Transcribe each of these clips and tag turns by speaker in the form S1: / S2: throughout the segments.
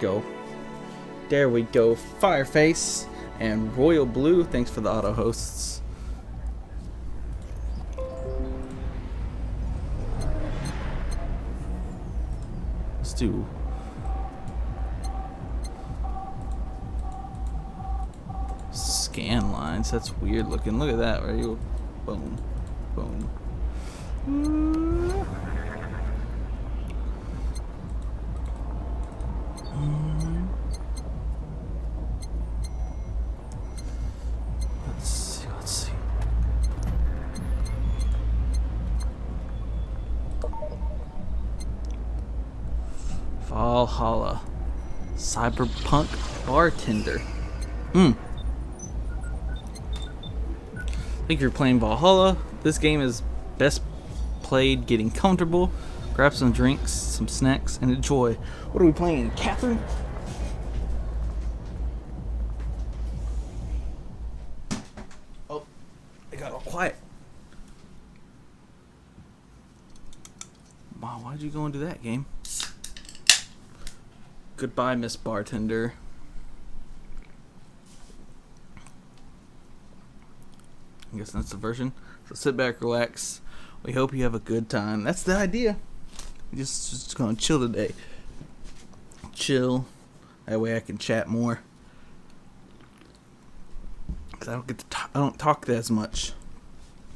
S1: Go. There we go. Fireface and Royal Blue. Thanks for the auto hosts. Let's do scan lines. That's weird looking. Look at that, right? Boom, boom. Let's see. Valhalla. Cyberpunk Bartender. Think you're playing Valhalla? This game is best played getting comfortable. Grab some drinks, some snacks, and enjoy. What are we playing, Catherine? Oh, it got all quiet. Wow, why'd you go into that game? Goodbye, Miss Bartender. I guess that's the version. So sit back, relax. We hope you have a good time. That's the idea. Just gonna chill today. Chill. That way I can chat more. Cause I don't get to I don't talk as much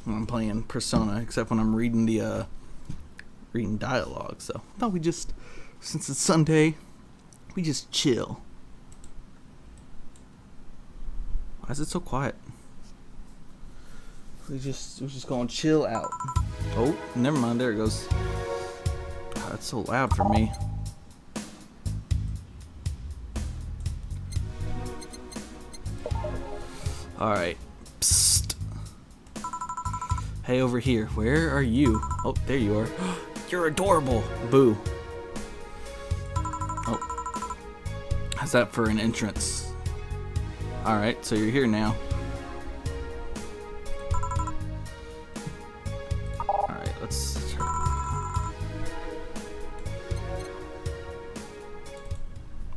S1: when I'm playing Persona, except when I'm reading the reading dialogue. So I thought we just, since it's Sunday, we just chill. Why is it so quiet? We're just gonna chill out. Oh, never mind. There it goes. God, that's so loud for me. All right. Psst. Hey, over here. Where are you? Oh, there you are. You're adorable. Boo. Oh. How's that for an entrance? All right. So you're here now.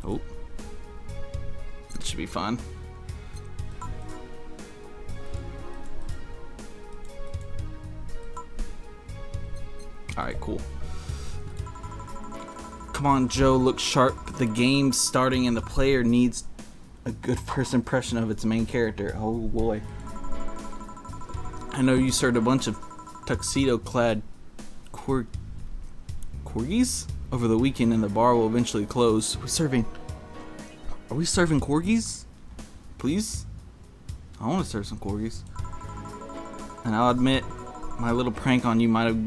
S1: Oh, it should be fun. Alright, cool. Come on, Joe, look sharp. The game's starting and the player needs a good first impression of its main character. Oh boy. I know you served a bunch of tuxedo-clad corgis over the weekend, and the bar will eventually close. Are we serving corgis? Please? I want to serve some corgis. And I'll admit, my little prank on you might have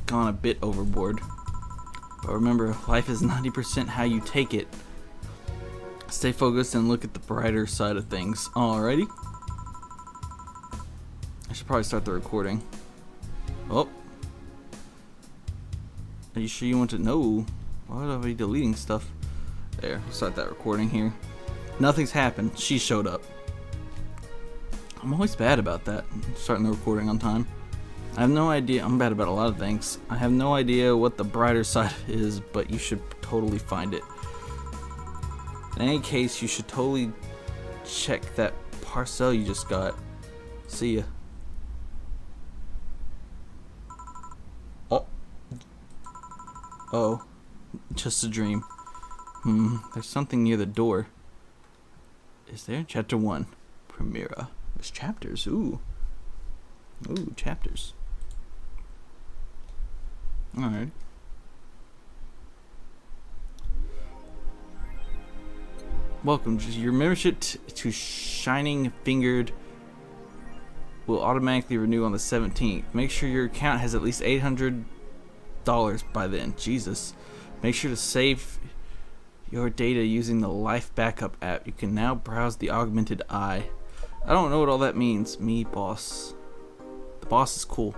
S1: gone a bit overboard. But remember, life is 90% how you take it. Stay focused and look at the brighter side of things. Alrighty. I should probably start the recording. Oh. Are you sure you want to know? Why would I be deleting stuff? There, we'll start that recording here. Nothing's happened. She showed up. I'm always bad about that. Starting the recording on time. I have no idea. I'm bad about a lot of things. I have no idea what the brighter side is, but you should totally find it. In any case, you should totally check that parcel you just got. See ya. Oh, just a dream. There's something near the door. Is there? Chapter 1. Primera. There's chapters. Ooh, chapters. Alright. Welcome. Your membership to Shining Fingered will automatically renew on the 17th. Make sure your account has at least $800 by then. Jesus. Make sure to save your data using the Life Backup app. You can now browse the augmented eye. I don't know what all that means. Me, boss. The boss is cool.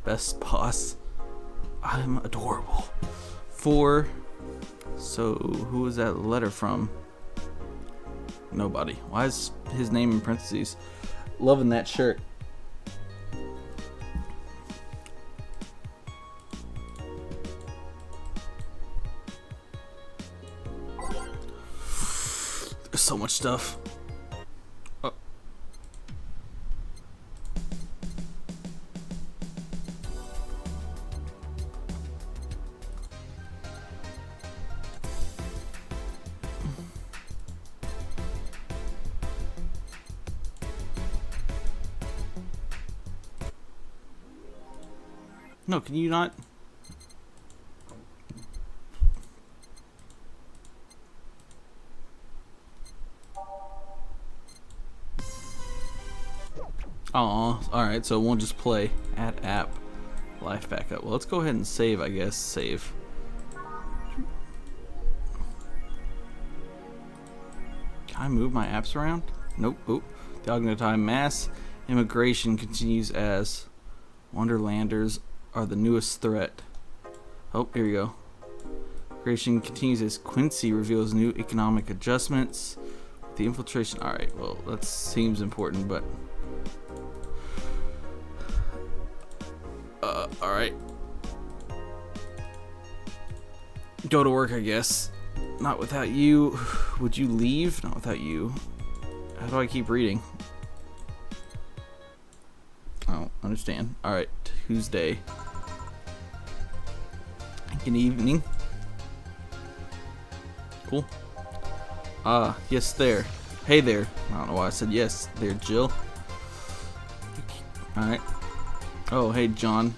S1: Best boss. I'm adorable. 4. So, who was that letter from? Nobody. Why is his name in parentheses? Loving that shirt. There's so much stuff. Oh. No, can you not? Oh, alright, so it won't just play. Add app. Life backup. Well, let's go ahead and save, I guess. Save. Can I move my apps around? Nope. Oh, the Ognetai mass immigration continues as Wonderlanders are the newest threat. Oh, here we go. Immigration continues as Quincy reveals new economic adjustments. The infiltration. Alright, well, that seems important, but. Alright. Go to work, I guess. Not without you. Would you leave? Not without you. How do I keep reading? I don't understand. Alright, Tuesday. Good evening. Cool. Yes there. Hey there. I don't know why I said yes there, Jill. Alright. Oh, hey, John.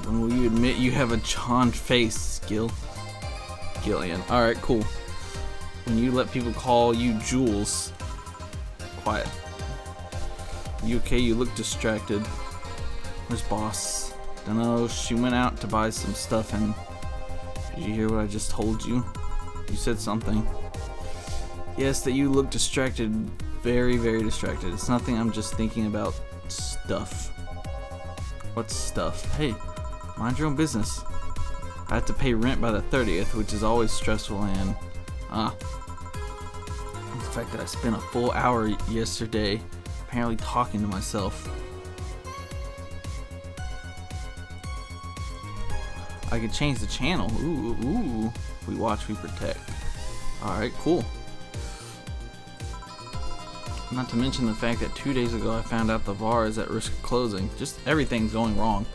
S1: When will you admit you have a John face, Gillian? Alright, cool. When you let people call you Jules. Quiet. You okay? You look distracted. Where's boss? Dunno, she went out to buy some stuff and... Did you hear what I just told you? You said something. Yes, that you look distracted. Very, very distracted. It's nothing, I'm just thinking about stuff. What stuff? Hey, mind your own business. I have to pay rent by the 30th, which is always stressful, and... the fact that I spent a full hour yesterday apparently talking to myself. I could change the channel. Ooh. We watch, we protect. Alright, cool. Not to mention the fact that 2 days ago I found out the bar is at risk of closing. Just everything's going wrong.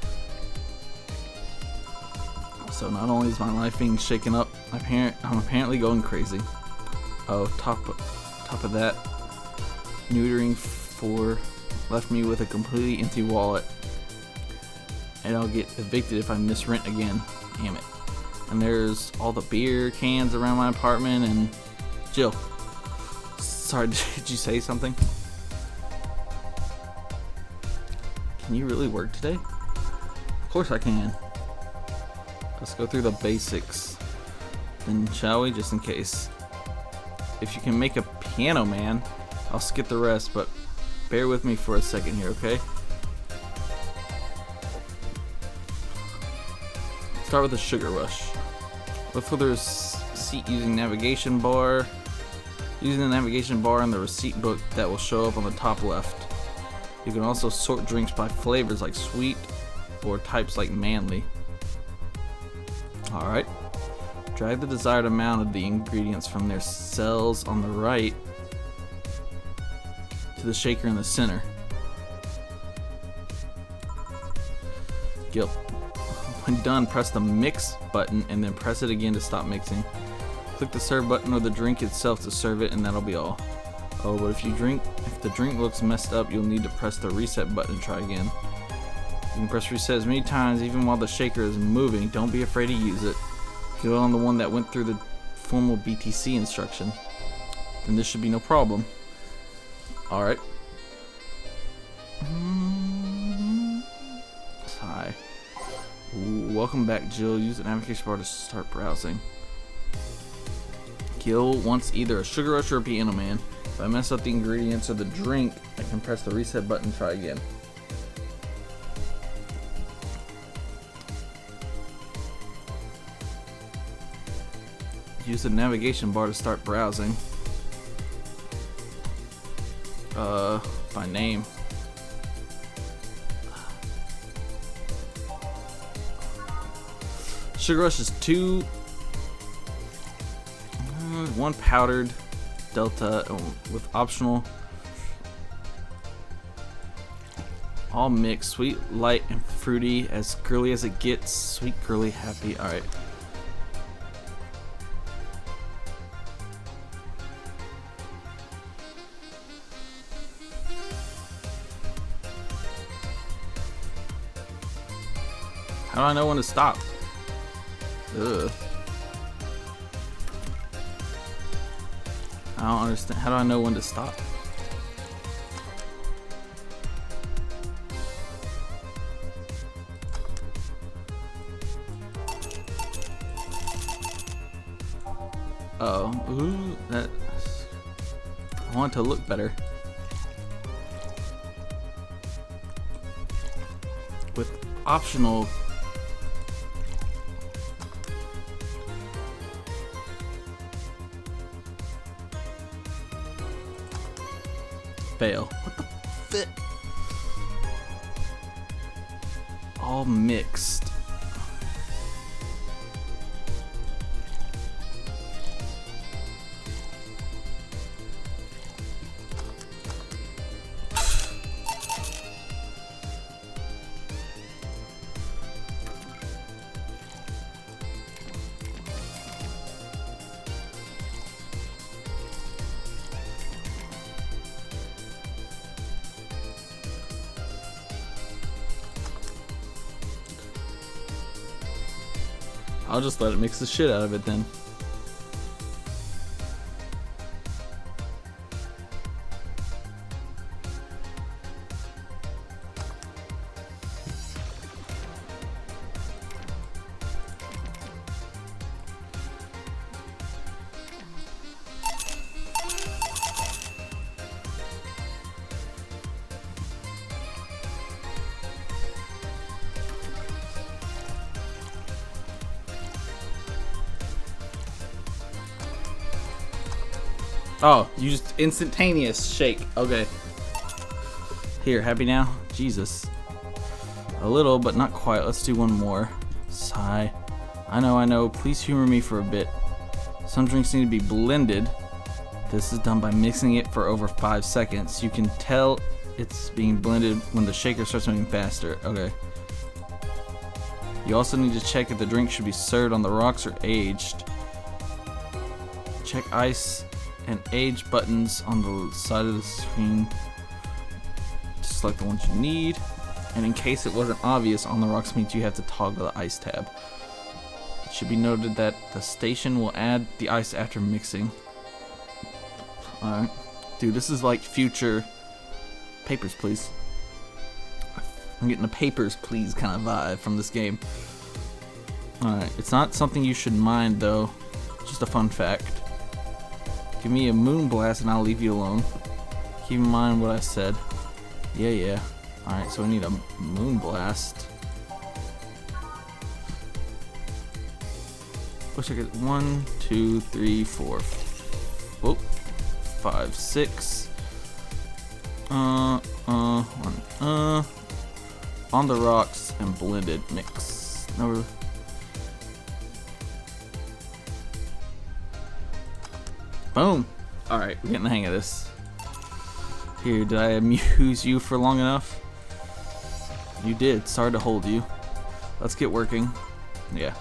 S1: So not only is my life being shaken up, I'm apparently going crazy. Oh, top of that, neutering 4 left me with a completely empty wallet. And I'll get evicted if I miss rent again. Damn it. And there's all the beer cans around my apartment and... Jill. Sorry, did you say something? Can you really work today? Of course I can. Let's go through the basics. Then shall we? Just in case. If you can make a piano man, I'll skip the rest, but bear with me for a second here, okay? Start with a sugar rush. Look for the seat using navigation bar. Using the navigation bar in the receipt book that will show up on the top left. You can also sort drinks by flavors like sweet or types like manly. Alright. Drag the desired amount of the ingredients from their cells on the right to the shaker in the center. Gil. When done, press the mix button and then press it again to stop mixing. Click the serve button or the drink itself to serve it, and that'll be all. Oh, but if the drink looks messed up, you'll need to press the reset button and try again. You can press reset as many times even while the shaker is moving. Don't be afraid to use it. Get on the one that went through the formal BTC instruction. Then this should be no problem. Alright. Hi. Ooh, welcome back, Jill. Use the navigation bar to start browsing. Gil wants either a sugar rush or a piano man. If I mess up the ingredients or the drink, I can press the reset button and try again. Use the navigation bar to start browsing. By name. Sugar Rush is 2. 1 powdered Delta with optional. All mixed, sweet, light, and fruity, as girly as it gets. Sweet, girly, happy. All right. How do I know when to stop? Ugh. I don't understand. How do I know when to stop? Oh, ooh, that. I want it to look better. With optional. Fail. What the fit? All mixed. I'll just let it mix the shit out of it then. Oh, you just instantaneous shake. Okay. Here, happy now? Jesus. A little, but not quite. Let's do one more. Sigh. I know. Please humor me for a bit. Some drinks need to be blended. This is done by mixing it for over 5 seconds. You can tell it's being blended when the shaker starts moving faster. Okay. You also need to check if the drink should be served on the rocks or aged. Check ice and age buttons on the side of the screen to select the ones you need, and in case it wasn't obvious, on the rocks means you have to toggle the ice tab. It should be noted that the station will add the ice after mixing. Alright. Dude, this is like future Papers, Please. I'm getting a Papers, Please kind of vibe from this game. Alright, it's not something you should mind though, just a fun fact. Give me a moon blast and I'll leave you alone. Keep in mind what I said. Yeah. Alright, so we need a moon blast. Looks like it's 1, 2, 3, 4. Whoop. 5, 6. On the rocks and blended mix. No. Boom! Alright, we're getting the hang of this. Here, did I amuse you for long enough? You did. Sorry to hold you. Let's get working. Yeah.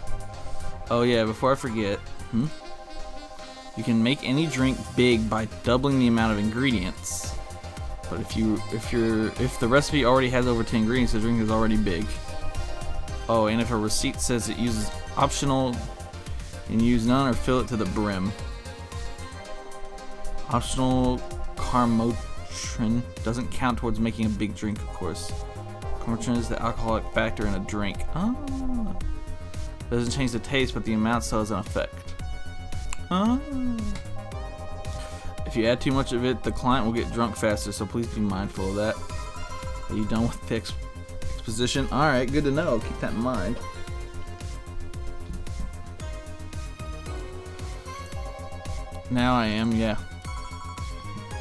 S1: Oh yeah, before I forget. You can make any drink big by doubling the amount of ingredients. But if the recipe already has over 10 ingredients, the drink is already big. Oh, and if a receipt says it uses optional, you can use none or fill it to the brim. Optional Carmotrin doesn't count towards making a big drink, of course. Carmotrin is the alcoholic factor in a drink. Oh. Doesn't change the taste, but the amount still has an effect. Oh. If you add too much of it, the client will get drunk faster, so please be mindful of that. Are you done with the exposition? Alright, good to know. Keep that in mind. Now I am, yeah.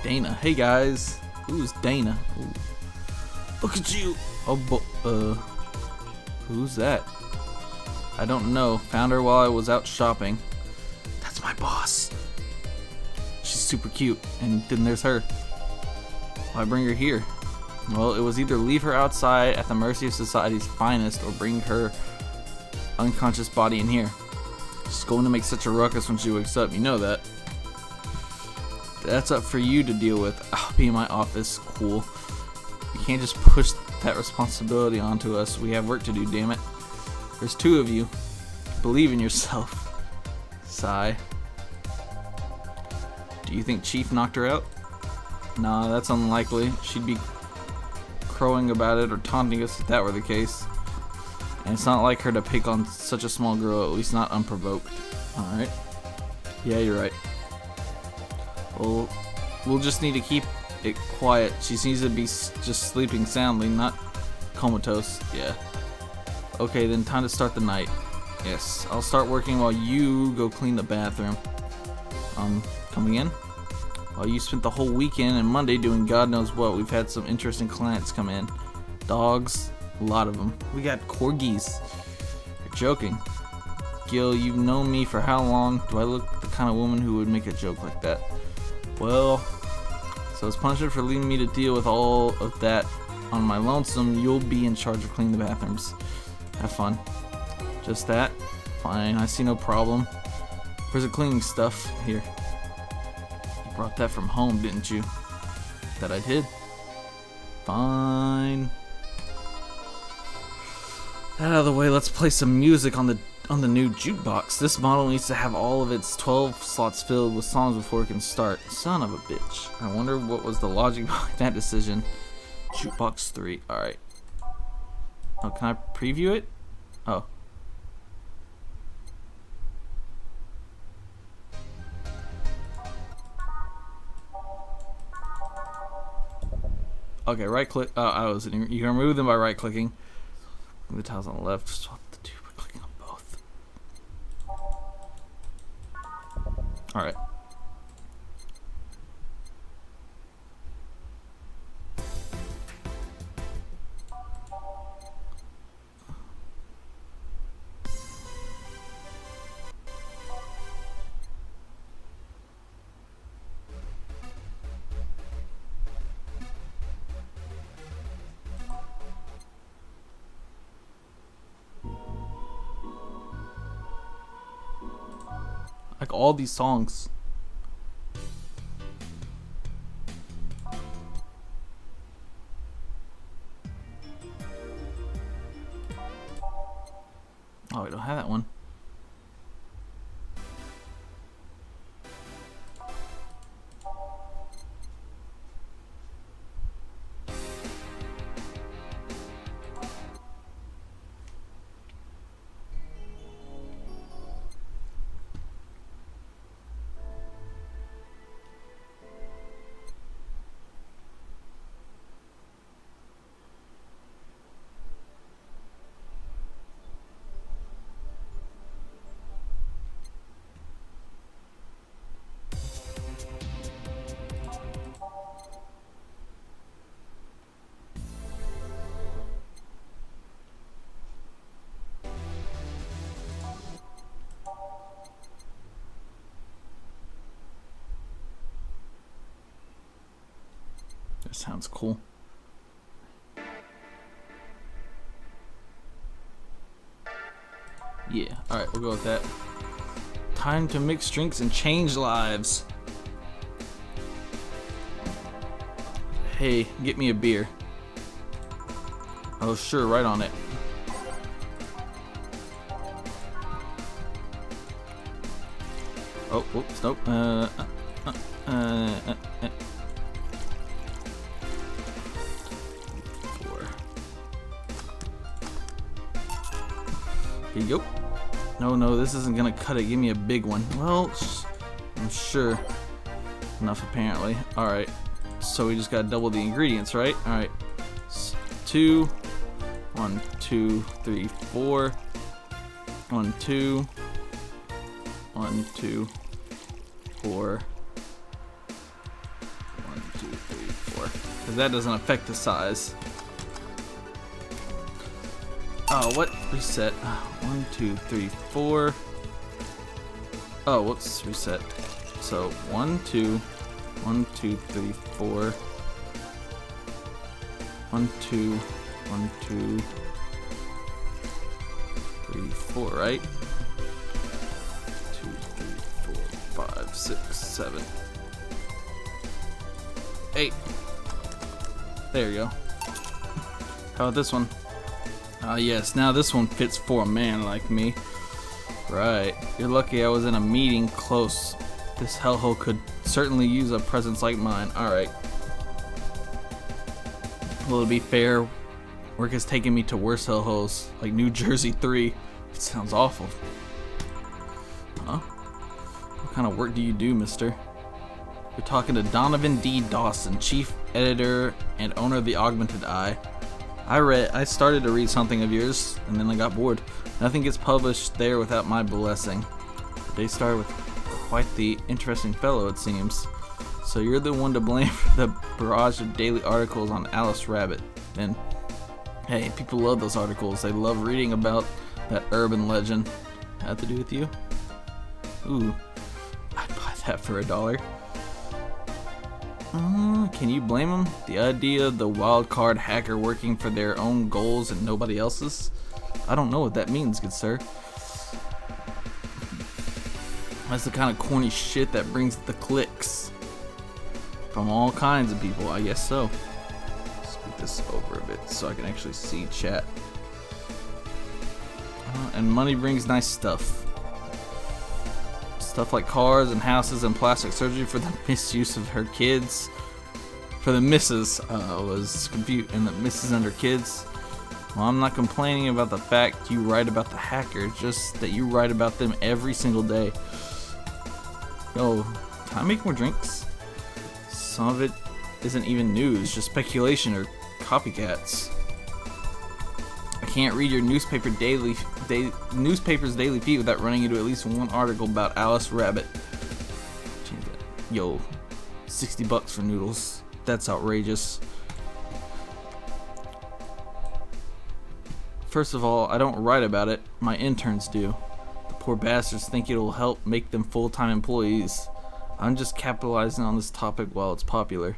S1: Dana. Hey guys. Who's Dana? Ooh. Look at you. Oh, who's that? I don't know. Found her while I was out shopping. That's my boss. super cute. And then there's her. Why bring her here? Well, it was either leave her outside at the mercy of society's finest or bring her unconscious body in here. She's going to make such a ruckus when she wakes up, you know that. That's up for you to deal with. I'll be in my office. Cool. You can't just push that responsibility onto us. We have work to do, damn it. There's two of you. Believe in yourself. Sigh. Do you think Chief knocked her out? Nah, that's unlikely. She'd be crowing about it or taunting us if that were the case. And it's not like her to pick on such a small girl, at least not unprovoked. Alright. Yeah, you're right. Well, we'll just need to keep it quiet. She seems to be just sleeping soundly, not comatose. Yeah. Okay, then time to start the night. Yes, I'll start working while you go clean the bathroom. Coming in? While you spent the whole weekend and Monday doing God knows what, we've had some interesting clients come in. Dogs, a lot of them. We got corgis. You're joking. Gil, you've known me for how long? Do I look the kind of woman who would make a joke like that? Well, so as punishment for leaving me to deal with all of that on my lonesome, you'll be in charge of cleaning the bathrooms. Have fun. Just that? Fine, I see no problem. Where's the cleaning stuff? Here. You brought that from home, didn't you? That I did. Fine. That out of the way, let's play some music on the new jukebox. This model needs to have all of its 12 slots filled with songs before it can start. Son of a bitch. I wonder what was the logic behind that decision. Jukebox 3. Alright. Oh, can I preview it? Oh. Okay, right click. You can remove them by right clicking. The tiles on the left. Swap the two by clicking on both. Alright. Like all these songs. Oh, we don't have that one. That sounds cool. Yeah, alright, we'll go with that. Time to mix drinks and change lives. Hey, get me a beer. Oh, sure, right on it. Oh, whoops, nope. Here you go. No, this isn't gonna cut it. Give me a big one. Well, I'm sure. Enough, apparently. Alright. So we just gotta double the ingredients, right? Alright. 2. 1, 2, 3, 4. 1, 2. 1, 2, 4. 1, 2, 3, 4. Because that doesn't affect the size. Oh, what? Reset. 1, 2, 3, 4. Oh, whoops, reset. So 1, 2, 1, 2, 3, 4. 1, 2, 1, 2, 3, 4, right? 2, 3, 4, 5, 6, 7, 8. There you go. How about this one? Ah, yes, now this one fits for a man like me. Right. You're lucky I was in a meeting close. This hellhole could certainly use a presence like mine. Alright. Well, to be fair, work has taken me to worse hellholes, like New Jersey 3. It sounds awful. Huh? What kind of work do you do, mister? You're talking to Donovan D. Dawson, chief editor and owner of the Augmented Eye. I started to read something of yours, and then I got bored. Nothing gets published there without my blessing. They started with quite the interesting fellow, it seems. So you're the one to blame for the barrage of daily articles on Alice Rabbit. And hey, people love those articles. They love reading about that urban legend. Have to do with you? Ooh, I'd buy that for $1. Can you blame them? The idea of the wild card hacker working for their own goals and nobody else's? I don't know what that means, good sir. That's the kind of corny shit that brings the clicks. From all kinds of people, I guess so. Scoot this over a bit so I can actually see chat. And money brings nice stuff. Stuff like cars and houses and plastic surgery for the misuse of her kids. For the missus, was confused, and the missus and her kids. Well, I'm not complaining about the fact you write about the hacker, just that you write about them every single day. Yo, can I make more drinks? Some of it isn't even news, just speculation or copycats. I can't read your newspaper's daily feed without running into at least one article about Alice Rabbit. Yo, $60 for noodles. That's outrageous. First of all, I don't write about it. My interns do. The poor bastards think it'll help make them full-time employees. I'm just capitalizing on this topic while it's popular.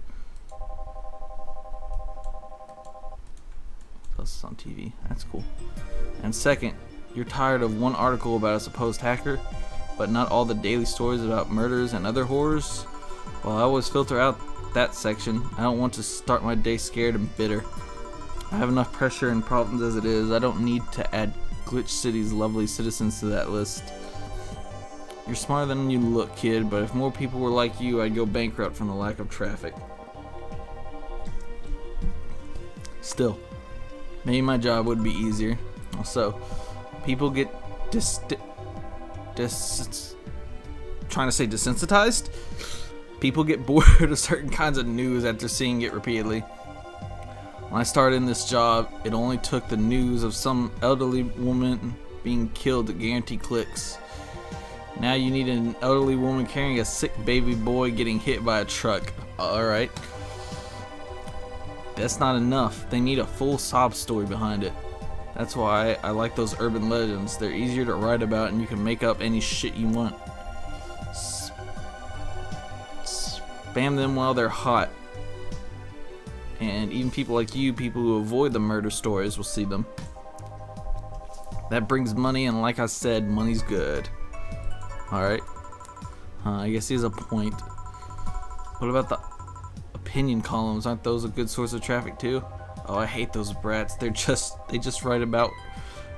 S1: Plus it's on TV. That's cool. And second, you're tired of one article about a supposed hacker, but not all the daily stories about murders and other horrors? Well, I always filter out that section. I don't want to start my day scared and bitter. I have enough pressure and problems as it is. I don't need to add Glitch City's lovely citizens to that list. You're smarter than you look, kid, but if more people were like you, I'd go bankrupt from the lack of traffic. Still, maybe my job would be easier. Also, people get trying to say desensitized? People get bored of certain kinds of news after seeing it repeatedly. When I started in this job, it only took the news of some elderly woman being killed to guarantee clicks. Now you need an elderly woman carrying a sick baby boy getting hit by a truck. Alright. That's not enough. They need a full sob story behind it. That's why I like those urban legends. They're easier to write about and you can make up any shit you want. Spam them while they're hot. And even people like you, people who avoid the murder stories, will see them. That brings money, and like I said, money's good. Alright. I guess he has a point. What about the opinion columns? Aren't those a good source of traffic too? Oh, I hate those brats. They just write about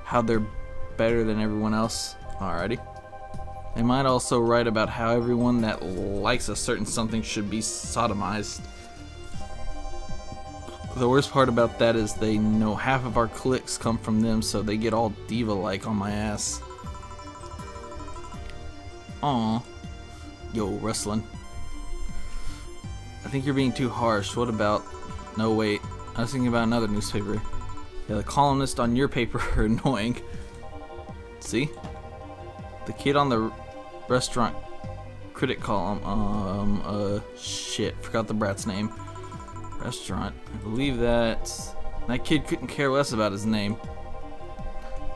S1: how they're better than everyone else. Alrighty. They might also write about how everyone that likes a certain something should be sodomized. The worst part about that is they know half of our clicks come from them, so they get all diva-like on my ass. Aw. Yo, wrestling. I think you're being too harsh. What about... No, wait. I was thinking about another newspaper. Yeah, the columnists on your paper are annoying. See? The kid on the restaurant critic column. Shit. Forgot the brat's name. Restaurant. I believe that kid couldn't care less about his name.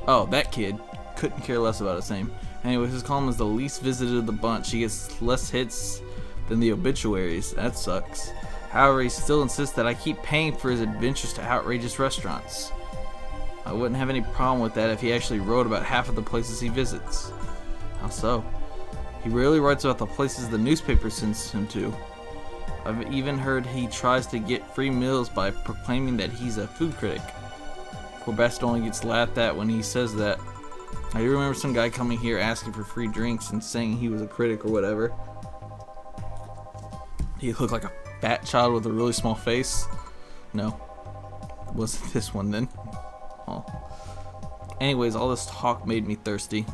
S1: Oh, that kid couldn't care less about his name. Anyway, his column is the least visited of the bunch. He gets less hits than the obituaries. That sucks. However, he still insists that I keep paying for his adventures to outrageous restaurants. I wouldn't have any problem with that if he actually wrote about half of the places he visits. How so? He rarely writes about the places the newspaper sends him to. I've even heard he tries to get free meals by proclaiming that he's a food critic. Poor bastard only gets laughed at when he says that. I do remember some guy coming here asking for free drinks and saying he was a critic or whatever. He looked like a fat child with a really small face. No, it wasn't this one then. Oh. Anyways, all this talk made me thirsty.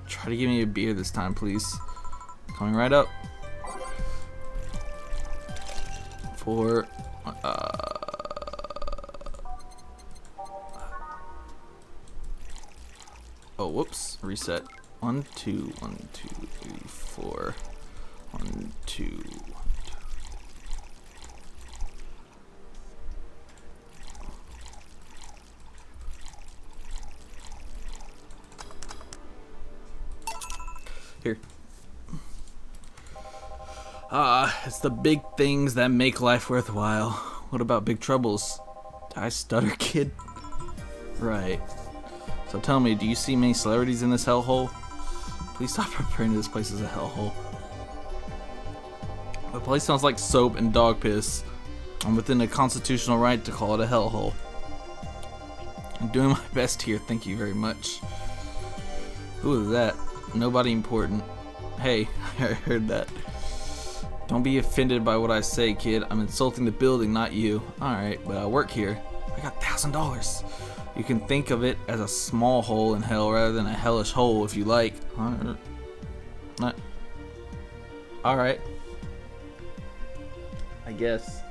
S1: Try to give me a beer this time, please. Coming right up. For oh, whoops, reset. 1 2 1 2 3 4 1 2. Here. It's the big things that make life worthwhile. What about big troubles? Did I stutter, kid? Right. So tell me, do you see many celebrities in this hellhole? Please stop referring to this place as a hellhole. The place smells like soap and dog piss. I'm within a constitutional right to call it a hellhole. I'm doing my best here, thank you very much. Who is that? Nobody important. Hey, I heard that. Don't be offended by what I say, kid. I'm insulting the building, not you. Alright, but I work here. I got $1,000. You can think of it as a small hole in hell rather than a hellish hole if you like. Alright. I guess.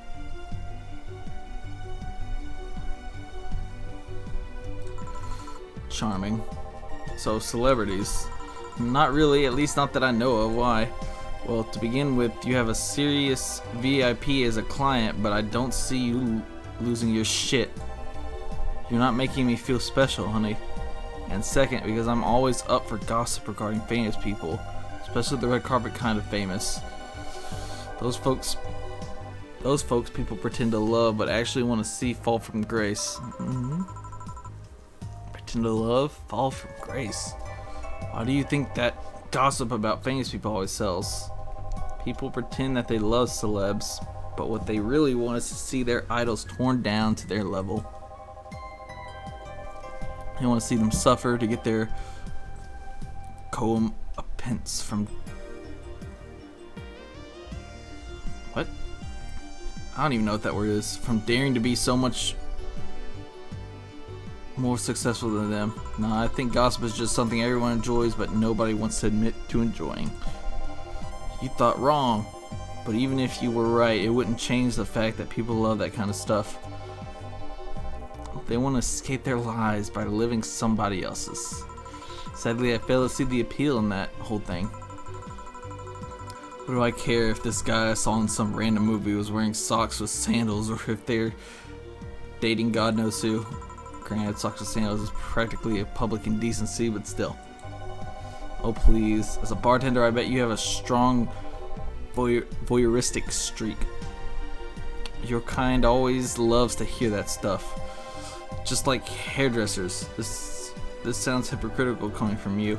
S1: Charming. So, celebrities. Not really, at least not that I know of. Why? Well, to begin with, you have a serious VIP as a client, but I don't see you losing your shit. You're not making me feel special, honey. And second, because I'm always up for gossip regarding famous people, especially the red carpet kind of famous. Those folks people pretend to love, but actually want to see fall from grace. Pretend to love, fall from grace. Why do you think that gossip about famous people always sells? People pretend that they love celebs, but what they really want is to see their idols torn down to their level. They want to see them suffer to get their comeuppance from... What? I don't even know what that word is. From daring to be so much more successful than them. Nah, I think gossip is just something everyone enjoys, but nobody wants to admit to enjoying. You thought wrong, but even if you were right, it wouldn't change the fact that people love that kind of stuff. They want to escape their lives by living somebody else's. Sadly, I fail to see the appeal in that whole thing. What do I care if this guy I saw in some random movie was wearing socks with sandals, or if they're dating God knows who? Granted, socks with sandals is practically a public indecency, but still. Oh please, as a bartender I bet you have a strong voyeuristic streak. Your kind always loves to hear that stuff. Just like hairdressers. This sounds hypocritical coming from you.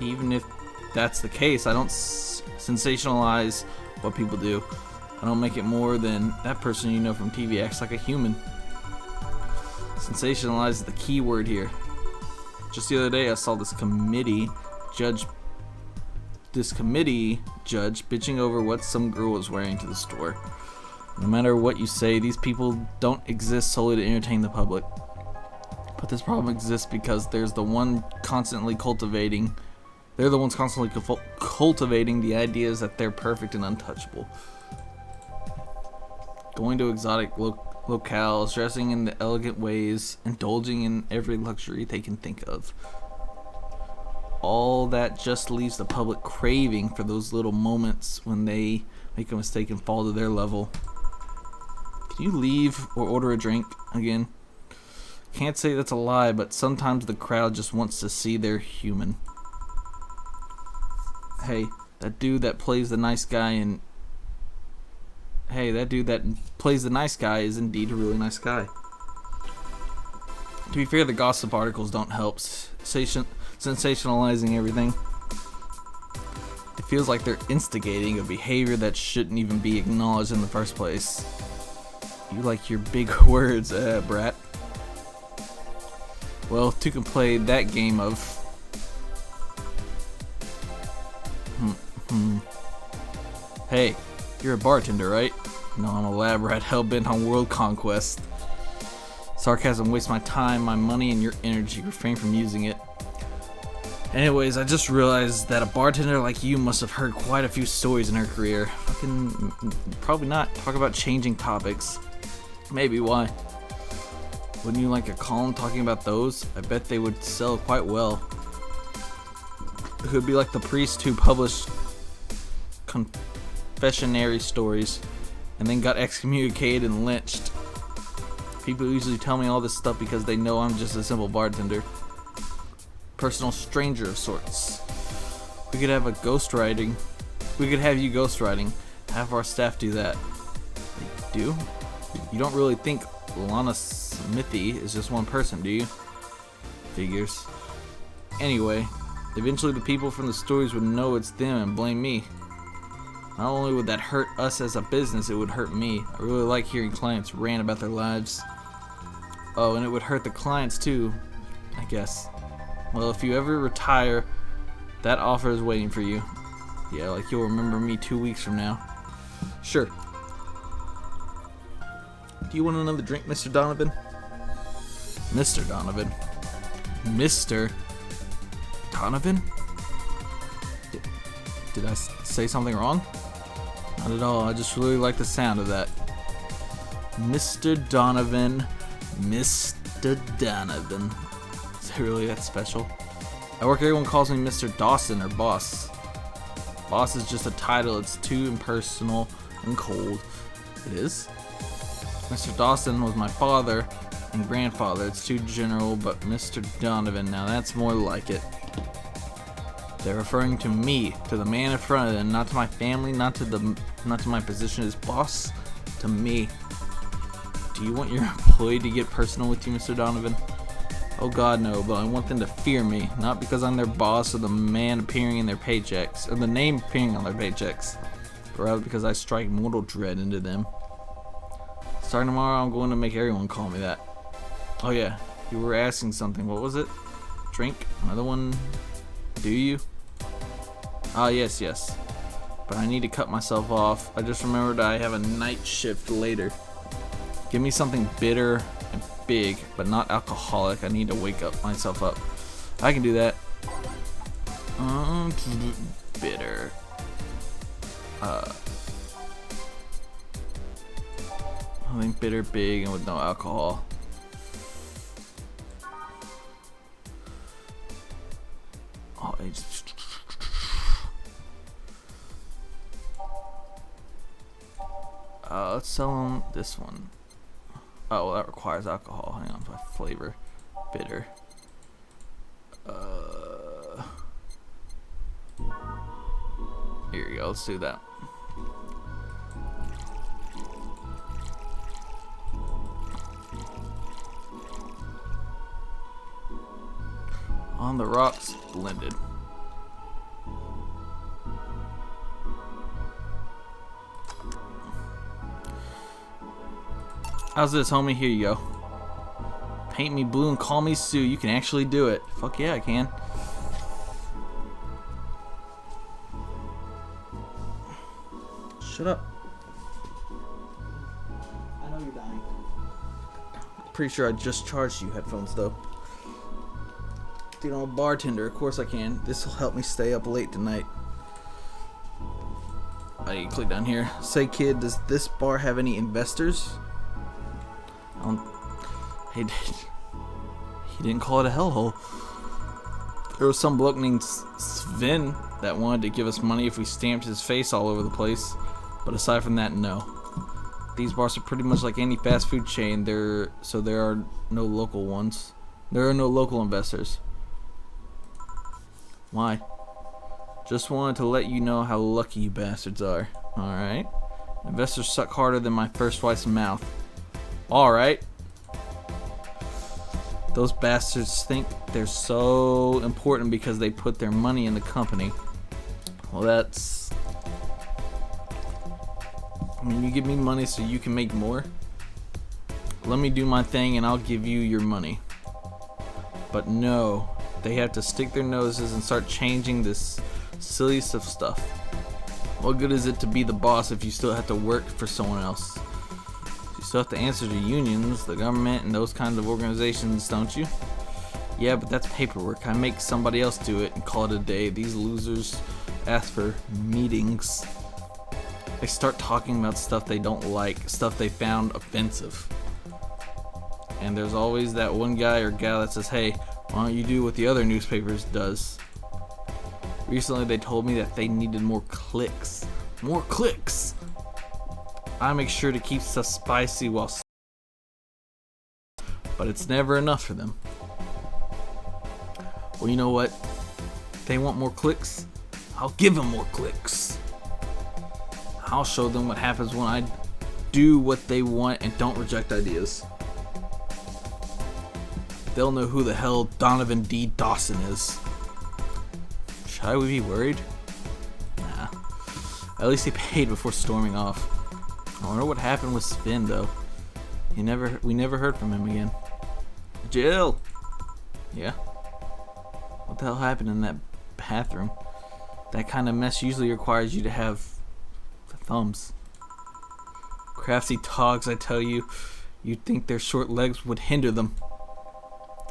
S1: Even if that's the case, I don't sensationalize what people do. I don't make it more than that person you know from TV acts like a human. Sensationalize is the key word here. Just the other day I saw this committee judge bitching over what some girl was wearing to the store. No matter what you say, these people don't exist solely to entertain the public. But this problem exists because they're the ones constantly cultivating the ideas that they're perfect and untouchable. Going to exotic locales, dressing in the elegant ways, indulging in every luxury they can think of. All that just leaves the public craving for those little moments when they make a mistake and fall to their level. Can you leave or order a drink again? Can't say that's a lie, but sometimes the crowd just wants to see they're human. Hey, That dude that plays the nice guy in... Hey, that dude that plays the nice guy is indeed a really nice guy. To be fair, the gossip articles don't help sensationalizing everything. It feels like they're instigating a behavior that shouldn't even be acknowledged in the first place. You like your big words, brat. Well, two can play that game of... Hey, you're a bartender, right? No, I'm a lab rat hell-bent on world conquest. Sarcasm wastes my time, my money, and your energy. Refrain from using it. Anyways, I just realized that a bartender like you must have heard quite a few stories in her career. Fucking... Probably not. Talk about changing topics. Maybe, why? Wouldn't you like a column talking about those? I bet they would sell quite well. It could be like the priest who published confessionary stories and then got excommunicated and lynched. People usually tell me all this stuff because they know I'm just a simple bartender. Personal stranger of sorts. We could have a ghostwriting. We could have you ghostwriting. Have our staff do that. They do? You don't really think Lana Smithy is just one person, do you? Figures. Anyway, eventually the people from the stories would know it's them and blame me. Not only would that hurt us as a business, it would hurt me. I really like hearing clients rant about their lives. Oh, and it would hurt the clients too, I guess. Well, if you ever retire, that offer is waiting for you. Yeah, like you'll remember me 2 weeks from now. Sure. Do you want another drink, Mr. Donovan? Mr. Donovan? Mr. Donovan? Did I say something wrong? Not at all, I just really like the sound of that. Mr. Donovan. Mr. Donovan. Is it really that special? At work, everyone calls me Mr. Dawson or Boss. Boss is just a title, it's too impersonal and cold. It is? Mr. Dawson was my father and grandfather. It's too general, but Mr. Donovan, now that's more like it. They're referring to me, to the man in front of them, not to my family, not to my position as boss, to me. Do you want your employee to get personal with you, Mr. Donovan? Oh God, no, but I want them to fear me, not because I'm their boss or the man appearing in their paychecks, or the name appearing on their paychecks, but rather because I strike mortal dread into them. Starting tomorrow, I'm going to make everyone call me that. Oh yeah, you were asking something. What was it? Drink? Another one? Do you? Ah, yes. But I need to cut myself off. I just remembered I have a night shift later. Give me something bitter and big, but not alcoholic. I need to wake myself up. I can do that. Bitter. Something bitter, big, and with no alcohol. Oh, let's sell them this one. Oh, well, that requires alcohol. Hang on, my flavor. Bitter. Here you go, let's do that. On the rocks, blended. How's this, homie? Here you go. Paint me blue and call me Sue. You can actually do it. Fuck yeah, I can. Shut up. I know you're dying. Pretty sure I just charged you headphones though. Dude, I'm a bartender. Of course I can. This will help me stay up late tonight. I click down here. Say, kid, does this bar have any investors? He didn't call it a hellhole. There was some bloke named Sven that wanted to give us money if we stamped his face all over the place. But aside from that, no. These bars are pretty much like any fast food chain. So there are no local ones. There are no local investors. Why? Just wanted to let you know how lucky you bastards are. Alright. Investors suck harder than my first wife's mouth. Alright. Those bastards think they're so important because they put their money in the company. Well, that's... I mean, you give me money so you can make more. Let me do my thing and I'll give you your money. But no, they have to stick their noses and start changing this silliest of stuff. What good is it to be the boss if you still have to work for someone else? You still have to answer to unions, the government, and those kinds of organizations, don't you? Yeah, but that's paperwork. I make somebody else do it and call it a day. These losers ask for meetings. They start talking about stuff they don't like, stuff they found offensive. And there's always that one guy or gal that says, hey, why don't you do what the other newspapers does? Recently they told me that they needed more clicks. More clicks! I make sure to keep stuff spicy while... But it's never enough for them. Well, you know what? They want more clicks? I'll give them more clicks. I'll show them what happens when I do what they want and don't reject ideas. They'll know who the hell Donovan D. Dawson is. Should we be worried? Nah. At least he paid before storming off. I wonder what happened with Spin though. We never heard from him again. Jill! Yeah? What the hell happened in that bathroom? That kind of mess usually requires you to have thumbs. Crafty dogs, I tell you. You'd think their short legs would hinder them.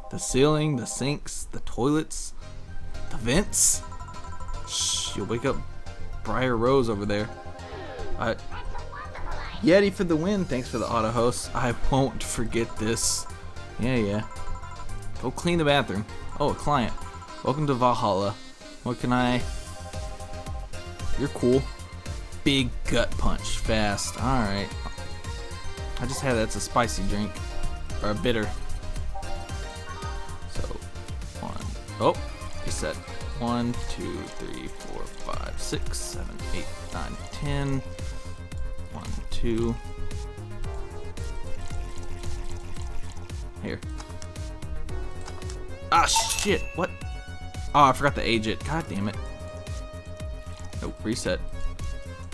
S1: The ceiling, the sinks, the toilets, the vents. Shh, you'll wake up Briar Rose over there. Yeti for the win. Thanks for the auto host. I won't forget this. Yeah. Go clean the bathroom. Oh, a client. Welcome to Valhalla. What can I... You're cool. Big gut punch. Fast. Alright. I just had that's a spicy drink. Or a bitter. So, one. Oh, reset. 1, 2, 3, 4, 5, 6, 7, 8, 9, 10. 1, 2. Here. Ah, shit. What? Oh, I forgot to age it. God damn it. Nope, reset.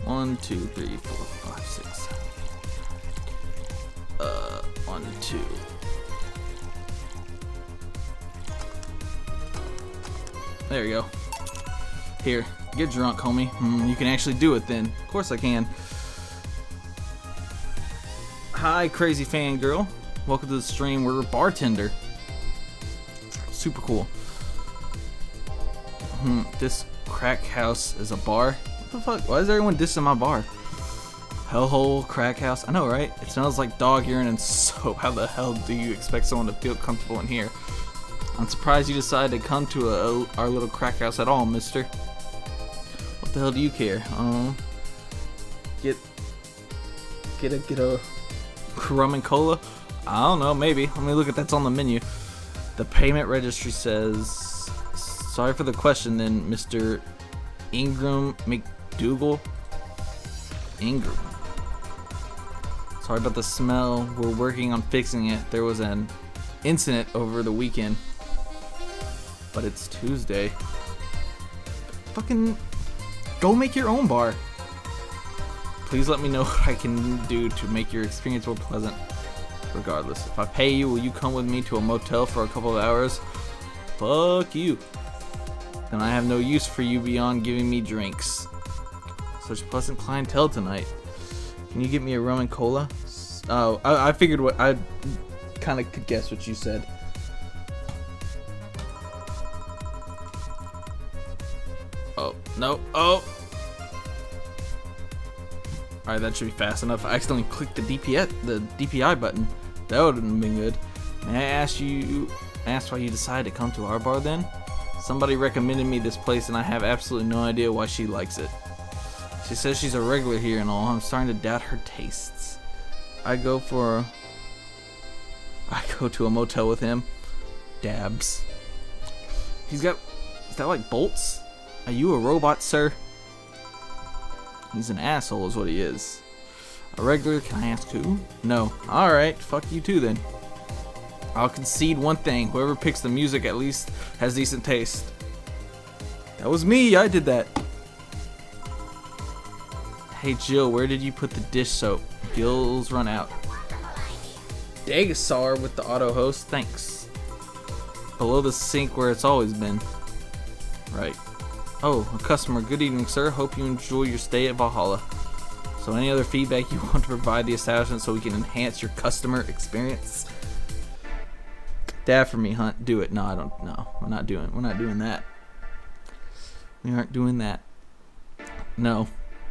S1: 1, 2, 3, 4, 5, 6, 7, 8. 1, 2. There you go. Here, get drunk, homie. You can actually do it then. Of course I can. Hi, crazy fangirl. Welcome to the stream. We're a bartender. Super cool. This crack house is a bar. What the fuck? Why is everyone dissing my bar? Hellhole crack house. I know, right? It smells like dog urine and soap. How the hell do you expect someone to feel comfortable in here? I'm surprised you decided to come to our little crack house at all, mister. What the hell do you care? Get a rum and cola? I don't know, maybe. Let me look at that's on the menu. The payment registry says, sorry for the question then, Mr. Ingram McDougal. Ingram. Sorry about the smell. We're working on fixing it. There was an incident over the weekend. But it's Tuesday. Fucking go make your own bar. Please let me know what I can do to make your experience more pleasant. Regardless, if I pay you, will you come with me to a motel for a couple of hours? Fuck you. Then I have no use for you beyond giving me drinks. Such pleasant clientele tonight. Can you get me a rum and cola? Oh, I figured what I kind of could guess what you said. Oh, no. Oh! Alright, that should be fast enough. I accidentally clicked the DPI button. That would have been good. May I ask why you decided to come to our bar then? Somebody recommended me this place and I have absolutely no idea why she likes it. She says she's a regular here and all. I'm starting to doubt her tastes. I go to a motel with him. Dabs. Is that like bolts? Are you a robot, sir? He's an asshole is what he is. A regular, can I ask who? No. Alright, fuck you too then. I'll concede one thing. Whoever picks the music at least has decent taste. That was me, I did that. Hey Jill, where did you put the dish soap? Gills run out. Dagasar with the auto host, thanks. Below the sink where it's always been. Right. Oh, a customer. Good evening, sir. Hope you enjoy your stay at Valhalla. So any other feedback you want to provide the establishment so we can enhance your customer experience? Dab for me, Hunt. Do it. No, I don't. No, we're not doing that. We aren't doing that. No,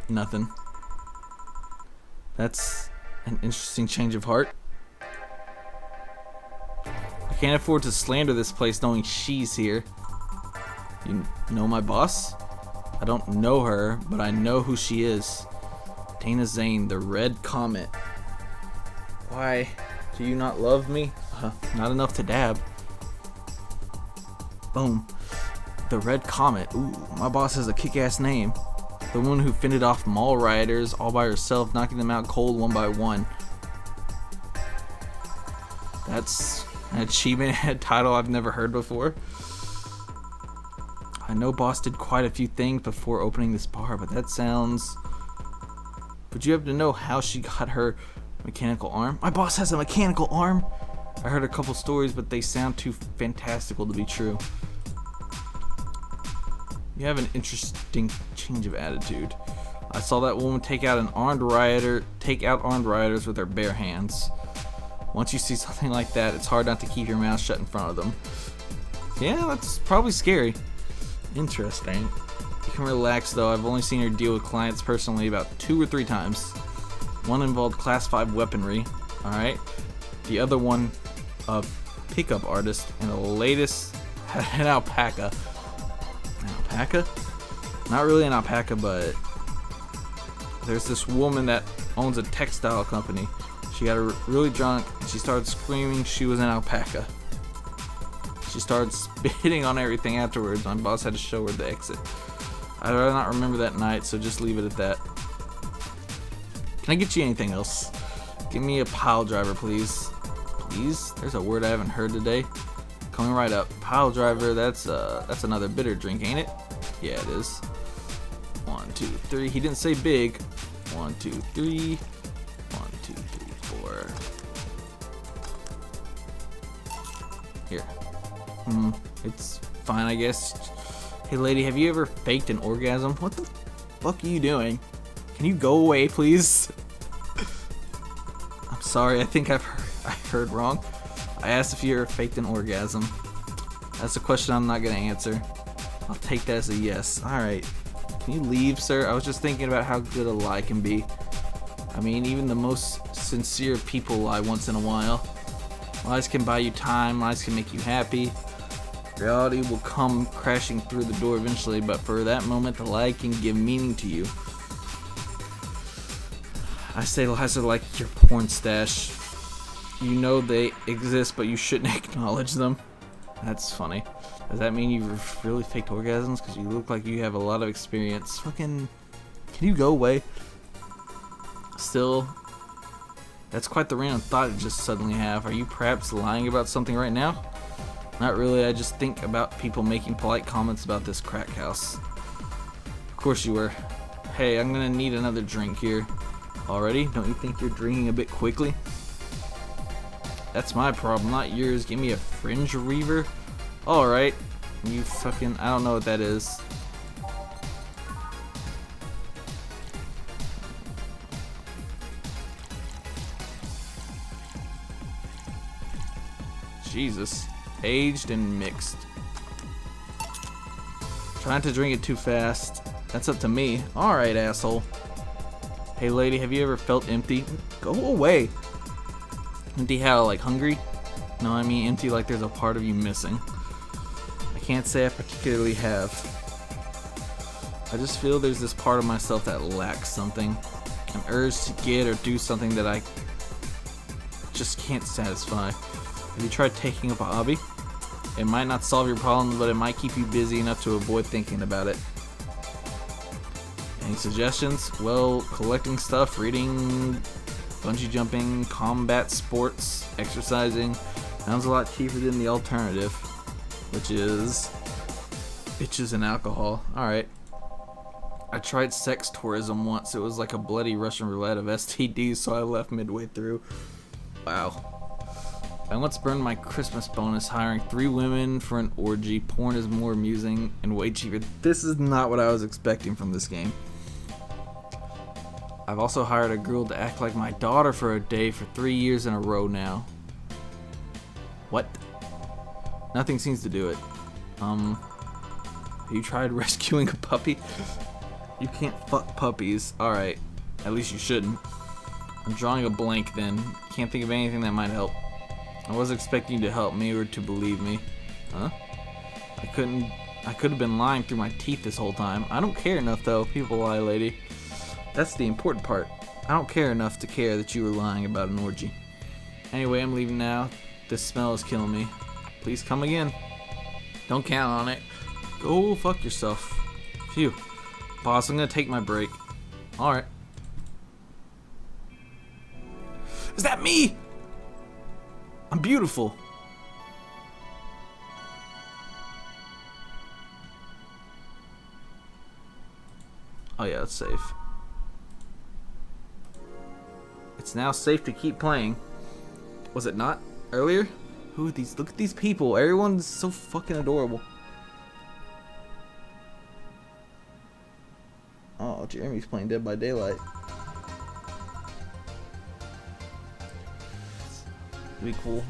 S1: nothing. That's an interesting change of heart. I can't afford to slander this place knowing she's here. You know my boss? I don't know her, but I know who she is. Dana Zane, the Red Comet. Why do you not love me? Not enough to dab. Boom. The Red Comet. Ooh, my boss has a kick-ass name. The one who fended off mall rioters all by herself, knocking them out cold one by one. That's an achievement title I've never heard before. I know boss did quite a few things before opening this bar, but that sounds... Would you have to know how she got her mechanical arm? My boss has a mechanical arm? I heard a couple stories, but they sound too fantastical to be true. You have an interesting change of attitude. I saw that woman take out armed rioters with her bare hands. Once you see something like that, it's hard not to keep your mouth shut in front of them. Yeah, that's probably scary. Interesting. You can relax though. I've only seen her deal with clients personally about 2 or 3 times. One involved class 5 weaponry. Alright. The other one, a pickup artist, and the latest, an alpaca. An alpaca? Not really an alpaca, but there's this woman that owns a textile company. She got really drunk and she started screaming she was an alpaca. She started spitting on everything afterwards. My boss had to show her the exit. I do not remember that night, so just leave it at that. Can I get you anything else? Give me a pile driver, please. Please? There's a word I haven't heard today. Coming right up. Pile driver, that's another bitter drink, ain't it? Yeah, it is. 1, 2, 3. He didn't say big. 1, 2, 3. 1, 2, 3, 4. Here. It's fine, I guess. Hey, lady, have you ever faked an orgasm? What the fuck are you doing? Can you go away, please? I'm sorry, I think I heard wrong. I asked if you ever faked an orgasm. That's a question I'm not gonna answer. I'll take that as a yes. Alright. Can you leave, sir? I was just thinking about how good a lie can be. I mean, even the most sincere people lie once in a while. Lies can buy you time, lies can make you happy. Reality will come crashing through the door eventually, but for that moment, the lie can give meaning to you. I say lies are like your porn stash. You know they exist, but you shouldn't acknowledge them. That's funny. Does that mean you've really faked orgasms? Because you look like you have a lot of experience. Fucking... Can you go away? Still... That's quite the random thought I just suddenly have. Are you perhaps lying about something right now? Not really, I just think about people making polite comments about this crack house. Of course you were. Hey, I'm gonna need another drink here. Already? Don't you think you're drinking a bit quickly? That's my problem, not yours. Give me a fringe reaver? Alright. You fucking... I don't know what that is. Jesus. Aged and mixed. Try not to drink it too fast. That's up to me. Alright, asshole. Hey lady, have you ever felt empty? Go away. Empty how? Like hungry? No, I mean empty like there's a part of you missing. I can't say I particularly have. I just feel there's this part of myself that lacks something. An urge to get or do something that I just can't satisfy. Have you tried taking up a hobby? It might not solve your problems, but it might keep you busy enough to avoid thinking about it. Any suggestions? Well, collecting stuff, reading, bungee jumping, combat sports, exercising. Sounds a lot cheaper than the alternative, which is bitches and alcohol. Alright. I tried sex tourism once. It was like a bloody Russian roulette of STDs, so I left midway through. Wow. I once burned my Christmas bonus hiring 3 women for an orgy. Porn is more amusing and way cheaper. This is not what I was expecting from this game. I've also hired a girl to act like my daughter for a day for 3 years in a row now. What? Nothing seems to do it. Have you tried rescuing a puppy? You can't fuck puppies. Alright. At least you shouldn't. I'm drawing a blank then. Can't think of anything that might help. I wasn't expecting you to help me or to believe me. Huh? I could have been lying through my teeth this whole time. I don't care enough though. People lie, lady. That's the important part. I don't care enough to care that you were lying about an orgy. Anyway, I'm leaving now. This smell is killing me. Please come again. Don't count on it. Go fuck yourself. Phew. Boss, I'm gonna take my break. Alright. Is that me? I'm beautiful. Oh yeah, it's safe. It's now safe to keep playing. Was it not earlier? Who are these? Look at these people. Everyone's so fucking adorable. Oh, Jeremy's playing Dead by Daylight. It'd be cool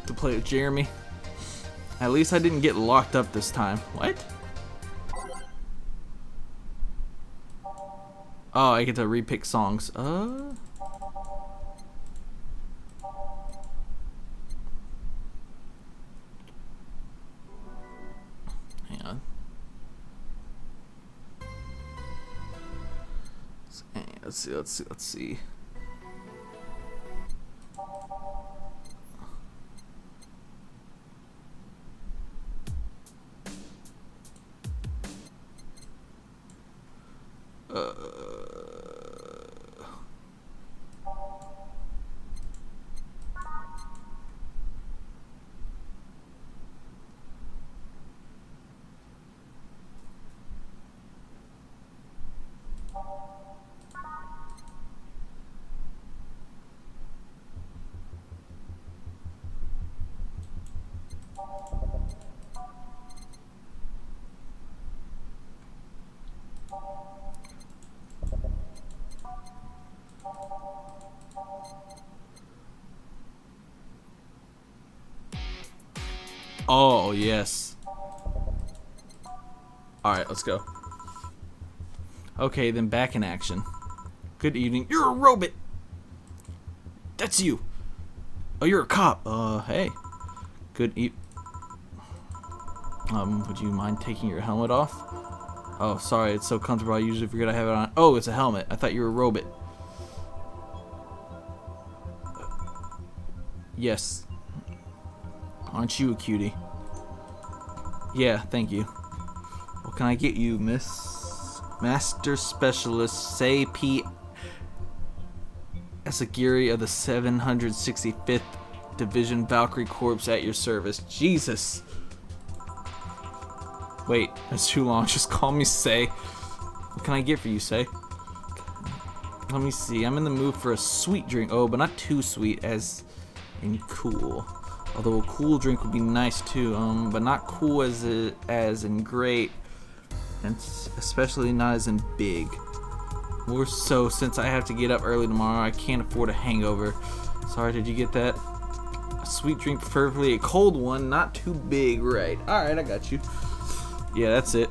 S1: to play with Jeremy. At least I didn't get locked up this time. What? Oh, I get to repick songs. Hang on. Let's see. Oh, yes. Alright, let's go. Okay, then back in action. Good evening. You're a robot! That's you! Oh, you're a cop. Hey. Good would you mind taking your helmet off? Oh, sorry, it's so comfortable I usually forget I have it on. Oh, it's a helmet. I thought you were a robot. Yes. Aren't you a cutie? Yeah, thank you. What can I get you, Miss Master Specialist Say P. Asagiri of the 765th Division Valkyrie Corps at your service. Jesus. Wait, that's too long. Just call me Say. What can I get for you, Say? Let me see. I'm in the mood for a sweet drink. Oh, but not too sweet, as in cool. Although a cool drink would be nice too. But not cool as in great, and especially not as in big. More so since I have to get up early tomorrow. I can't afford a hangover. Sorry, did you get that? A sweet drink, preferably a cold one, not too big, right? All right, I got you. Yeah, that's it.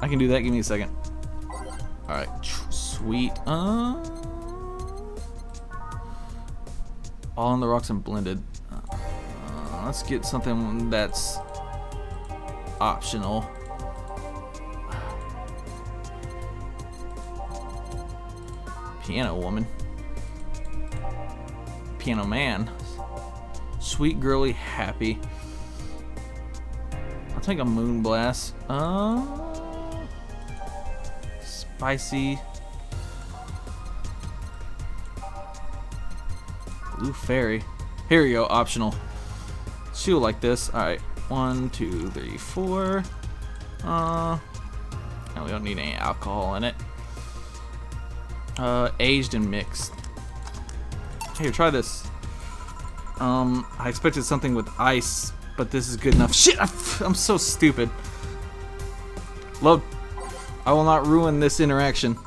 S1: I can do that. Give me a second. All right, sweet. All on the rocks and blended. Let's get something that's optional. Piano woman. Piano man. Sweet girly happy. I'll take a moon blast. Spicy. Blue fairy. Here we go, optional. Shield like this. Alright. 1, 2, 3, 4. No, we don't need any alcohol in it. Aged and mixed. Here, try this. I expected something with ice, but this is good enough. Shit! I'm so stupid. Load. I will not ruin this interaction.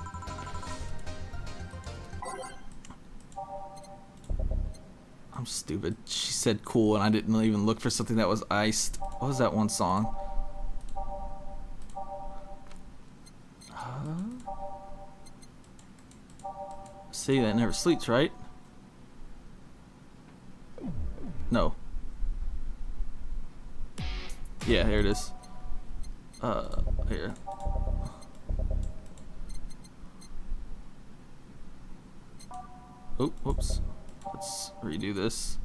S1: I'm stupid. She said cool, and I didn't even look for something that was iced. What was that one song? City that never sleeps, right? No. Yeah, here it is. Here. Oh, whoops. Let's redo this.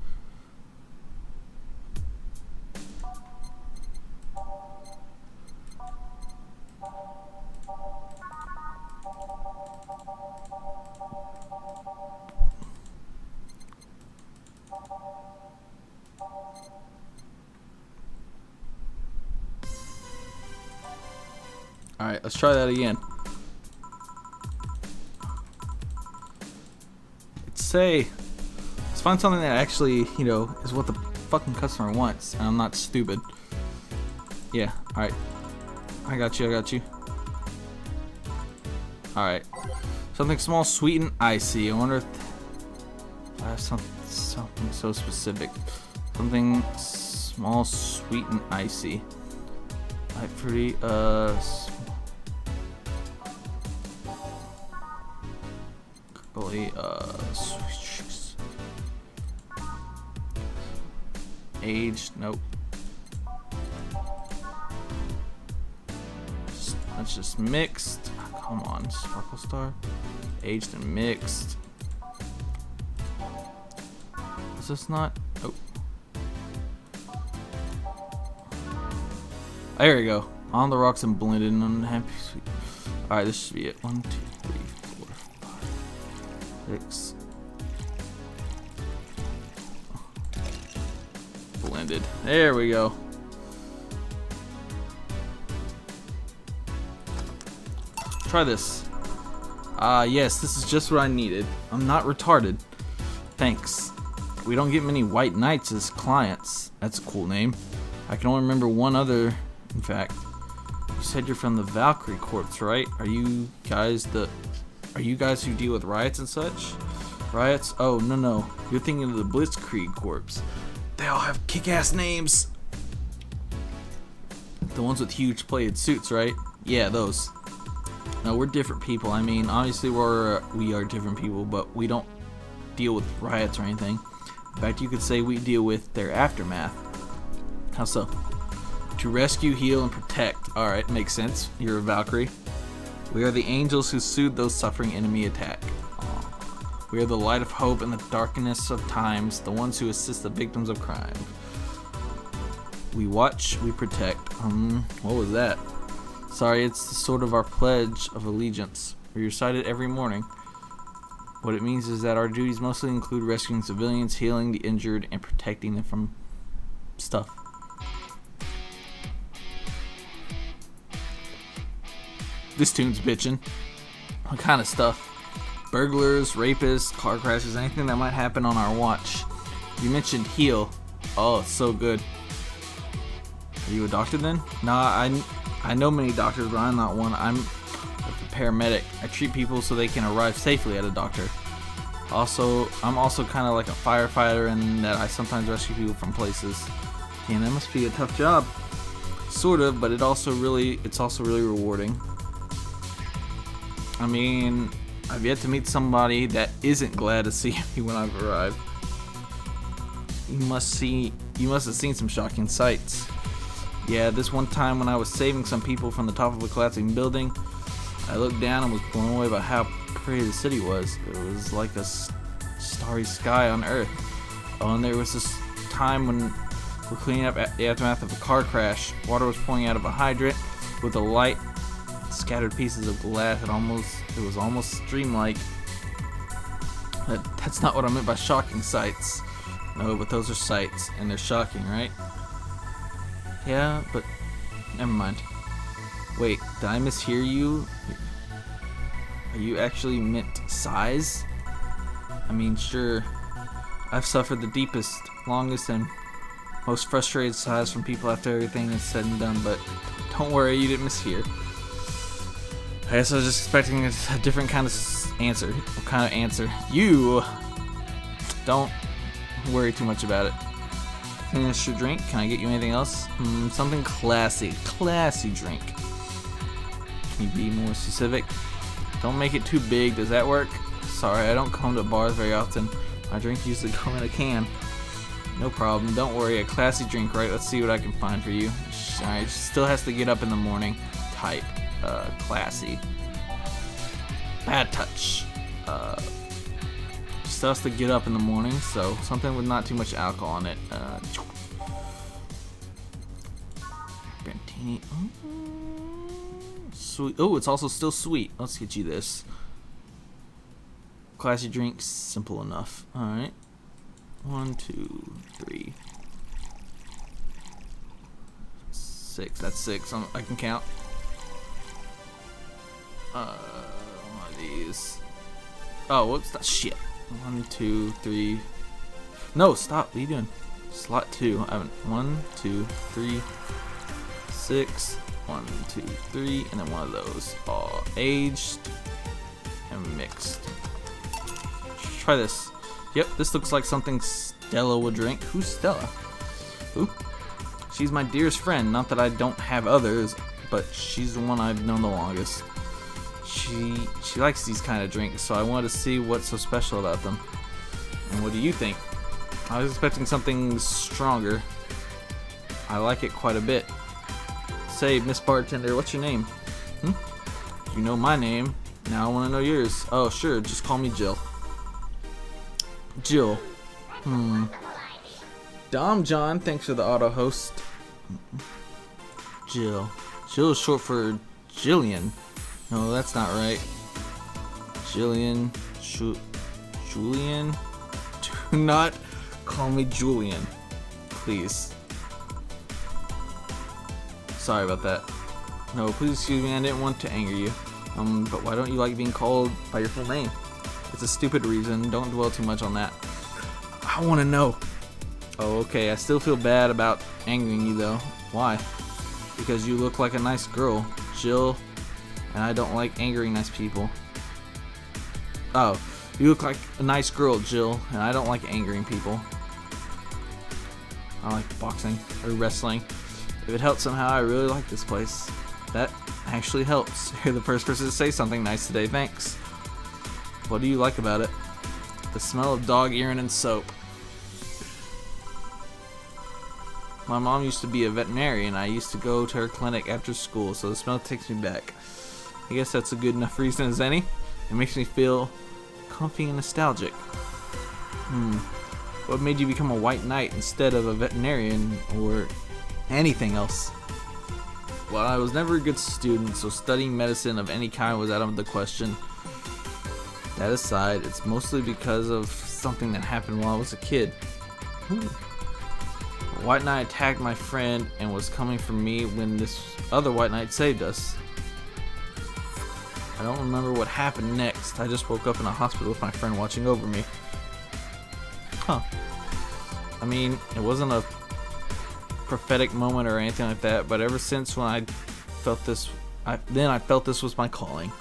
S1: Alright, let's try that again. Let's find something that actually, you know, is what the fucking customer wants, and I'm not stupid. Yeah, alright. I got you. Alright. Something small, sweet, and icy. I wonder if I have something so specific. Something small, sweet, and icy. Light fruity, aged, nope. That's just mixed. Come on, Sparkle Star. Aged and mixed. Is this not? Oh. There we go. On the rocks and blended and unhappy sweet. Alright, this should be it. 1, 2, 3, 4, 5, 6. Blended. There we go. Try this. Yes, this is just what I needed. I'm not retarded. Thanks. We don't get many white knights as clients. That's a cool name. I can only remember one other, in fact. You said you're from the Valkyrie Corps, right? Are you guys who deal with riots and such? Riots? Oh, no. You're thinking of the Blitzkrieg Corps. They all have kick-ass names. The ones with huge plated suits, right? Yeah, those. No, we're different people. I mean, obviously we are different people, but we don't deal with riots or anything. In fact, you could say we deal with their aftermath. How so? To rescue, heal, and protect. Alright, makes sense. You're a Valkyrie. We are the angels who soothe those suffering enemy attack. We are the light of hope in the darkness of times, the ones who assist the victims of crime. We watch, we protect. What was that? Sorry, it's sort of our pledge of allegiance. We recite it every morning. What it means is that our duties mostly include rescuing civilians, healing the injured, and protecting them from stuff. This tune's bitchin'. What kind of stuff? Burglars, rapists, car crashes, anything that might happen on our watch. You mentioned heal. Oh, it's so good. Are you a doctor then? Nah, I know many doctors, but I'm not one. I'm a paramedic. I treat people so they can arrive safely at a doctor. Also, I'm also kind of like a firefighter in that I sometimes rescue people from places. Damn, that must be a tough job. Sort of, but it's also really rewarding. I mean, I've yet to meet somebody that isn't glad to see me when I've arrived. You must have seen some shocking sights. Yeah, this one time when I was saving some people from the top of a collapsing building, I looked down and was blown away by how pretty the city was. It was like a starry sky on Earth. Oh, and there was this time when we're cleaning up the aftermath of a car crash. Water was pouring out of a hydrant with a light, scattered pieces of glass. It was almost dreamlike. That's not what I meant by shocking sights. No, but those are sights, and they're shocking, right? Yeah, but never mind. Wait, did I mishear you? Are you actually meant size? I mean, sure, I've suffered the deepest, longest, and most frustrated sighs from people after everything is said and done, but don't worry, you didn't mishear. I guess I was just expecting a different kind of answer. What kind of answer? You! Don't worry too much about it. Finish your drink. Can I get you anything else? Something classy. Classy drink. Can you be more specific? Don't make it too big. Does that work? Sorry, I don't come to bars very often. My drinks usually go in a can. No problem. Don't worry. A classy drink, right? Let's see what I can find for you. Alright, still has to get up in the morning. Type. Classy. Bad touch. Still has to get up in the morning, so something with not too much alcohol in it. Brantini. Sweet. Oh, it's also still sweet. Let's get you this. Classy drinks, simple enough. Alright. 1, 2, 3, 6. That's 6. I can count. One of these. Oh, whoops. That shit. 1, 2, 3. No, stop. What are you doing? Slot 2. I haven't. 1, 2, 3, 6. 1, 2, 3, and then one of those. All aged and mixed. Try this. Yep, this looks like something Stella would drink. Who's Stella? Who? She's my dearest friend. Not that I don't have others, but she's the one I've known the longest. She likes these kind of drinks, so I wanted to see what's so special about them. And what do you think? I was expecting something stronger. I like it quite a bit. Say, Miss Bartender, what's your name? You know my name. Now I want to know yours. Oh, sure, just call me Jill. Jill. Dom John, thanks for the auto host. Jill. Jill is short for Jillian. No, that's not right. Jillian. Julian. Do not call me Julian, please. Sorry about that. No, please excuse me. I didn't want to anger you. But why don't you like being called by your full name? It's a stupid reason. Don't dwell too much on that. I want to know. Oh, okay. I still feel bad about angering you, though. Why? Because you look like a nice girl, Jill, and I don't like angering nice people. Oh, you look like a nice girl, Jill, and I don't like angering people. I like boxing or wrestling. If it helps somehow, I really like this place. That actually helps. You're the first person to say something nice today. Thanks. What do you like about it? The smell of dog urine and soap. My mom used to be a veterinarian. I used to go to her clinic after school, so the smell takes me back. I guess that's a good enough reason as any. It makes me feel comfy and nostalgic. What made you become a white knight instead of a veterinarian or anything else? Well, I was never a good student, so studying medicine of any kind was out of the question. That aside, it's mostly because of something that happened while I was a kid. A white knight attacked my friend and was coming for me when this other white knight saved us. I don't remember what happened next. I just woke up in a hospital with my friend watching over me. I mean, it wasn't a prophetic moment or anything like that, but ever since when I felt this, I felt this was my calling.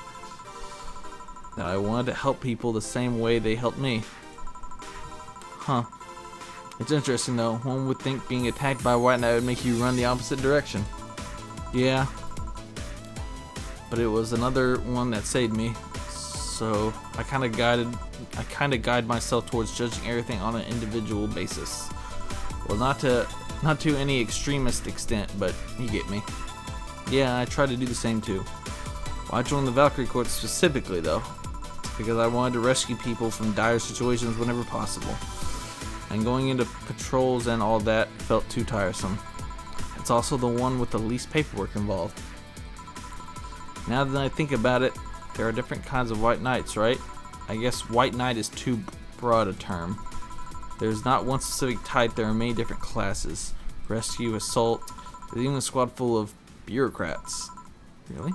S1: That I wanted to help people the same way they helped me. It's interesting though. One would think being attacked by a white knight would make you run the opposite direction. Yeah. But it was another one that saved me. So I kind of guide myself towards judging everything on an individual basis. Well, not to any extremist extent, but you get me. Yeah, I try to do the same too. Well, I joined the Valkyrie Court specifically though, because I wanted to rescue people from dire situations whenever possible. And going into patrols and all that felt too tiresome. It's also the one with the least paperwork involved. Now that I think about it, there are different kinds of white knights, right? I guess white knight is too broad a term. There's not one specific type, there are many different classes. Rescue, assault, there's even a squad full of bureaucrats. Really?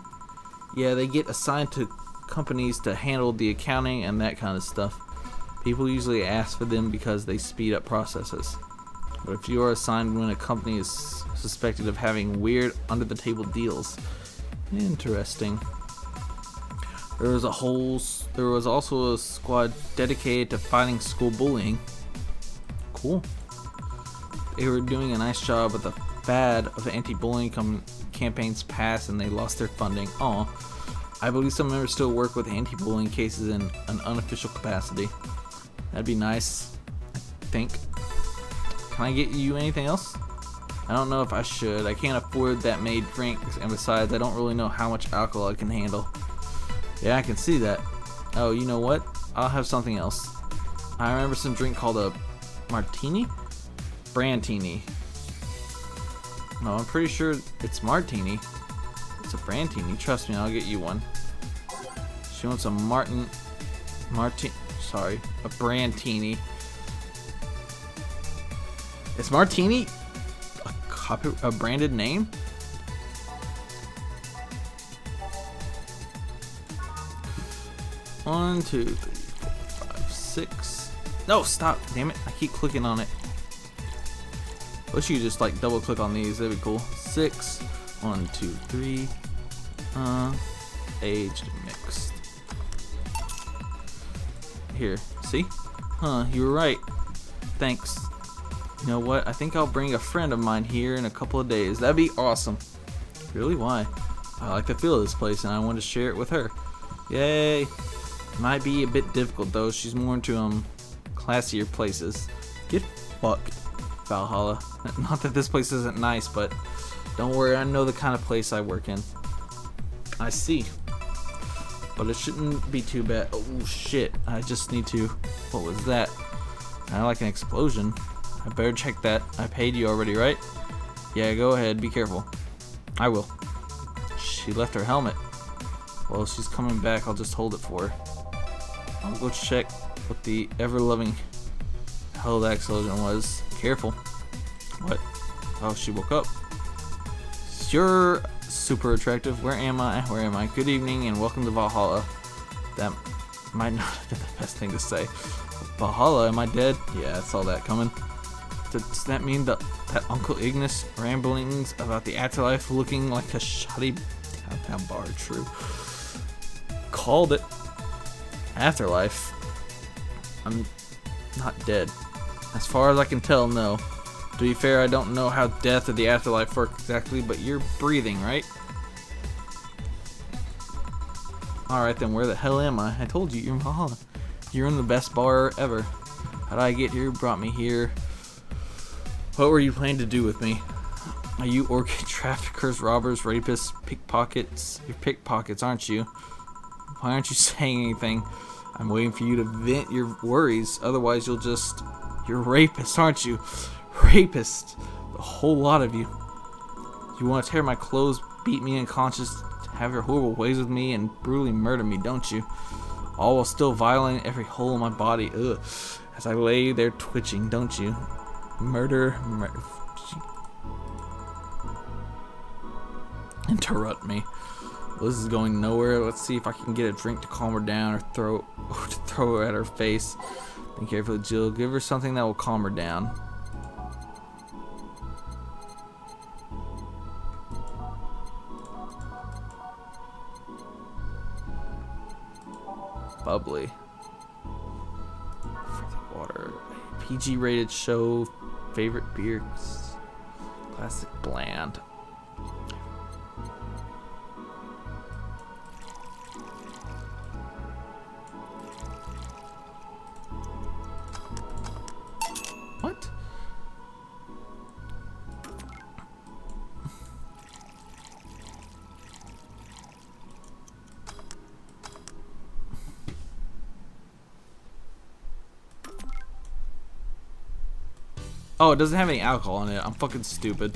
S1: Yeah, they get assigned to companies to handle the accounting and that kind of stuff. People usually ask for them because they speed up processes. But if you are assigned when a company is suspected of having weird under-the-table deals. Interesting. There was also a squad dedicated to fighting school bullying. Cool. They were doing a nice job, but the fad of anti-bullying campaigns passed and they lost their funding. Aw. I believe some members still work with anti-bullying cases in an unofficial capacity. That'd be nice, I think. Can I get you anything else? I don't know if I should. I can't afford that made drinks, and besides, I don't really know how much alcohol I can handle. Yeah, I can see that. Oh, you know what? I'll have something else. I remember some drink called a martini? Brantini. No, I'm pretty sure it's martini. It's a brantini. Trust me, I'll get you one. She wants a a brantini. Is martini a branded name? One, two, three, 4, 5, 6. No, stop! Damn it! I keep clicking on it. Wish you could just like double click on these. That'd be cool. 6. 1, 2, 3. Aged mixed. Here, see? Huh? You were right. Thanks. You know what? I think I'll bring a friend of mine here in a couple of days. That'd be awesome. Really? Why? I like the feel of this place and I want to share it with her. Yay! Might be a bit difficult though. She's more into classier places. Get fucked, Valhalla. Not that this place isn't nice, but don't worry, I know the kind of place I work in. I see. But it shouldn't be too bad. Oh shit, I just need to... What was that? Kinda like an explosion. I better check that. I paid you already, right? Yeah, go ahead, be careful. I will. She left her helmet. Well, if she's coming back, I'll just hold it for her. I'll go check what the ever-loving hell that explosion was. Careful. What? Oh, she woke up. You're super attractive. Where am I? Where am I? Good evening and welcome to Valhalla. That might not have been the best thing to say. Valhalla, am I dead? Yeah, I saw that coming. Does that mean that Uncle Ignis ramblings about the afterlife looking like a shoddy downtown bar? True. Called it. Afterlife. I'm not dead. As far as I can tell, no. To be fair, I don't know how death or the afterlife work exactly, but you're breathing, right? Alright then, where the hell am I? I told you, you're in Valhalla. You're in the best bar ever. How did I get here? You brought me here. What were you planning to do with me? Are you organ traffickers, robbers, rapists, pickpockets? You're pickpockets, aren't you? Why aren't you saying anything? I'm waiting for you to vent your worries, otherwise you'll just... You're rapists, aren't you? Rapists. A whole lot of you. You want to tear my clothes, beat me unconscious, have your horrible ways with me, and brutally murder me, don't you? All while still violating every hole in my body. Ugh. As I lay there twitching, don't you? Murder. Interrupt me. Well, this is going nowhere. Let's see if I can get a drink to calm her down or throw her at her face. Think carefully, Jill. Give her something that will calm her down. Bubbly. Water. PG rated show. Favorite beer. Classic bland. What? Oh, it doesn't have any alcohol in it. I'm fucking stupid.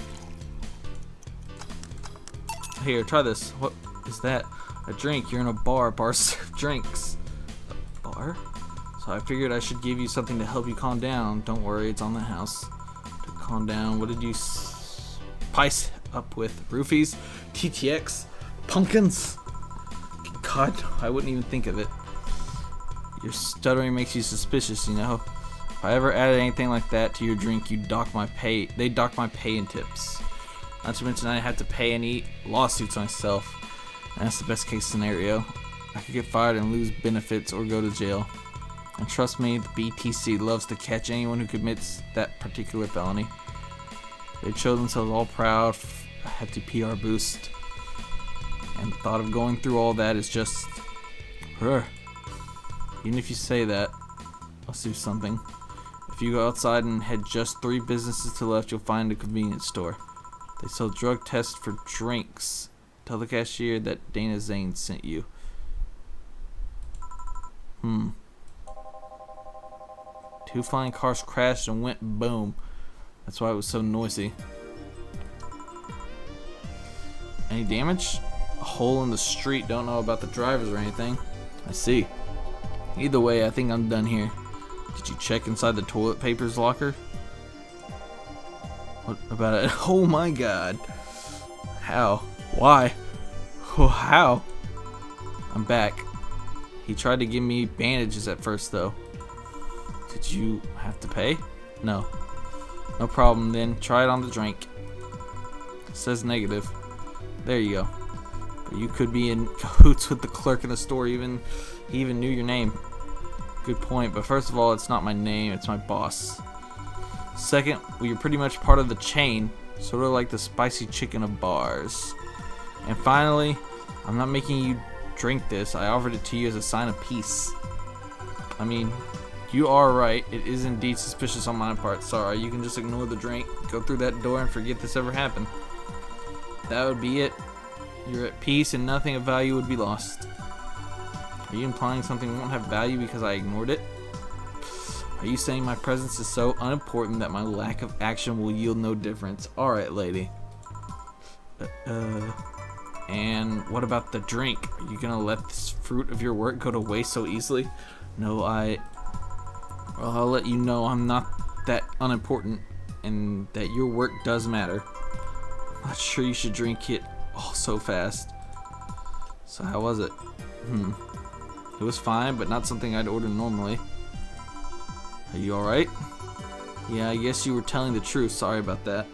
S1: Here, try this. What is that? A drink. You're in a bar. Bars serve drinks. A bar? So So I figured I should give you something to help you calm down. Don't worry, it's on the house. To calm down, what did you spice up with? Roofies? TTX? Pumpkins? God, I wouldn't even think of it. Your stuttering makes you suspicious, you know. If I ever added anything like that to your drink, you'd dock my pay. They'd dock my pay and tips. Not to mention I had to pay and eat lawsuits myself. And that's the best case scenario. I could get fired and lose benefits or go to jail. And trust me, the BTC loves to catch anyone who commits that particular felony. They show themselves all proud, a hefty PR boost. And the thought of going through all that is just... Even if you say that, I'll do something. If you go outside and head just 3 businesses to the left, you'll find a convenience store. They sell drug tests for drinks. Tell the cashier that Dana Zane sent you. 2 flying cars crashed and went boom. That's why it was so noisy. Any damage? A hole in the street. Don't know about the drivers or anything. I see. Either way, I think I'm done here. Did you check inside the toilet papers locker? What about it? Oh my god. How? Why? Oh, how? I'm back. He tried to give me bandages at first though. Did you have to pay? No. No problem then. Try it on the drink. It says negative. There you go. But you could be in cahoots with the clerk in the store. He even knew your name. Good point. But first of all, it's not my name. It's my boss. Second, well, you're pretty much part of the chain. Sort of like the spicy chicken of bars. And finally, I'm not making you drink this. I offered it to you as a sign of peace. I mean, you are right. It is indeed suspicious on my part. Sorry, you can just ignore the drink, go through that door, and forget this ever happened. That would be it. You're at peace and nothing of value would be lost. Are you implying something won't have value because I ignored it? Are you saying my presence is so unimportant that my lack of action will yield no difference? Alright, lady. And what about the drink? Are you gonna let this fruit of your work go to waste so easily? No, well, I'll let you know I'm not that unimportant and that your work does matter. I'm not sure you should drink it all so fast. So how was it? It was fine, but not something I'd order normally. Are you alright? Yeah, I guess you were telling the truth. Sorry about that.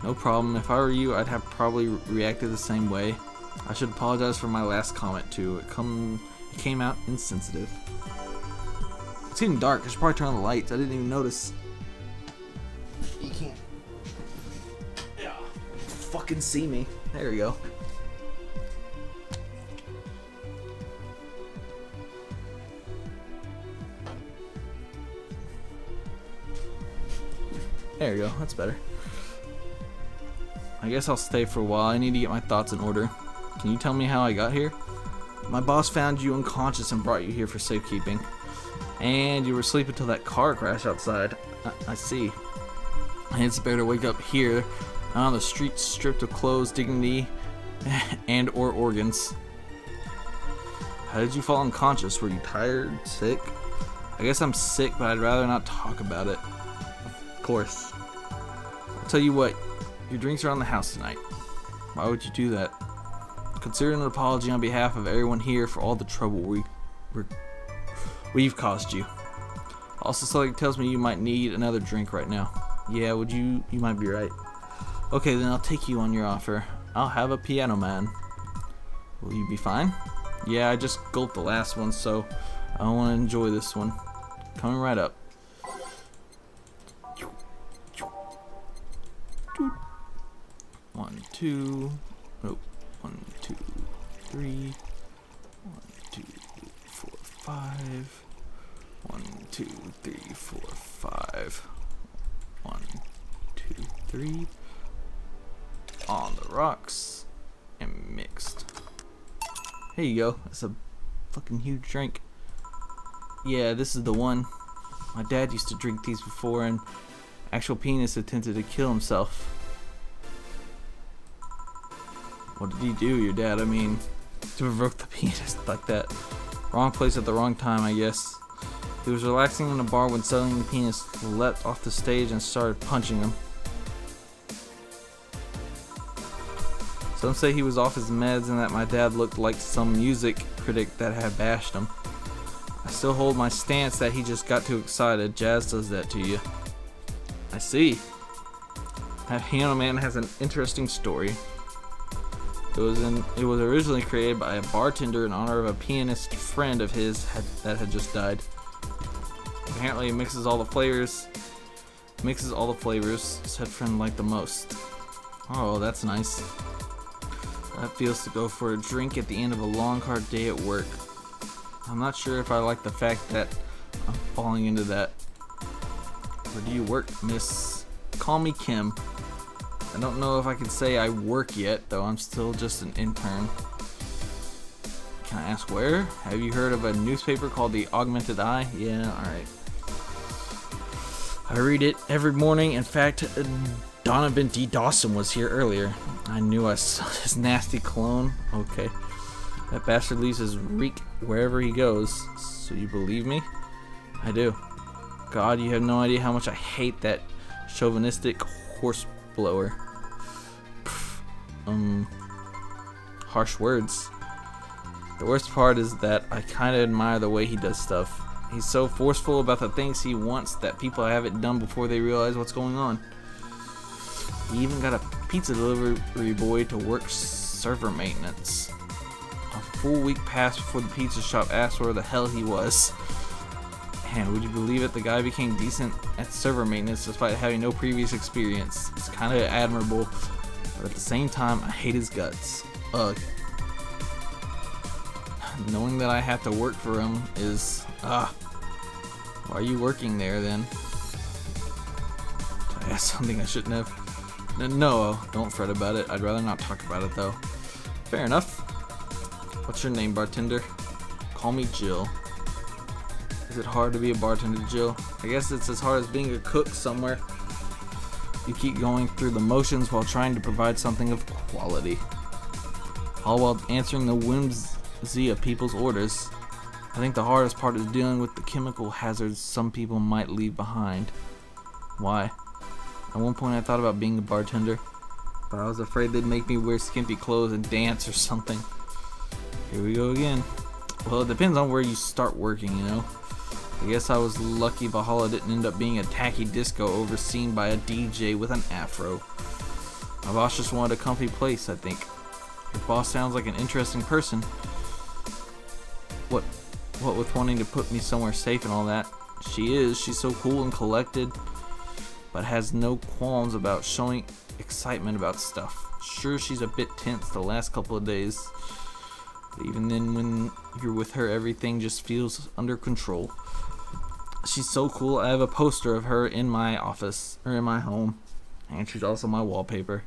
S1: No problem. If I were you, I'd have probably reacted the same way. I should apologize for my last comment too. It came out insensitive. It's getting dark. I should probably turn on the lights. I didn't even notice. You can't fucking see me. There we go. There we go. That's better. I guess I'll stay for a while. I need to get my thoughts in order. Can you tell me how I got here? My boss found you unconscious and brought you here for safekeeping. And you were asleep until that car crash outside. I see. And it's better to wake up here, not on the street stripped of clothes, dignity, and or organs. How did you fall unconscious? Were you tired? Sick? I guess I'm sick, but I'd rather not talk about it. Of course. I'll tell you what. Your drinks are on the house tonight. Why would you do that? Consider an apology on behalf of everyone here for all the trouble we've caused you. Also, something tells me you might need another drink right now. Yeah, would you? You might be right. Okay, then I'll take you on your offer. I'll have a piano man. Will you be fine? Yeah, I just gulped the last one, so I want to enjoy this one. Coming right up. 1, 2. Nope. 1, 2, 3. 1, 2, 4, 5. 1, 2, 3, 4, 5. 1, 2, 3. On the rocks and mixed. Here you go. That's a fucking huge drink. Yeah, this is the one. My dad used to drink these before, and actual penis attempted to kill himself. What did he do, your dad? I mean, to provoke the penis like that. Wrong place at the wrong time, I guess. He was relaxing in the bar when suddenly the pianist leapt off the stage and started punching him. Some say he was off his meds and that my dad looked like some music critic that had bashed him. I still hold my stance that he just got too excited. Jazz does that to you. I see. That Piano Man has an interesting story. It was originally created by a bartender in honor of a pianist friend of his that had just died. Apparently, it mixes all the flavors. Said friend liked the most. Oh, that's nice. That feels to go for a drink at the end of a long, hard day at work. I'm not sure if I like the fact that I'm falling into that. Where do you work, miss? Call me Kim. I don't know if I can say I work yet, though I'm still just an intern. Can I ask where? Have you heard of a newspaper called the Augmented Eye? Yeah, alright. I read it every morning. In fact, Donovan D. Dawson was here earlier. I knew I saw his nasty clone. Okay. That bastard leaves his reek wherever he goes. So you believe me? I do. God, you have no idea how much I hate that chauvinistic horse blower. Harsh words. The worst part is that I kinda admire the way he does stuff. He's so forceful about the things he wants that people have it done before they realize what's going on. He even got a pizza delivery boy to work server maintenance. A full week passed before the pizza shop asked where the hell he was. And would you believe it, the guy became decent at server maintenance despite having no previous experience. It's kind of admirable, but at the same time, I hate his guts. Ugh. Knowing that I have to work for him is, why are you working there then? Did I ask something I shouldn't have? No, don't fret about it. I'd rather not talk about it though. Fair enough. What's your name, bartender? Call me Jill. Is it hard to be a bartender, Jill? I guess it's as hard as being a cook somewhere. You keep going through the motions while trying to provide something of quality. All while answering the whimsy of people's orders. I think the hardest part is dealing with the chemical hazards some people might leave behind. Why? At one point I thought about being a bartender, but I was afraid they'd make me wear skimpy clothes and dance or something. Here we go again. Well, it depends on where you start working, you know. I guess I was lucky Valhalla didn't end up being a tacky disco overseen by a DJ with an afro. My boss just wanted a comfy place, I think. Your boss sounds like an interesting person. What with wanting to put me somewhere safe and all that? She's so cool and collected, but has no qualms about showing excitement about stuff. Sure, she's a bit tense the last couple of days, but even then when you're with her, everything just feels under control. She's so cool. I have a poster of her in my office, or in my home, and she's also my wallpaper.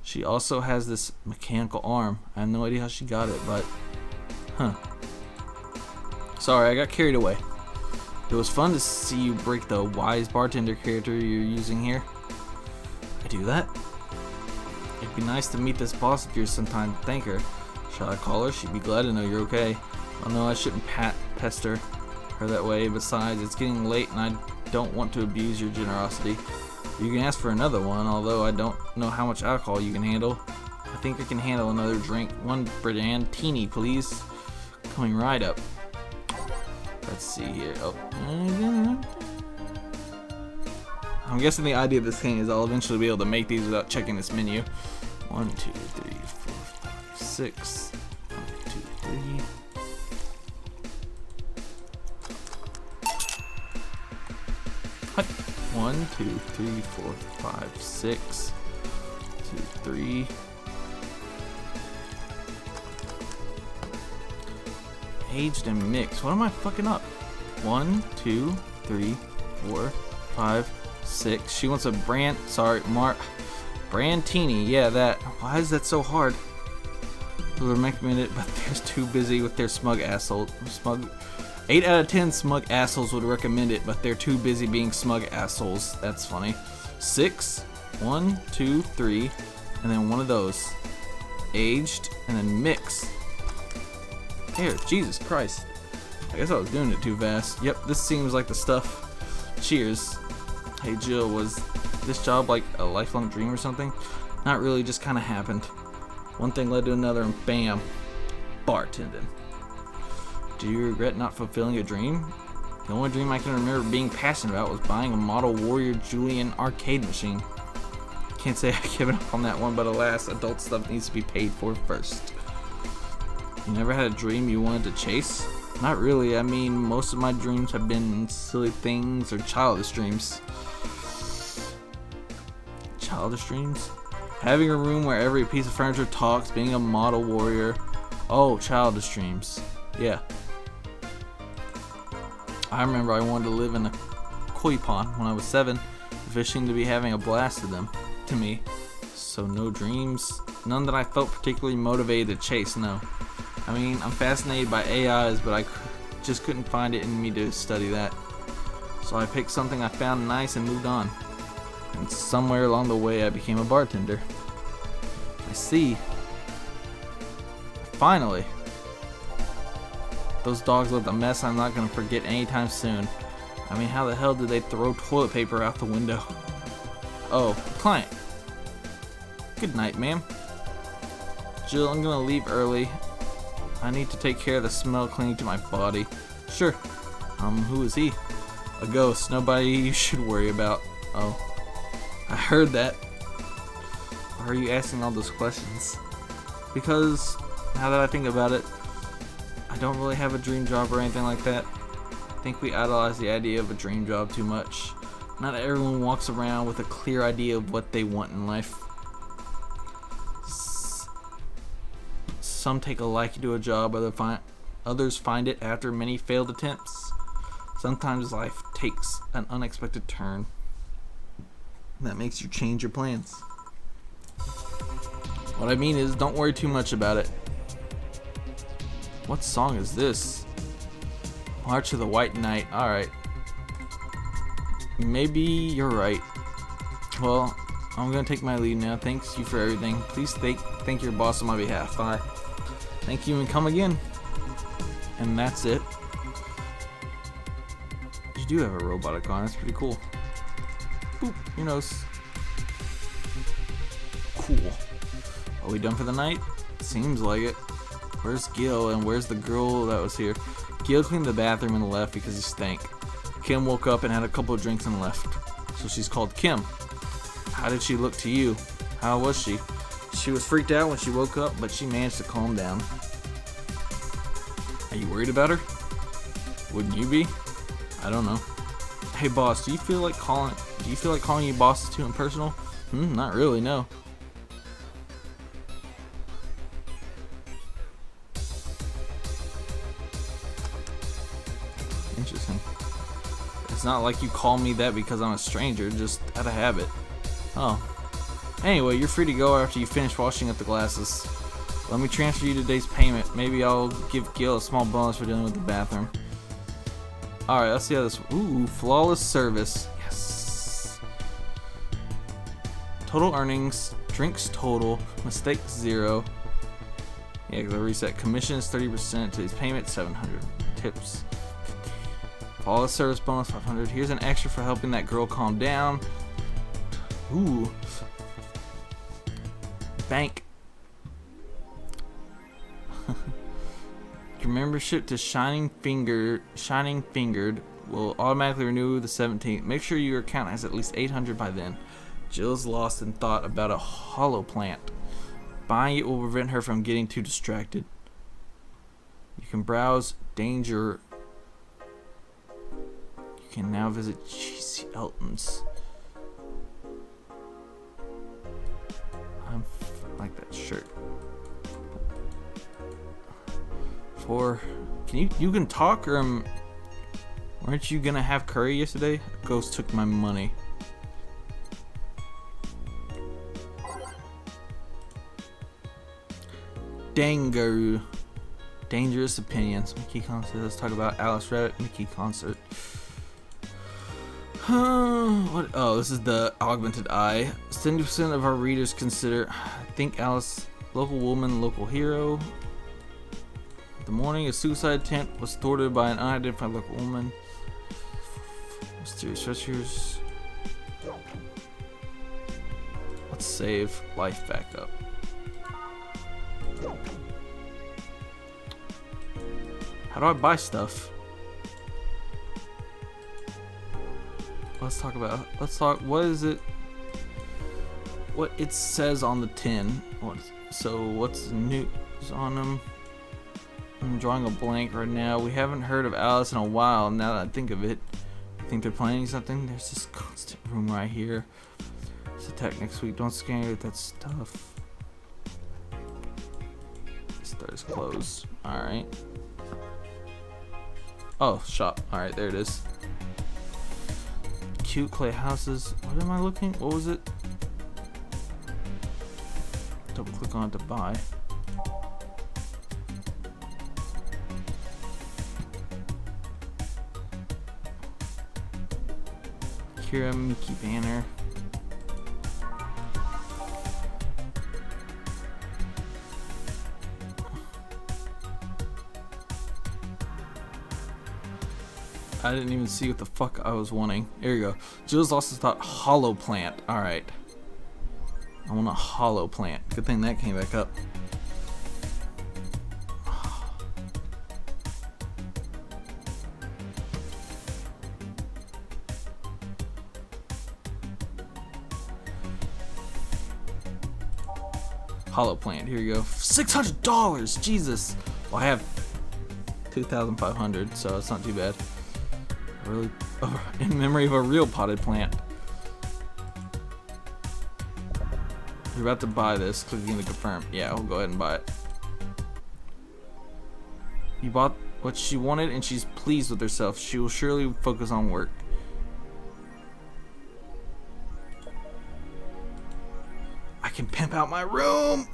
S1: She also has this mechanical arm. I have no idea how she got it, but sorry, I got carried away. It was fun to see you break the wise bartender character you're using here. I do that? It'd be nice to meet this boss of yours sometime. Thank her. Shall I call her? She'd be glad to know you're okay. Oh no, I shouldn't pester her that way. Besides, it's getting late and I don't want to abuse your generosity. You can ask for another one, although I don't know how much alcohol you can handle. I think I can handle another drink. One Bartender, please. Coming right up. Let's see here. Oh. I'm guessing the idea of this thing is I'll eventually be able to make these without checking this menu. 1, 2, 3, 4, 5, 6. 1, 2, 3. What? 1, 2, 3, 4, 5, 6. 2, 3. Aged and mixed. What am I fucking up? 1, 2, 3, 4, 5, 6. She wants a Brandtini. Yeah, that. Why is that so hard? We'll recommend it, but they're too busy with their smug assholes. 8 out of 10 smug assholes would recommend it, but they're too busy being smug assholes. That's funny. 6. 1, 2, 3, and then one of those. Aged and then mix. Here, Jesus Christ. I guess I was doing it too fast. Yep, this seems like the stuff. Cheers. Hey Jill, was this job like a lifelong dream or something? Not really, just kind of happened. One thing led to another and bam, bartending. Do you regret not fulfilling a dream? The only dream I can remember being passionate about was buying a model Warrior Julian arcade machine. Can't say I've given up on that one, but alas, adult stuff needs to be paid for first. You never had a dream you wanted to chase? Not really. I mean, most of my dreams have been silly things or childish dreams. Childish dreams? Having a room where every piece of furniture talks, being a model warrior. Oh, childish dreams. Yeah. I remember I wanted to live in a koi pond when I was 7. Fishing to be having a blast to me. So no dreams. None that I felt particularly motivated to chase, no. I mean, I'm fascinated by AIs, but I just couldn't find it in me to study that. So I picked something I found nice and moved on. And somewhere along the way I became a bartender. I see. Finally. Those dogs left a mess I'm not gonna forget anytime soon. I mean, how the hell did they throw toilet paper out the window? Oh, client. Good night, ma'am. Jill, I'm gonna leave early. I need to take care of the smell clinging to my body. Sure. Who is he? A ghost. Nobody you should worry about. Oh. I heard that. Why are you asking all those questions? Because, now that I think about it, I don't really have a dream job or anything like that. I think we idolize the idea of a dream job too much. Not everyone walks around with a clear idea of what they want in life. Some take a liking to a job, others find it after many failed attempts. Sometimes life takes an unexpected turn that makes you change your plans. What I mean is, don't worry too much about it. What song is this? March of the White Knight. Alright. Maybe you're right. Well, I'm gonna take my leave now. Thanks you for everything. Please thank your boss on my behalf. Bye. Thank you and come again. And that's it. You do have a robotic arm. That's pretty cool. Boop. Your nose. Cool. Are we done for the night? Seems like it. Where's Gil and where's the girl that was here? Gil cleaned the bathroom and left because he stank. Kim woke up and had a couple of drinks and left. So she's called Kim. How did she look to you? How was she? She was freaked out when she woke up, but she managed to calm down. Are you worried about her? Wouldn't you be? I don't know. Hey boss, do you feel like calling you bosses too impersonal? Not really, no. Interesting. It's not like you call me that because I'm a stranger, just out of habit. Oh. Anyway, you're free to go after you finish washing up the glasses. Let me transfer you today's payment. Maybe I'll give Gil a small bonus for dealing with the bathroom. Alright, let's see how this... Ooh, flawless service. Yes. Total earnings. Drinks total. Mistakes 0. Yeah, because I reset. Commission is 30%. Today's payment 700. Tips. Flawless service bonus 500. Here's an extra for helping that girl calm down. Ooh. Bank. Your membership to Shining Fingered will automatically renew the 17th. Make sure your account has at least 800 by then. Jill's lost in thought about a hollow plant. Buying it will prevent her from getting too distracted. You can browse danger. You can now visit Cheesy Elton's. I like that shirt. You can talk, or weren't you gonna have curry yesterday? Ghost took my money. Dangaroo. Dangerous opinions. Mickey concert. Let's talk about Alice Rabbit Mickey concert. What? Oh, this is the augmented eye. 70% of our readers consider think Alice local woman, local hero. The morning, a suicide attempt was thwarted by an unidentified local woman. Mysterious rescuers. Let's save life back up. How do I buy stuff? What is it? What it says on the tin. What's new on them? I'm drawing a blank right now. We haven't heard of Alice in a while, now that I think of it. I think they're planning something. There's this constant room right here. It's attack next week. Don't scare me with that stuff. This door is closed. Alright. Oh, shop. Alright, there it is. Cute clay houses. What am I looking? What was it? Double click on it to buy. Kira Mickey banner. I didn't even see what the fuck I was wanting. Here you go. Jill's also thought hollow plant. Alright. I want a hollow plant. Good thing that came back up. Hollow plant. Here you go. $600. Jesus. Well, I have 2,500, so it's not too bad. Really, in memory of a real potted plant. You're about to buy this. Clicking to confirm. Yeah, we'll go ahead and buy it. You bought what she wanted, and she's pleased with herself. She will surely focus on work. I can pimp out my room.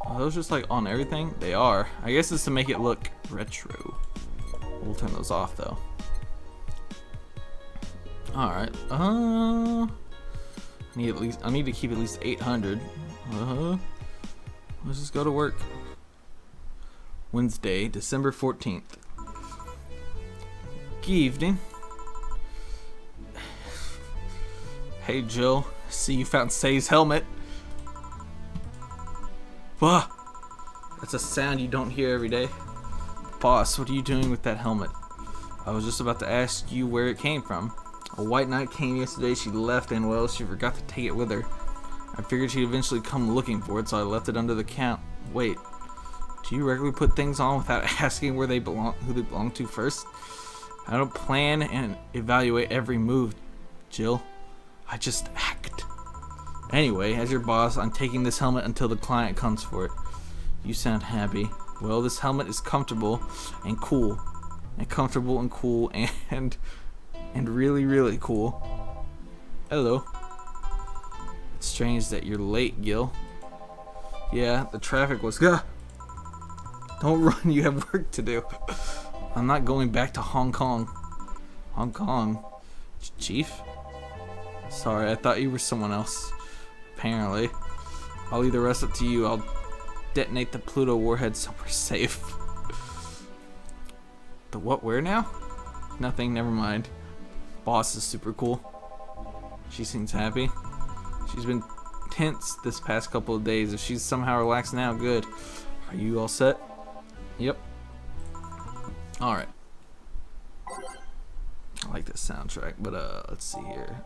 S1: Are those just like on everything? They are. I guess it's to make it look retro. We'll turn those off though. Alright. I need to keep at least 800. Let's just go to work. Wednesday, December 14th. Good evening. Hey Jill, see you found Say's helmet. Bah! That's a sound you don't hear every day. Boss, what are you doing with that helmet? I was just about to ask you where it came from. A white knight came yesterday, she left, and well, she forgot to take it with her. I figured she'd eventually come looking for it, so I left it under the count. Wait, do you regularly put things on without asking who they belong to first? I don't plan and evaluate every move, Jill. I just act. Anyway, as your boss, I'm taking this helmet until the client comes for it. You sound happy. Well, this helmet is comfortable and cool. And comfortable and cool and really, really cool. Hello. It's strange that you're late, Gil. Yeah, the traffic was... Don't run, you have work to do. I'm not going back to Hong Kong. Hong Kong? Chief? Sorry, I thought you were someone else. Apparently. I'll leave the rest up to you. I'll detonate the Pluto warhead somewhere safe. The what? Where now? Nothing, never mind. Boss is super cool. She seems happy. She's been tense this past couple of days. If she's somehow relaxed now, good. Are you all set? Yep. Alright. I like this soundtrack, but let's see here.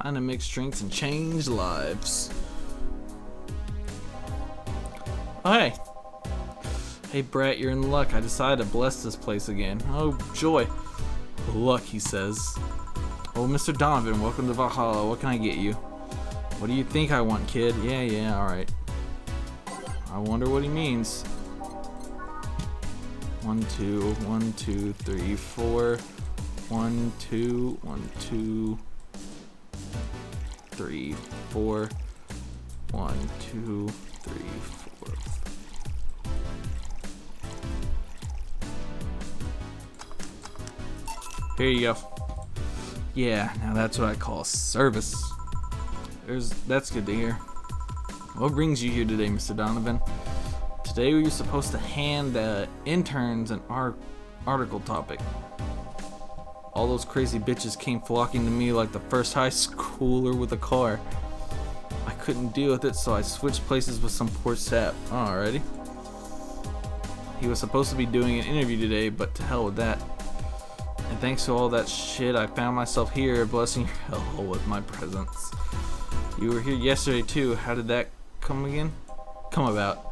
S1: Time to mix drinks and change lives. Oh, hey. Hey, Brett, you're in luck. I decided to bless this place again. Oh, joy. Luck, he says. Oh, Mr. Donovan, welcome to Valhalla. What can I get you? What do you think I want, kid? Yeah, alright. I wonder what he means. 1, 2, 1, 2, 3, 4. 1, 2, 1, 2, 3, 4. 1, 2, 3, 4. Here you go. Yeah, now that's what I call service. That's good to hear. What brings you here today, Mr. Donovan? Today we were supposed to hand the interns an article topic. All those crazy bitches came flocking to me like the first high schooler with a car. I couldn't deal with it, so I switched places with some poor sap. Alrighty. He was supposed to be doing an interview today, but to hell with that. And thanks to all that shit, I found myself here, blessing your hell with my presence. You were here yesterday too. How did that come about?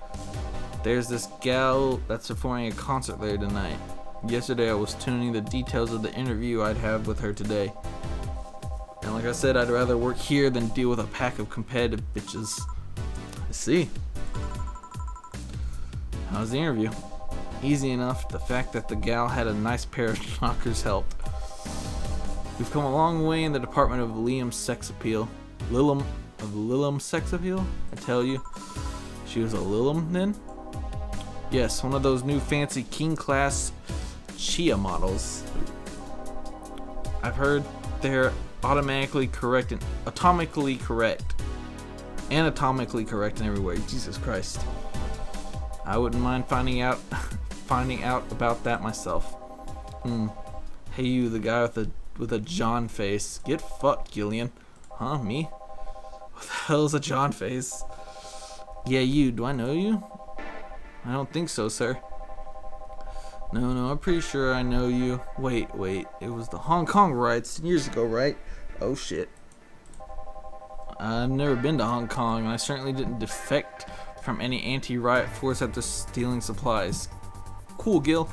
S1: There's this gal that's performing a concert there tonight. Yesterday I was tuning the details of the interview I'd have with her today. And like I said, I'd rather work here than deal with a pack of competitive bitches. I see. How's the interview? Easy enough. The fact that the gal had a nice pair of knockers helped. We've come a long way in the department of Liam's sex appeal. Lilam's sex appeal? I tell you. She was a Lilam then? Yes, one of those new fancy king class Chia models. I've heard they're anatomically correct in every way. Jesus Christ. I wouldn't mind finding out about that myself. Hey you, the guy with a John face. Get fucked, Gillian. Huh, me? What the hell's a John face? Yeah, you. Do I know you? I don't think so, sir. No, I'm pretty sure I know you. Wait. It was the Hong Kong riots 10 years ago, right? Oh shit. I've never been to Hong Kong, and I certainly didn't defect from any anti-riot force after stealing supplies. Cool, Gil.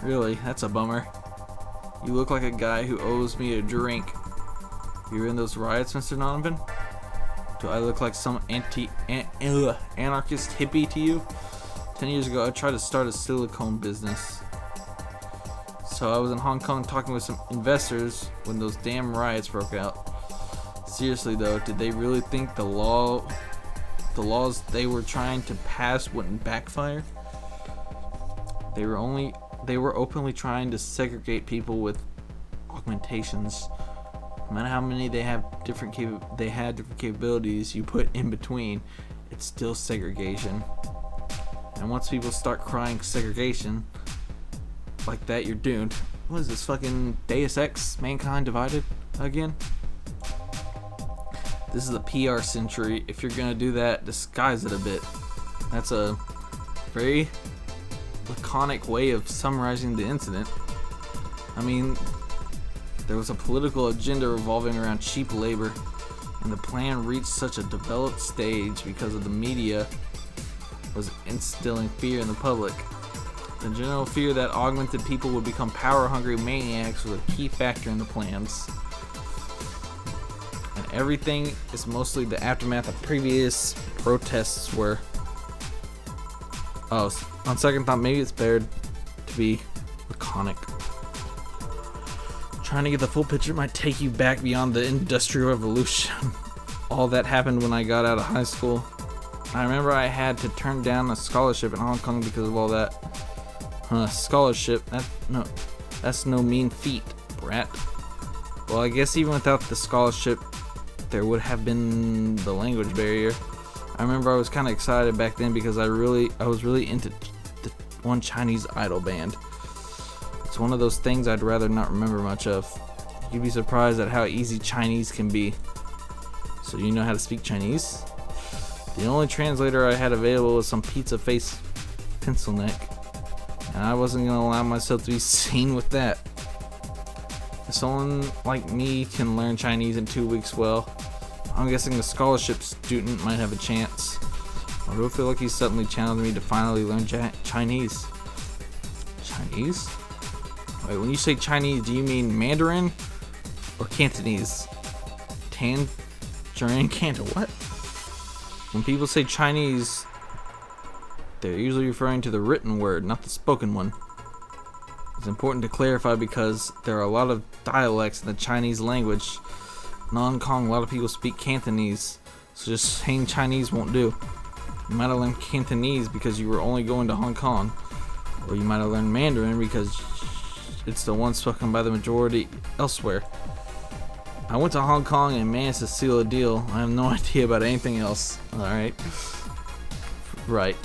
S1: Really, that's a bummer. You look like a guy who owes me a drink. You were in those riots, Mr. Donovan? Do I look like some anarchist hippie to you? 10 years ago, I tried to start a silicone business. So I was in Hong Kong talking with some investors when those damn riots broke out. Seriously though, did they really think the laws they were trying to pass wouldn't backfire? They were openly trying to segregate people with augmentations. No matter how many they had different capabilities you put in between, it's still segregation. And once people start crying segregation like that, you're doomed. What is this, fucking Deus Ex, Mankind Divided again? This is a PR century. If you're gonna do that, disguise it a bit. That's a very laconic way of summarizing the incident. I mean, there was a political agenda revolving around cheap labor, and the plan reached such a developed stage because of the media was instilling fear in the public. The general fear that augmented people would become power-hungry maniacs was a key factor in the plans. And everything is mostly the aftermath of previous protests where... Oh, on second thought, maybe it's better to be laconic. Trying to get the full picture might take you back beyond the Industrial Revolution. All that happened when I got out of high school. I remember I had to turn down a scholarship in Hong Kong because of all that. Scholarship? That's no mean feat, brat. Well, I guess even without the scholarship, there would have been the language barrier. I remember I was kind of excited back then because I was really into the one Chinese idol band. It's one of those things I'd rather not remember much of. You'd be surprised at how easy Chinese can be. So you know how to speak Chinese? The only translator I had available was some pizza face pencil neck, and I wasn't going to allow myself to be seen with that. Someone like me can learn Chinese in 2 weeks. Well, I'm guessing the scholarship student might have a chance. I do feel like he's suddenly challenged me to finally learn Chinese. Chinese? Wait, when you say Chinese, do you mean Mandarin or Cantonese? Tangerine Canton, what? When people say Chinese, they're usually referring to the written word, not the spoken one. It's important to clarify because there are a lot of dialects in the Chinese language. In Hong Kong, a lot of people speak Cantonese, so just saying Chinese won't do. You might have learned Cantonese because you were only going to Hong Kong, or you might have learned Mandarin because it's the one spoken by the majority elsewhere. I went to Hong Kong and managed to seal a deal. I have no idea about anything else. Alright. Right.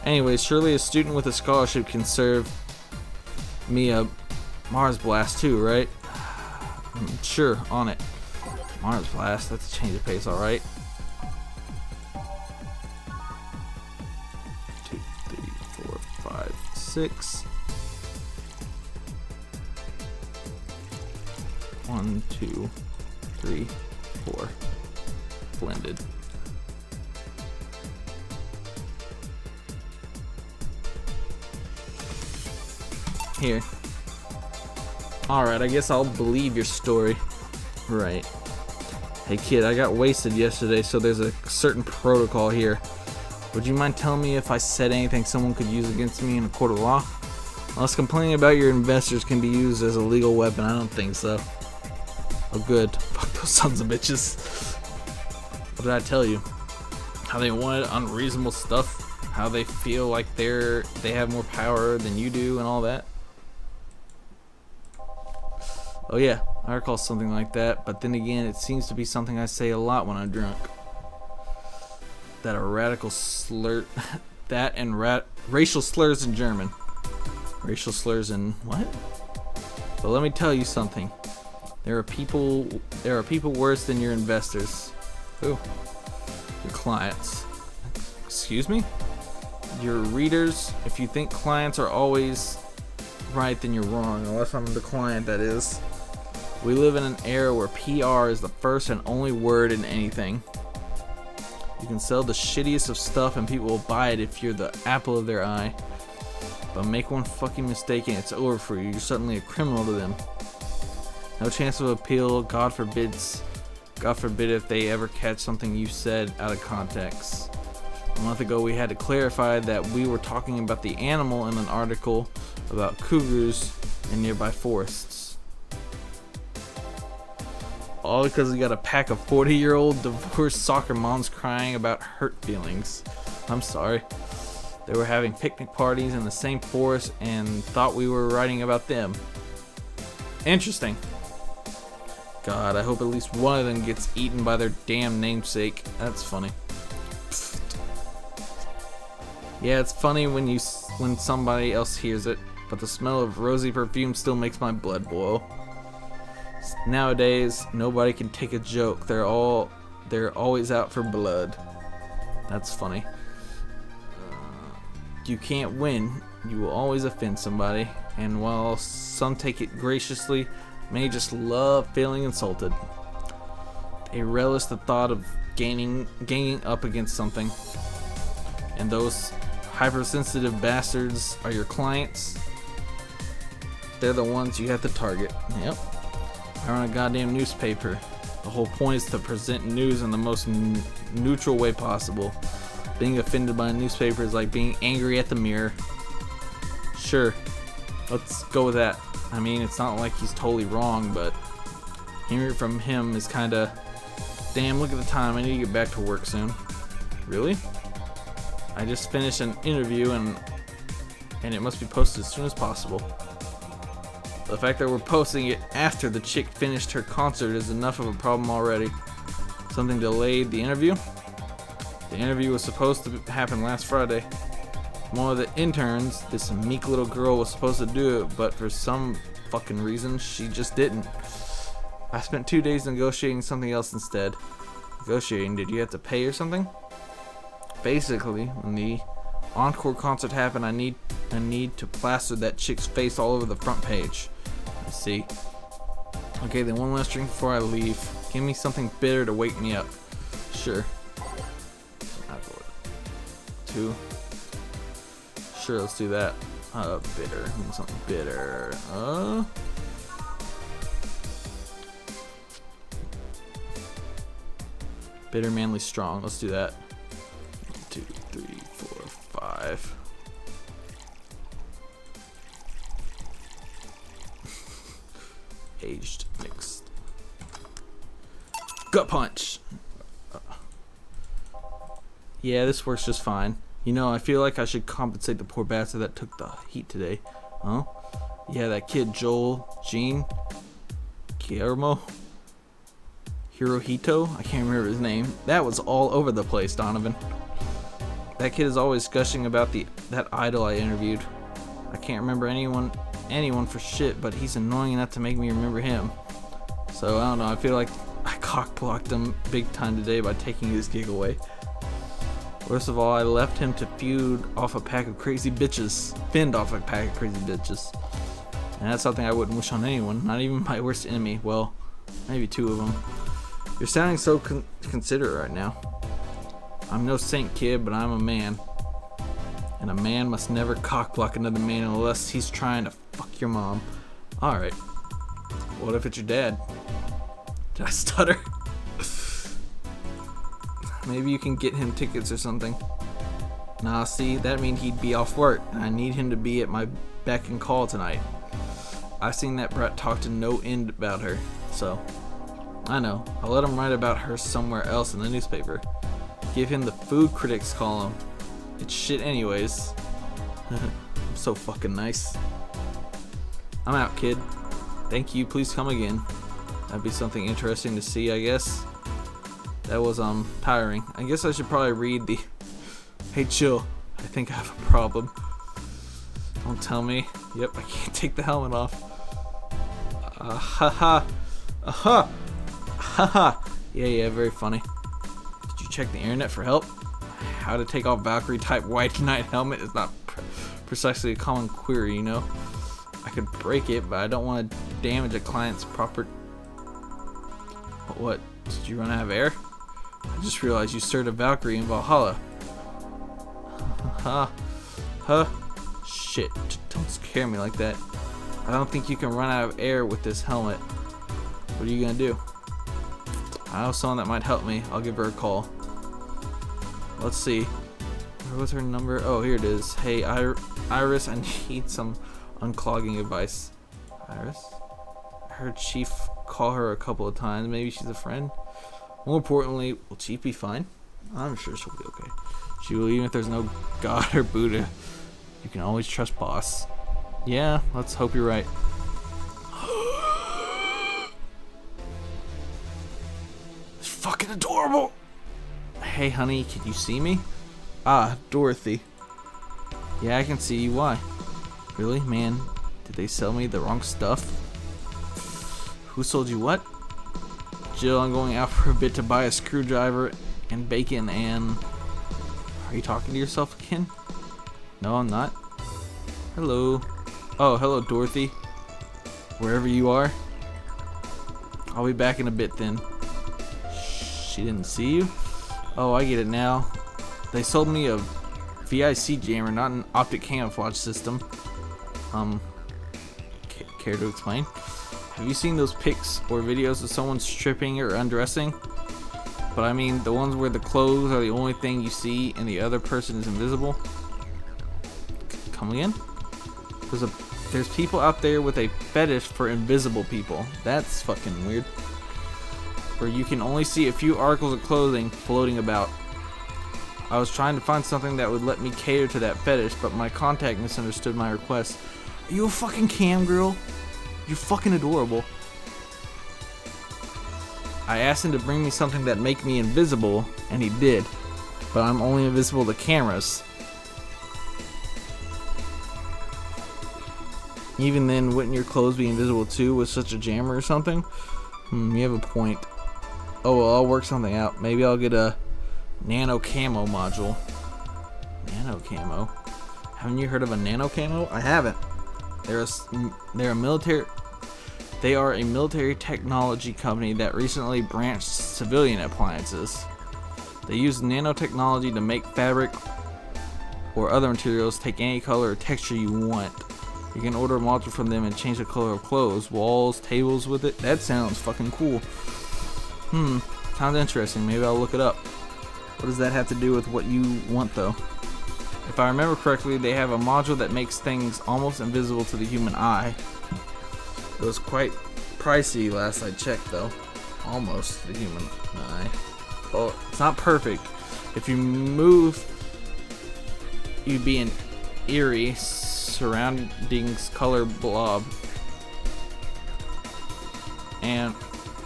S1: Anyways, surely a student with a scholarship can serve me a Mars Blast too, right? Sure, on it. Mars Blast, that's a change of pace, alright. 2, 3, 4, 5, 6. 1, 2, 3, 4. Blended. Here. Alright, I guess I'll believe your story. Right. Hey kid, I got wasted yesterday, so there's a certain protocol here. Would you mind telling me if I said anything someone could use against me in a court of law? Unless complaining about your investors can be used as a legal weapon, I don't think so. Oh good. Fuck those sons of bitches. What did I tell you? How they wanted unreasonable stuff? How they feel like they have more power than you do and all that? Oh yeah, I recall something like that, but then again, it seems to be something I say a lot when I'm drunk. That a radical slur, that and racial slurs in German. Racial slurs in what? But let me tell you something. There are people worse than your investors. Who? Your clients. Excuse me? Your readers. If you think clients are always right, then you're wrong. Unless I'm the client, that is. We live in an era where PR is the first and only word in anything. You can sell the shittiest of stuff and people will buy it if you're the apple of their eye. But make one fucking mistake and it's over for you. You're suddenly a criminal to them. No chance of appeal. God forbid if they ever catch something you said out of context. A month ago we had to clarify that we were talking about the animal in an article about cougars in nearby forests. All because we got a pack of 40-year-old divorced soccer moms crying about hurt feelings. I'm sorry. They were having picnic parties in the same forest and thought we were writing about them. Interesting. God, I hope at least one of them gets eaten by their damn namesake. That's funny. Pfft. Yeah, it's funny when somebody else hears it, but the smell of rosy perfume still makes my blood boil. Nowadays, nobody can take a joke. They're always out for blood. That's funny. You can't win. You will always offend somebody. And while some take it graciously, many just love feeling insulted. They relish the thought of ganging up against something. And those hypersensitive bastards are your clients. They're the ones you have to target. Yep. I run a goddamn newspaper. The whole point is to present news in the most neutral way possible. Being offended by a newspaper is like being angry at the mirror. Sure, let's go with that. I mean, it's not like he's totally wrong, but hearing from him is kinda, damn, look at the time, I need to get back to work soon. Really? I just finished an interview and it must be posted as soon as possible. The fact that we're posting it after the chick finished her concert is enough of a problem already. Something delayed the interview? The interview was supposed to happen last Friday. One of the interns, this meek little girl, was supposed to do it, but for some fucking reason, she just didn't. I spent 2 days negotiating something else instead. Negotiating? Did you have to pay or something? Basically, when the encore concert happened, I need to plaster that chick's face all over the front page. I see. Okay, then one last drink before I leave. Give me something bitter to wake me up. Sure. Two. Sure, let's do that. Bitter. Give me something bitter. Bitter, manly, strong. Let's do that. 1, 2, 3, 4, 5. Aged, mixed. Gut punch. Yeah, this works just fine. You know, I feel like I should compensate the poor bastard that took the heat today. Huh? Yeah, that kid Joel, Gene, Guillermo, Hirohito, I can't remember his name. That was all over the place, Donovan. That kid is always gushing about that idol I interviewed. I can't remember anyone for shit, but he's annoying enough to make me remember him. So, I don't know, I feel like I cock-blocked him big time today by taking his gig away. Worst of all, I left him to fend off a pack of crazy bitches. And that's something I wouldn't wish on anyone, not even my worst enemy. Well, maybe two of them. You're sounding so considerate right now. I'm no saint, kid, but I'm a man. And a man must never cock-block another man unless he's trying to fuck your mom. Alright. What if it's your dad? Did I stutter? Maybe you can get him tickets or something. Nah, see, that means he'd be off work, and I need him to be at my beck and call tonight. I've seen that brat talk to no end about her, so I know. I'll let him write about her somewhere else in the newspaper. Give him the food critics column. It's shit anyways. I'm so fucking nice. I'm out, kid. Thank you, please come again. That'd be something interesting to see, I guess. That was tiring. I guess I should probably read the hey chill, I think I have a problem. Don't tell me. Yep, I can't take the helmet off. Haha. Aha. Haha. Yeah, very funny. Did you check the internet for help? How to take off Valkyrie type white knight helmet is not precisely a common query, you know. I could break it, but I don't want to damage a client's proper. What? Did you run out of air? I just realized you stirred a Valkyrie in Valhalla. Shit, don't scare me like that. I don't think you can run out of air with this helmet. What are you gonna do? I know someone that might help me. I'll give her a call. Let's see. Where was her number? Oh, here it is. Hey, Iris, I need some unclogging advice. Iris? I heard Chief call her a couple of times. Maybe she's a friend. More importantly, will Chief be fine? I'm sure she'll be okay. She will, even if there's no God or Buddha. You can always trust boss. Yeah, let's hope you're right. It's fucking adorable. Hey, honey, can you see me? Ah, Dorothy. Yeah, I can see you. Why? Really? Man, did they sell me the wrong stuff? Who sold you what? Jill, I'm going out for a bit to buy a screwdriver and bacon and... Are you talking to yourself again? No, I'm not. Hello. Oh, hello, Dorothy. Wherever you are. I'll be back in a bit then. She didn't see you? Oh, I get it now. They sold me a VIC jammer, not an optic camouflage system. Care to explain? Have you seen those pics or videos of someone stripping or undressing? But I mean the ones where the clothes are the only thing you see and the other person is invisible? Come again? There's people out there with a fetish for invisible people. That's fucking weird. Where you can only see a few articles of clothing floating about. I was trying to find something that would let me cater to that fetish, but my contact misunderstood my request. Are you a fucking cam girl? You're fucking adorable. I asked him to bring me something that make me invisible, and he did. But I'm only invisible to cameras. Even then, wouldn't your clothes be invisible too with such a jammer or something? You have a point. Oh well, I'll work something out. Maybe I'll get a nano camo module. Nano camo? Haven't you heard of a nano camo? I haven't. They're a military They are a military technology company that recently branched civilian appliances. They use nanotechnology to make fabric or other materials take any color or texture you want. You can order a module from them and change the color of clothes, walls, tables with it. That sounds fucking cool. Sounds interesting. Maybe I'll look it up. What does that have to do with what you want though? If I remember correctly, they have a module that makes things almost invisible to the human eye. It was quite pricey last I checked though. Almost to the human eye. Well, it's not perfect. If you move, you'd be an eerie surroundings color blob. And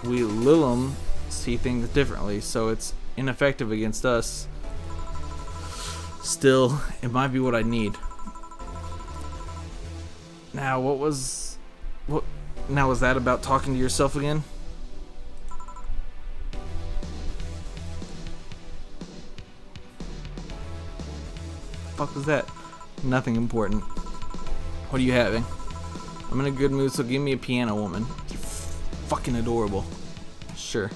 S1: we Lilum see things differently, so it's ineffective against us. Still, it might be what I need. Now, was that about talking to yourself again? Fuck was that? Nothing important. What are you having? I'm in a good mood, so give me a piano woman. You're fucking adorable. Sure.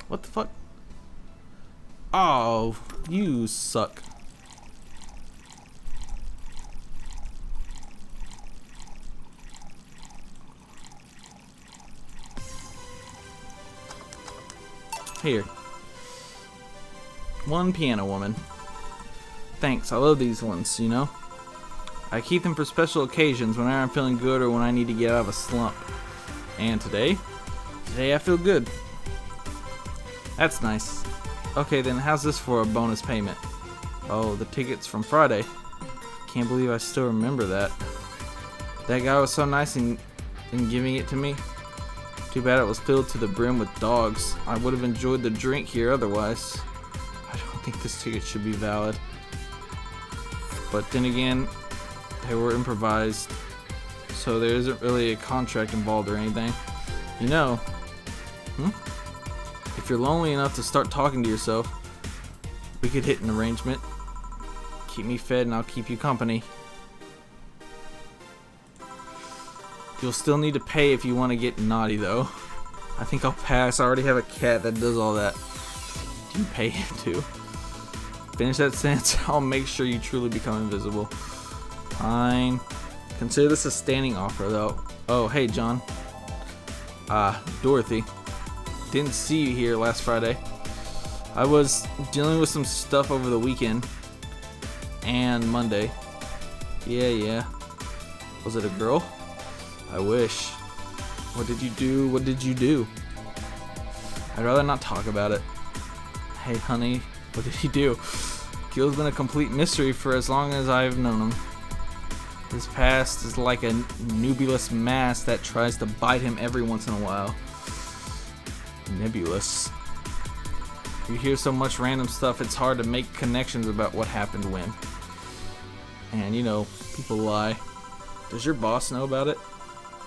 S1: What the fuck? Oh, you suck. Here. One piano woman. Thanks, I love these ones, you know? I keep them for special occasions whenever I'm feeling good or when I need to get out of a slump. And today I feel good. That's nice. Okay, then how's this for a bonus payment? Oh, the tickets from Friday. Can't believe I still remember that. That guy was so nice in giving it to me. Too bad it was filled to the brim with dogs. I would have enjoyed the drink here otherwise. I don't think this ticket should be valid. But then again, they were improvised, so there isn't really a contract involved or anything. You know, if you're lonely enough to start talking to yourself, we could hit an arrangement. Keep me fed and I'll keep you company. You'll still need to pay if you want to get naughty though. I think I'll pass. I already have a cat that does all that. Do you pay him too? Finish that sentence. I'll make sure you truly become invisible. Fine. Consider this a standing offer though. Oh, hey John. Dorothy. Didn't see you here last Friday. I was dealing with some stuff over the weekend and Monday. Yeah. Was it a girl? I wish. What did you do? What did you do? I'd rather not talk about it. Hey honey, what did he do? Gil's been a complete mystery for as long as I've known him. His past is like a nebulous mass that tries to bite him every once in a while. Nebulous. You hear so much random stuff, it's hard to make connections about what happened when. And you know, people lie. Does your boss know about it?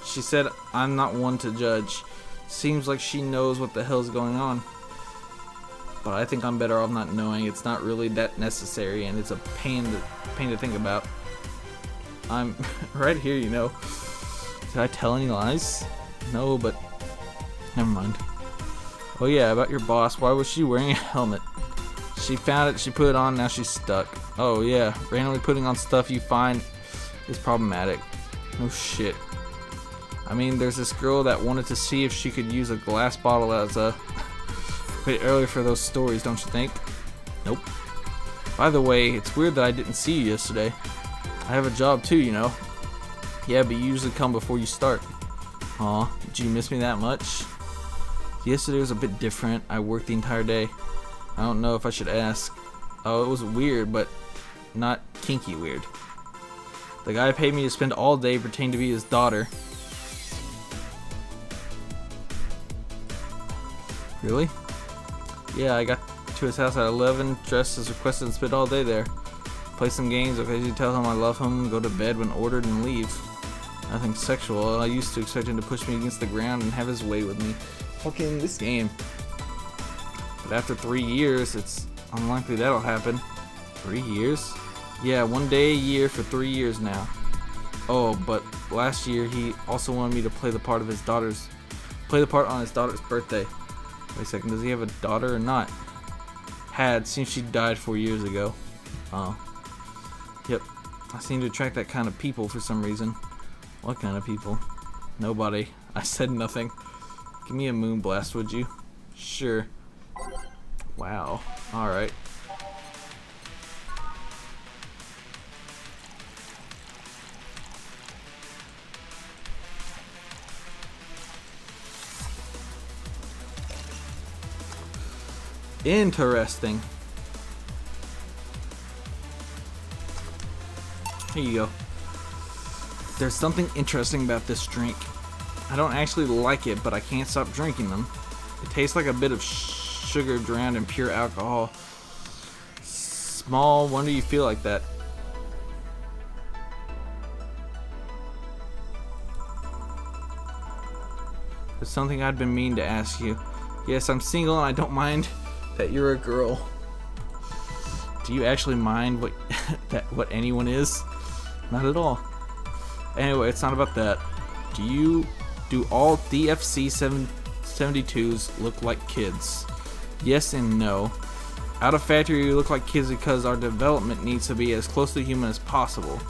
S1: She said I'm not one to judge. Seems like she knows what the hell's going on. But I think I'm better off not knowing. It's not really that necessary and it's a pain to think about. I'm right here, you know. Did I tell any lies? No, but never mind. Oh yeah, about your boss. Why was she wearing a helmet? She found it, she put it on, now she's stuck. Oh yeah, randomly putting on stuff you find is problematic. No shit. I mean, there's this girl that wanted to see if she could use a glass bottle as a bit early for those stories, don't you think? Nope. By the way, it's weird that I didn't see you yesterday. I have a job too, you know. Yeah, but you usually come before you start. Aw, did you miss me that much? Yesterday was a bit different. I worked the entire day. I don't know if I should ask. Oh, it was weird, but not kinky weird. The guy paid me to spend all day pretending to be his daughter. Really? Yeah, I got to his house at 11, dressed as requested, and spent all day there. Play some games, occasionally tell him I love him, go to bed when ordered, and leave. Nothing sexual. I used to expect him to push me against the ground and have his way with me. Fucking this game. But after 3 years, it's unlikely that'll happen. 3 years? Yeah, 1 day a year for 3 years now. Oh, but last year he also wanted me to play the part on his daughter's birthday. Wait a second, does he have a daughter or not? Had, seems she died 4 years ago. Oh. Yep. I seem to attract that kind of people for some reason. What kind of people? Nobody. I said nothing. Give me a moon blast, would you? Sure. Wow. Alright. Interesting. Here you go. There's something interesting about this drink. I don't actually like it, but I can't stop drinking them. It tastes like a bit of sugar drowned in pure alcohol. Small wonder you feel like that. There's something I'd been meaning to ask you. Yes, I'm single and I don't mind that you're a girl. Do you actually mind what anyone is? Not at all. Anyway, it's not about that. Do all DFC 72s look like kids? Yes and no. Out of factory, you look like kids because our development needs to be as close to human as possible.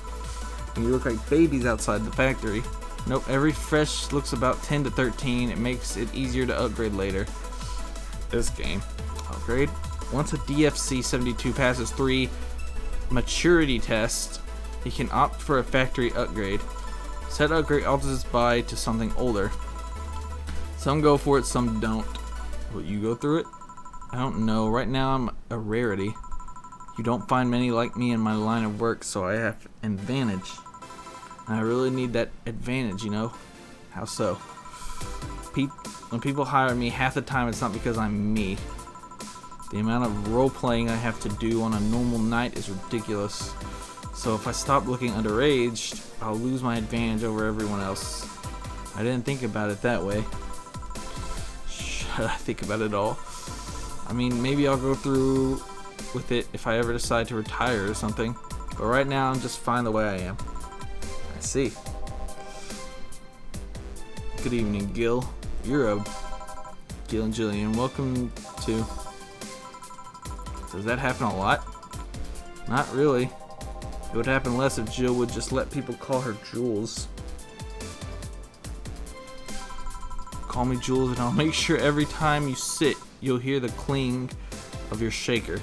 S1: And you look like babies outside the factory. Nope, every fresh looks about 10 to 13. It makes it easier to upgrade later. This game. Upgrade. Once a DFC 72 passes 3 maturity tests, he can opt for a factory upgrade. Set upgrade alters by to something older. Some go for it, some don't. Will you go through it? I don't know. Right now I'm a rarity. You don't find many like me in my line of work, so I have an advantage. And I really need that advantage, you know? How so? When people hire me, half the time it's not because I'm me. The amount of role-playing I have to do on a normal night is ridiculous. So if I stop looking underaged, I'll lose my advantage over everyone else. I didn't think about it that way. Should I think about it all? I mean, maybe I'll go through with it if I ever decide to retire or something. But right now, I'm just fine the way I am. I see. Good evening, Gil. You're a Gil and Jillian. Welcome to... Does that happen a lot? Not really. It would happen less if Jill would just let people call her Jules. Call me Jules and I'll make sure every time you sit, you'll hear the cling of your shaker.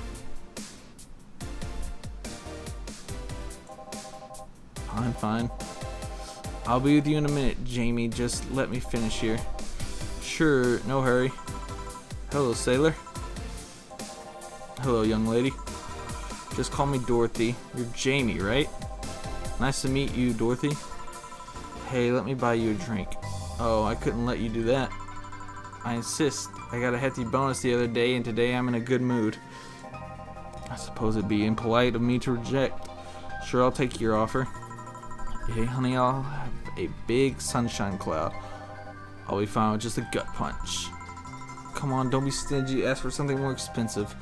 S1: Fine, fine. I'll be with you in a minute, Jamie. Just let me finish here. Sure, no hurry. Hello, sailor. Hello, young lady. Just call me Dorothy. You're Jamie, right? Nice to meet you, Dorothy. Hey, let me buy you a drink. Oh, I couldn't let you do that. I insist. I got a hefty bonus the other day, and today I'm in a good mood. I suppose it'd be impolite of me to reject. Sure, I'll take your offer. Hey, honey, I'll have a big sunshine cloud. I'll be fine with just a gut punch. Come on, don't be stingy. Ask for something more expensive.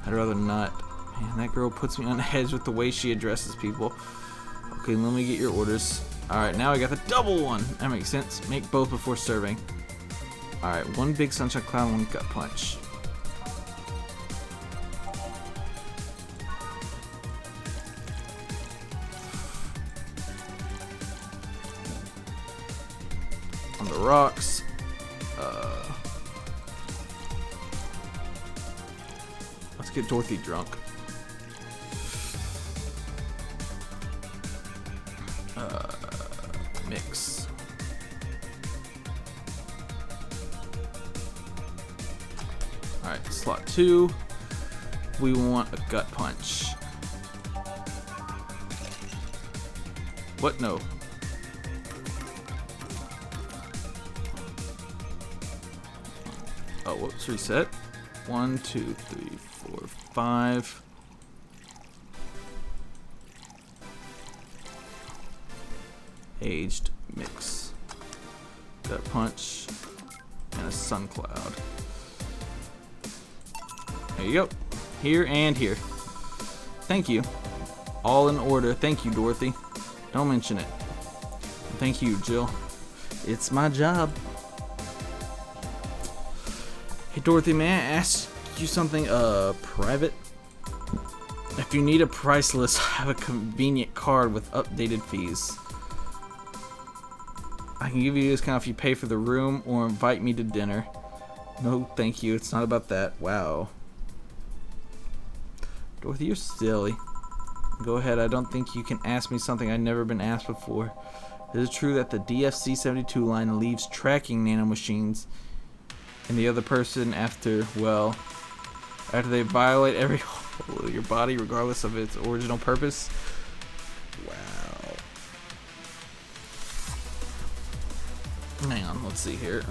S1: I'd rather not. Man, that girl puts me on edge with the way she addresses people. Okay, let me get your orders. Alright, now I got the double one. That makes sense. Make both before serving. Alright, one big sunshine cloud, one gut punch. On the rocks. Let's get Dorothy drunk. Mix. Alright, slot 2. We want a gut punch. What? No. Oh, whoops, reset. 1, 2, 3, 4, 5. aged mix. Got a punch and a sun cloud. There you go. Here and here. Thank you. All in order. Thank you, Dorothy. Don't mention it. Thank you, Jill. It's my job. Hey, Dorothy, may I ask you something private? If you need a price list, I have a convenient card with updated fees. I can give you a discount if you pay for the room or invite me to dinner. No, thank you. It's not about that. Wow. Dorothy, you're silly. Go ahead. I don't think you can ask me something I've never been asked before. Is it true that the DFC-72 line leaves tracking nanomachines in the other person after they violate every hole of your body regardless of its original purpose? Wow. Hang on, let's see here.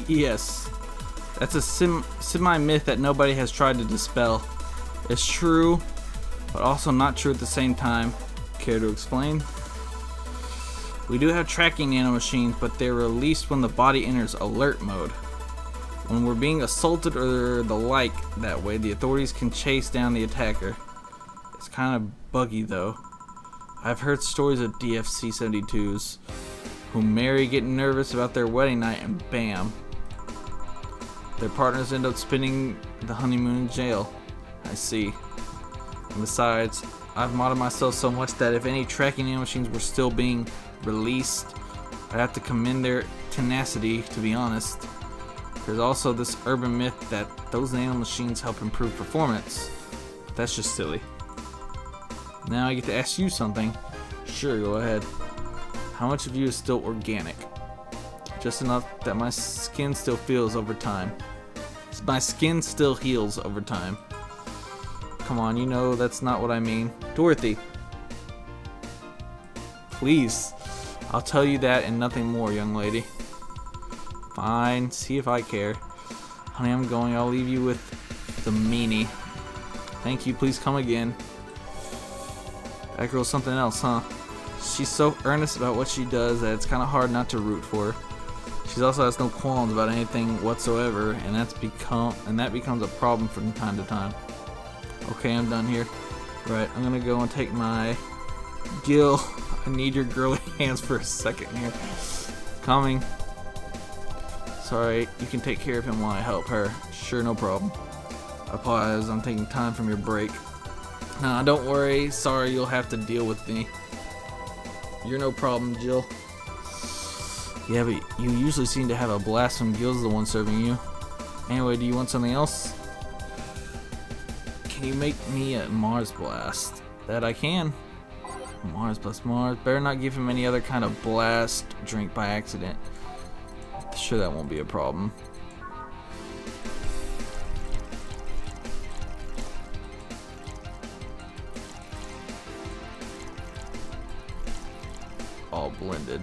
S1: Yes. That's a semi-myth that nobody has tried to dispel. It's true, but also not true at the same time. Care to explain? We do have tracking nanomachines, but they're released when the body enters alert mode. When we're being assaulted or the like that way, the authorities can chase down the attacker. It's kind of buggy though. I've heard stories of DFC-72s who marry, get nervous about their wedding night, and bam, their partners end up spending the honeymoon in jail. I see. And besides, I've modded myself so much that if any tracking nanomachines were still being released, I'd have to commend their tenacity, to be honest. There's also this urban myth that those nanomachines help improve performance, but that's just silly. Now I get to ask you something. Sure, go ahead. How much of you is still organic? Just enough that my skin still feels over time. My skin still heals over time. Come on, you know that's not what I mean. Dorothy. Please. I'll tell you that and nothing more, young lady. Fine, see if I care. Honey, I'm going. I'll leave you with the meanie. Thank you, please come again. That girl's something else, huh? She's so earnest about what she does that it's kind of hard not to root for her. She also has no qualms about anything whatsoever, and that becomes a problem from time to time. Okay, I'm done here. Right, I'm gonna go and take my Gil. I need your girly hands for a second here. Coming. Sorry, you can take care of him while I help her. Sure, no problem. I apologize, I'm taking time from your break. Nah, don't worry. Sorry, you'll have to deal with me. You're no problem, Jill. Yeah, but you usually seem to have a blast when Gil's the one serving you. Anyway, do you want something else? Can you make me a Mars blast? That I can. Mars plus Mars. Better not give him any other kind of blast drink by accident. Sure, that won't be a problem. All blended.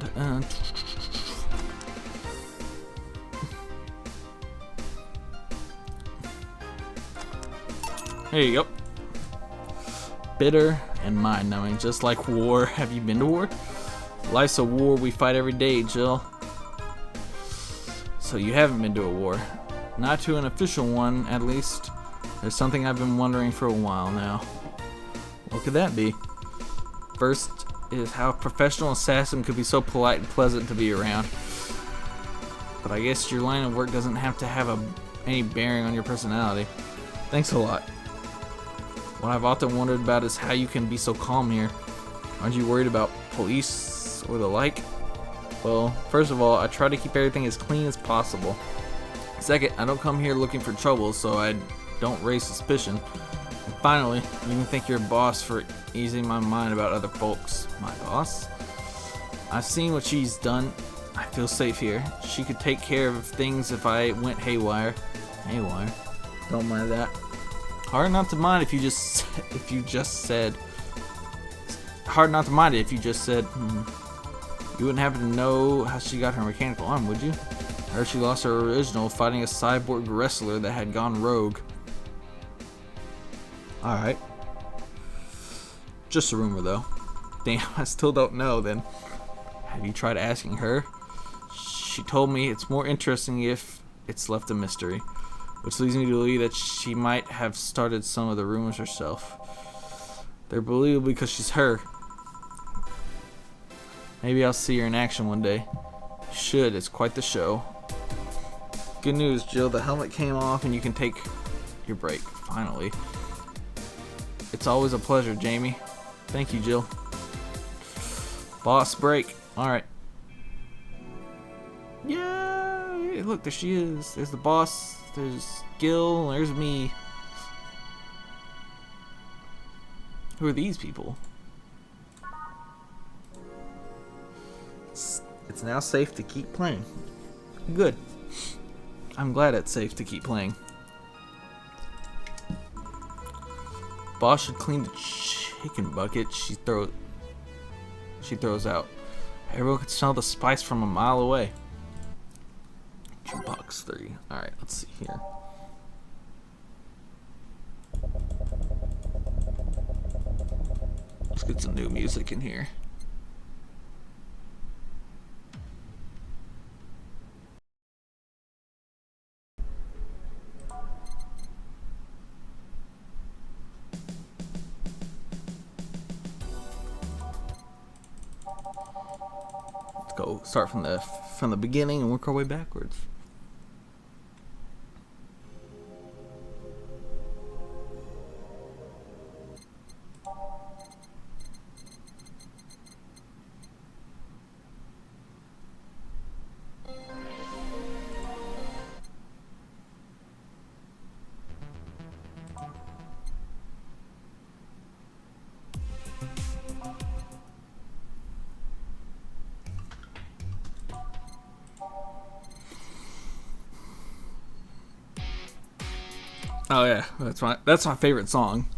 S1: There you go. Bitter and mind-numbing, just like war. Have you been to war? Life's a war we fight every day, Jill. So you haven't been to a war. Not to an official one, at least. There's something I've been wondering for a while now. What could that be? First is how a professional assassin could be so polite and pleasant to be around. But I guess your line of work doesn't have to have any bearing on your personality. Thanks a lot. What I've often wondered about is how you can be so calm here. Aren't you worried about police or the like? Well, first of all, I try to keep everything as clean as possible. Second, I don't come here looking for trouble, so I don't raise suspicion. And finally, you can thank your boss for easing my mind about other folks. My boss? I've seen what she's done. I feel safe here. She could take care of things if I went haywire. Haywire? Don't mind that. Hard not to mind if you just said. Hard not to mind it if you just said. You wouldn't happen to know how she got her mechanical arm, would you? I heard she lost her original fighting a cyborg wrestler that had gone rogue. Alright. Just a rumor, though. Damn, I still don't know, then. Have you tried asking her? She told me it's more interesting if it's left a mystery. Which leads me to believe that she might have started some of the rumors herself. They're believable because she's her. Maybe I'll see her in action one day. You should, it's quite the show. Good news, Jill, the helmet came off and you can take your break, finally. It's always a pleasure, Jamie. Thank you, Jill. Boss break. Alright. Yay! Look, there she is. There's the boss. There's Gil. There's me. Who are these people? It's now safe to keep playing. Good. I'm glad it's safe to keep playing. Boss should clean the chicken bucket she throws out. Everyone can smell the spice from a mile away. Box 3. Alright, let's see here. Let's get some new music in here. Let's go start from the beginning and work our way backwards. Oh yeah, that's my favorite song.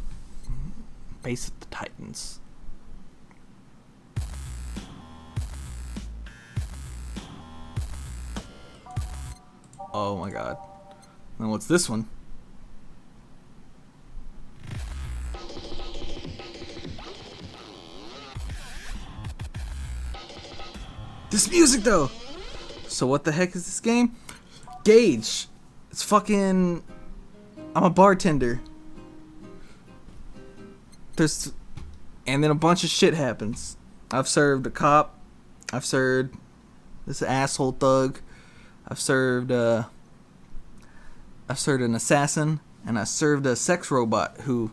S1: Face of the Titans. Oh my god. And what's this one? This music though. So what the heck is this game? Gage. It's fucking. I'm a bartender. And then a bunch of shit happens. I've served a cop. I've served this asshole thug. I've served an assassin, and I served a sex robot who,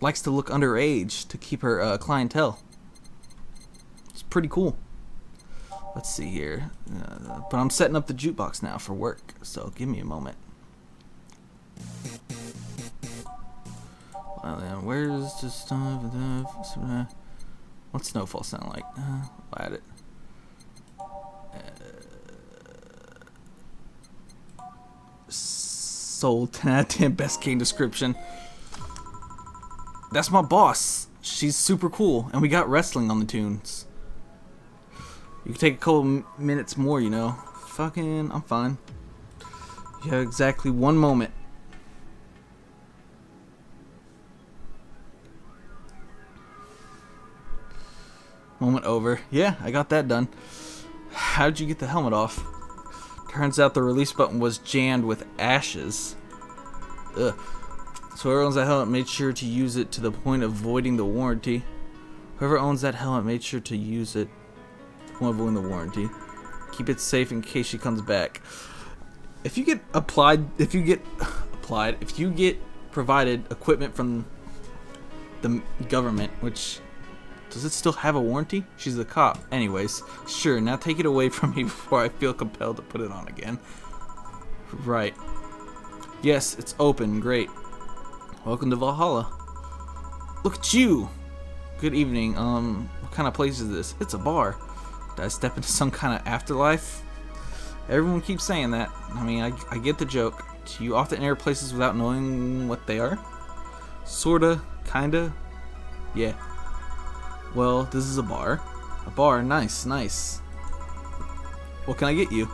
S1: likes to look underage to keep her clientele. It's pretty cool. Let's see here. But I'm setting up the jukebox now for work, so give me a moment. Well, then, where's the stuff? What's Snowfall sound like? I'll add it. Sold 10 out of 10 best game description. That's my boss. She's super cool, and we got wrestling on the tunes. You can take a couple minutes more, Fucking, I'm fine. You have exactly 1 moment. Moment over. Yeah, I got that done. How did you get the helmet off? Turns out the release button was jammed with ashes. Ugh. So whoever owns that helmet made sure to use it to the point of voiding the warranty. Whoever owns that helmet made sure to use it. Avoiding the warranty. Keep it safe in case she comes back. if you get provided equipment from the government, which, does it still have a warranty? She's a cop. Anyways, sure, now take it away from me before I feel compelled to put it on again. Right. Yes, it's open. Great. Welcome to Valhalla. Look at you. Good evening. What kind of place is this? It's a bar. Did I step into some kind of afterlife? Everyone keeps saying that. I mean, I get the joke. Do you often enter places without knowing what they are? Sorta. Kinda. Yeah. Well, this is a bar. A bar, nice, nice. What can I get you?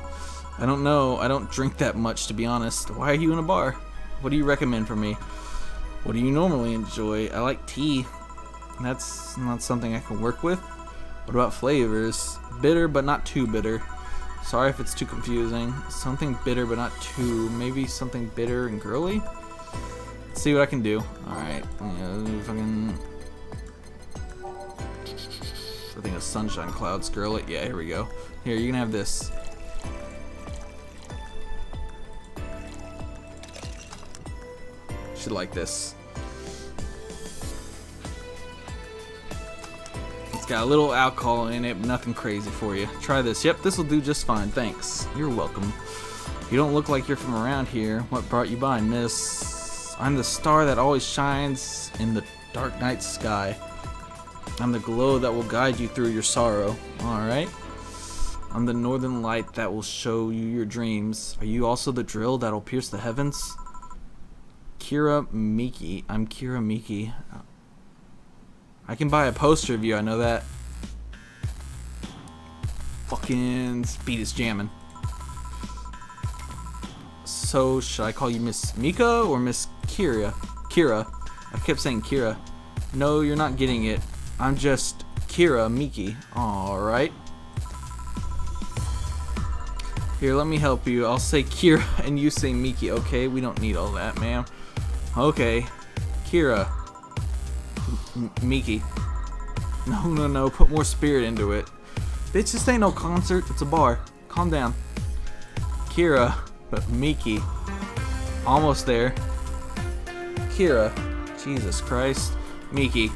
S1: I don't know. I don't drink that much, to be honest. Why are you in a bar? What do you recommend for me? What do you normally enjoy? I like tea. That's not something I can work with. What about flavors? Bitter, but not too bitter. Sorry if it's too confusing. Something bitter, but not too. Maybe something bitter and girly? Let's see what I can do. Alright. Fucking... I think a sunshine cloud girly. Yeah, here we go. Here, you can have this. Should like this. It's got a little alcohol in it, but nothing crazy for you. Try this. Yep, this will do just fine. Thanks. You're welcome. You don't look like you're from around here. What brought you by, miss? I'm the star that always shines in the dark night sky. I'm the glow that will guide you through your sorrow. Alright. I'm the northern light that will show you your dreams. Are you also the drill that will pierce the heavens? Kira Miki. I'm Kira Miki. I can buy a poster of you, I know that. Fucking speed is jamming. So, should I call you Miss Mika or Miss Kira? Kira. I kept saying Kira. No, you're not getting it. I'm just Kira Miki. Alright. Here, let me help you. I'll say Kira and you say Miki, okay? We don't need all that, ma'am. Okay. Kira. Miki. No. Put more spirit into it. Bitch, this ain't no concert. It's a bar. Calm down. Kira. But Miki. Almost there. Kira. Jesus Christ. Miki.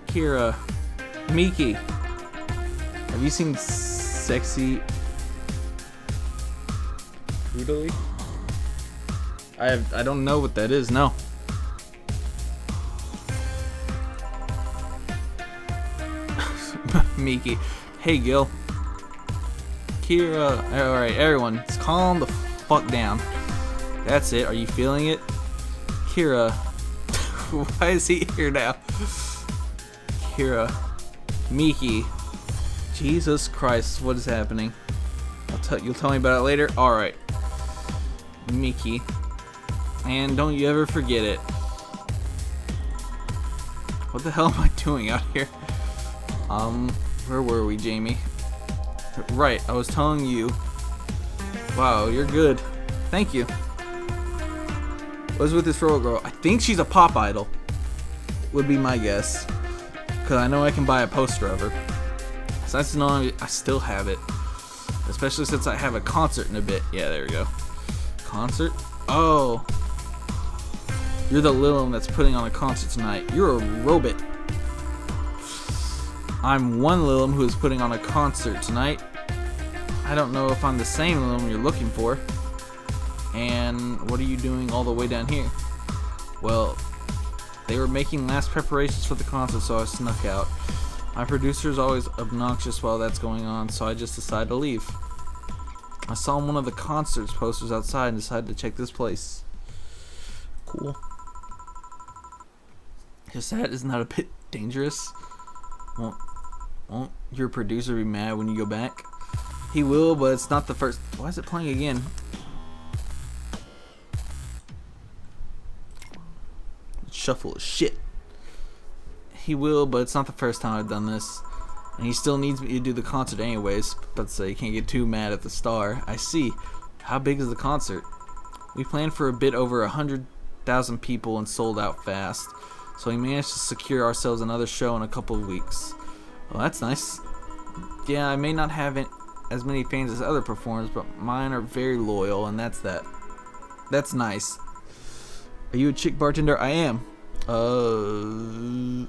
S1: Kira. Miki. Have you seen Sexy Brutally? I don't know what that is, no. Miki. Hey, Gil. Kira. Alright, everyone, let's calm the fuck down. That's it. Are you feeling it? Kira. Why is he here now? Kira. Miki. Jesus Christ, what is happening? You'll tell me about it later? Alright. Miki. And don't you ever forget it. What the hell am I doing out here? Where were we, Jamie? Right, I was telling you. Wow, you're good. Thank you. What's with this robot girl? I think she's a pop idol. Would be my guess. Because I know I can buy a poster of her. So that's not, I still have it. Especially since I have a concert in a bit. Yeah, there we go. Concert? Oh. You're the Lilum that's putting on a concert tonight. You're a robot. I'm one Lilum who is putting on a concert tonight. I don't know if I'm the same Lilum you're looking for. And what are you doing all the way down here? Well, they were making last preparations for the concert, so I snuck out. My producer's always obnoxious while that's going on, so I just decided to leave. I saw one of the concerts posters outside and decided to check this place. Cool. Just that isn't that a bit dangerous? Won't your producer be mad when you go back? He will, but it's not the first. Why is it playing again? Shuffle is shit. He will, but it's not the first time I've done this. And he still needs me to do the concert anyways. But so you can't get too mad at the star. I see. How big is the concert? We planned for a bit over 100,000 people and sold out fast. So we managed to secure ourselves another show in a couple of weeks. Well, that's nice. Yeah, I may not have as many fans as other performers, but mine are very loyal, and that's that. That's nice. Are you a chick bartender? I am.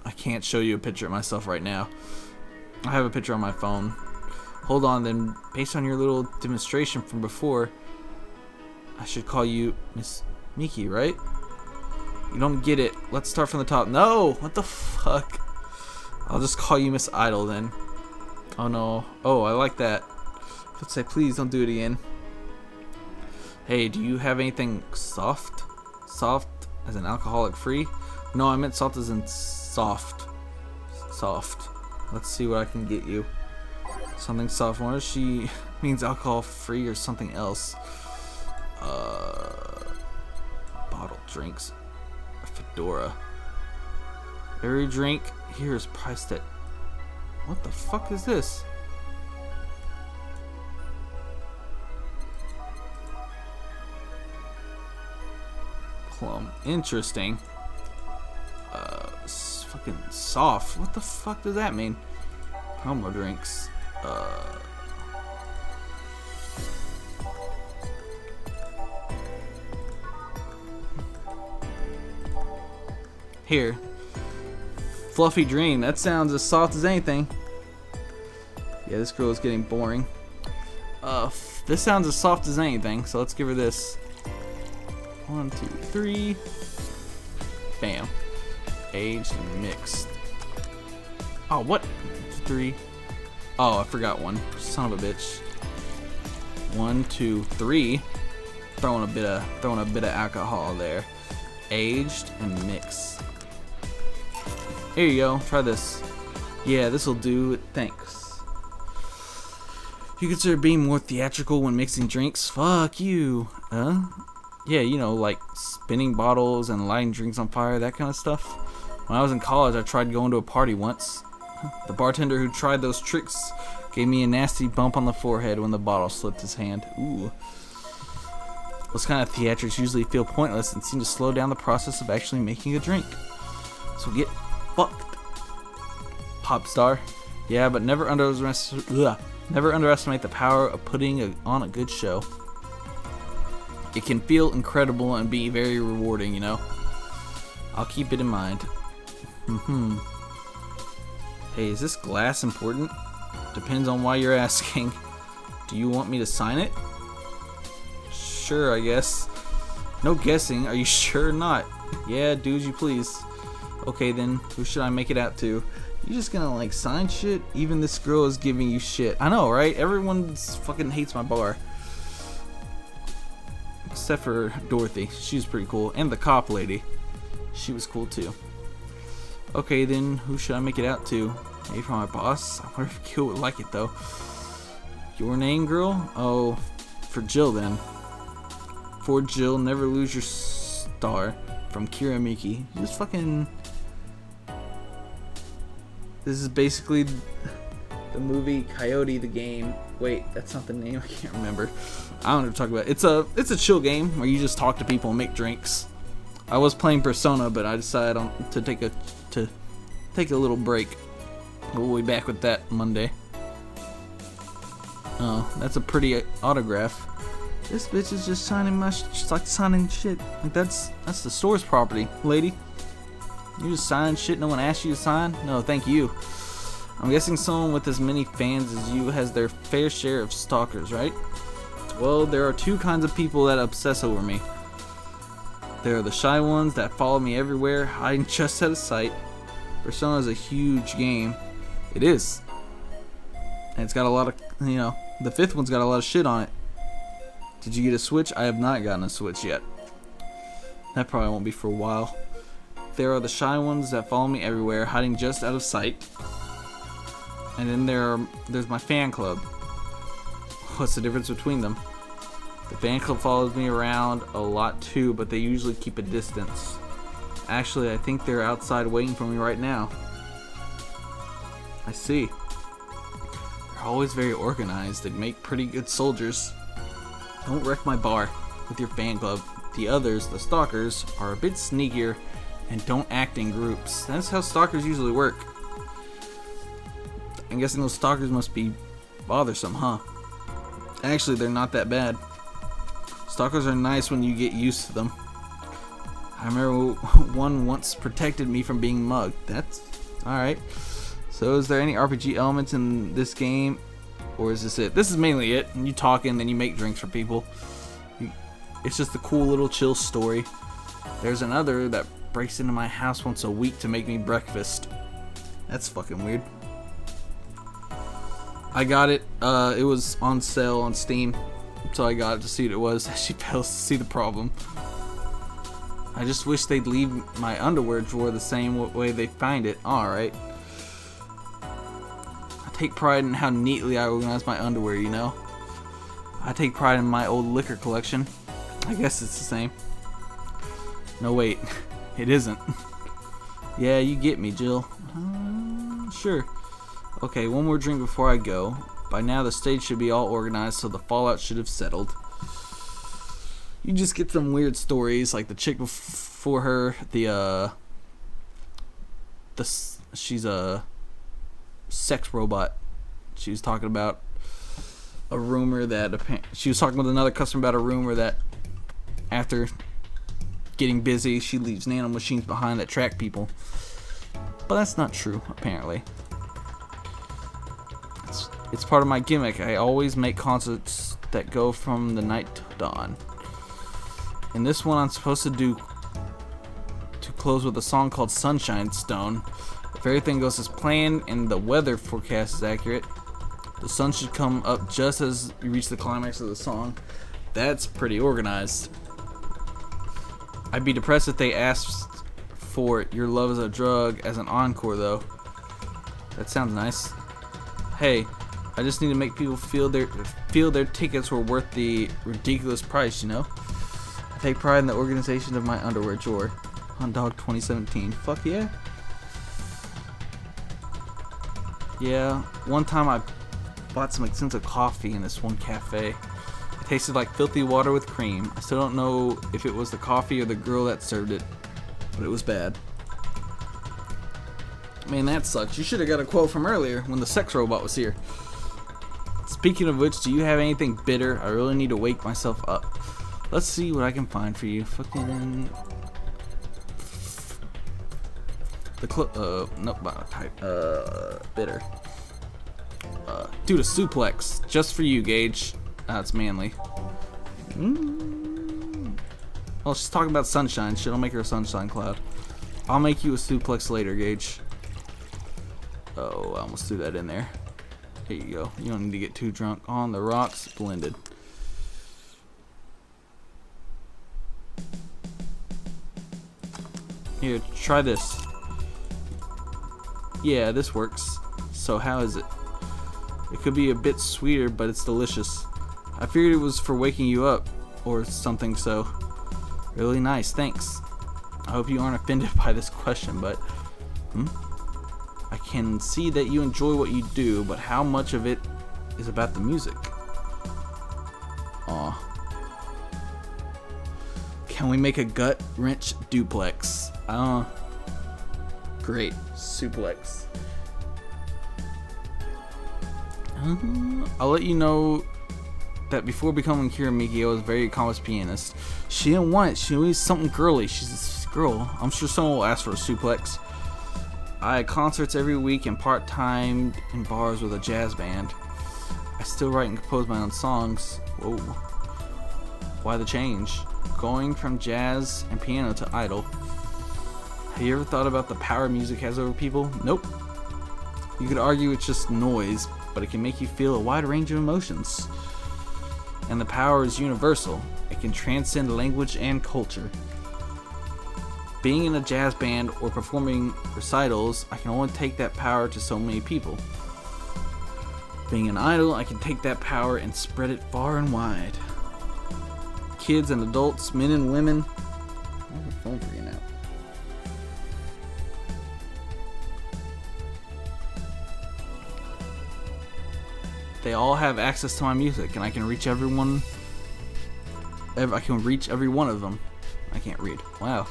S1: I can't show you a picture of myself right now. I have a picture on my phone. Hold on, then. Based on your little demonstration from before, I should call you Miss Miki, right? You don't get it. Let's start from the top. No! What the fuck? I'll just call you Miss Idol then. Oh no. Oh, I like that. Let's say, please don't do it again. Hey, do you have anything soft? Soft as in alcoholic free? No, I meant soft as in soft. Soft. Let's see what I can get you. Something soft. What if she means alcohol free or something else? Bottled drinks. A fedora. Every drink here is priced at... What the fuck is this? Plum. Interesting. Fucking soft. What the fuck does that mean? Promo drinks. Here. Fluffy Dream. That sounds as soft as anything. Yeah, this girl is getting boring. This sounds as soft as anything, so let's give her this. 1, 2, 3. Bam. Aged and mixed. Oh, what? 3. Oh, I forgot one. Son of a bitch. 1, 2, 3. Throwing a bit of alcohol there. Aged and mixed. Here you go. Try this. Yeah, this'll do. Thanks. You consider being more theatrical when mixing drinks? Fuck you. Huh? Yeah, you know, like spinning bottles and lighting drinks on fire, that kind of stuff. When I was in college, I tried going to a party once. The bartender who tried those tricks gave me a nasty bump on the forehead when the bottle slipped his hand. Ooh. Those kind of theatrics usually feel pointless and seem to slow down the process of actually making a drink. So get fucked. Pop star. Yeah, but never underestimate the power of putting on a good show. It can feel incredible and be very rewarding, you know. I'll keep it in mind. Hey, is this glass important? Depends on why you're asking. Do you want me to sign it? Sure, I guess. No guessing. Are you sure or not? Yeah, do as you please. Okay then, who should I make it out to? You just gonna like sign shit? Even this girl is giving you shit. I know, right? Everyone fucking hates my bar. Except for Dorothy. She was pretty cool. And the cop lady. She was cool too. Okay then, who should I make it out to? Maybe for my boss? I wonder if Gil would like it though. Your name, girl? Oh, for Jill then. For Jill, never lose your star. From Kira Miki. Just fucking... This is basically the movie Coyote the Game. Wait, that's not the name. I can't remember. I don't know what to talk about. It's a chill game where you just talk to people and make drinks. I was playing Persona, but I decided to take a little break. We'll be back with that Monday. Oh, that's a pretty autograph. This bitch is just signing just like signing shit. Like that's the store's property, lady. You just sign shit no one asked you to sign? No, thank you. I'm guessing someone with as many fans as you has their fair share of stalkers, right? Well, there are two kinds of people that obsess over me. There are the shy ones that follow me everywhere, hiding just out of sight. Persona is a huge game. It is. And it's got a lot of, you know, the fifth one's got a lot of shit on it. Did you get a Switch? I have not gotten a Switch yet. That probably won't be for a while. There are the shy ones that follow me everywhere, hiding just out of sight. And then there's my fan club. What's the difference between them? The fan club follows me around a lot too, but they usually keep a distance. Actually, I think they're outside waiting for me right now. I see. They're always very organized and make pretty good soldiers. Don't wreck my bar with your fan club. The others, the stalkers, are a bit sneakier and don't act in groups. That's how stalkers usually work. I'm guessing those stalkers must be bothersome, huh? Actually, they're not that bad. Stalkers are nice when you get used to them. I remember one once protected me from being mugged. That's alright. So is there any RPG elements in this game? Or is this it? This is mainly it. You talk and then you make drinks for people. It's just a cool little chill story. There's another that breaks into my house once a week to make me breakfast. That's fucking weird. I got it. It was on sale on Steam. So I got it to see what it was. She fails to see the problem. I just wish they'd leave my underwear drawer the same way they find it. Alright. I take pride in how neatly I organize my underwear, you know? I take pride in my old liquor collection. I guess it's the same. No, wait. It isn't. Yeah, you get me, Jill. Sure. Okay, one more drink before I go. By now the stage should be all organized, so the fallout should have settled. You just get some weird stories, like the chick before her, she's a sex robot. She was talking about a rumor that she was talking with another customer about a rumor that after getting busy, she leaves nano machines behind that track people. But that's not true, apparently. It's part of my gimmick. I always make concerts that go from the night to dawn. In this one, I'm supposed to close with a song called Sunshine Stone. If everything goes as planned and the weather forecast is accurate, the sun should come up just as you reach the climax of the song. That's pretty organized. I'd be depressed if they asked for Your Love is a Drug as an encore, though. That sounds nice. Hey, I just need to make people feel their tickets were worth the ridiculous price, you know? I take pride in the organization of my underwear drawer. Hunt Dog 2017. Fuck yeah. Yeah, one time I bought some expensive coffee in this one cafe. It tasted like filthy water with cream. I still don't know if it was the coffee or the girl that served it, but it was bad. Man, that sucks. You should have got a quote from earlier when the sex robot was here. Speaking of which, do you have anything bitter? I really need to wake myself up. Let's see what I can find for you. Fucking nope, not type. Bitter. Dude, a suplex just for you, Gage. That's manly. Well, she's talking about sunshine. Shit, I'll make her a sunshine cloud. I'll make you a suplex later, Gage. Oh, I almost threw that in there. Here you go. You don't need to get too drunk. On the rocks, blended. Here, try this. Yeah, this works. So how is it? It could be a bit sweeter, but it's delicious. I figured it was for waking you up or something, so really nice. Thanks. I hope you aren't offended by this question, but I can see that you enjoy what you do, but how much of it is about the music? Aw. Can we make a gut wrench duplex? Great. Suplex. I'll let you know that before becoming Kiramiki, I was a very accomplished pianist. She didn't want it. She needs something girly. She's a girl. I'm sure someone will ask for a suplex. I had concerts every week and part-time in bars with a jazz band. I still write and compose my own songs. Whoa. Why the change? Going from jazz and piano to idol. Have you ever thought about the power music has over people? Nope. You could argue it's just noise, but it can make you feel a wide range of emotions. And the power is universal. It can transcend language and culture. Being in a jazz band or performing recitals, I can only take that power to so many people. Being an idol, I can take that power and spread it far and wide. Kids and adults, men and women. Where's the phone for you now? They all have access to my music, and I can reach everyone. I can reach every one of them. I can't read. Wow.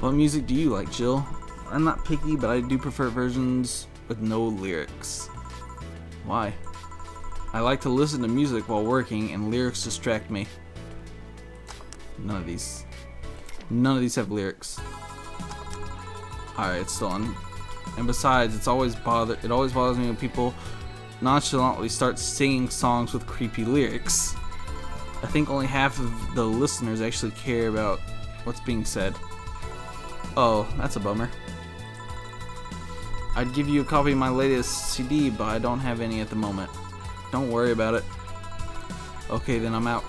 S1: What music do you like, Jill? I'm not picky, but I do prefer versions with no lyrics. Why? I like to listen to music while working, and lyrics distract me. None of these have lyrics. Alright, it's still on. And besides, it always bothers me when people nonchalantly start singing songs with creepy lyrics. I think only half of the listeners actually care about what's being said. Oh, that's a bummer. I'd give you a copy of my latest CD, but I don't have any at the moment. Don't worry about it. Okay, then I'm out.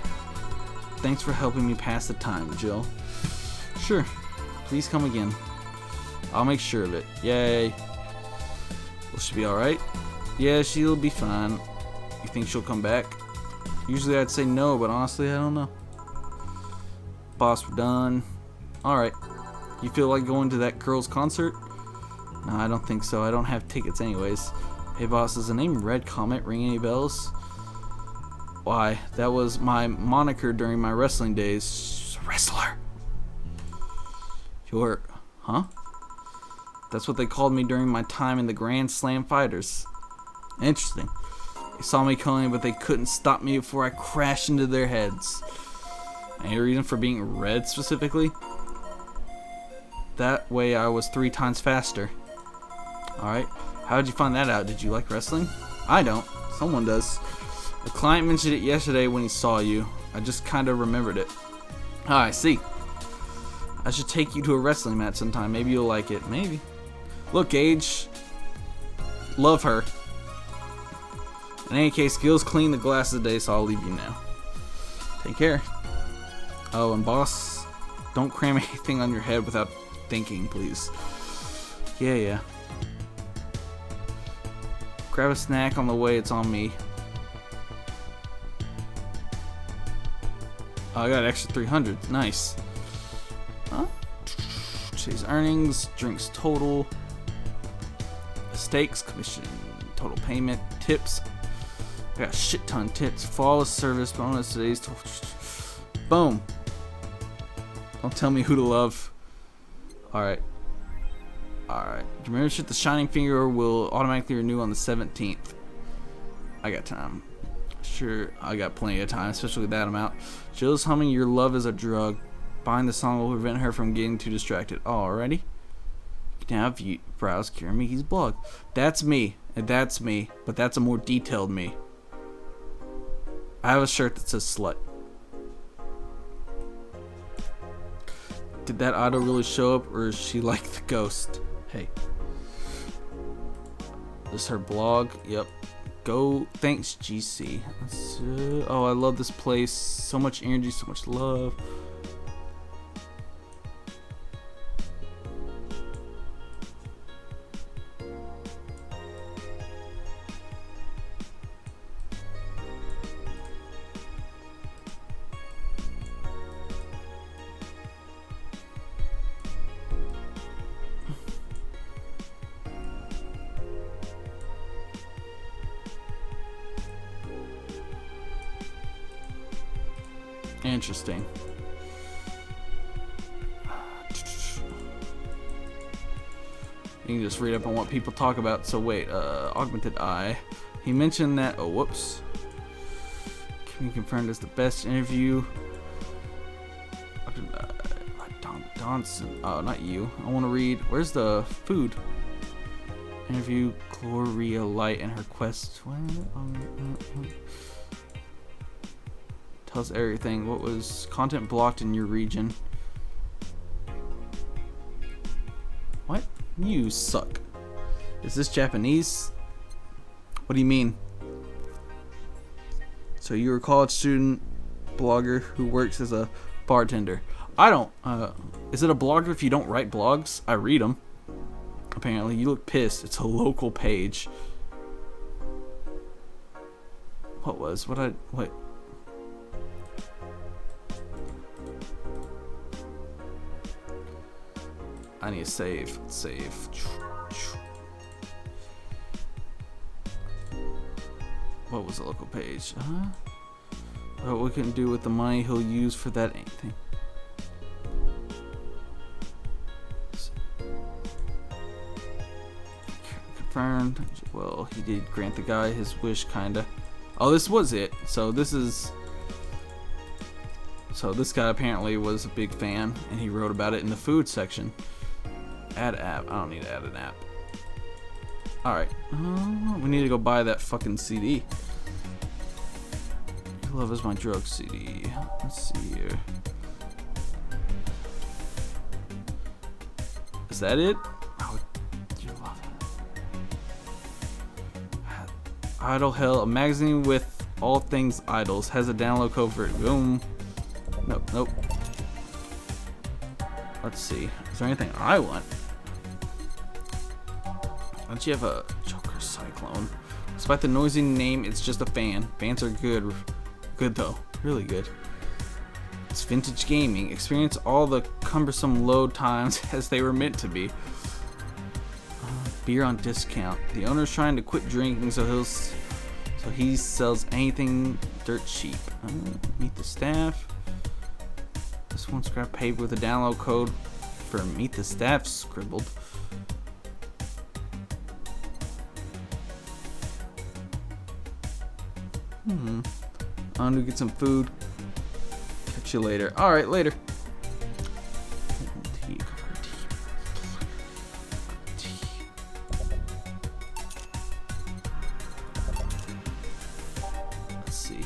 S1: Thanks for helping me pass the time, Jill. Sure. Please come again. I'll make sure of it. Yay. Will she be alright? Yeah, she'll be fine. You think she'll come back? Usually I'd say no, but honestly, I don't know. Boss, we're done. Alright. You feel like going to that girl's concert? No, I don't think so. I don't have tickets anyways. Hey boss, does the name Red Comet ring any bells? Why, that was my moniker during my wrestling days. She's a wrestler. Huh? That's what they called me during my time in the Grand Slam Fighters. Interesting. They saw me coming, but they couldn't stop me before I crashed into their heads. Any reason for being red specifically? That way I was 3 times faster. Alright. How'd you find that out? Did you like wrestling? I don't. Someone does. A client mentioned it yesterday when he saw you. I just kinda remembered it. Ah, I see. I should take you to a wrestling match sometime. Maybe you'll like it. Maybe. Look, Gage. Love her. In any case, Gil's cleaned the glass of the day, so I'll leave you now. Take care. Oh, and boss, don't cram anything on your head without thinking, please. Yeah. Grab a snack on the way, it's on me. Oh, I got an extra 300. Nice. Huh? Chase earnings, drinks total, mistakes, commission, total payment, tips. I got a shit ton of tips. Flawless service, bonus today's. Boom. Don't tell me who to love. Alright. Your membership, the Shining Finger, will automatically renew on the 17th. I got time. Sure, I got plenty of time, especially with that amount. Jill's humming Your Love Is a Drug. Buying the song will prevent her from getting too distracted. Alrighty. Now if you browse Kira Miki's blog. That's me, and that's me, but that's a more detailed me. I have a shirt that says slut. Did that auto really show up, or is she like the ghost? Hey. This is her blog. Yep. Go. Thanks, GC. Oh, I love this place. So much energy, so much love. Interesting. You can just read up on what people talk about. So wait, augmented eye. He mentioned that. Oh, whoops. Can you confirm as the best interview? Donson. Oh, not you. I want to read. Where's the food? Interview Gloria Light and her quest. Tell us everything. What was content blocked in your region? What? You suck. Is this Japanese? What do you mean? So you're a college student blogger who works as a bartender. I don't. Is it a blogger if you don't write blogs? I read them. Apparently, you look pissed. It's a local page. Wait. I need to save. Let's save. What was the local page? What we can do with the money he'll use for that anything. Confirmed. Well, he did grant the guy his wish, kinda. Oh, this was it. So this is. So this guy apparently was a big fan, and he wrote about it in the food section. Add app. I don't need to add an app. Alright. We need to go buy that fucking CD. Your Love Is My Drug CD. Let's see here. Is that it? Oh, Your Love. Idol Hell, a magazine with all things idols. Has a download code for it. Boom. Nope, nope. Let's see. Is there anything I want? Don't you have a Joker Cyclone? Despite the noisy name, it's just a fan. Fans are good. Good though. Really good. It's vintage gaming. Experience all the cumbersome load times as they were meant to be. Beer on discount. The owner's trying to quit drinking, so he sells anything dirt cheap. Meet the staff. This one scrap paper with a download code for Meet the Staff scribbled. I'm gonna get some food. Catch you later. Alright, later. Let's see.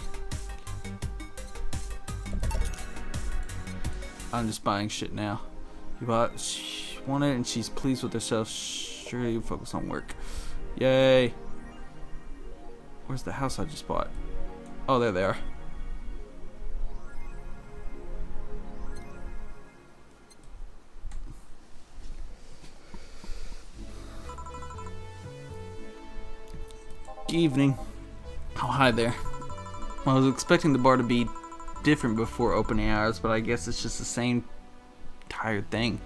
S1: I'm just buying shit now. She wanted it and she's pleased with herself. Sure, you focus on work. Yay. Where's the house I just bought? Oh, there they are. Good evening. Oh, hi there. I was expecting the bar to be different before opening hours, but I guess it's just the same tired thing.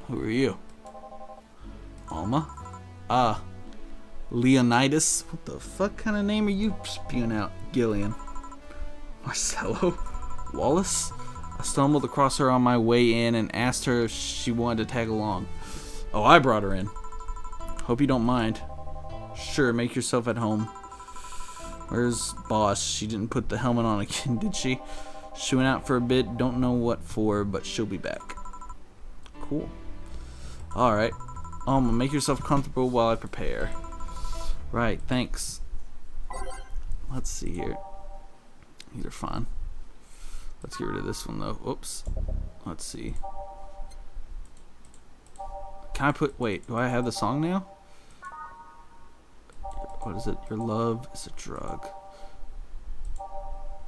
S1: Who are you? Alma? Ah. Leonidas? What the fuck kind of name are you spewing out? Gillian. Marcello? Wallace? I stumbled across her on my way in and asked her if she wanted to tag along. Oh, I brought her in. Hope you don't mind. Sure, make yourself at home. Where's Boss? She didn't put the helmet on again, did she? She went out for a bit, don't know what for, but she'll be back. Cool. Alright. Make yourself comfortable while I prepare. Right, thanks. Let's see here. These are fine. Let's get rid of this one though. Oops. Let's see. Can I put... Wait, do I have the song now? What is it? Your love is a drug.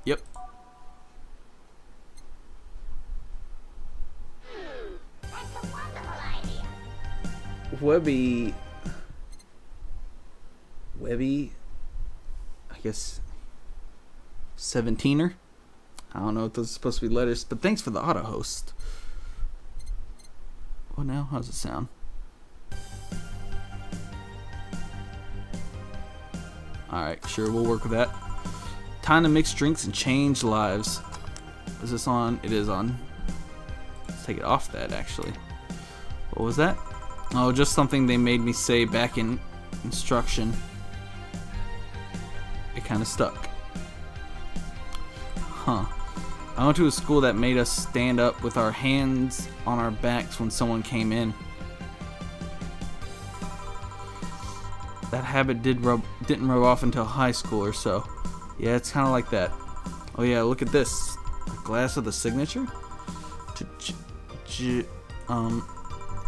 S1: Yep.
S2: That's a wonderful idea.
S1: Webby, I guess 17er. I don't know if those are supposed to be letters, but thanks for the auto host. What now? How's it sound? Alright, sure, we'll work with that. Time to mix drinks and change lives. Is this on? It is on. Let's take it off that, actually. What was that? Oh, just something they made me say back in instruction. It kind of stuck. Huh. I went to a school that made us stand up with our hands on our backs when someone came in. That habit didn't rub off until high school or so. Yeah, it's kind of like that. Oh yeah, look at this. A glass with a signature?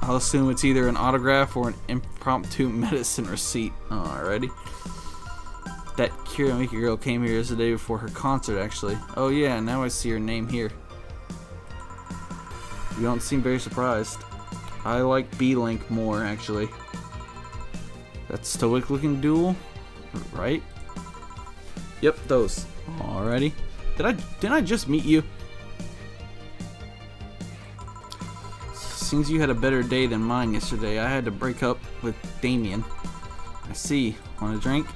S1: I'll assume it's either an autograph or an impromptu medicine receipt. Alrighty. That Kira girl came here the day before her concert, actually. Oh yeah, now I see her name here. You don't seem very surprised. I like B-Link more, actually. That stoic looking duel, right? Yep, those. Alrighty. Didn't I just meet you? Seems you had a better day than mine yesterday. I had to break up with Damien. I see. Want a drink?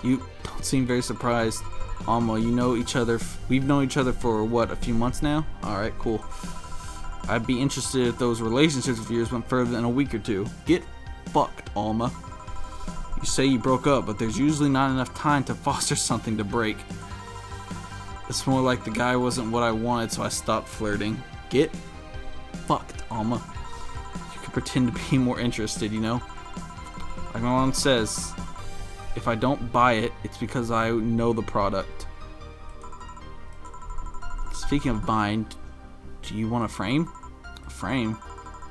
S1: You don't seem very surprised. Alma, you know each other. We've known each other for what, a few months now? Alright, cool. I'd be interested if those relationships of yours went further than a week or two. Get fucked, Alma. You say you broke up, but there's usually not enough time to foster something to break. It's more like the guy wasn't what I wanted, so I stopped flirting. Get fucked, Alma. You could pretend to be more interested, you know? Like my mom says, if I don't buy it, it's because I know the product. Speaking of buying, do you want a frame? A frame?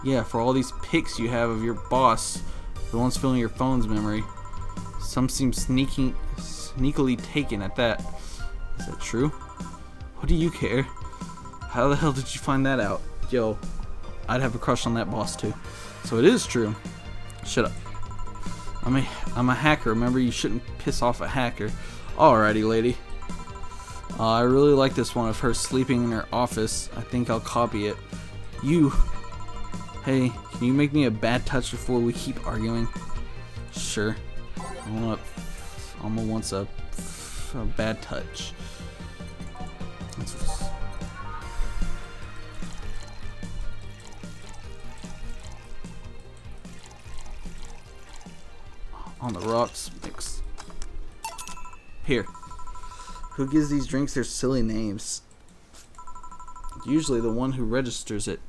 S1: Yeah, for all these pics you have of your boss, the ones filling your phone's memory. Some seem sneakily taken at that. Is that true? What do you care? How the hell did you find that out? Yo, I'd have a crush on that boss too. So it is true. Shut up. I'm a hacker. Remember, you shouldn't piss off a hacker. Alrighty, lady. I really like this one of her sleeping in her office. I think I'll copy it. You. Hey, can you make me a bad touch before we keep arguing? Sure. Alma wants a bad touch. On the rocks mix. Here. Who gives these drinks their silly names? Usually the one who registers it.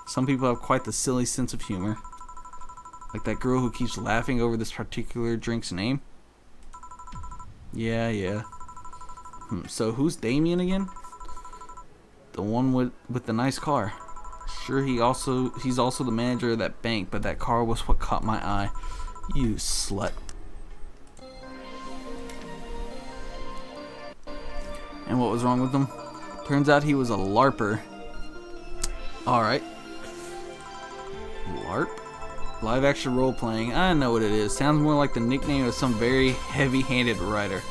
S1: Some people have quite the silly sense of humor. Like that girl who keeps laughing over this particular drink's name. Yeah. So who's Damien again? The one with the nice car. Sure, he's also the manager of that bank, but that car was what caught my eye. You slut. And what was wrong with him? Turns out he was a LARPer. Alright. LARP? Live action role playing. I know what it is. Sounds more like the nickname of some very heavy-handed writer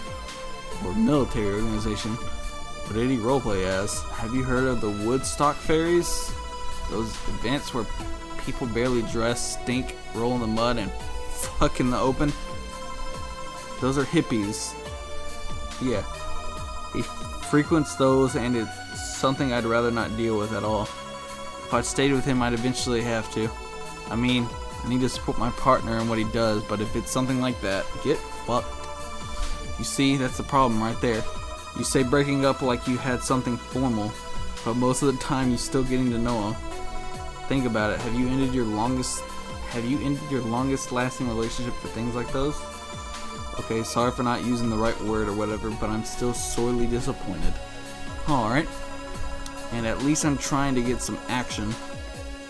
S1: or military organization. What did he roleplay as? Have you heard of the Woodstock fairies? Those events where people barely dress, stink, roll in the mud, and fuck in the open? Those are hippies. Yeah. He frequents those, and it's something I'd rather not deal with at all. If I'd stayed with him, I'd eventually have to. I mean, I need to support my partner in what he does, but if it's something like that, get fucked. You see, that's the problem right there. You say breaking up like you had something formal, but most of the time you're still getting to know him. Think about it. Have you ended your longest lasting relationship for things like those? Okay, sorry for not using the right word or whatever, but I'm still sorely disappointed. Alright. And at least I'm trying to get some action.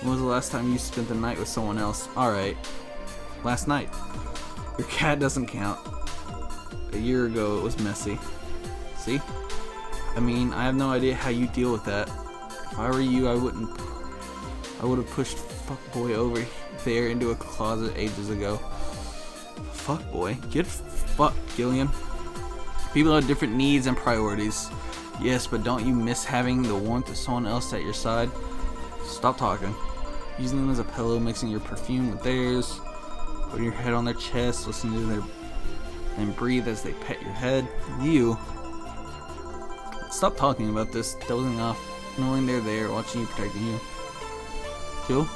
S1: When was the last time you spent the night with someone else? Alright. Last night. Your cat doesn't count. A year ago it was messy. See? I mean, I have no idea how you deal with that. If I were you, I would have pushed fuckboy over there into a closet ages ago. Fuckboy? Get fucked, Gillian. People have different needs and priorities. Yes, but don't you miss having the warmth of someone else at your side? Stop talking. Using them as a pillow, mixing your perfume with theirs, putting your head on their chest, listening to their and breathe as they pet your head. You. Stop talking about this, dozing off, knowing they're there, watching you, protecting you. Jill?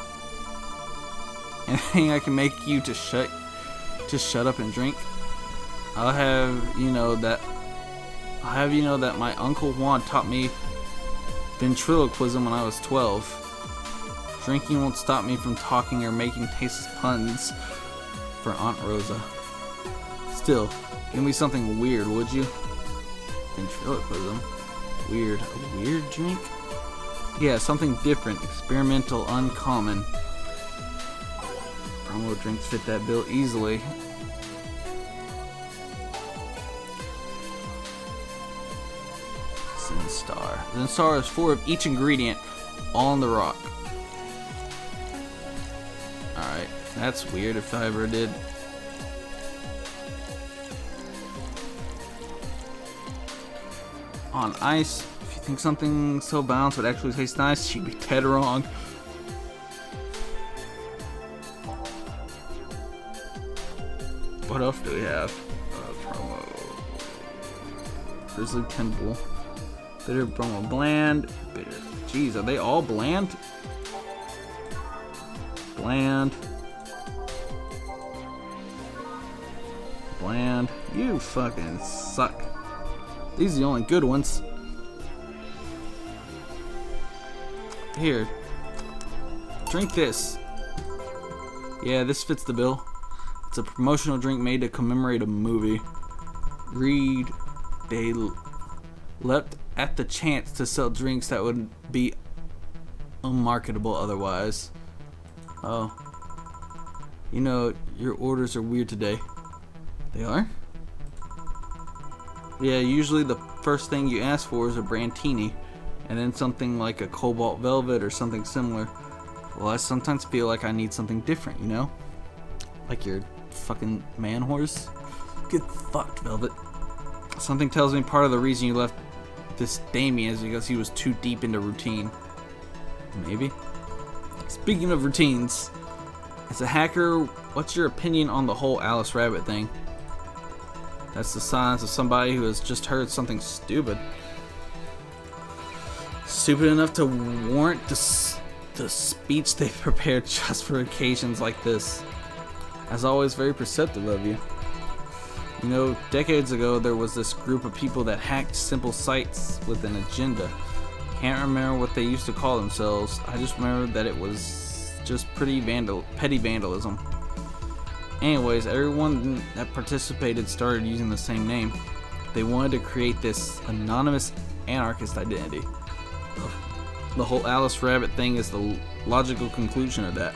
S1: Anything I can make you to shut up and drink? I'll have you know that my Uncle Juan taught me ventriloquism when I was 12. Drinking won't stop me from talking or making tasteless puns for Aunt Rosa. Still, give me something weird, would you? Ventriloquism? Weird. A weird drink? Yeah, something different, experimental, uncommon. Promo drinks fit that bill easily. Zinstar. Zinstar is 4 of each ingredient, all on the rock. Alright, that's weird if I ever did. On ice, if you think something so balanced would actually taste nice, you'd be dead wrong. What else do we have? Promo. Grizzly Temple. Bitter Bromo Bland. Bitter. Jeez, are they all bland? Bland. bland. You fucking suck. These are the only good ones. Here. Drink this. Yeah, this fits the bill. It's a promotional drink made to commemorate a movie. Read. They leapt at the chance to sell drinks that would be unmarketable otherwise. Oh. You know, your orders are weird today. They are? Yeah, usually the first thing you ask for is a Brantini, and then something like a Cobalt Velvet or something similar. Well, I sometimes feel like I need something different, you know? Like your fucking man horse? Get fucked, Velvet. Something tells me part of the reason you left this Damien is because he was too deep into routine. Maybe? Speaking of routines, as a hacker, what's your opinion on the whole Alice Rabbit thing? That's the silence of somebody who has just heard something stupid. Stupid enough to warrant the speech they prepared just for occasions like this. As always, very perceptive of you. You know, decades ago there was this group of people that hacked simple sites with an agenda. Can't remember what they used to call themselves. I just remember that it was just petty vandalism. Anyways, everyone that participated started using the same name. They wanted to create this anonymous anarchist identity. The whole Alice Rabbit thing is the logical conclusion of that.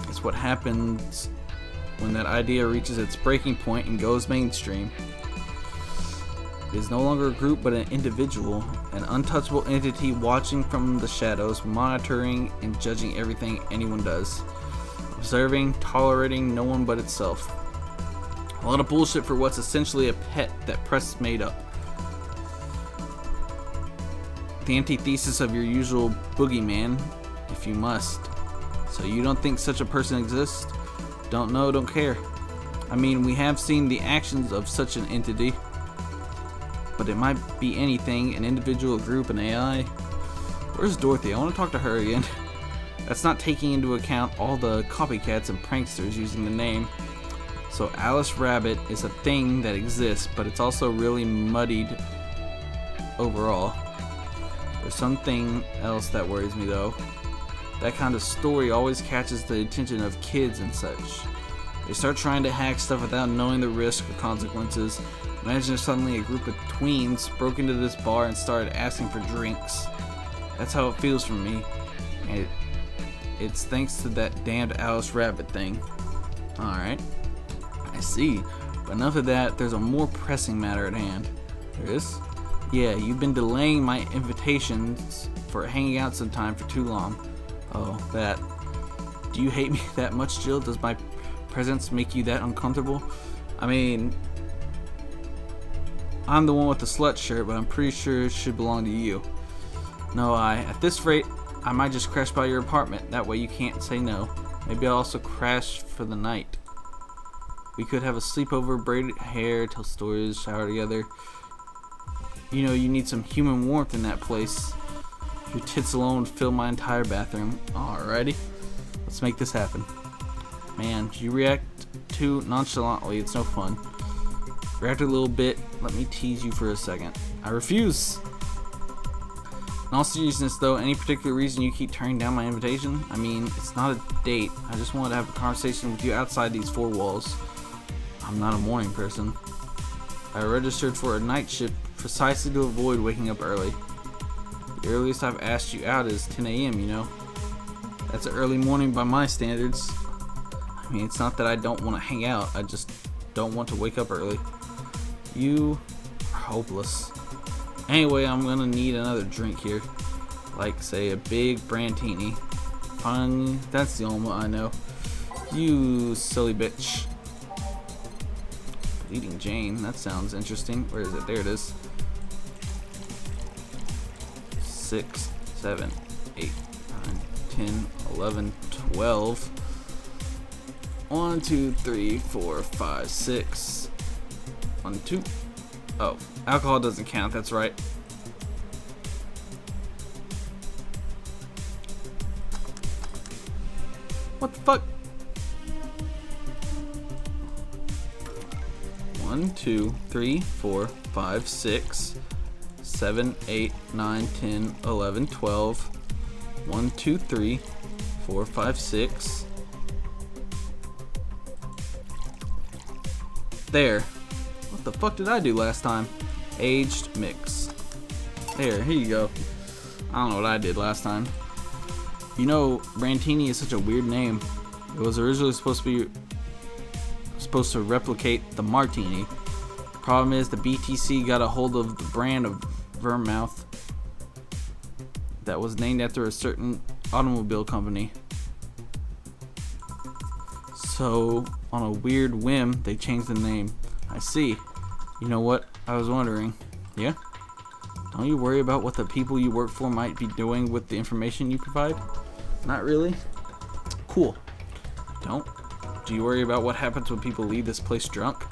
S1: It's what happens when that idea reaches its breaking point and goes mainstream. It is no longer a group but an individual, an untouchable entity watching from the shadows, monitoring and judging everything anyone does. Observing, tolerating no one but itself. A lot of bullshit for what's essentially a pet that press made up. The antithesis of your usual boogeyman, if you must. So you don't think such a person exists? Don't know, don't care. I mean, we have seen the actions of such an entity. But it might be anything, an individual, a group, an AI. Where's Dorothy? I want to talk to her again. That's not taking into account all the copycats and pranksters using the name. So Alice Rabbit is a thing that exists, but it's also really muddied overall. There's something else that worries me though. That kind of story always catches the attention of kids and such. They start trying to hack stuff without knowing the risk or consequences. Imagine if suddenly a group of tweens broke into this bar and started asking for drinks. That's how it feels for me. And it's thanks to that damned Alice Rabbit thing. Alright. I see. But enough of that, there's a more pressing matter at hand. There is? Yeah, you've been delaying my invitations for hanging out sometime for too long. Oh, that. Do you hate me that much, Jill? Does my presence make you that uncomfortable? I mean, I'm the one with the slut shirt, but I'm pretty sure it should belong to you. No, at this rate, I might just crash by your apartment. That way you can't say no. Maybe I'll also crash for the night. We could have a sleepover, braided hair, tell stories, shower together. You know, you need some human warmth in that place. Your tits alone fill my entire bathroom. Alrighty, let's make this happen. Man, you react too nonchalantly. It's no fun. React a little bit. Let me tease you for a second. I refuse. In all seriousness though, any particular reason you keep turning down my invitation? I mean, it's not a date. I just wanted to have a conversation with you outside these four walls. I'm not a morning person. I registered for a night shift precisely to avoid waking up early. The earliest I've asked you out is 10 a.m., you know. That's an early morning by my standards. I mean, it's not that I don't want to hang out, I just don't want to wake up early. You are hopeless. Anyway, I'm gonna need another drink here. Like, say, a big Brantini. Fine, that's the only one I know. You silly bitch. Bleeding Jane, that sounds interesting. Where is it? There it is. 6, 7, 8, 9, 10, 11, 12. 1, 2, 3, 4, 5, 6. 1, 2. Oh, alcohol doesn't count, that's right. What the fuck? 1, 2, 3, 4, 5, 6, 7, 8, 9, 10, 11, 12. 1, 2, 3, 4, 5, 6. There. What the fuck did I do last time? Aged mix. Here you go. I don't know what I did last time. You know, Brantini is such a weird name. It was originally supposed to replicate the Martini. Problem is, the BTC got a hold of the brand of Vermouth that was named after a certain automobile company. So, on a weird whim, they changed the name. I see. You know what? I was wondering. Yeah? Don't you worry about what the people you work for might be doing with the information you provide? Not really? Cool. Don't? Do you worry about what happens when people leave this place drunk?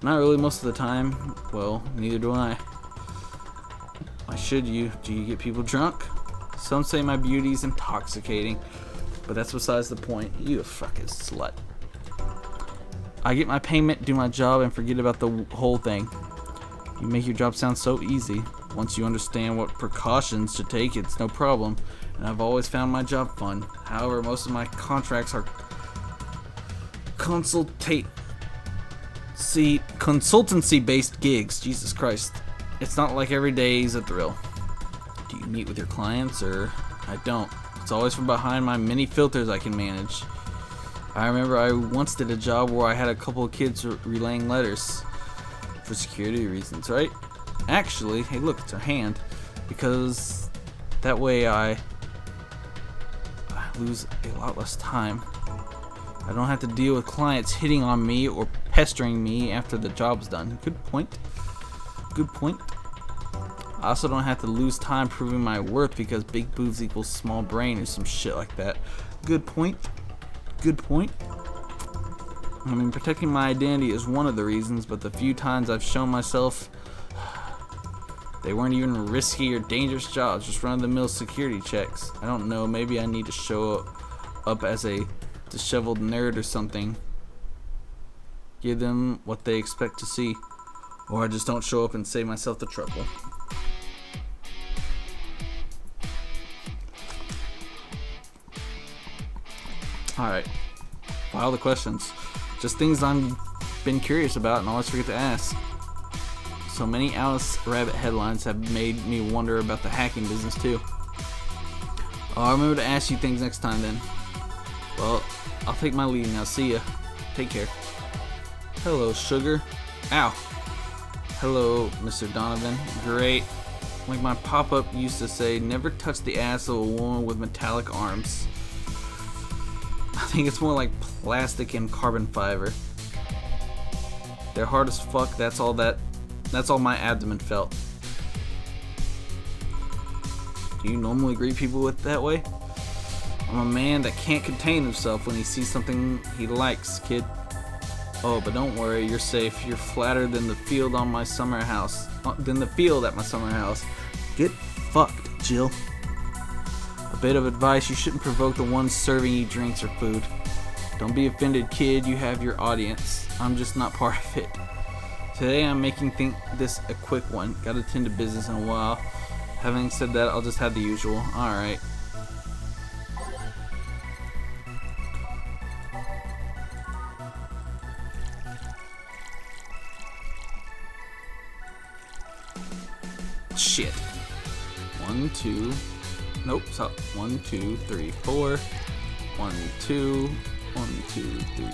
S1: Not really most of the time. Well, neither do I. Why should you? Do you get people drunk? Some say my beauty's intoxicating, but that's besides the point. You a fucking slut. I get my payment, do my job, and forget about the whole thing. You make your job sound so easy. Once you understand what precautions to take, it's no problem. And I've always found my job fun. However, most of my contracts are consultancy-based gigs. Jesus Christ. It's not like every day's a thrill. Do you meet with your clients, or I don't? It's always from behind my many filters I can manage. I remember I once did a job where I had a couple of kids relaying letters for security reasons, right? Actually, hey look, it's her hand, because that way I lose a lot less time. I don't have to deal with clients hitting on me or pestering me after the job's done. Good point. Good point. I also don't have to lose time proving my worth because big boobs equals small brain or some shit like that. Good point. Good point. I mean, protecting my identity is one of the reasons, but the few times I've shown myself, they weren't even risky or dangerous jobs, just run-of-the-mill security checks. I don't know, maybe I need to show up as a disheveled nerd or something. Give them what they expect to see. Or I just don't show up and save myself the trouble. Alright. File the questions. Just things I've been curious about and always forget to ask. So many Alice Rabbit headlines have made me wonder about the hacking business too. I'll remember to ask you things next time then. Well, I'll take my leave now. See ya. Take care. Hello, sugar. Ow. Hello, Mr. Donovan. Great. Like my pop-up used to say, never touch the ass of a woman with metallic arms. I think it's more like plastic and carbon fiber. They're hard as fuck. That's all my abdomen felt. Do you normally greet people with that way? I'm a man that can't contain himself when he sees something he likes, kid. Oh, but don't worry, you're safe. You're flatter than the field on my summer house. Than the field at my summer house. Get fucked, Jill. A bit of advice, you shouldn't provoke the ones serving you drinks or food. Don't be offended, kid, you have your audience. I'm just not part of it. Today I'm making this a quick one. Gotta attend to business in a while. Having said that, I'll just have the usual. Alright. Shit. 1, 2. Nope, stop. 1, 2, 3, 4. 1, 2. 1, 2, 3,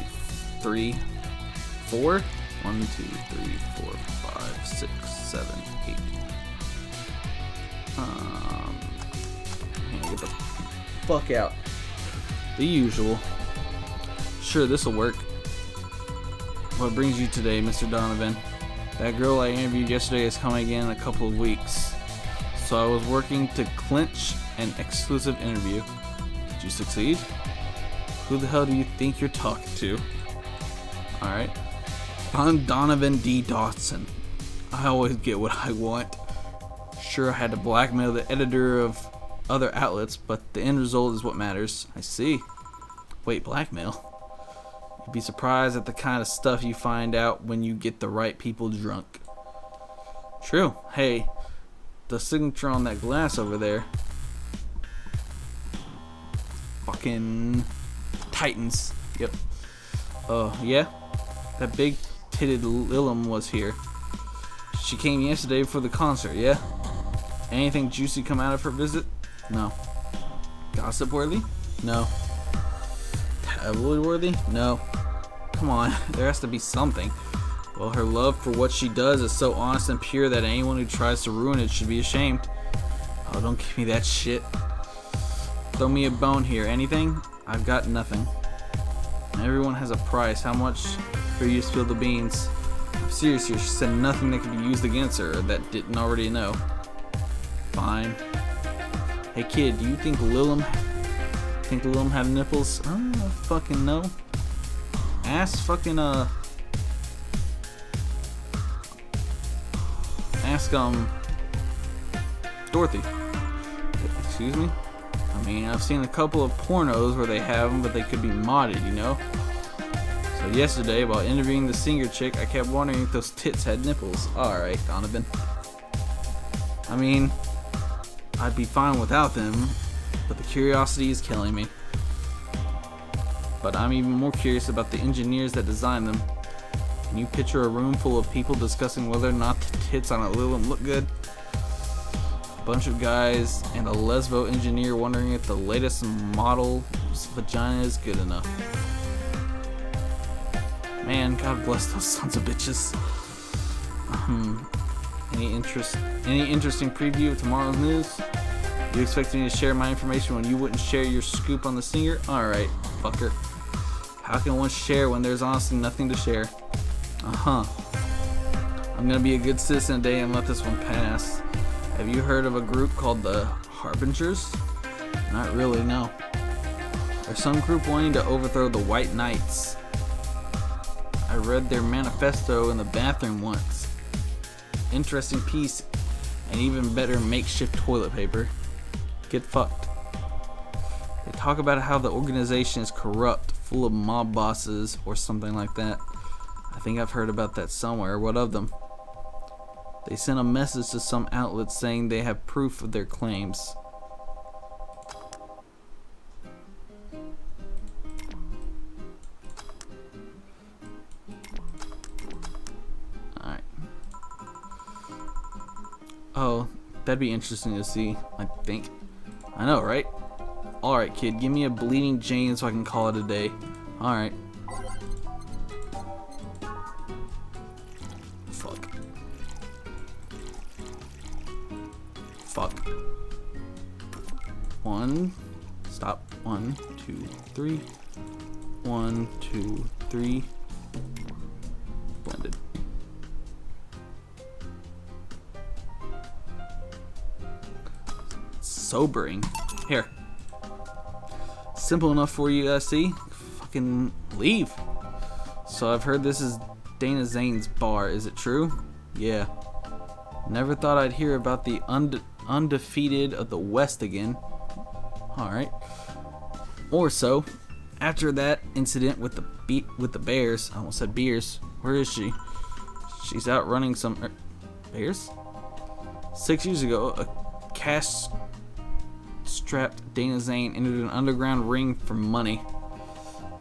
S1: 3. 4. 1, 2, 3, 4, 5, 6, 7, 8. Get the fuck out. The usual. Sure, this'll work. What brings you today, Mr. Donovan? That girl I interviewed yesterday is coming again in a couple of weeks. So I was working to clinch an exclusive interview. Did you succeed? Who the hell do you think you're talking to? Alright. I'm Donovan D. Dawson. I always get what I want. Sure, I had to blackmail the editor of other outlets, but the end result is what matters. I see. Wait, blackmail? You'd be surprised at the kind of stuff you find out when you get the right people drunk. True. Hey, the signature on that glass over there. Fucking Titans. Yep. Yeah? That big titted Lilum was here. She came yesterday for the concert, yeah? Anything juicy come out of her visit? No. Gossip worthy? No. Tabloid worthy? No. Come on, there has to be something. Well, her love for what she does is so honest and pure that anyone who tries to ruin it should be ashamed. Oh, don't give me that shit. Throw me a bone here. Anything? I've got nothing. Everyone has a price. How much for you to spill the beans? I'm serious here. She said nothing that could be used against her that didn't already know. Fine. Hey kid, do you think Lilum have nipples? I don't fucking know. Ask fucking Ask Dorothy. Excuse me? I mean, I've seen a couple of pornos where they have them, but they could be modded, you know? So yesterday, while interviewing the singer chick, I kept wondering if those tits had nipples. Alright, Donovan. I mean, I'd be fine without them, but the curiosity is killing me. But I'm even more curious about the engineers that designed them. Can you picture a room full of people discussing whether or not the tits on a Lilum look good? A bunch of guys and a lesbo engineer wondering if the latest model vagina is good enough. Man, God bless those sons of bitches. Any interesting preview of tomorrow's news? You expect me to share my information when you wouldn't share your scoop on the singer? Alright, fucker. How can one share when there's honestly nothing to share? I'm gonna be a good citizen today and let this one pass. Have you heard of a group called the Harbingers? Not really, no. There's some group wanting to overthrow the White Knights. I read their manifesto in the bathroom once. Interesting piece, and even better makeshift toilet paper. Get fucked. They talk about how the organization is corrupt, full of mob bosses, or something like that. I think I've heard about that somewhere. What of them? They sent a message to some outlets saying they have proof of their claims. Alright. Oh, that'd be interesting to see, I think. I know, right? Alright, kid, give me a bleeding Jane so I can call it a day. Alright. Fuck. Stop. 1, 2, 3. 1, 2, 3. Blended. Sobering. Here. Simple enough for you guys, see? Fucking leave. So I've heard this is Dana Zane's bar. Is it true? Yeah. Never thought I'd hear about the undefeated of the West again. Alright. Or so. After that incident with the Bears, I almost said beers. Where is she? She's out running some bears? 6 years ago, a cash-strapped Dana Zane entered an underground ring for money.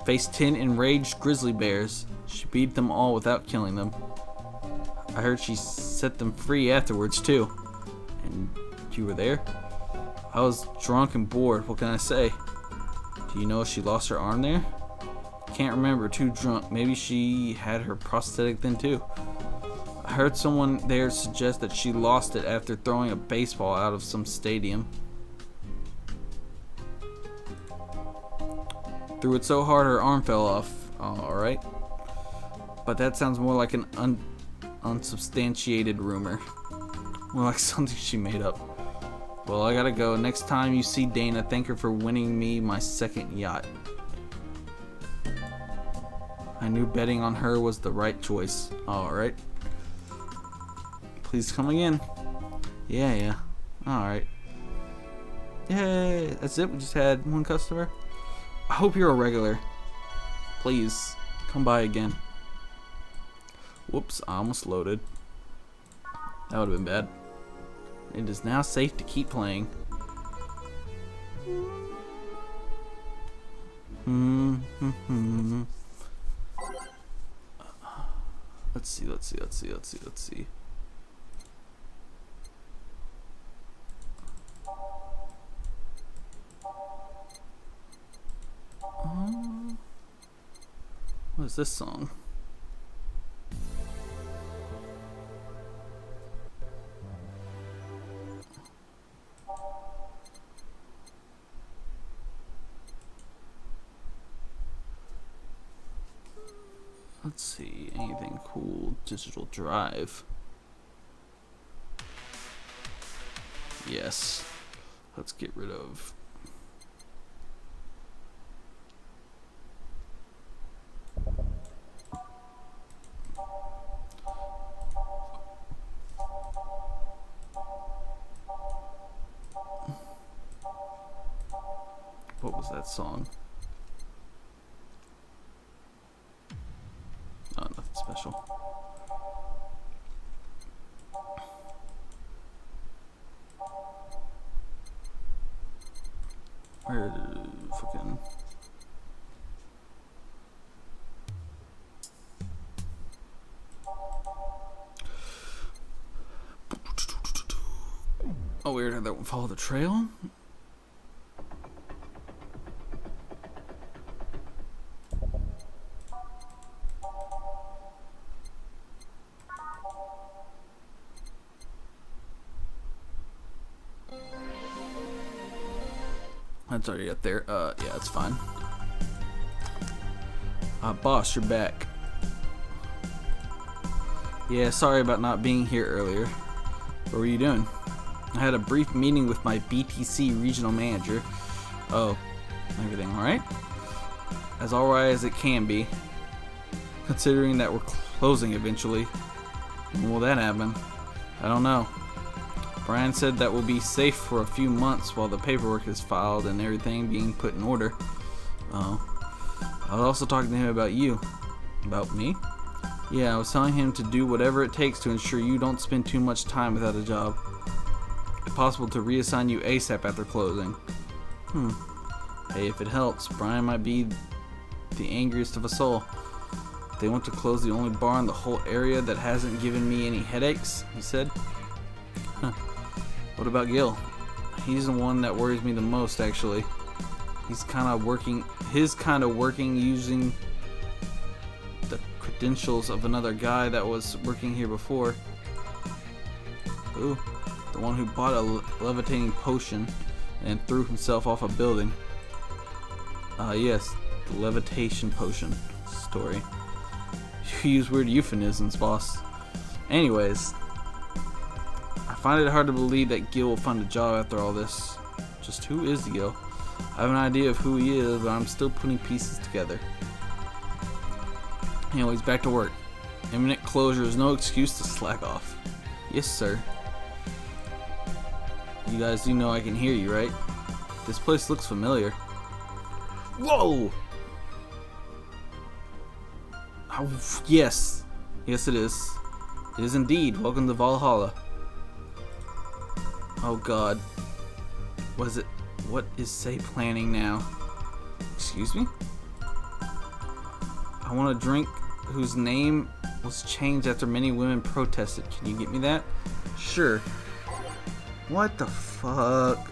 S1: Faced 10 enraged grizzly bears. She beat them all without killing them. I heard she set them free afterwards too. And you were there? I was drunk and bored. What can I say? Do you know if she lost her arm there? Can't remember. Too drunk. Maybe she had her prosthetic then too. I heard someone there suggest that she lost it after throwing a baseball out of some stadium. Threw it so hard her arm fell off. Alright. But that sounds more like an unsubstantiated rumor. More like something she made up. Well, I gotta go. Next time you see Dana, thank her for winning me my second yacht. I knew betting on her was the right choice. Alright. Please come again. Yeah. Alright. Yay! That's it? We just had one customer? I hope you're a regular. Please. Come by again. Whoops, I almost loaded. That would have been bad. It is now safe to keep playing. Let's see. What is this song? Let's see, anything cool? Digital drive. Yes. Let's get rid of. What was that song? Oh, nothing special. Where fucking. Oh, weird. That one follow the trail. That's already up there. Yeah, it's fine. Boss, you're back. Yeah, sorry about not being here earlier. What were you doing? I had a brief meeting with my BTC regional manager. Oh, everything alright? As alright as it can be. Considering that we're closing eventually. When will that happen? I don't know. Brian said that we'll be safe for a few months while the paperwork is filed and everything being put in order. Oh. I was also talking to him about you. About me? Yeah, I was telling him to do whatever it takes to ensure you don't spend too much time without a job. If possible, to reassign you ASAP after closing. Hey, if it helps, Brian might be the angriest of us all. They want to close the only bar in the whole area that hasn't given me any headaches, he said. What about Gil? He's the one that worries me the most, actually. He's kind of working using the credentials of another guy that was working here before. Ooh, the one who bought a levitating potion and threw himself off a building. Yes, the levitation potion story. You use weird euphemisms, boss. Anyways, I find it hard to believe that Gil will find a job after all this. Just who is Gil? I have an idea of who he is, but I'm still putting pieces together. Anyways, back to work. Imminent closure is no excuse to slack off. Yes, sir. You guys do know I can hear you, right? This place looks familiar. Whoa! Oh, yes. Yes, it is. It is indeed. Welcome to Valhalla. Oh god. Was it? What is Say planning now? Excuse me? I want a drink whose name was changed after many women protested. Can you get me that? Sure. What the fuck?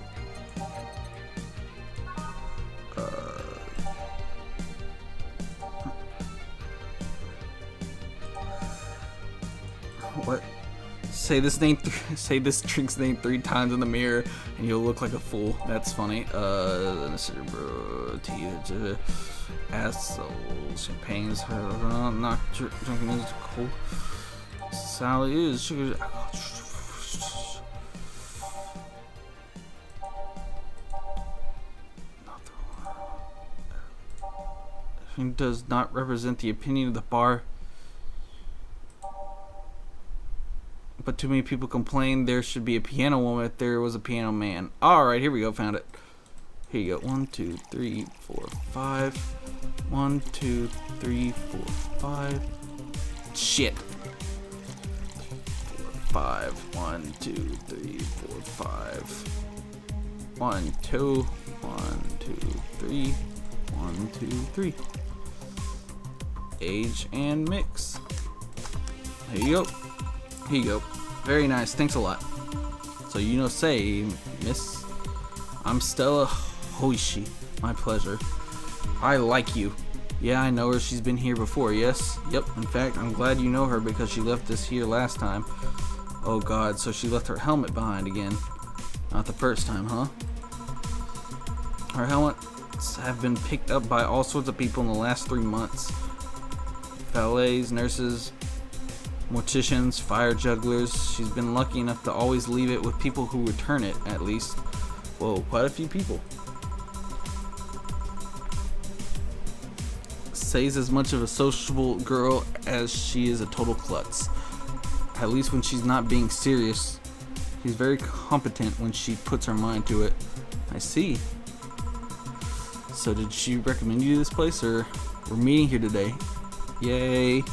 S1: What? Say this drink's name 3 times in the mirror, and you'll look like a fool. That's funny. Asshole, champagne's not drinking is cold. Sally is sugar. It does not represent the opinion of the bar. But too many people complain there should be a piano woman if there was a piano man. Alright, here we go, found it. Here you go. 1, 2, 3, 4, 5. 1, 2, 3, 4, 5. Shit. 5. 1, 2, 3, 4, 5. 1, 2. 1, 2, 3. 1, 2, 3. Age and mix. Here you go. Here you go. Very nice. Thanks a lot. So you know, say, Miss, I'm Stella Hoishi. My pleasure. I like you. Yeah, I know her. She's been here before. Yes. Yep. In fact, I'm glad you know her because she left us here last time. Oh God. So she left her helmet behind again. Not the first time, huh? Her helmets have been picked up by all sorts of people in the last 3 months. Valets, nurses, morticians, fire jugglers. She's been lucky enough to always leave it with people who return it, at least. Whoa, quite a few people. Say's as much of a sociable girl as she is a total klutz. At least when she's not being serious. She's very competent when she puts her mind to it. I see. So did she recommend you this place, or we're meeting here today? Yay.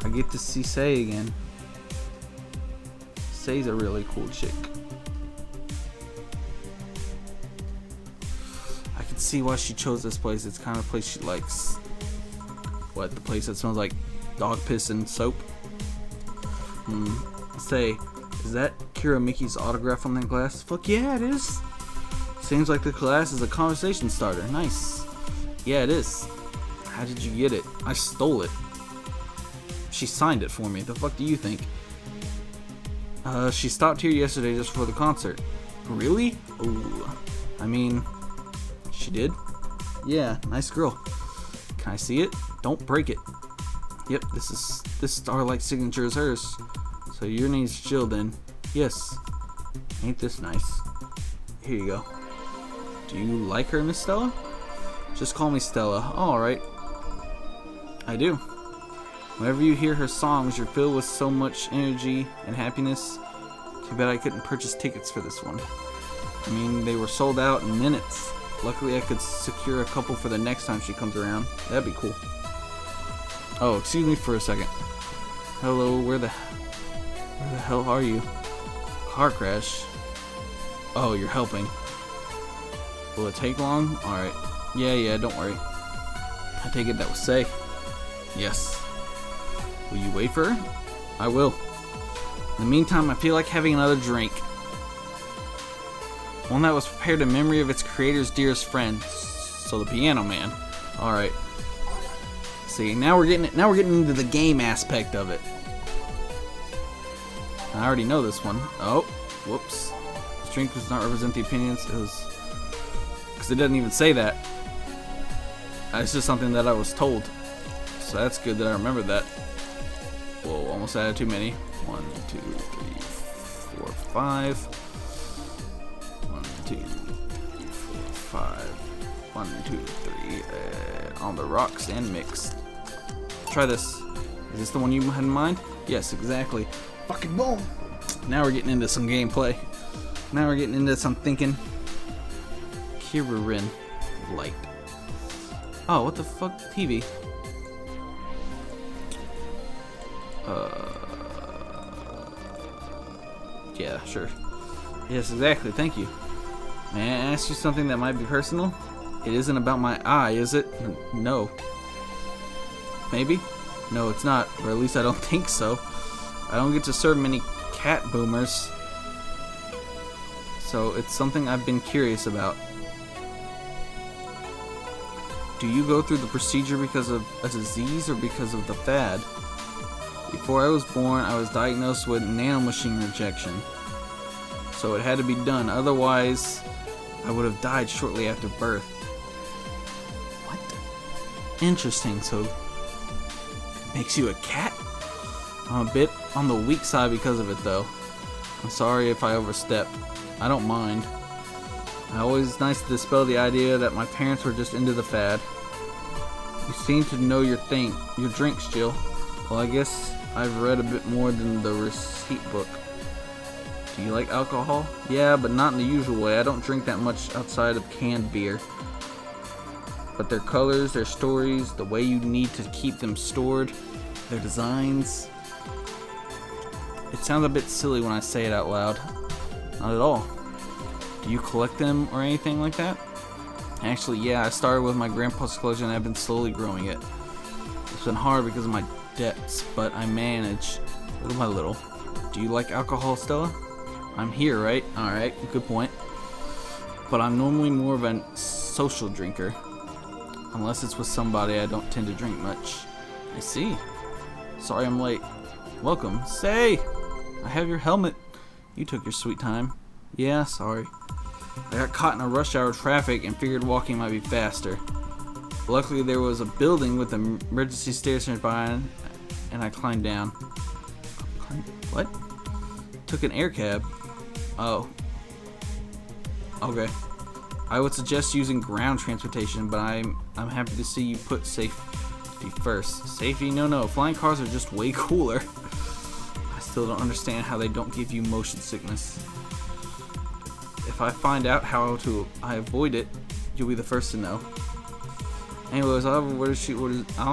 S1: I get to see Say again. Say's a really cool chick. I can see why she chose this place. It's the kind of place she likes. What, the place that smells like dog piss and soap? Say, is that Kira Miki's autograph on that glass? Fuck yeah, it is. Seems like the glass is a conversation starter. Nice. Yeah, it is. How did you get it? I stole it. She signed it for me. The fuck do you think? She stopped here yesterday just for the concert. Really? Ooh. I mean, she did? Yeah, nice girl. Can I see it? Don't break it. Yep, this Starlight signature is hers. So your name's Jill then? Yes. Ain't this nice? Here you go. Do you like her, Miss Stella? Just call me Stella. Oh, alright. I do. Whenever you hear her songs, you're filled with so much energy and happiness. Too bad I couldn't purchase tickets for this one. I mean, they were sold out in minutes. Luckily, I could secure a couple for the next time she comes around. That'd be cool. Oh, excuse me for a second. Hello, where the hell are you? Car crash. Oh, you're helping. Will it take long? Alright. Yeah, don't worry. I take it that was Say. Yes. Will you wait for her? I will. In the meantime, I feel like having another drink. One that was prepared in memory of its creator's dearest friend. So the Piano Man. Alright. See, now we're getting into the game aspect of it. I already know this one. Oh, whoops. This drink does not represent the opinions. It was... Because it doesn't even say that. It's just something that I was told. So that's good that I remember that. Whoa, almost added too many. 1, 2, 3, 4, 5. 1, 2, 3, 4, 5. 1, 2, 3. On the rocks and mixed. Try this. Is this the one you had in mind? Yes, exactly. Fucking boom! Now we're getting into some gameplay. Now we're getting into some thinking. Kiririn light. Oh, what the fuck? TV. Yeah, sure. Yes, exactly. Thank you. May I ask you something that might be personal? It isn't about my eye, is it? No. Maybe? No, it's not. Or at least I don't think so. I don't get to serve many cat boomers. So it's something I've been curious about. Do you go through the procedure because of a disease or because of the fad? Before I was born, I was diagnosed with nanomachine rejection. So it had to be done, otherwise I would have died shortly after birth. What? Interesting, so it makes you a cat? I'm a bit on the weak side because of it though. I'm sorry if I overstepped. I don't mind. Always nice to dispel the idea that my parents were just into the fad. You seem to know your drinks, Jill. Well, I guess I've read a bit more than the receipt book. Do you like alcohol? Yeah, but not in the usual way. I don't drink that much outside of canned beer. but their colors, their stories, the way you need to keep them stored, their designs. It sounds a bit silly when I say it out loud. Not at all. Do you collect them or anything like that? Actually, yeah, I started with my grandpa's collection and I've been slowly growing it. It's been hard because of my debts, but I manage little by little. Do you like alcohol, Stella? I'm here, right? Alright, good point. But I'm normally more of a social drinker. Unless it's with somebody, I don't tend to drink much. I see. Sorry I'm late. Welcome. Say! I have your helmet. You took your sweet time. Yeah, sorry. I got caught in a rush hour traffic and figured walking might be faster. Luckily there was a building with emergency stairs nearby and I climbed down. What? Took an air cab. Oh. Okay. I would suggest using ground transportation, but I'm happy to see you put safety first. Safety? No. Flying cars are just way cooler. I still don't understand how they don't give you motion sickness. If I find out how I avoid it, you'll be the first to know. Anyways, I'll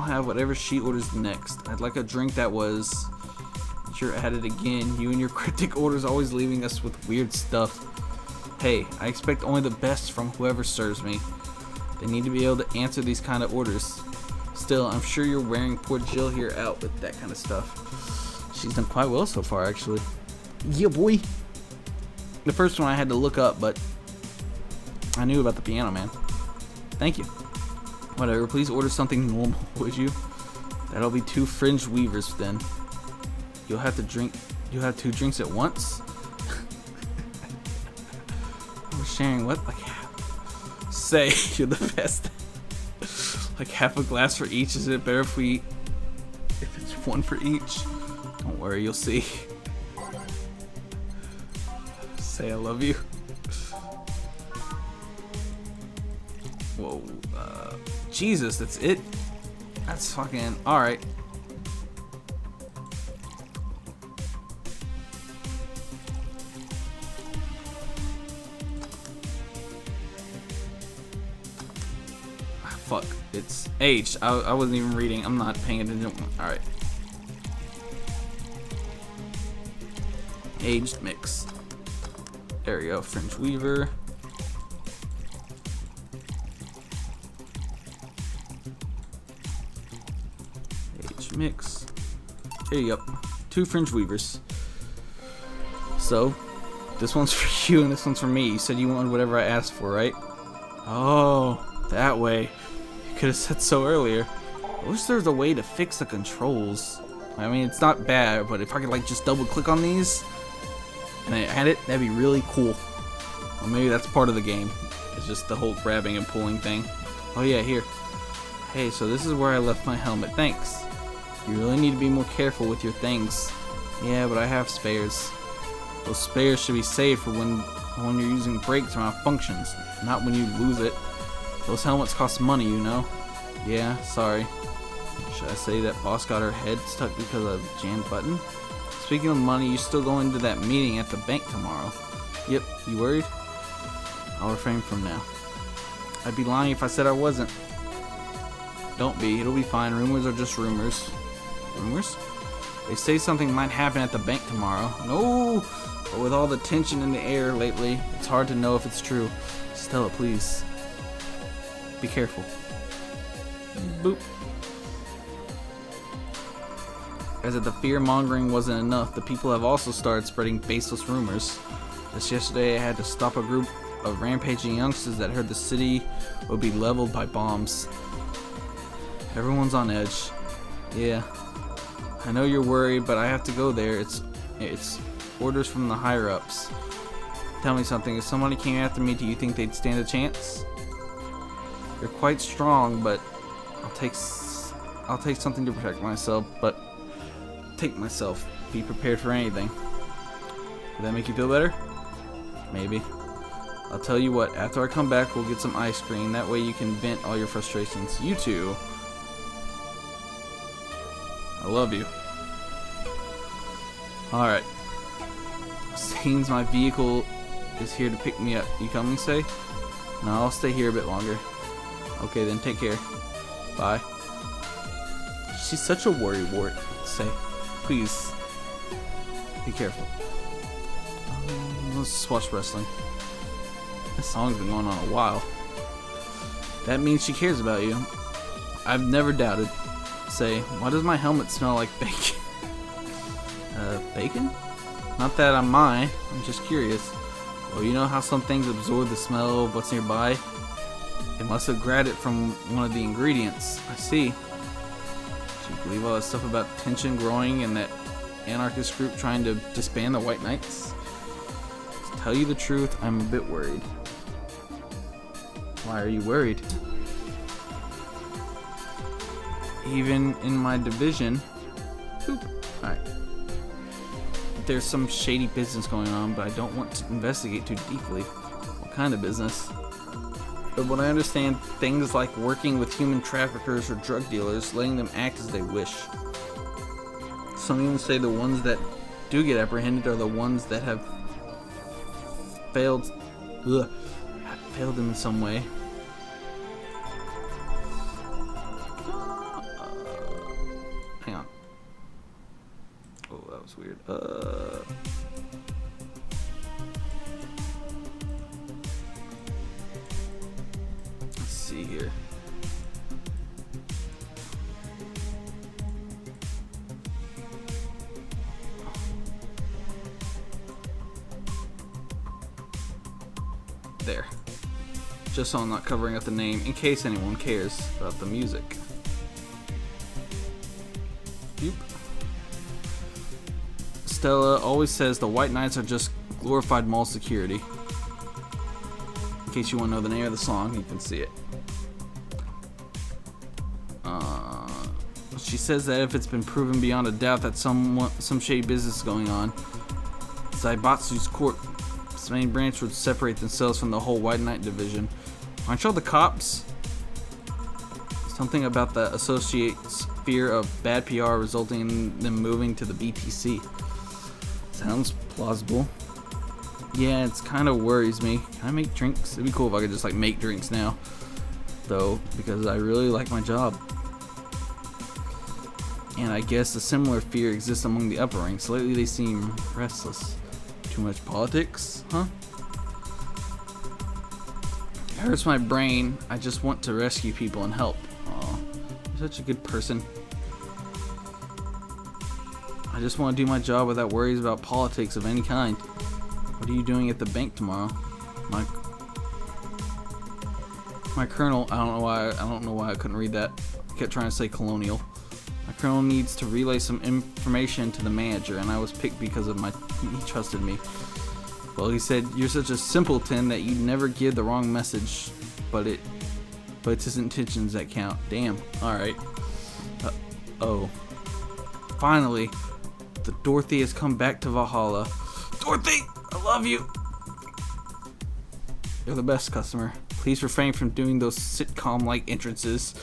S1: have whatever she orders next. I'd like a drink that was... You're at it again. You and your cryptic orders always leaving us with weird stuff. Hey, I expect only the best from whoever serves me. They need to be able to answer these kind of orders. Still, I'm sure you're wearing poor Jill here out with that kind of stuff. She's done quite well so far, actually. Yeah, boy. The first one I had to look up, but I knew about the piano man. Thank you. Whatever, please order something normal, would you? That'll be 2 fringe weavers then. You'll have 2 drinks at once? We're sharing what? Like say you're the best. Like half a glass for each. Is it better if it's 1 for each? Don't worry, you'll see. Say I love you. Whoa. Jesus, that's it? That's fucking... Alright. Fuck, it's aged. I wasn't even reading. I'm not paying attention. Alright. Aged mix. There we go. French Weaver. Aged mix. There you go. 2 French Weavers. So, this one's for you and this one's for me. You said you wanted whatever I asked for, right? Oh, that way. Could have said so earlier. I wish there was a way to fix the controls. I mean, it's not bad, but if I could like just double click on these and I add it, that'd be really cool. Or maybe that's part of the game. It's just the whole grabbing and pulling thing. Oh yeah, here. Hey, so this is where I left my helmet. Thanks. You really need to be more careful with your things. Yeah, but I have spares. Those spares should be saved for when you're using brakes or malfunctions, not when you lose it. Those helmets cost money, you know. Yeah, sorry. Should I say that boss got her head stuck because of a jammed button? Speaking of money, you still going to that meeting at the bank tomorrow? Yep, you worried? I'll refrain from now. I'd be lying if I said I wasn't. Don't be, it'll be fine. Rumors are just rumors. Rumors? They say something might happen at the bank tomorrow. No! But with all the tension in the air lately, it's hard to know if it's true. Stella, please. Be careful. Boop. As if the fear-mongering wasn't enough, the people have also started spreading baseless rumors. Just yesterday, I had to stop a group of rampaging youngsters that heard the city would be leveled by bombs. Everyone's on edge. Yeah. I know you're worried, but I have to go there. It's orders from the higher-ups. Tell me something. If somebody came after me, do you think they'd stand a chance? You're quite strong, but I'll take something to protect myself, but take myself. Be prepared for anything. Would that make you feel better? Maybe. I'll tell you what, after I come back, we'll get some ice cream. That way you can vent all your frustrations. You two. I love you. Alright. Seems my vehicle is here to pick me up. You coming, Say? No, I'll stay here a bit longer. I Okay, then take care. Bye. She's such a worrywart. Say, please be careful. Let's just watch wrestling. This song's been going on a while. That means she cares about you. I've never doubted. Say, why does my helmet smell like bacon? Bacon? Not that I'm mine. I'm just curious. Well, you know how some things absorb the smell of what's nearby? It must have grabbed it from one of the ingredients. I see. Do you believe all that stuff about tension growing and that anarchist group trying to disband the White Knights? To tell you the truth, I'm a bit worried. Why are you worried? Even in my division, alright. There's some shady business going on, but I don't want to investigate too deeply. What kind of business? But when I understand things like working with human traffickers or drug dealers, letting them act as they wish. Some even say the ones that do get apprehended are the ones that have failed them in some way. Hang on. Oh, that was weird. Let's see here. There. Just so I'm not covering up the name in case anyone cares about the music. Yep. Stella always says the White Knights are just glorified mall security. In case you want to know the name of the song, you can see it. She says that if it's been proven beyond a doubt that some shady business is going on, Zaibatsu's court's main branch would separate themselves from the whole White Knight division. Aren't y'all the cops? Something about the associate's fear of bad PR resulting in them moving to the BTC. Sounds plausible. Yeah, it's kind of worries me. Can I make drinks? It'd be cool if I could just like make drinks now, though, because I really like my job. And I guess a similar fear exists among the upper ranks. Lately they seem restless. Too much politics, huh? It hurts my brain. I just want to rescue people and help. Aw, you're such a good person. I just want to do my job without worries about politics of any kind. What are you doing at the bank tomorrow? My colonel, I don't know why I couldn't read that. I kept trying to say colonial. My colonel needs to relay some information to the manager, and I was picked because of he trusted me. Well, he said, you're such a simpleton that you'd never give the wrong message, but it's his intentions that count. Damn. Alright. Oh. Finally, the Dorothy has come back to Valhalla. Dorothy, I love you. You're the best customer. Please refrain from doing those sitcom-like entrances.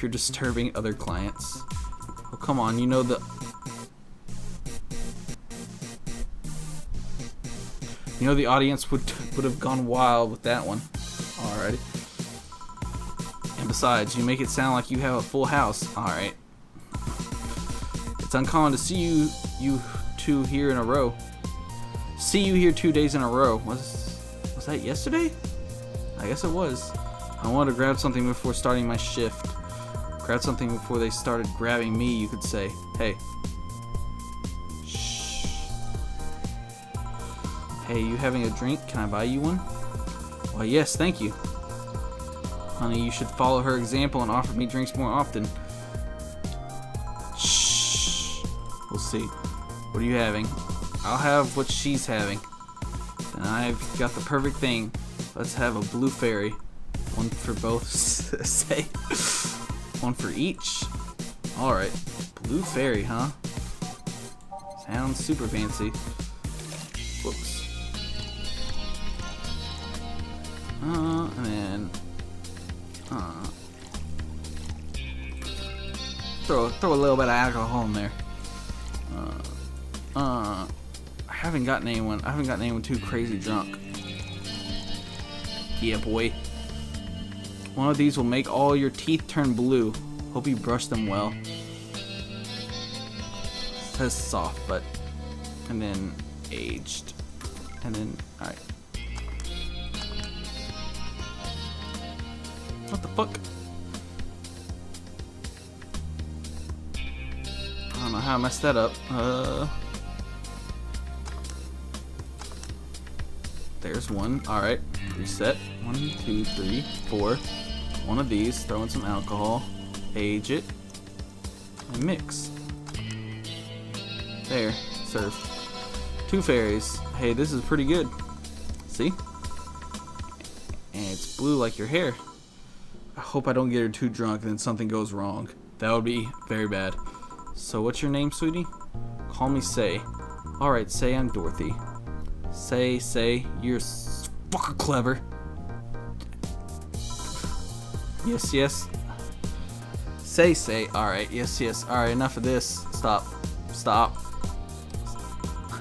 S1: You're disturbing other clients. Oh, come on, you know the audience would have gone wild with that one. Alrighty. And besides, you make it sound like you have a full house. Alright. It's uncommon to see you two here in a row. See you here 2 days in a row. Was that yesterday? I guess it was. I wanted to grab something before starting my shift. Grab something before they started grabbing me, you could say. Hey. Shh. Hey, you having a drink? Can I buy you one? Why, yes, thank you. Honey, you should follow her example and offer me drinks more often. Shh. We'll see. What are you having? I'll have what she's having. And I've got the perfect thing. Let's have a blue fairy. One for both, say. One for each. Alright. Blue fairy, huh? Sounds super fancy. Whoops. And then... Throw a little bit of alcohol in there. I haven't gotten anyone too crazy drunk. Yeah, boy. One of these will make all your teeth turn blue. Hope you brush them well. It says soft, but... And then aged. And then... Alright. What the fuck? I don't know how I messed that up. There's one. Alright. Reset. 1, 2, 3, 4. One of these. Throw in some alcohol. Age it. And mix. There. Serve. 2 fairies. Hey, this is pretty good. See? And it's blue like your hair. I hope I don't get her too drunk and then something goes wrong. That would be very bad. So what's your name, sweetie? Call me Say. Alright, Say, I'm Dorothy. Say, you're fucking clever. Yes. Say. Alright, yes. Alright, enough of this. Stop.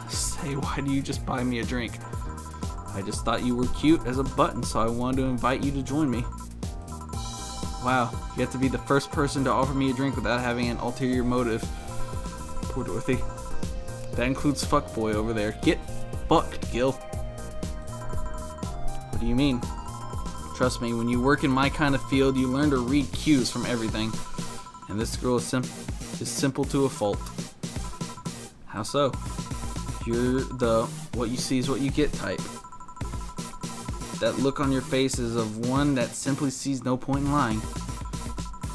S1: Say, why do you just buy me a drink? I just thought you were cute as a button, so I wanted to invite you to join me. Wow, you have to be the first person to offer me a drink without having an ulterior motive. Poor Dorothy. That includes fuckboy over there. Get fucked, Gil. What do you mean? Trust me, when you work in my kind of field, you learn to read cues from everything. And this girl is simple to a fault. How so? You're the what you see is what you get type. That look on your face is of one that simply sees no point in lying.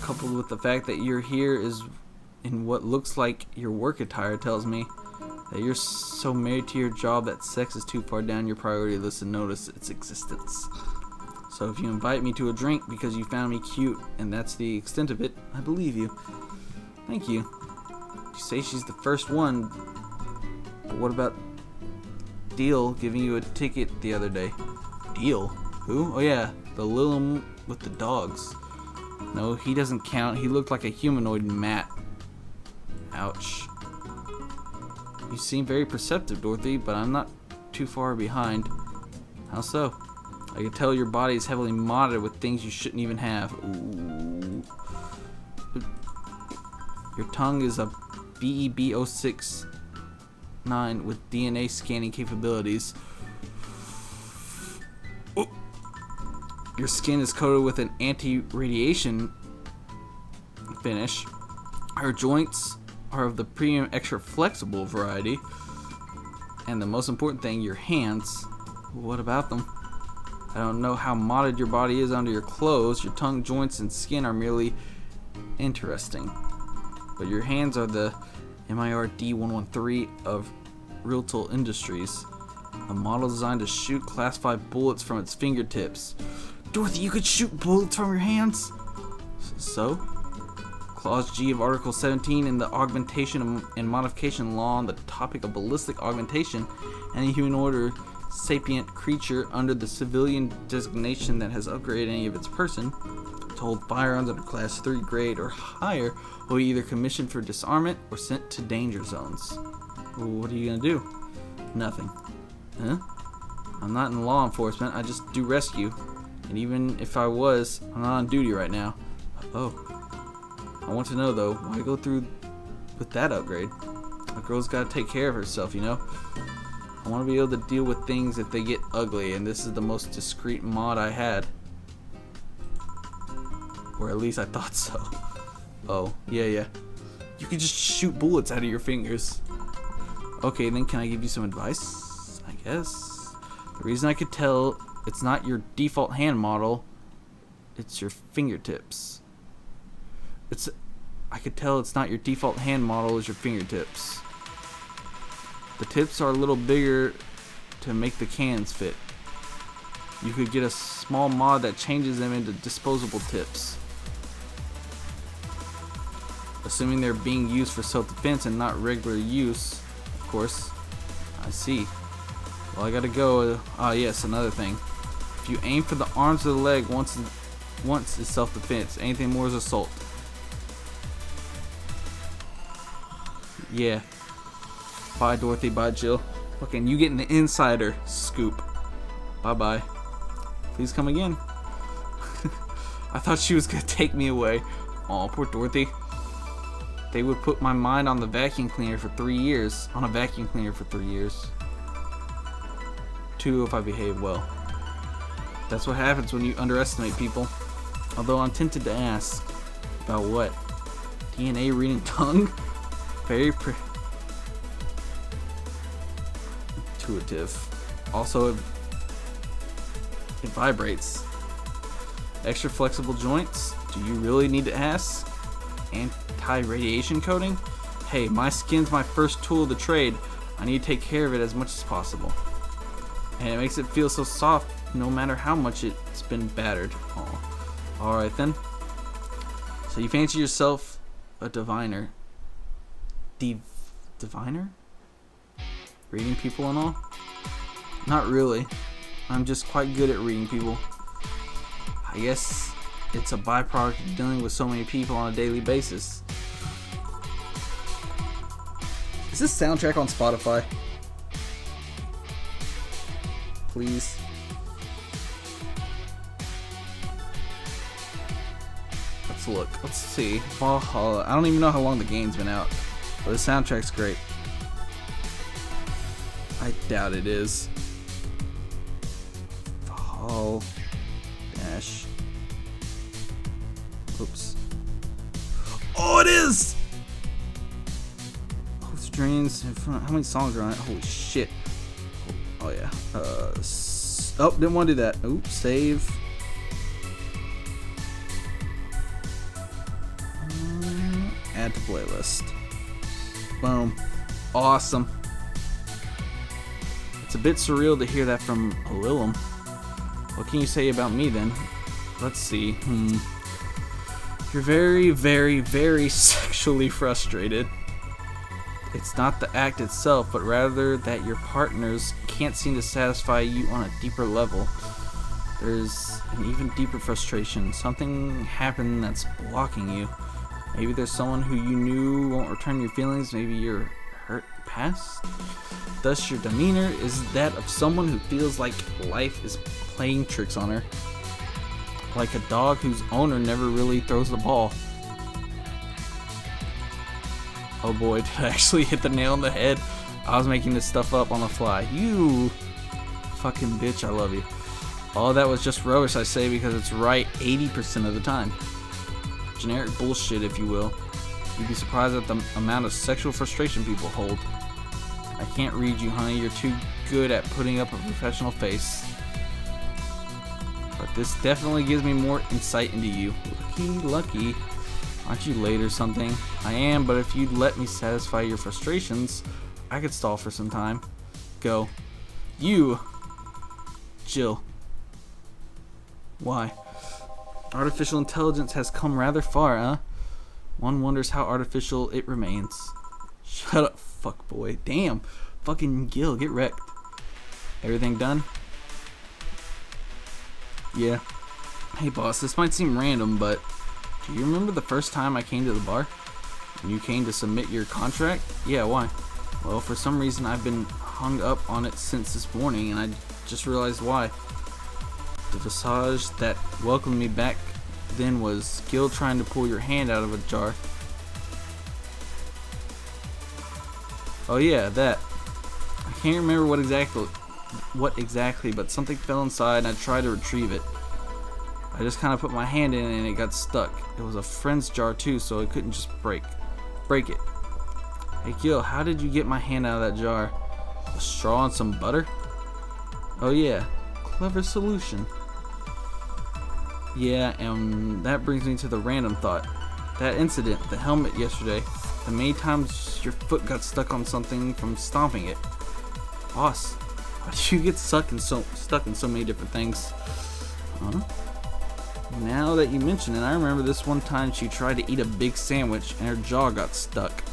S1: Coupled with the fact that you're here is in what looks like your work attire tells me that you're so married to your job that sex is too far down your priority list to notice its existence. So if you invite me to a drink because you found me cute and that's the extent of it, I believe you. Thank you. You say she's the first one, but what about Deal giving you a ticket the other day? Deal? Who? Oh yeah, the little with the dogs. No, he doesn't count. He looked like a humanoid Matt. Ouch. You seem very perceptive, Dorothy, but I'm not too far behind. How so? I can tell your body is heavily modded with things you shouldn't even have. Ooh. Your tongue is a VA-11 with DNA scanning capabilities. Oh. Your skin is coated with an anti-radiation finish. Her joints are of the premium extra flexible variety. And the most important thing, your hands. What about them? I don't know how modded your body is under your clothes. Your tongue, joints, and skin are merely interesting. But your hands are the MIRD-113 of Realtal Industries. A model designed to shoot classified bullets from its fingertips. Dorothy, you could shoot bullets from your hands? So? Clause G of Article 17 in the Augmentation and Modification Law on the topic of ballistic augmentation, any humanoid or sapient creature under the civilian designation that has upgraded any of its person to hold firearms under Class 3 grade or higher will be either commissioned for disarmament or sent to danger zones. Well, what are you gonna do? Nothing. Huh? I'm not in law enforcement, I just do rescue. And even if I was, I'm not on duty right now. Oh. I want to know though, why go through with that upgrade? A girl's gotta take care of herself, you know? I want to be able to deal with things if they get ugly, and this is the most discreet mod I had. Or at least I thought so. Oh, yeah. You can just shoot bullets out of your fingers. Okay, then can I give you some advice? I guess. The reason I could tell it's not your default hand model, it's your fingertips. I could tell it's not your default hand model is your fingertips. The tips are a little bigger to make the cans fit. You could get a small mod that changes them into disposable tips. Assuming they're being used for self-defense and not regular use, of course. I see. Well, I gotta go. Yes, another thing. If you aim for the arms or the leg once is self-defense. Anything more is assault. Yeah. Bye, Dorothy. Bye, Jill. Fucking you getting the insider scoop. Bye-bye. Please come again. I thought she was gonna take me away. Aw, poor Dorothy. They would put my mind on the vacuum cleaner for 3 years. On a vacuum cleaner for 3 years. 2 if I behave well. That's what happens when you underestimate people. Although I'm tempted to ask. About what? DNA reading tongue? Very intuitive. Also, it vibrates. Extra flexible joints? Do you really need to ask? Anti-radiation coating? Hey, my skin's my first tool of the trade. I need to take care of it as much as possible. And it makes it feel so soft no matter how much it's been battered. Aw. Alright then. So you fancy yourself a diviner. Diviner? Reading people and all? Not really. I'm just quite good at reading people. I guess it's a byproduct of dealing with so many people on a daily basis. Is this soundtrack on Spotify? Please. Let's look. Let's see. Valhalla. I don't even know how long the game's been out, but the soundtrack's great. I doubt it is. Valhalla dash. Oops. Oh, it is! Hopes, dreams. How many songs are on it? Holy shit. Oh, yeah. Oh, didn't want to do that. Oops, save. Add to playlist. Boom. Awesome. It's a bit surreal to hear that from Lilum. What can you say about me then? Let's see. You're very, very, very sexually frustrated. It's not the act itself, but rather that your partners can't seem to satisfy you on a deeper level. There's an even deeper frustration. Something happened that's blocking you. Maybe there's someone who you knew won't return your feelings. Maybe you're hurt past. Thus, your demeanor is that of someone who feels like life is playing tricks on her. Like a dog whose owner never really throws the ball. Oh boy, did I actually hit the nail on the head. I was making this stuff up on the fly. You fucking bitch, I love you. All that was just rubbish, I say, because it's right 80% of the time. Generic bullshit, if you will. You'd be surprised at the amount of sexual frustration people hold. I can't read you, honey. You're too good at putting up a professional face. But this definitely gives me more insight into you. Lucky. Aren't you late or something? I am, but if you'd let me satisfy your frustrations, I could stall for some time. Go. You. Jill. Why? Artificial intelligence has come rather far, huh? One wonders how artificial it remains. Shut up, fuckboy. Damn. Fucking Gil, get wrecked. Everything done? Yeah. Hey boss, this might seem random, but do you remember the first time I came to the bar? When you came to submit your contract? Yeah, why? Well, for some reason I've been hung up on it since this morning, and I just realized why. The visage that welcomed me back then was Gil trying to pull your hand out of a jar. Oh yeah, that. I can't remember what exactly, but something fell inside and I tried to retrieve it. I just kind of put my hand in it and it got stuck. It was a friend's jar too, so it couldn't just break it. Hey Gil, how did you get my hand out of that jar? A straw and some butter? Oh yeah, clever solution. Yeah, and that brings me to the random thought. That incident, the helmet yesterday, the many times your foot got stuck on something from stomping it. Boss, how did you get stuck in so many different things? Huh? Now that you mention it, I remember this one time she tried to eat a big sandwich and her jaw got stuck.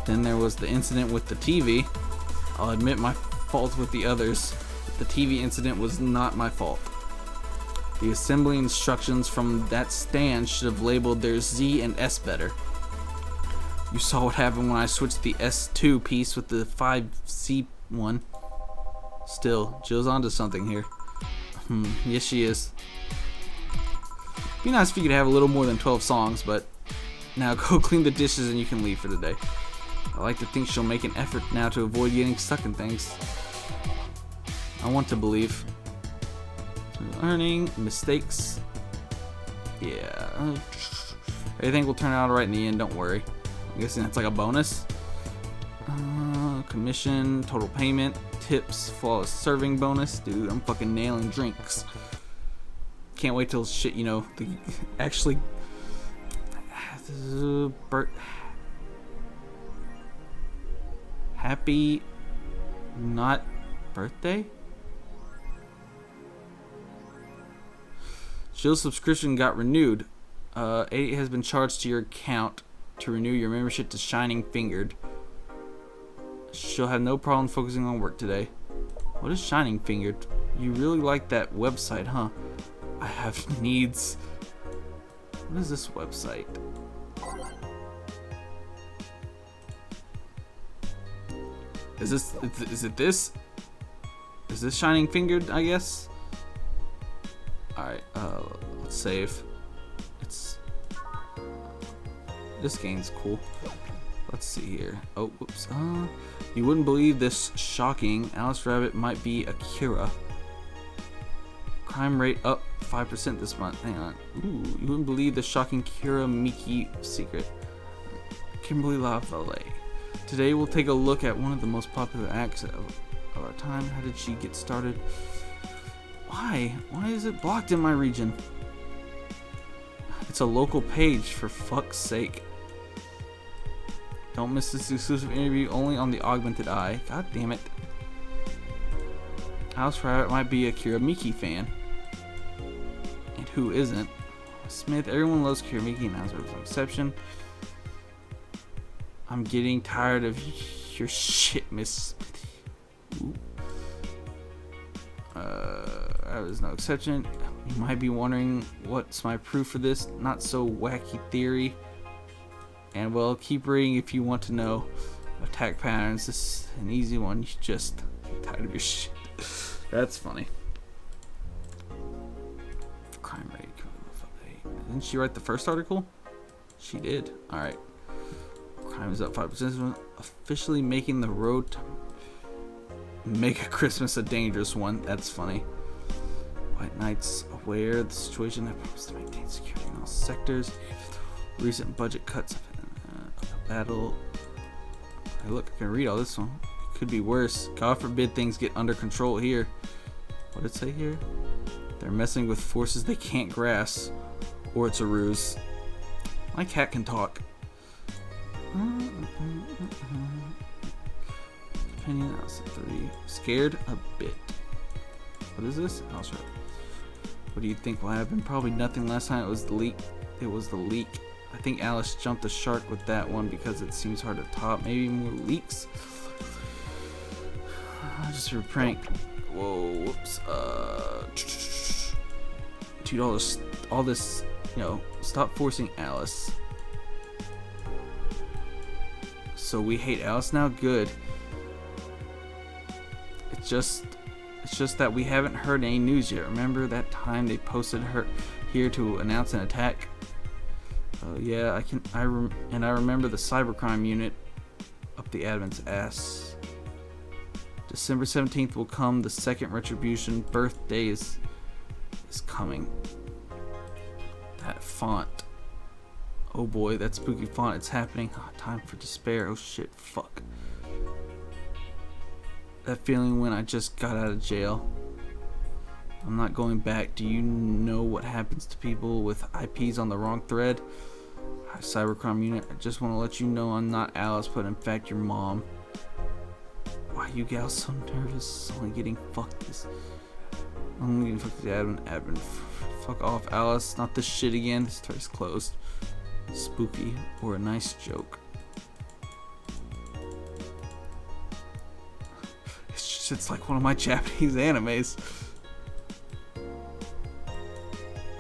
S1: Then there was the incident with the TV. I'll admit my fault with the others. The TV incident was not my fault. The assembly instructions from that stand should have labeled their Z and S better. You saw what happened when I switched the S2 piece with the 5C one. Still, Jill's onto something here. Yes she is. Be nice if you could have a little more than 12 songs, but now go clean the dishes and you can leave for the day. I like to think she'll make an effort now to avoid getting stuck in things. I want to believe. Learning, mistakes. Yeah. Everything will turn out alright in the end, don't worry. I'm guessing that's like a bonus. Commission, total payment, tips, flawless serving bonus. Dude, I'm fucking nailing drinks. Can't wait till shit, you know, actually. Happy not birthday? Shield's subscription got renewed. 8 has been charged to your account to renew your membership to Shining Fingered. She'll have no problem focusing on work today. What is Shining Fingered? You really like that website, huh? I have needs. What is this website? Is it this? Is this Shining Fingered, I guess? Alright, let's save. This game's cool. Let's see here. Oh, whoops. You wouldn't believe this shocking. Alice Rabbit might be a Kira. Crime rate up 5% this month. Hang on. Ooh, you wouldn't believe the shocking Kira Miki secret. Kimberly LaValle. Today we'll take a look at one of the most popular acts of our time. How did she get started? Why? Why is it blocked in my region? It's a local page, for fuck's sake. Don't miss this exclusive interview only on the Augmented Eye. God damn it. Alice Rabbit might be a Kira Miki fan. And who isn't? Smith, everyone loves Kira Miki, and Alice Rabbit's no exception. I'm getting tired of your shit, Miss. I was no exception. You might be wondering what's my proof for this not so wacky theory. And well, keep reading if you want to know attack patterns. This is an easy one. You just get tired of your shit. That's funny. Crime rate. Didn't she write the first article? She did. Alright. Crime is up 5%. Officially making the road to make a Christmas a dangerous one. That's funny. White Knights aware of the situation. That promised to maintain security in all sectors. Recent budget cuts. Battle. Hey, look, I can read all this one. It could be worse. God forbid things get under control here. What did it say here? They're messing with forces they can't grasp. Or it's a ruse. My cat can talk. Opinion, I'll say 3. Scared a bit. What is this? I'll show. What do you think will happen? Probably nothing. Last time it was the leak. I think Alice jumped the shark with that one because it seems hard to top. Maybe more leaks. Just for a prank. Whoa, whoops. Dude, all this, you know, stop forcing Alice. So we hate Alice now? Good. It's just that we haven't heard any news yet. Remember that time they posted her here to announce an attack? Yeah, I remember the cybercrime unit up the admin's ass. December 17th will come. The second retribution birthday is coming. That font. Oh boy, that spooky font. It's happening. Oh, time for despair. Oh shit, fuck. That feeling when I just got out of jail. I'm not going back. Do you know what happens to people with IPs on the wrong thread? Hi, cybercrime unit. I just want to let you know I'm not Alice, but in fact your mom. Why are you gals so nervous? Only getting fucked this. Only getting fucked the admin. Fuck off, Alice. Not this shit again. This thread is closed. Spooky or a nice joke. It's like one of my Japanese animes.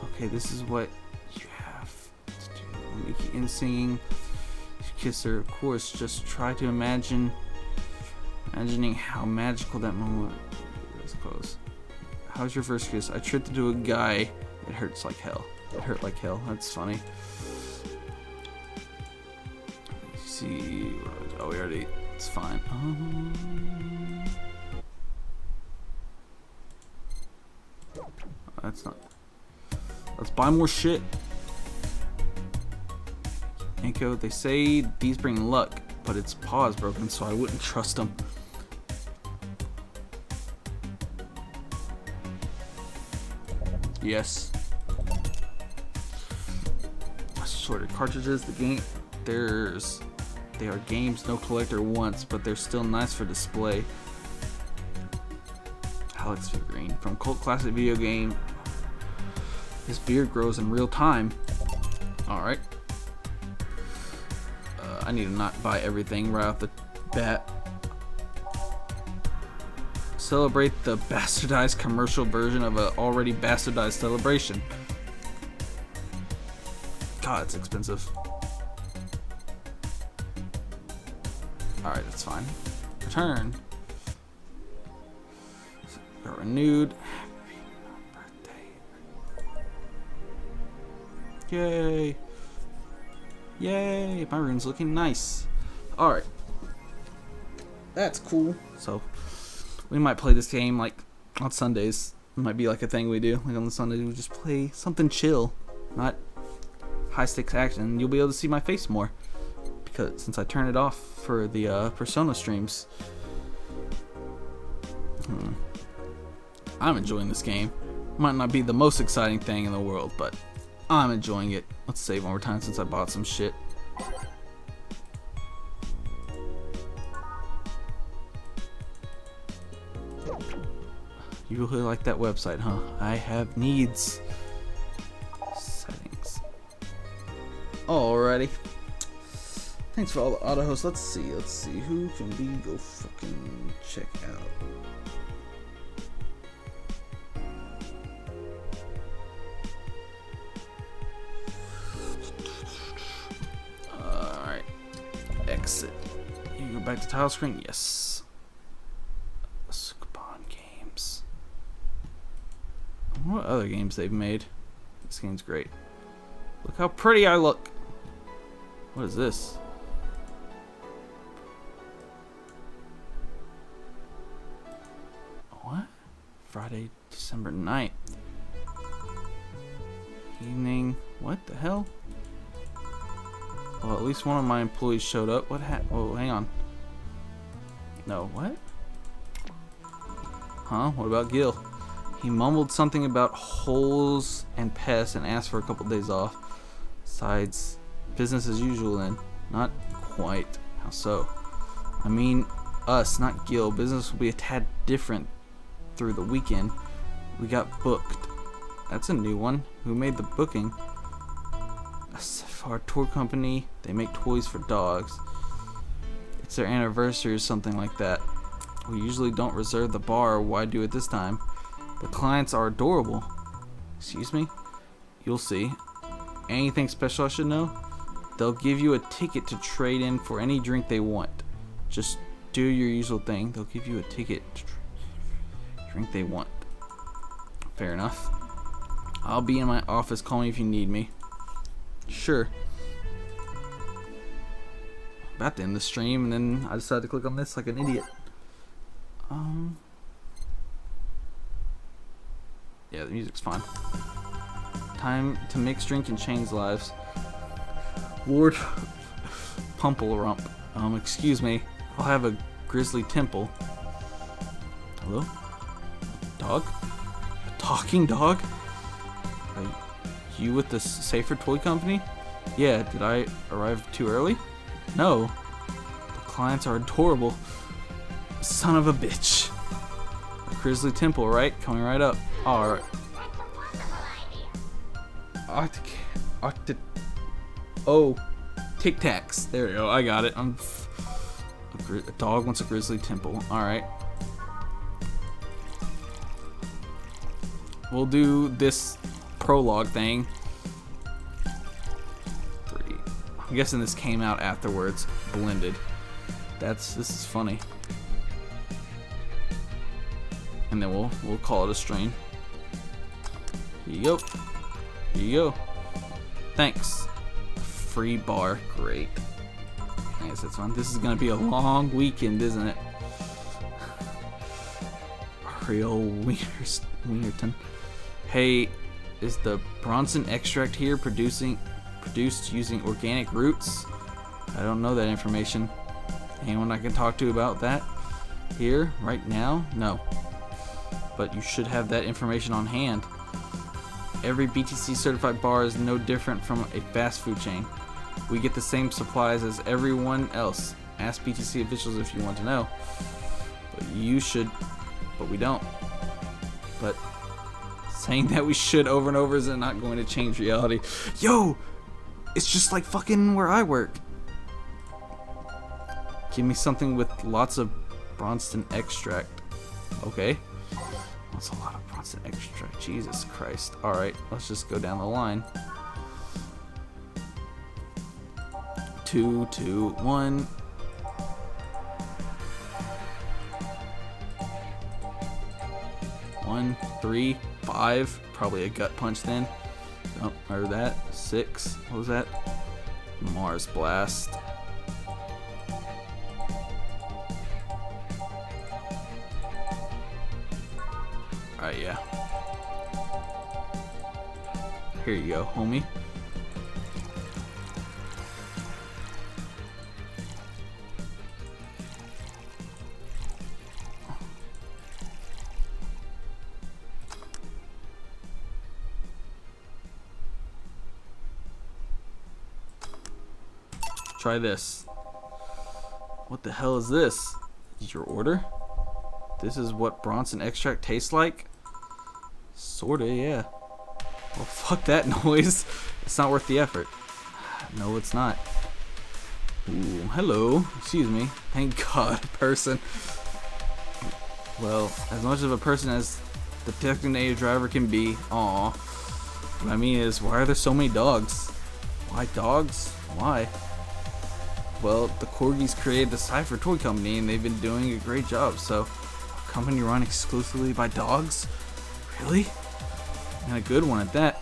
S1: Okay, this is what you have to do. Miki in singing. You kiss her, of course. Just try to imagining how magical that moment was. Close. How's your first kiss? I tripped into a guy. It hurts like hell. It hurt like hell. That's funny. Let's see. Oh, we already. It's fine. That's not. Let's buy more shit. Anko, they say these bring luck, but its paw is broken, so I wouldn't trust them. Yes. Sorted cartridges. The game. They are games no collector wants, but they're still nice for display. Alex figurine from cult classic video game. His beard grows in real time. All right. I need to not buy everything right off the bat. Celebrate the bastardized commercial version of an already bastardized celebration. God, it's expensive. Alright, that's fine. Return. Got renewed. Happy birthday. Yay. Yay. My room's looking nice. Alright. That's cool. So, we might play this game like on Sundays. It might be like a thing we do. Like on the Sundays, we just play something chill. Not high stakes action. You'll be able to see my face more. Because since I turned it off for the Persona streams. I'm enjoying this game. Might not be the most exciting thing in the world, but I'm enjoying it. Let's save one more time since I bought some shit. You really like that website, huh? I have needs. Settings. Alrighty. Thanks for all the auto hosts. Let's see. Who can we go fucking check out? Alright. Exit. You go back to tile screen? Yes. Spawn games. What other games they've made? This game's great. Look how pretty I look. What is this? What? Friday, December 9th. Evening. What the hell? Well, at least one of my employees showed up. What oh, hang on. No, what? Huh? What about Gil? He mumbled something about holes and pests and asked for a couple days off. Besides, business as usual then. Not quite. How so? I mean, us, not Gil. Business will be a tad different through the weekend. We got booked. That's a new one. Who made the booking? A Safar tour company. They make toys for dogs. It's their anniversary or something like that. We usually don't reserve the bar. Why do it this time? The clients are adorable. Excuse me? You'll see. Anything special I should know? They'll give you a ticket to trade in for any drink they want. Just do your usual thing. They'll give you a ticket to drink they want. Fair enough. I'll be in my office. Call me if you need me. Sure. About to end the stream, and then I decided to click on this like an idiot. Yeah, the music's fine. Time to mix, drink, and change lives. Lord Pumpelrump. Excuse me. I'll have a grizzly temple. Hello? Dog? A talking dog? Are you with the Safer Toy Company? Yeah, did I arrive too early? No. The clients are adorable. Son of a bitch. A grizzly temple, right? Coming right up. Alright. Oh, Tic Tacs. There we go. I got it. A dog wants a grizzly temple. Alright. We'll do this prologue thing. 3. I'm guessing this came out afterwards. Blended. This is funny. And then we'll call it a stream. Here you go. Here you go. Thanks. Free bar. Great. I guess that's fun. This is gonna be a long weekend, isn't it? Real Wienerton. Hey, is the Bronson extract here produced using organic roots? I don't know that information. Anyone I can talk to about that? Here, right now? No. But you should have that information on hand. Every BTC certified bar is no different from a fast food chain. We get the same supplies as everyone else. Ask BTC officials if you want to know. But you should, but we don't. But saying that we should over and over is not going to change reality. Yo! It's just like fucking where I work. Give me something with lots of Bronson extract. Okay. That's a lot of Bronson extract. Jesus Christ. Alright, let's just go down the line. 2, 2, 1. 1, 3, 5. Probably a gut punch then. Oh, or that. 6. What was that? Mars Blast. Alright, yeah. Here you go, homie. Try this. What the hell is this? Is your order? This is what Bronson extract tastes like? Sorta, yeah. Well, fuck that noise. It's not worth the effort. No, it's not. Ooh, hello. Excuse me. Thank God, person. Well, as much of a person as the designated driver can be. Aw. What I mean is, why are there so many dogs? Why dogs? Why? Well, the Corgis created the Cypher Toy Company and they've been doing a great job, so a company run exclusively by dogs? Really? And a good one at that.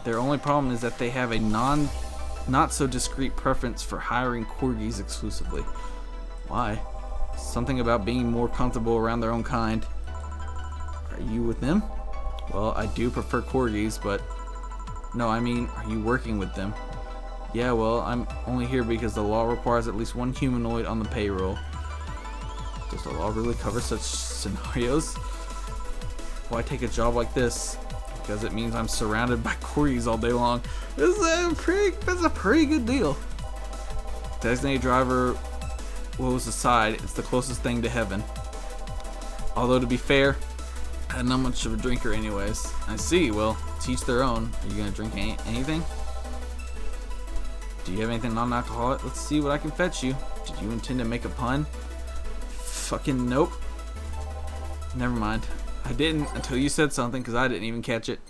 S1: Their only problem is that they have a not so discreet preference for hiring Corgis exclusively. Why? Something about being more comfortable around their own kind. Are you with them? Well, I do prefer Corgis, but no, I mean, are you working with them? Yeah, well, I'm only here because the law requires at least one humanoid on the payroll. Does the law really cover such scenarios? Why take a job like this? Because it means I'm surrounded by Corgis all day long. That's a pretty good deal. Designated driver woes aside, it's the closest thing to heaven. Although to be fair, I'm not much of a drinker anyways. I see, well, teach their own. Are you gonna drink anything? Do you have anything non-alcoholic? Let's see what I can fetch you. Did you intend to make a pun? Fucking nope. Never mind. I didn't until you said something because I didn't even catch it.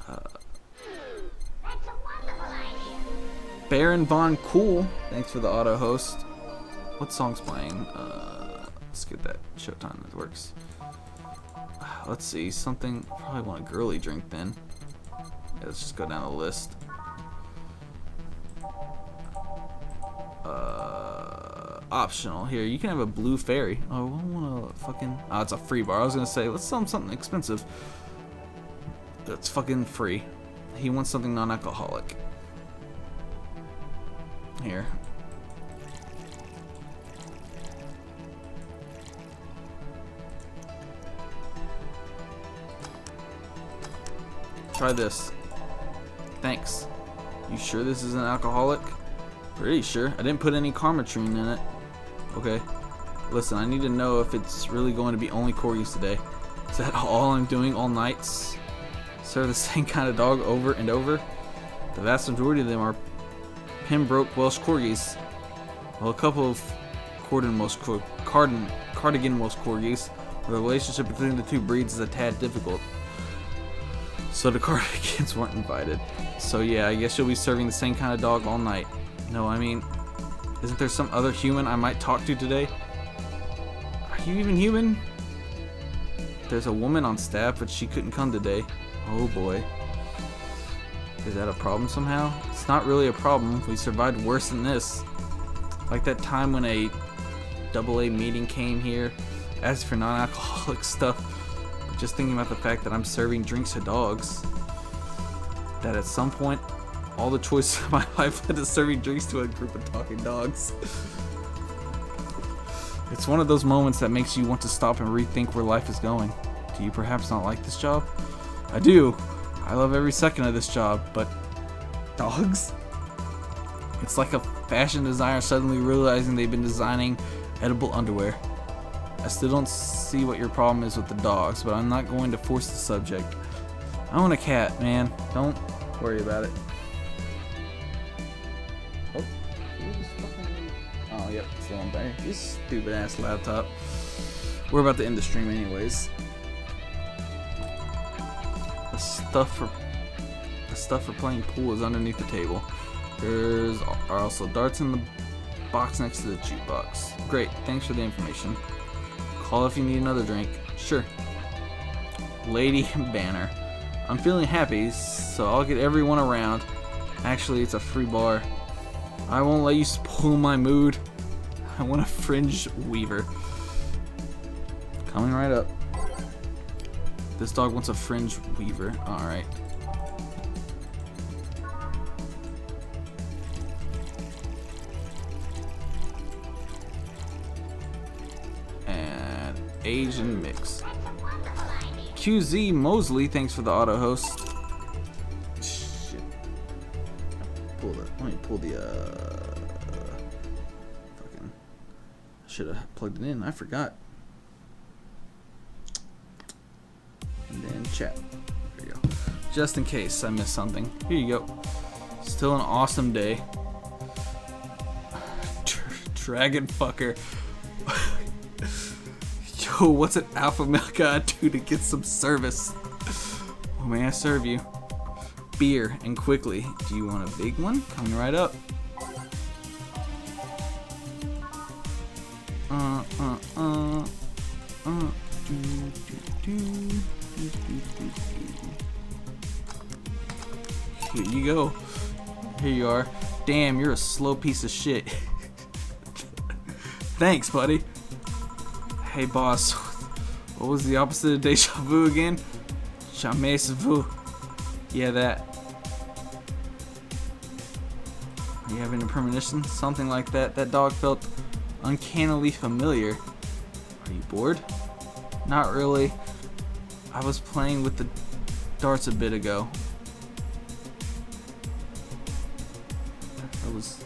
S2: That's a wonderful idea.
S1: Baron Von Cool. Thanks for the auto host. What song's playing? Let's get that Showtime that works. Let's see. Something. Probably want a girly drink then. Yeah, let's just go down the list. Optional. Here, you can have a blue fairy. Oh, I want to fucking. Oh, it's a free bar. I was gonna say, let's sell him something expensive. That's fucking free. He wants something non-alcoholic. Here. Try this. Thanks. You sure this isn't alcoholic? Pretty sure. I didn't put any Karmatrine in it. Okay. Listen, I need to know if it's really going to be only Corgis today. Is that all I'm doing all nights? Serve the same kind of dog over and over? The vast majority of them are Pembroke Welsh Corgis. Well, a couple of Cardigan Welsh Corgis. The relationship between the two breeds is a tad difficult. So the Cardigans weren't invited. So yeah, I guess you'll be serving the same kind of dog all night. No, I mean, isn't there some other human I might talk to today? Are you even human? There's a woman on staff, but she couldn't come today. Oh boy. Is that a problem somehow? It's not really a problem. We survived worse than this. Like that time when a AA meeting came here, asked for non-alcoholic stuff. Just thinking about the fact that I'm serving drinks to dogs. That at some point, all the choices of my life led to serving drinks to a group of talking dogs. It's one of those moments that makes you want to stop and rethink where life is going. Do you perhaps not like this job? I do. I love every second of this job, but dogs? It's like a fashion designer suddenly realizing they've been designing edible underwear. I still don't see what your problem is with the dogs, but I'm not going to force the subject. I own a cat, man. Don't worry about it. Oh, yep, still on there. This stupid ass laptop. We're about to end the stream anyways. The stuff for playing pool is underneath the table. There are also darts in the box next to the jukebox. Great, thanks for the information. Call if you need another drink. Sure. Lady Banner. I'm feeling happy, so I'll get everyone around. Actually, it's a free bar. I won't let you spoil my mood. I want a fringe weaver. Coming right up. This dog wants a fringe weaver. Alright. And Asian mix. QZ Mosley, thanks for the auto host. Shit. Let me pull the fucking. Should have plugged it in. I forgot. And then chat. There you go. Just in case I missed something. Here you go. Still an awesome day. Dragon fucker. Yo, what's an alpha male gotta do to get some service? What may I serve you? Beer, and quickly. Do you want a big one? Coming right up. Here you go. Here you are. Damn, you're a slow piece of shit. Thanks, buddy. Hey, boss. What was the opposite of deja vu again? Jamais vu. Yeah, that. Are you having a premonition? Something like that. That dog felt uncannily familiar. Are you bored? Not really. I was playing with the darts a bit ago. That was...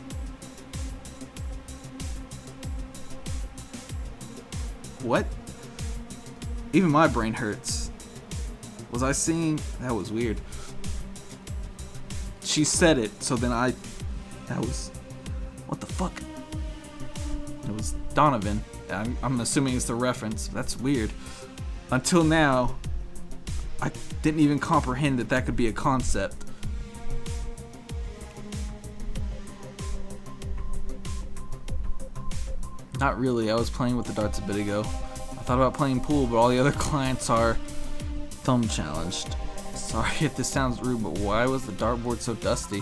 S1: What? Even my brain hurts. Was I seeing? That was weird. She said it, so then that was... What the fuck? It was Donovan. I'm assuming it's the reference. That's weird. Until now, I didn't even comprehend that that could be a concept. Not really. I was playing with the darts a bit ago. I thought about playing pool, but all the other clients are thumb challenged. Sorry if this sounds rude, but why was the dartboard so dusty?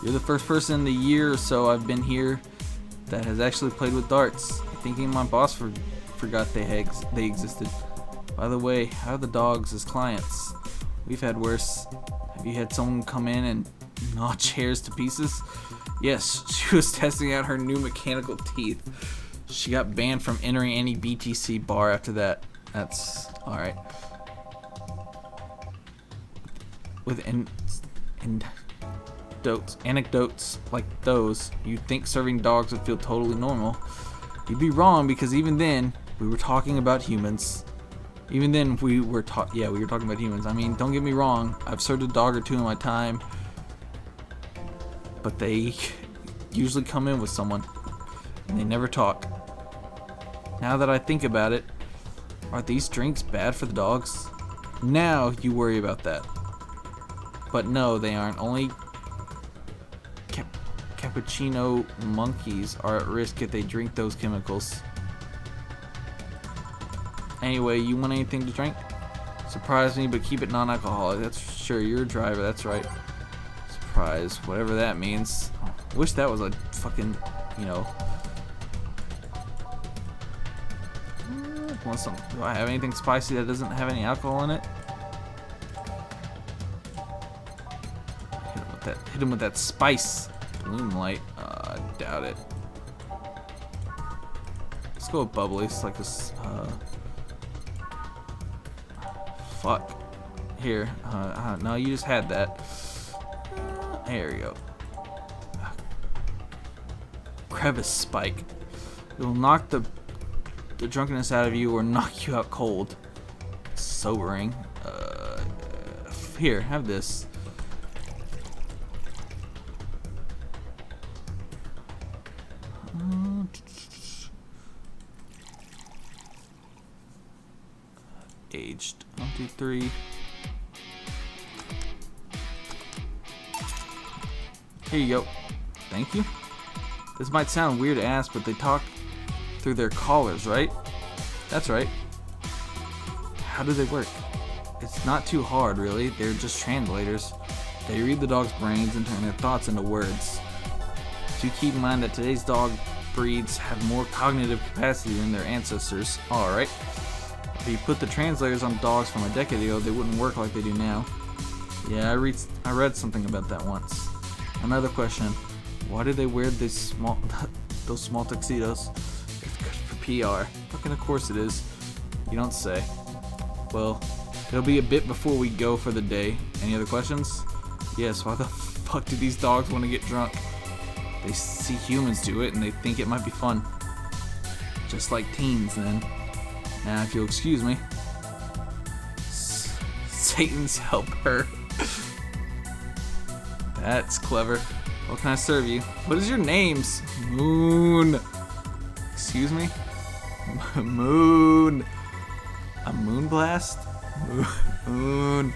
S1: You're the first person in the year or so I've been here that has actually played with darts. Thinking my boss forgot they existed. By the way, how are the dogs as clients? We've had worse. Have you had someone come in and gnaw chairs to pieces? Yes, she was testing out her new mechanical teeth. She got banned from entering any BTC bar after that. That's alright. With anecdotes like those, you'd think serving dogs would feel totally normal. You'd be wrong, because even then, we were talking about humans. Even then, we were talking about humans. I mean, don't get me wrong, I've served a dog or two in my time, but they usually come in with someone, and they never talk. Now that I think about it, are these drinks bad for the dogs? Now you worry about that. But no, they aren't. Only cappuccino monkeys are at risk if they drink those chemicals. Anyway, you want anything to drink? Surprise me, but keep it non-alcoholic. That's sure, you're a driver, that's right. prize, whatever that means. Wish that was a fucking, you know. Want some? Do I have anything spicy that doesn't have any alcohol in it? Hit him with that spice. Moonlight. I doubt it. Let's go with bubbly. It's like this. Fuck. Here. No, you just had that. There you go. Crevice spike. It will knock the drunkenness out of you or knock you out cold. Sobering. Here, have this. Aged. 1, 2, 3. Here you go. Thank you. This might sound weird to ask, but they talk through their collars, right? That's right. How do they work? It's not too hard, really. They're just translators. They read the dog's brains and turn their thoughts into words. Do keep in mind that today's dog breeds have more cognitive capacity than their ancestors. Alright. If you put the translators on dogs from a decade ago, they wouldn't work like they do now. Yeah, I read something about that once. Another question. Why do they wear those small tuxedos? It's good for PR. Fucking of course it is. You don't say. Well, it'll be a bit before we go for the day. Any other questions? Yes, why the fuck do these dogs want to get drunk? They see humans do it and they think it might be fun. Just like teens then. Now if you'll excuse me. Satan's helper. That's clever. What can I serve you? What is your names? Moon. Excuse me? Moon. A moon blast? Moon.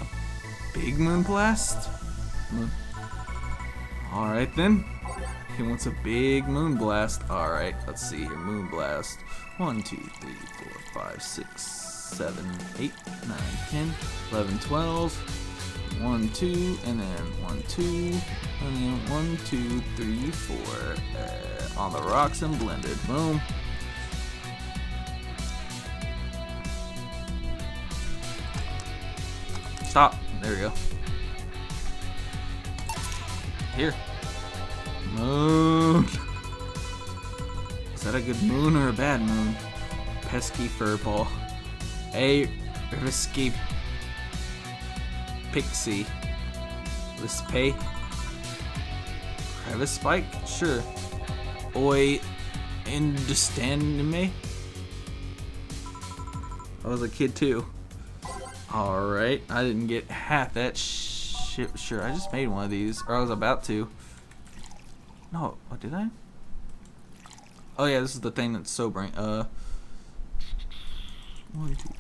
S1: A big moon blast? Alright then. He wants a big moon blast. Alright, let's see here. Moon blast. 1, 2, 3, 4, 5, 6, 7, 8, 9, 10, 11, 12. 1, 2, and then 1, 2, and then 1, 2, 3, 4. On the rocks and blended. Boom. Stop. There we go. Here. Moon. Is that a good moon or a bad moon? Pesky furball. A risky pixie. Let's pay. Crevice spike? Sure. Oi, understand me? I was a kid too. Alright, I didn't get half that shit. Sure, I just made one of these. Or I was about to. No, what did I? Oh yeah, this is the thing that's sobering. 1, 2, 3.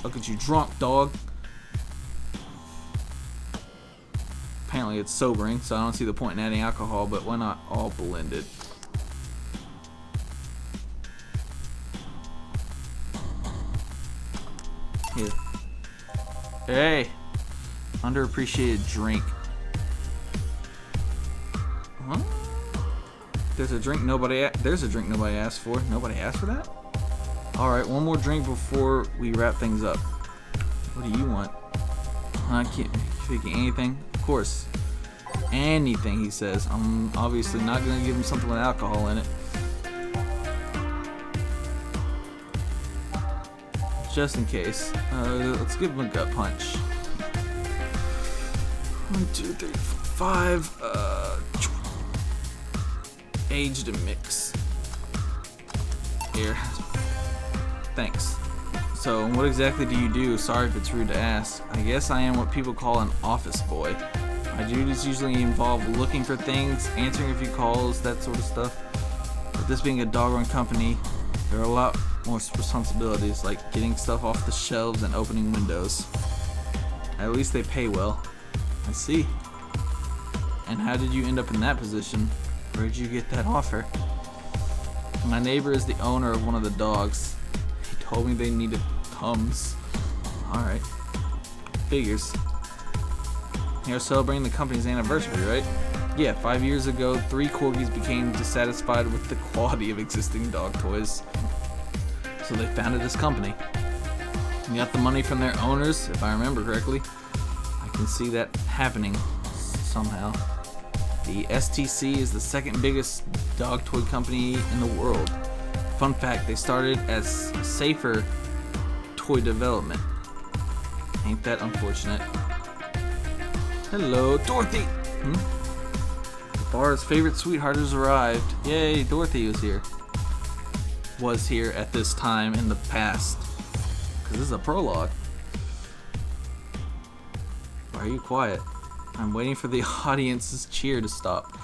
S1: Look at you drunk, dog. Apparently it's sobering, so I don't see the point in adding alcohol, but why not all blended? Here. Hey! Underappreciated drink. Huh? There's a drink nobody asked for. Nobody asked for that? Alright, one more drink before we wrap things up. What do you want? I can't thinking anything. Of course. Anything, he says. I'm obviously not going to give him something with alcohol in it. Just in case. Let's give him a gut punch. 1, 2, 3, 4, 5. Aged and mix. Here. Thanks. So, what exactly do you do? Sorry if it's rude to ask. I guess I am what people call an office boy. My duties usually involve looking for things, answering a few calls, that sort of stuff. But this being a dog-run company, there are a lot more responsibilities, like getting stuff off the shelves and opening windows. At least they pay well. I see. And how did you end up in that position? Where did you get that offer? My neighbor is the owner of one of the dogs. He told me they needed Tums. Alright. Figures. You're celebrating the company's anniversary, right? Yeah, 5 years ago, 3 corgis became dissatisfied with the quality of existing dog toys. So they founded this company. And got the money from their owners, if I remember correctly. I can see that happening somehow. The STC is the second biggest dog toy company in the world. Fun fact, they started as safer toy development. Ain't that unfortunate? Hello, Dorothy! The bar's favorite sweetheart has arrived. Yay, Dorothy was here at this time in the past. Because this is a prologue. Why are you quiet? I'm waiting for the audience's cheer to stop.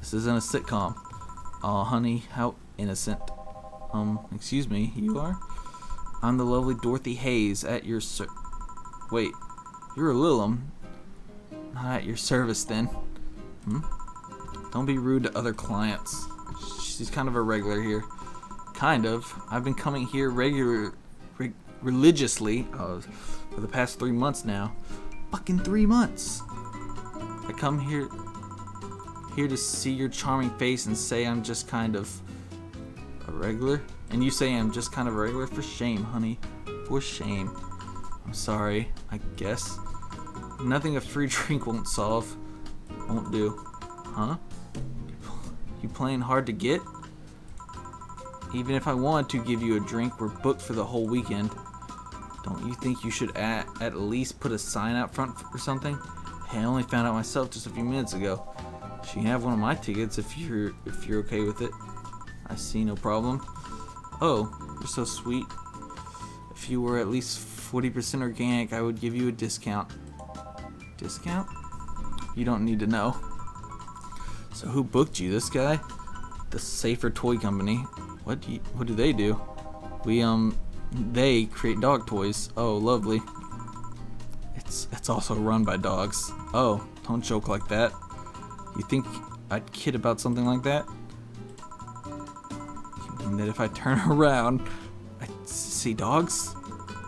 S1: This isn't a sitcom. Aw, honey, how innocent. Excuse me, you are? I'm the lovely Dorothy Hayes at your Wait, you're a Lilum. Not at your service then. Don't be rude to other clients. She's kind of a regular here. Kind of. I've been coming here religiously for the past 3 months now. Fucking 3 months. I come here to see your charming face and say I'm just kind of a regular. And you say I'm just kind of a regular? For shame, honey. For shame. I'm sorry, I guess. Nothing a free drink won't solve. Won't do. Huh? You playing hard to get? Even if I wanted to give you a drink, we're booked for the whole weekend. Don't you think you should at least put a sign out front or something? Hey, I only found out myself just a few minutes ago. She can have one of my tickets if you're okay with it. I see no problem. Oh, you're so sweet. If you were at least 40% organic, I would give you a discount. Discount? You don't need to know. So who booked you? This guy? The Safer Toy Company. What do they do? They create dog toys. Oh, lovely. It's also run by dogs. Oh, don't joke like that. You think I'd kid about something like that? You mean that if I turn around, I see dogs?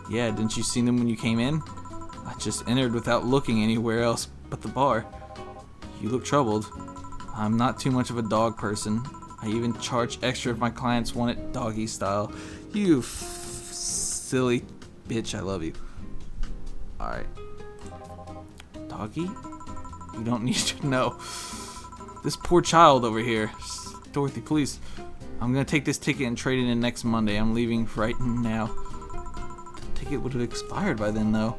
S1: Yeah, didn't you see them when you came in? I just entered without looking anywhere else but the bar. You look troubled. I'm not too much of a dog person. I even charge extra if my clients want it doggy style. You silly bitch, I love you. Alright. Doggy? You don't need to know. This poor child over here. Dorothy, please. I'm gonna take this ticket and trade it in next Monday. I'm leaving right now. The ticket would have expired by then, though.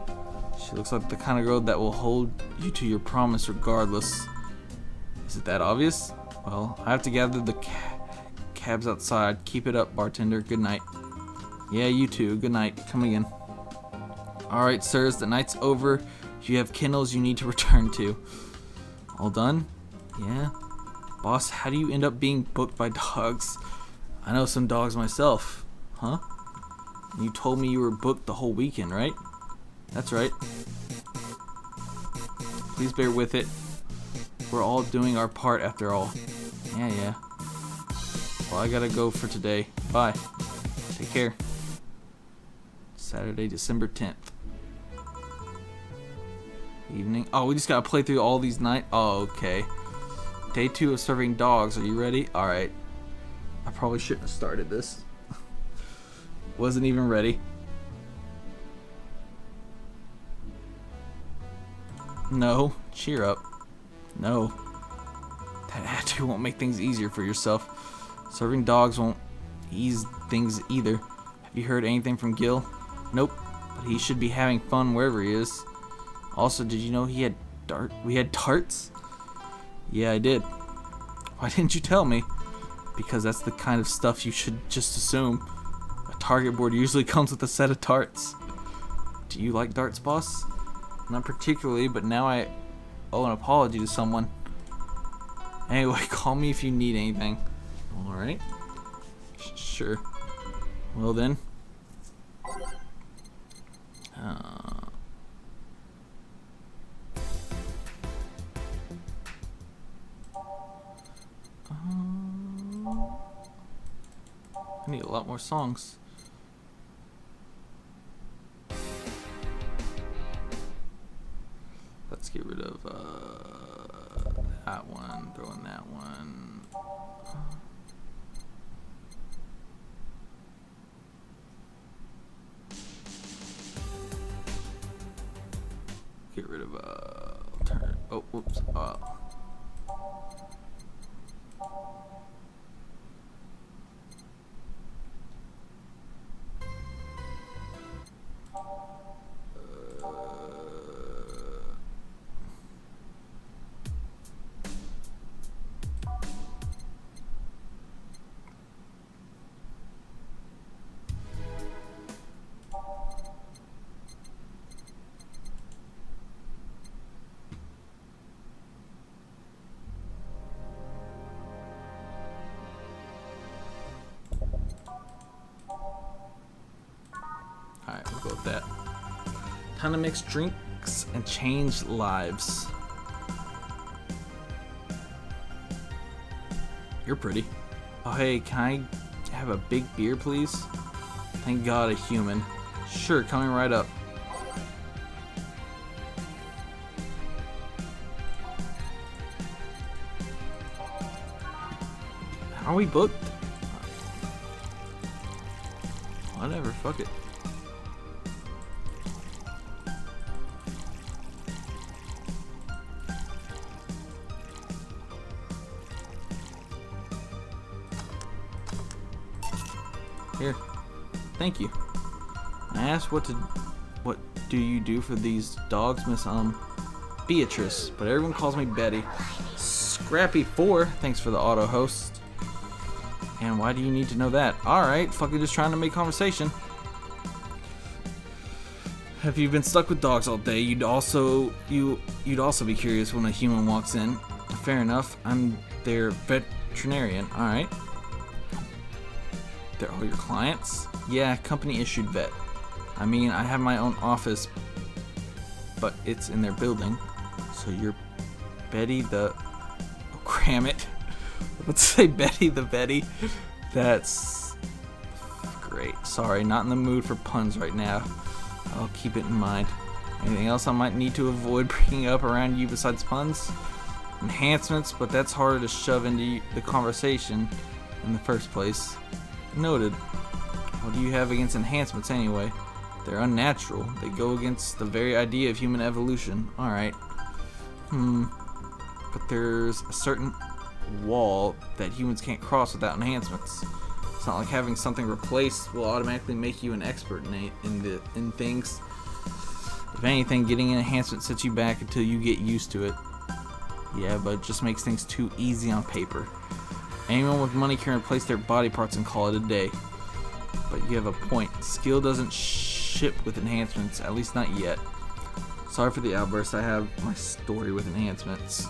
S1: She looks like the kind of girl that will hold you to your promise regardless. Is it that obvious? Well, I have to gather the cabs outside. Keep it up, bartender. Good night. Yeah, you too. Good night. Come again. Alright, sirs. The night's over. You have kennels you need to return to. All done? Yeah. Boss, how do you end up being booked by dogs? I know some dogs myself. Huh? You told me you were booked the whole weekend, right? That's right. Please bear with it. We're all doing our part after all. Yeah. Well, I gotta go for today. Bye. Take care. Saturday, December 10th. Evening. Oh, we just gotta play through all these nights. Oh, okay. Day 2 of serving dogs. Are you ready? Alright. I probably shouldn't have started this. Wasn't even ready. No. Cheer up. No. That attitude won't make things easier for yourself. Serving dogs won't ease things either. Have you heard anything from Gil? Nope. But he should be having fun wherever he is. Also, did you know we had tarts? Yeah, I did. Why didn't you tell me? Because that's the kind of stuff you should just assume. A target board usually comes with a set of tarts. Do you like darts, boss? Not particularly, but now I owe an apology to someone. Anyway, call me if you need anything. Alright. Sure. Well then. I need a lot more songs. Throwing that one. Get rid of turn. Oh, whoops. Alright, we'll go with that. Time to mix drinks and change lives. You're pretty. Oh, hey, can I have a big beer, please? Thank God, a human. Sure, coming right up. Are we booked? Whatever, fuck it. Here. Thank you. I asked what do you do for these dogs, Miss Beatrice, but everyone calls me Betty. Scrappy4, thanks for the auto host. And why do you need to know that? Alright, fucking just trying to make conversation. If you've been stuck with dogs all day, you'd also be curious when a human walks in. Fair enough, I'm their veterinarian. Alright. They're all your clients? Yeah, company issued vet. I mean, I have my own office, but it's in their building. So you're Betty the... Oh, cram it. Let's say Betty the Betty. That's great. Sorry, not in the mood for puns right now. I'll keep it in mind. Anything else I might need to avoid bringing up around you besides puns? Enhancements, but that's harder to shove into the conversation in the first place. Noted. What do you have against enhancements anyway? They're unnatural. They go against the very idea of human evolution. Alright. But there's a certain wall that humans can't cross without enhancements. It's not like having something replaced will automatically make you an expert in things. If anything, getting an enhancement sets you back until you get used to it. Yeah, but it just makes things too easy on paper. Anyone with money can replace their body parts and call it a day. But you have a point. Skill doesn't ship with enhancements, at least not yet. Sorry for the outburst, I have my story with enhancements.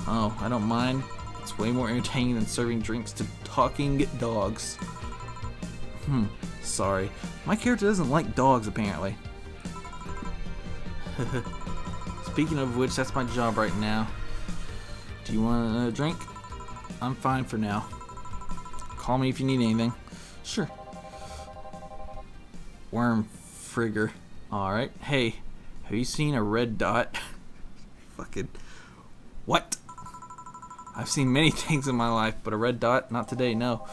S1: Oh, I don't mind. It's way more entertaining than serving drinks to talking dogs. Sorry. My character doesn't like dogs, apparently. Speaking of which, that's my job right now. Do you want a drink? I'm fine for now. Call me if you need anything. Sure. Worm Frigger. Alright. Hey, have you seen a red dot? Fucking... What? I've seen many things in my life, but a red dot? Not today, no.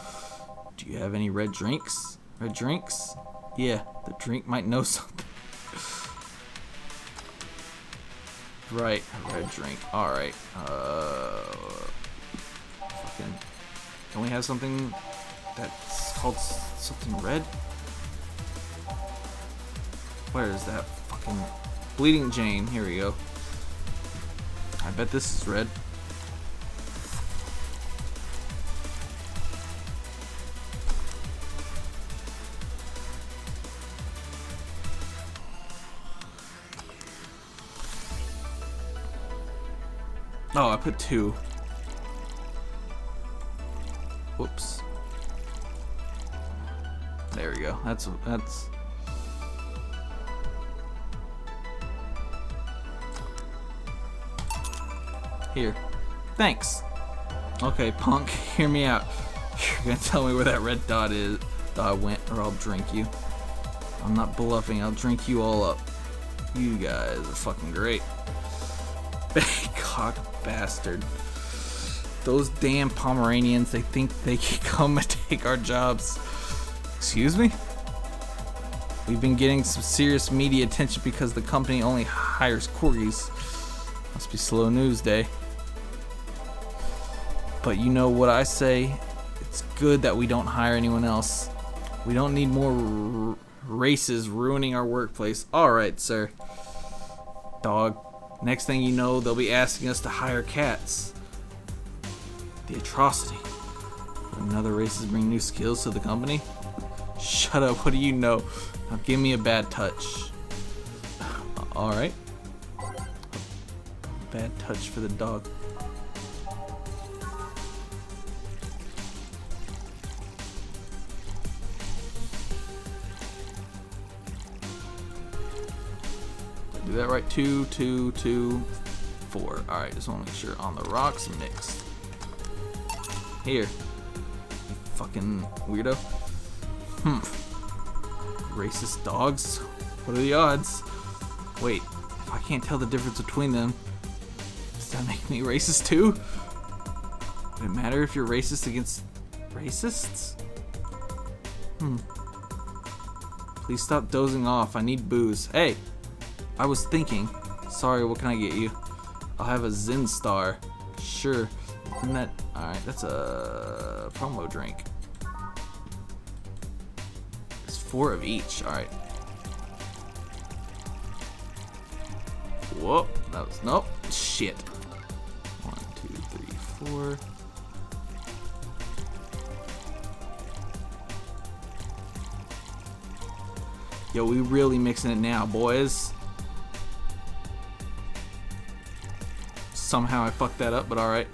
S1: Do you have any red drinks? Red drinks? Yeah, the drink might know something. Right, a red drink. Alright. Fucking... Can we have something that's called something red? Where is that fucking... Bleeding Jane. Here we go. I bet this is red. Oh, I put 2. Whoops. There we go. That's here. Thanks. Okay, punk, hear me out. You're gonna tell me where that red dot went, or I'll drink you. I'm not bluffing. I'll drink you all up. You guys are fucking great. Cock bastard. Those damn Pomeranians, they think they can come and take our jobs. Excuse me? We've been getting some serious media attention because the company only hires corgis. Must be slow news day. But you know what I say? It's good that we don't hire anyone else. We don't need more races ruining our workplace. Alright, sir. Dog. Next thing you know, they'll be asking us to hire cats. The atrocity. Another races bring new skills to the company? Shut up, what do you know? Now give me a bad touch. Alright. Bad touch for the dog. Do that right? 2, 2, 2, 4. Alright, just want to make sure. On the rocks, mixed. Here. You fucking weirdo. Racist dogs? What are the odds? Wait, if I can't tell the difference between them, does that make me racist too? Would it matter if you're racist against racists? Please stop dozing off. I need booze. Hey, I was thinking. Sorry, what can I get you? I'll have a Zen Star. Sure. Isn't that... Alright, that's a promo drink. It's 4 of each. Alright. Whoa. That was... Nope. Shit. 1, 2, 3, 4. Yo, we really mixing it now, boys. Somehow I fucked that up, but alright.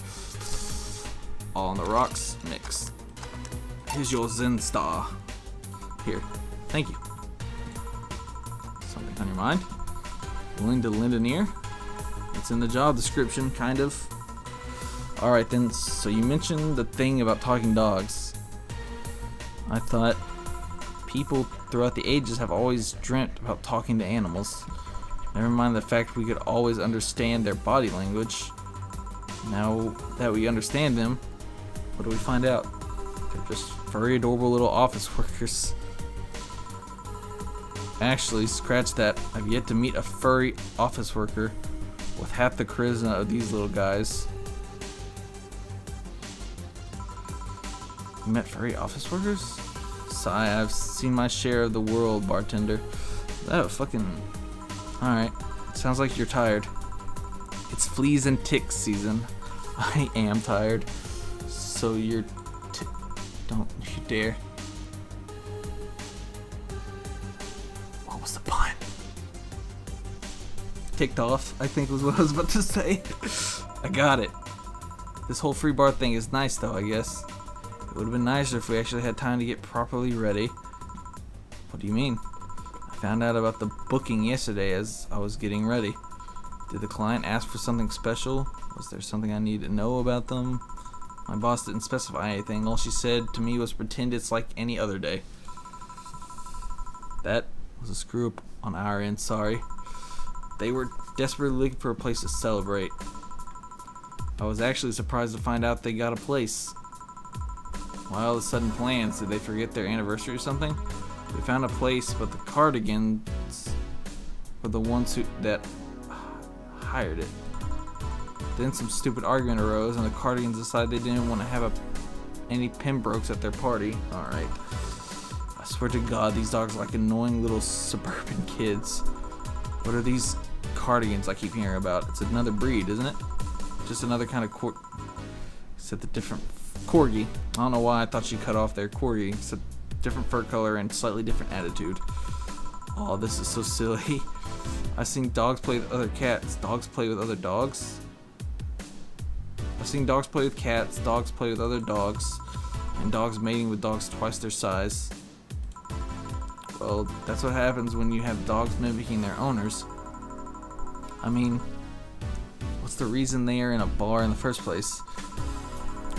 S1: All on the rocks, mix. Here's your Zen Star. Here, thank you. Something on your mind? Willing to lend an ear? It's in the job description, kind of. Alright then, so you mentioned the thing about talking dogs. I thought people throughout the ages have always dreamt about talking to animals. Never mind the fact we could always understand their body language. Now that we understand them, what do we find out? They're just furry, adorable little office workers. Actually, scratch that. I've yet to meet a furry office worker with half the charisma of these little guys. You met furry office workers? Sigh, I've seen my share of the world, bartender. That fucking... Alright, sounds like you're tired. It's fleas and ticks season. I am tired. So you're... Don't you dare. What was the pun? Ticked off, I think was what I was about to say. I got it. This whole free bar thing is nice though, I guess. It would have been nicer if we actually had time to get properly ready. What do you mean? I found out about the booking yesterday as I was getting ready. Did the client ask for something special? Was there something I need to know about them? My boss didn't specify anything. All she said to me was pretend it's like any other day. That was a screw up on our end, sorry. They were desperately looking for a place to celebrate. I was actually surprised to find out they got a place. Why all the sudden plans? Did they forget their anniversary or something? We found a place, but the cardigans were the ones that hired it. Then some stupid argument arose, and the cardigans decided they didn't want to have any Pembrokes at their party. Alright. I swear to God, these dogs are like annoying little suburban kids. What are these cardigans I keep hearing about? It's another breed, isn't it? Just another kind of except the different corgi. I don't know why I thought she cut off their corgi. It's a different fur color and slightly different attitude. Oh, this is so silly. I've seen dogs play with other cats. Dogs play with other dogs? I've seen dogs play with cats, dogs play with other dogs, and dogs mating with dogs twice their size. Well, that's what happens when you have dogs mimicking their owners. I mean, what's the reason they are in a bar in the first place?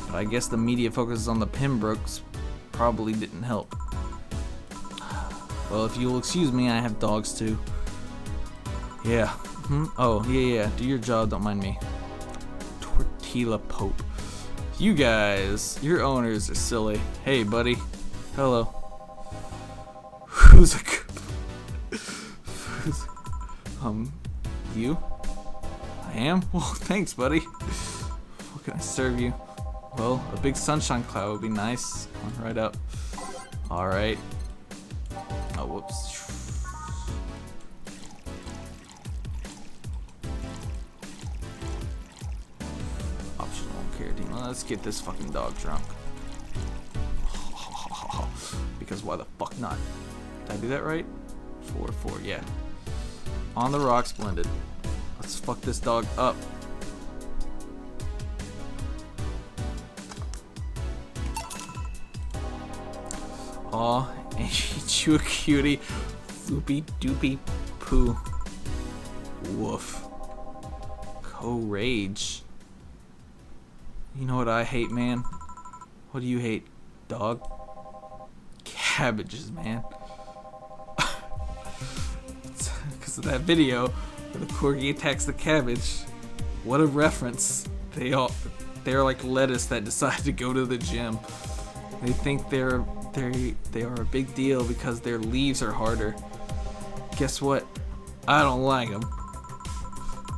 S1: But I guess the media focuses on the Pembrokes probably didn't help. Well, if you'll excuse me, I have dogs too. Yeah. Oh, yeah. Do your job, don't mind me. Tortilla Pope. You guys, your owners are silly. Hey, buddy. Hello. Who's a you? I am? Well, thanks, buddy. What can I serve you? Well, a big sunshine cloud would be nice. Come on, right up. Alright. Oh, whoops. Optional carotene. Well, let's get this fucking dog drunk. Because why the fuck not? Did I do that right? 4-4, yeah. On the rocks, blended. Let's fuck this dog up. Aw, ain't you a cutie? Floopy doopy poo. Woof. Co-rage. You know what I hate, man? What do you hate, dog? Cabbages, man. Because of that video where the corgi attacks the cabbage. What a reference. They're like lettuce that decide to go to the gym. They think they are a big deal because their leaves are harder. Guess what? I don't like them.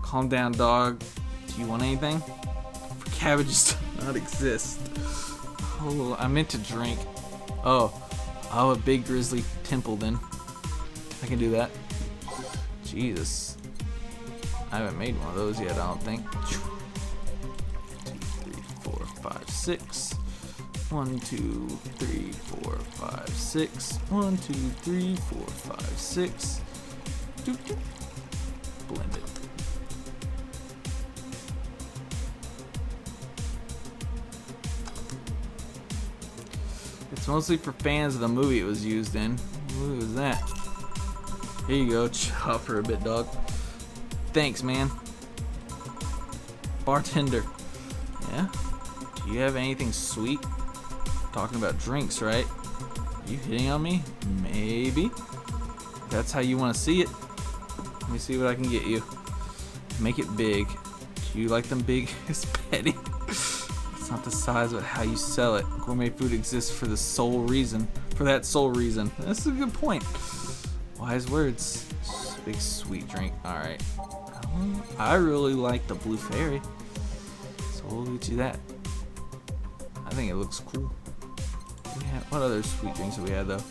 S1: Calm down, dog. Do you want anything? For cabbages to not exist. Oh, I meant to drink. Oh, I'll have a big grizzly temple then. I can do that. Jesus. I haven't made one of those yet, I don't think. 2, 3, 4, 5, 6. 1, 2, 3, 4, 5, 6. 1, 2, 3, 4, 5, 6. Doop, doop. Blend it. It's mostly for fans of the movie it was used in. What was that? Here you go, chop for a bit, dog. Thanks, man. Bartender. Yeah? Do you have anything sweet? Talking about drinks, right? You hitting on me? Maybe. That's how you want to see it. Let me see what I can get you. Make it big. Do you like them big? It's petty. It's not the size, but how you sell it. Gourmet food exists for the sole reason. For that sole reason. That's a good point. Wise words. Just a big sweet drink. Alright. I really like the Blue Fairy. So we'll get you that. I think it looks cool. What other sweet drinks do we have though?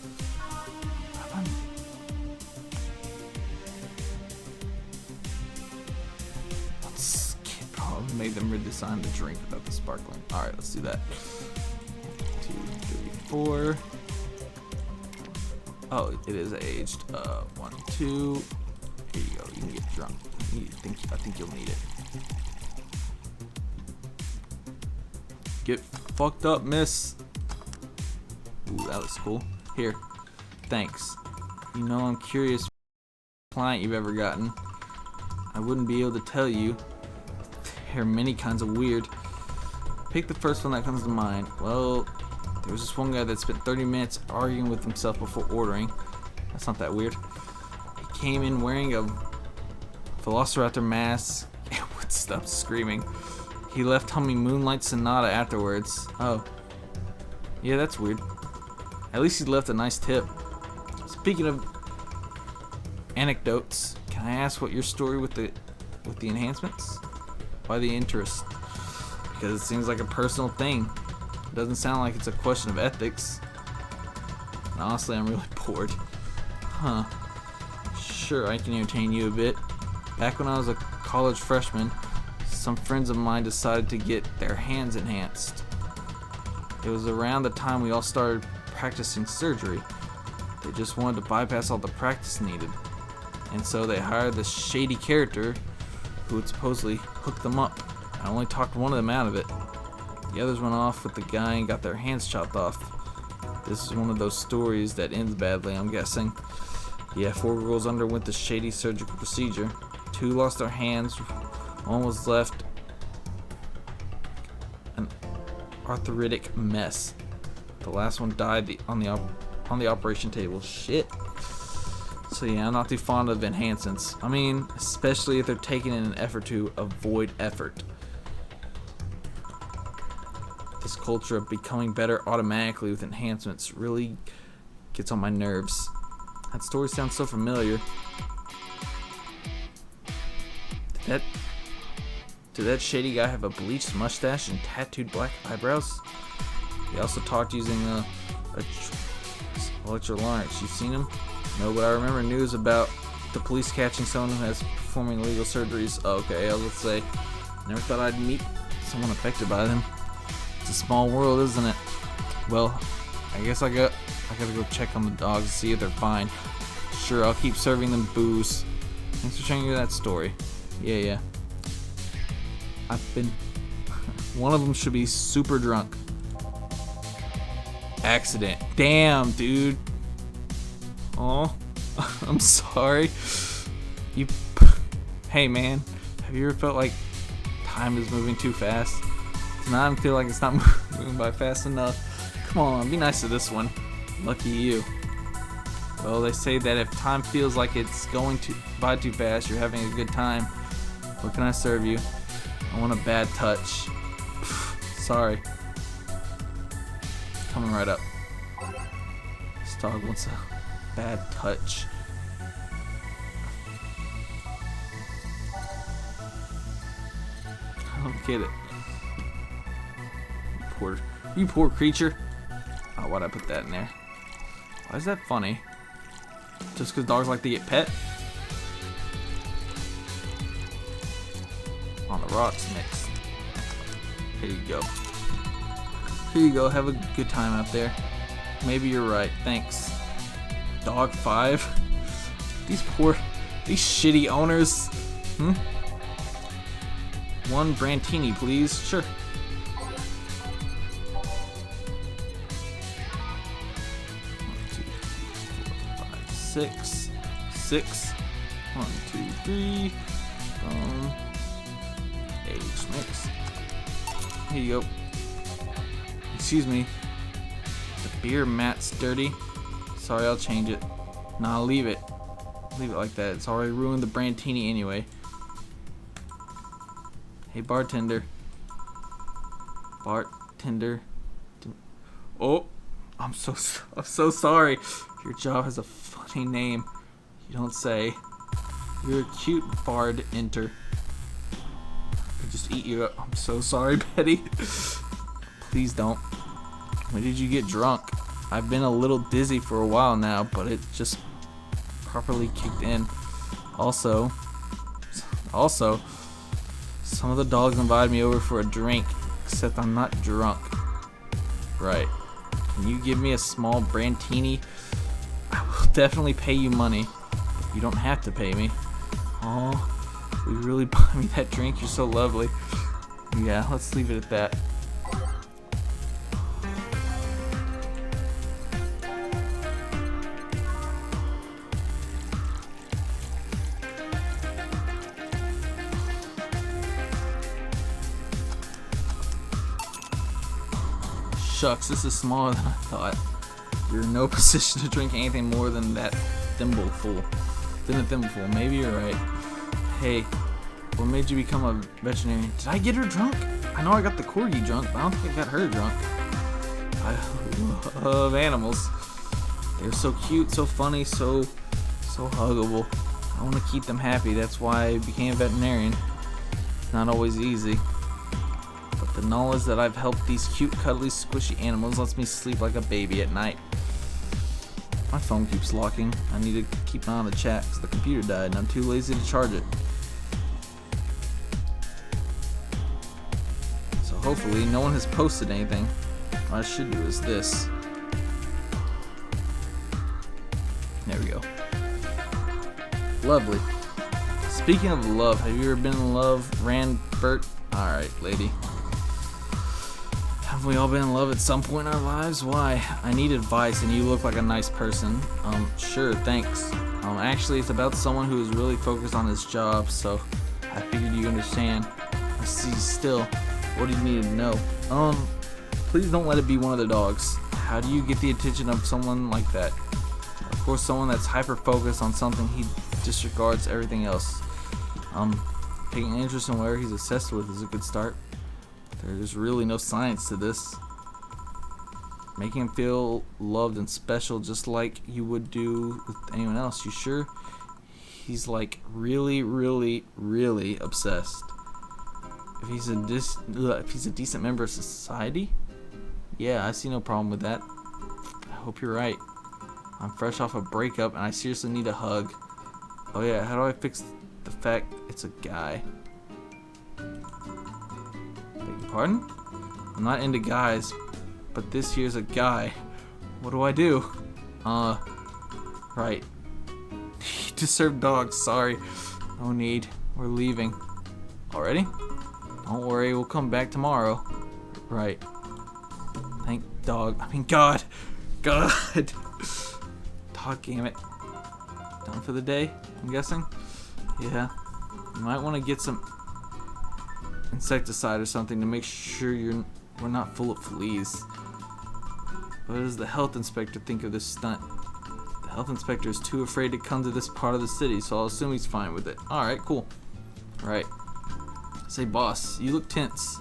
S1: Probably made them redesign the drink without the sparkling. Alright, let's do that. 2, 3, 4. Oh, it is aged. 1, 2. Here you go. You can get drunk. I think you'll need it. Get fucked up, miss. Ooh, that looks cool. Here. Thanks. You know, I'm curious what client you've ever gotten. I wouldn't be able to tell you. There are many kinds of weird. Pick the first one that comes to mind. Well, there was this one guy that spent 30 minutes arguing with himself before ordering. That's not that weird. He came in wearing a Velociraptor mask and would stop screaming. He left humming Moonlight Sonata afterwards. Oh. Yeah, that's weird. At least he left a nice tip. Speaking of anecdotes, can I ask what your story with the enhancements? Why the interest? Because it seems like a personal thing. It doesn't sound like it's a question of ethics. And honestly, I'm really bored. Huh. Sure, I can entertain you a bit. Back when I was a college freshman, some friends of mine decided to get their hands enhanced. It was around the time we all started practicing surgery. They just wanted to bypass all the practice needed. And so they hired this shady character who would supposedly hook them up. I only talked one of them out of it. The others went off with the guy and got their hands chopped off. This is one of those stories that ends badly, I'm guessing. Yeah, 4 girls underwent the shady surgical procedure. 2 lost their hands. 1 was left an arthritic mess. The last one died on the operation table. Shit. So yeah, I'm not too fond of enhancements. I mean, especially if they're taken in an effort to avoid effort. This culture of becoming better automatically with enhancements really gets on my nerves. That story sounds so familiar. Did that shady guy have a bleached mustache and tattooed black eyebrows? He also talked using electrolytes. You've seen him? No, but I remember news about the police catching someone who has performing illegal surgeries. Oh, okay, I was gonna say, never thought I'd meet someone affected by them. It's a small world, isn't it? Well, I guess I gotta go check on the dogs to see if they're fine. Sure, I'll keep serving them booze. Thanks for sharing that story. Yeah. One of them should be super drunk. Accident. Damn, dude. Oh, I'm sorry. Hey, man. Have you ever felt like time is moving too fast? Now I feel like it's not moving by fast enough. Come on, be nice to this one. Lucky you. Well, they say that if time feels like it's going by too fast, you're having a good time. What can I serve you? I want a bad touch. Sorry. Coming right up. This dog wants a bad touch. I don't get it. You poor creature. Oh, why'd I put that in there? Why is that funny? Just because dogs like to get pet? On the rocks next. Here you go. Here you go. Have a good time out there. Maybe you're right. Thanks. Dog 5. These shitty owners. One Brantini, please. Sure. 6. 1, 2, 3. Age mix. Here you go. Excuse me. The beer mat's dirty. Sorry, I'll change it. Nah, leave it. Leave it like that. It's already ruined the Brantini anyway. Hey, bartender. Bartender. Oh, I'm so sorry. Your job has a funny name. You don't say. You're a cute Bartender. I just eat you up. I'm so sorry, Betty. Please don't. When did you get drunk? I've been a little dizzy for a while now, but it just properly kicked in. Also, some of the dogs invited me over for a drink, except I'm not drunk. Right. Can you give me a small Brantini? I will definitely pay you money. But you don't have to pay me. Oh, will you really buy me that drink? You're so lovely. Yeah, let's leave it at that. Shucks, this is smaller than I thought. You're in no position to drink anything more than that thimbleful. Maybe you're right. Hey, what made you become a veterinarian? Did I get her drunk? I know I got the corgi drunk, but I don't think I got her drunk. I love animals. They're so cute, so funny, so huggable. I want to keep them happy. That's why I became a veterinarian. It's not always easy. But the knowledge that I've helped these cute, cuddly, squishy animals lets me sleep like a baby at night. My phone keeps locking. I need to keep an eye on the chat because the computer died and I'm too lazy to charge it. So hopefully no one has posted anything. What I should do is this. There we go. Lovely. Speaking of love, have you ever been in love, Bert? Alright, lady. Have we all been in love at some point in our lives? Why? I need advice and you look like a nice person. Sure, thanks. Actually, it's about someone who is really focused on his job, so I figured you understand. I see still. What do you need to know? Please don't let it be one of the dogs. How do you get the attention of someone like that? Of course, someone that's hyper-focused on something he disregards everything else. Taking interest in where he's obsessed with is a good start. There's really no science to this. Making him feel loved and special just like you would do with anyone else. You sure? He's like really, really, really obsessed. If he's a decent member of society? Yeah, I see no problem with that. I hope you're right. I'm fresh off a breakup and I seriously need a hug. Oh yeah, how do I fix the fact it's a guy? Beg your pardon? I'm not into guys, but this here's a guy. What do I do? Right. You deserve dogs, sorry. No need. We're leaving. Already? Don't worry, we'll come back tomorrow. Right. Thank God. God. Dog, damn it. Done for the day, I'm guessing? Yeah. You might want to get some insecticide or something to make sure we're not full of fleas. What does the health inspector think of this stunt? The health inspector is too afraid to come to this part of the city, so I'll assume he's fine with it. Alright, cool. Right. Say, boss, you look tense.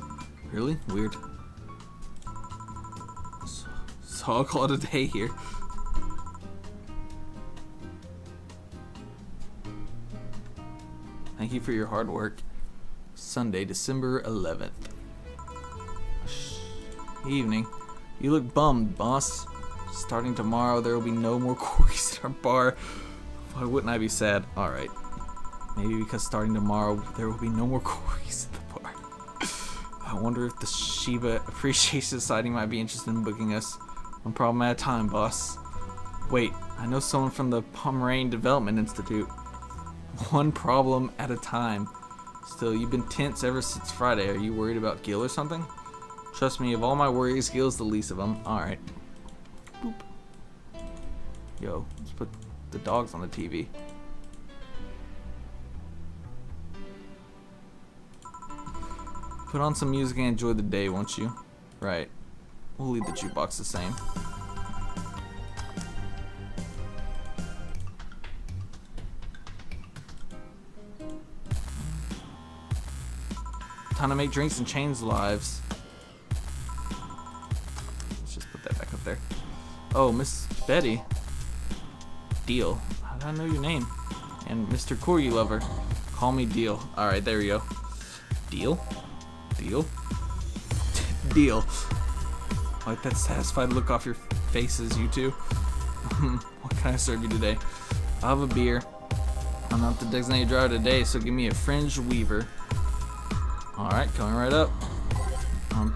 S1: Really? Weird. So I'll call it a day here. Thank you for your hard work. Sunday, December 11th. Evening. You look bummed, boss. Starting tomorrow, there will be no more corgis at our bar. Why wouldn't I be sad? Alright. Maybe because starting tomorrow, there will be no more corgis at the bar. I wonder if the Shiba Appreciation Society might be interested in booking us. One problem at a time, boss. Wait, I know someone from the Pomeranian Development Institute. One problem at a time. Still, you've been tense ever since Friday. Are you worried about Gil or something? Trust me, of all my worries, Gil's the least of them. Alright. Boop. Yo, let's put the dogs on the TV. Put on some music and enjoy the day, won't you? Right. We'll leave the jukebox the same. Time to make drinks and change lives. Let's just put that back up there. Oh, Miss Betty. Deal. How did I know your name? And Mr. Corgi Lover. Call me Deal. Alright, there we go. Deal? Deal? Deal. Like that satisfied look off your faces, you two. What can I serve you today? I'll have a beer. I'm not the designated driver today, so give me a fringe weaver. Alright, coming right up.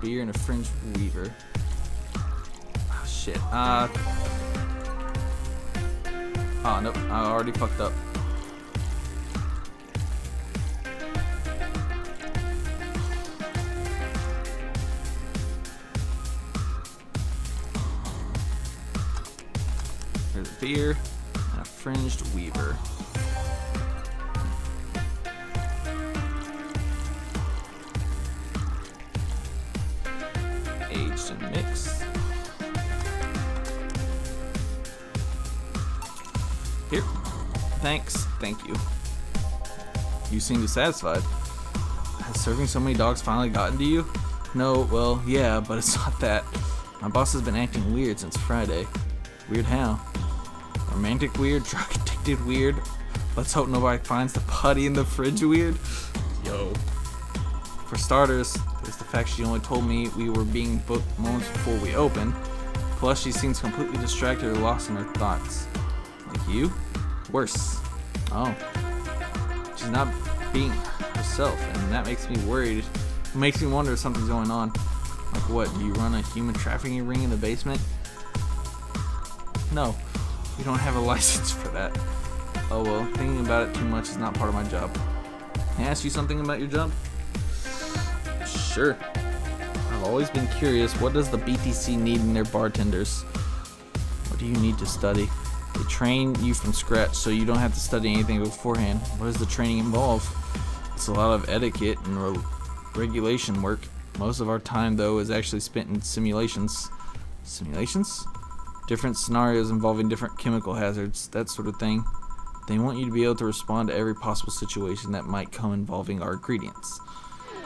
S1: Beer and a fringe weaver. Oh, shit. Oh, nope. I already fucked up. There's a beer and a fringed weaver. Aged and mixed. Here. Thanks. Thank you. You seem dissatisfied. Has serving so many dogs finally gotten to you? No, well, yeah, but it's not that. My boss has been acting weird since Friday. Weird how? Romantic weird, drug addicted weird. Let's hope nobody finds the putty in the fridge weird. Yo. For starters, there's the fact she only told me we were being booked moments before we opened. Plus, she seems completely distracted or lost in her thoughts. Like you? Worse. Oh. She's not being herself, and that makes me worried. It makes me wonder if something's going on. Like what, do you run a human trafficking ring in the basement? No, we don't have a license for that. Oh well, thinking about it too much is not part of my job. Can I ask you something about your job? Sure. I've always been curious, what does the BTC need in their bartenders? What do you need to study? They train you from scratch so you don't have to study anything beforehand. What does the training involve? It's a lot of etiquette and regulation work. Most of our time, though, is actually spent in simulations. Simulations? Different scenarios involving different chemical hazards, that sort of thing. They want you to be able to respond to every possible situation that might come involving our ingredients.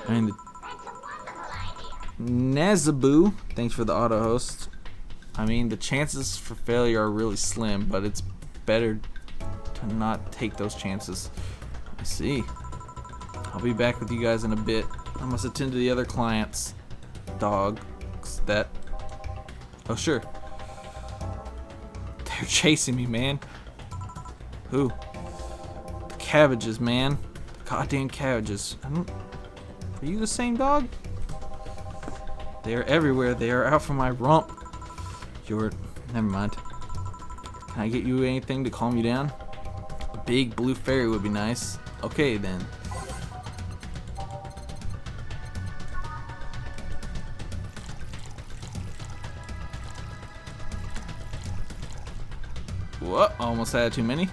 S1: I mean,
S2: That's a wonderful idea.
S1: Nazaboo, thanks for the auto host. I mean, the chances for failure are really slim, but it's better to not take those chances. I see. I'll be back with you guys in a bit. I must attend to the other clients. Dogs that... Oh, sure. They're chasing me, man. Who? The cabbages, man. The goddamn cabbages. Are you the same dog? They are everywhere. They are out for my rump. Never mind. Can I get you anything to calm you down? A big blue fairy would be nice. Okay, then. What? Almost had too many.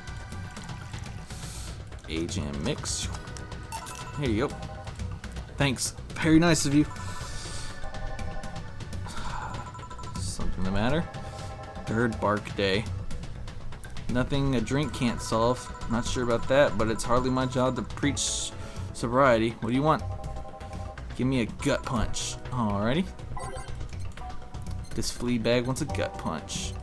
S1: Age and mix. Here you go. Thanks. Very nice of you. Something the matter? Third bark day. Nothing a drink can't solve. Not sure about that, but it's hardly my job to preach sobriety. What do you want? Give me a gut punch. Alrighty. This flea bag wants a gut punch.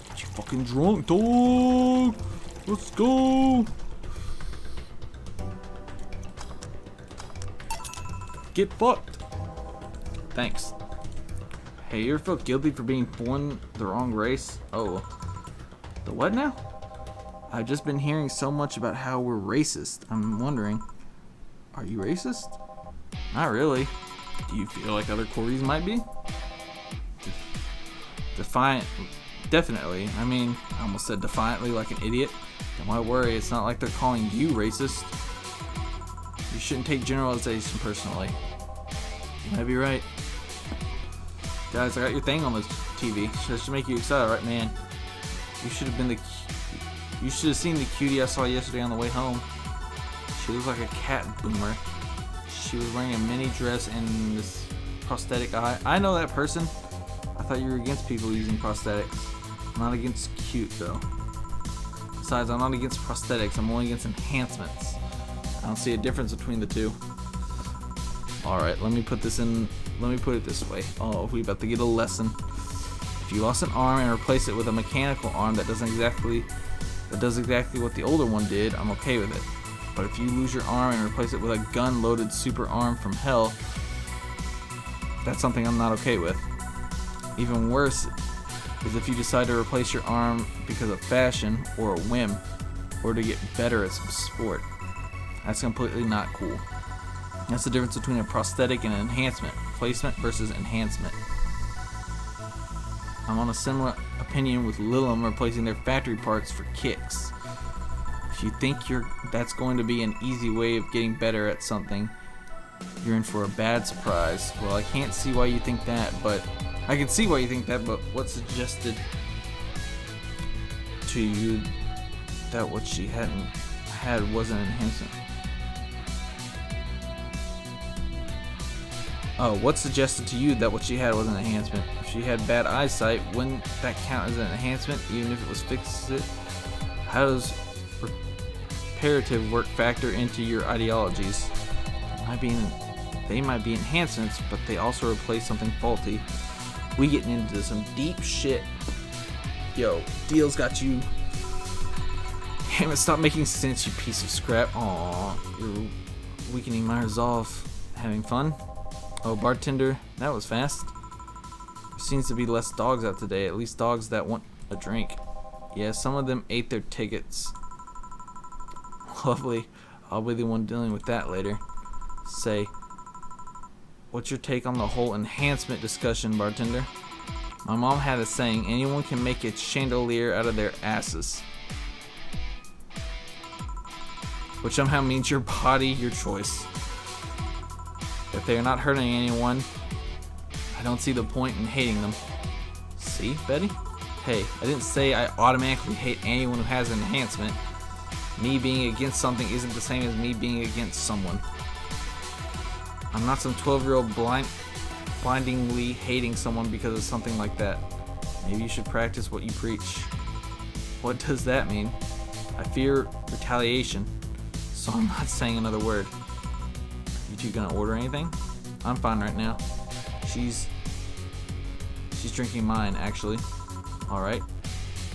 S1: Get you fucking drunk, dog! Let's go! Get fucked! Thanks. Hey, you ever feel guilty for being born the wrong race? Oh. The what now? I've just been hearing so much about how we're racist. I'm wondering, are you racist? Not really. Do you feel like other Corgis might be? Defiant. Definitely. I mean, I almost said defiantly like an idiot. Don't I worry, it's not like they're calling you racist. You shouldn't take generalization personally. You might be right. Guys, I got your thing on the TV. That should make you excited, right, man? You should have seen the cutie I saw yesterday on the way home. She looks like a cat boomer. She was wearing a mini dress and this prosthetic eye. I know that person. I thought you were against people using prosthetics. I'm not against cute though. Besides, I'm not against prosthetics. I'm only against enhancements. I don't see a difference between the two. Alright, let me put it this way. Oh, we about to get a lesson. If you lost an arm and replace it with a mechanical arm that does exactly what the older one did, I'm okay with it. But if you lose your arm and replace it with a gun-loaded super arm from hell, that's something I'm not okay with. Even worse is if you decide to replace your arm because of fashion or a whim, or to get better at some sport. That's completely not cool. That's the difference between a prosthetic and an enhancement. Replacement versus enhancement. I'm on a similar opinion with Lilum replacing their factory parts for kicks. If you think that's going to be an easy way of getting better at something, you're in for a bad surprise. Well, I can't see why you think that, but I can see why you think that, but what suggested to you that what she had was an enhancement? Oh, what suggested to you that what she had was an enhancement? If she had bad eyesight, wouldn't that count as an enhancement, even if it was fixed? How does reparative work factor into your ideologies? They might be enhancements, but they also replace something faulty. We getting into some deep shit. Yo, Deal's got you. Damn it, stop making sense, you piece of scrap. Aw, you're weakening my resolve. Having fun? Oh, bartender, that was fast. There seems to be less dogs out today, at least dogs that want a drink. Yeah, some of them ate their tickets. Lovely. I'll be the one dealing with that later. Say, what's your take on the whole enhancement discussion, bartender? My mom had a saying, anyone can make a chandelier out of their asses. Which somehow means your body, your choice. If they are not hurting anyone, I don't see the point in hating them. See, Betty? Hey, I didn't say I automatically hate anyone who has an enhancement. Me being against something isn't the same as me being against someone. I'm not some 12-year-old blindingly hating someone because of something like that. Maybe you should practice what you preach. What does that mean? I fear retaliation. so I'm not saying another word. You two gonna order anything? I'm fine right now. She's drinking mine, actually. Alright.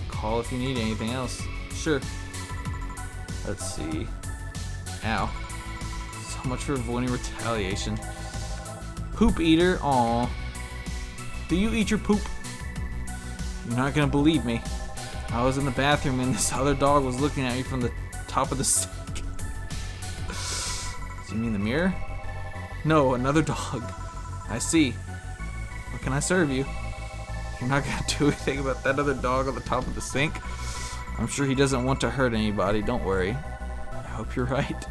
S1: Call if you need anything else. Sure. Let's see. Ow. So much for avoiding retaliation. Poop eater. Aw. Do you eat your poop? You're not gonna believe me. I was in the bathroom and this other dog was looking at me from the top of the sink. Do you mean the mirror? No, another dog. I see. What can I serve you? You're not gonna do anything about that other dog on the top of the sink? I'm sure he doesn't want to hurt anybody, don't worry. I hope you're right.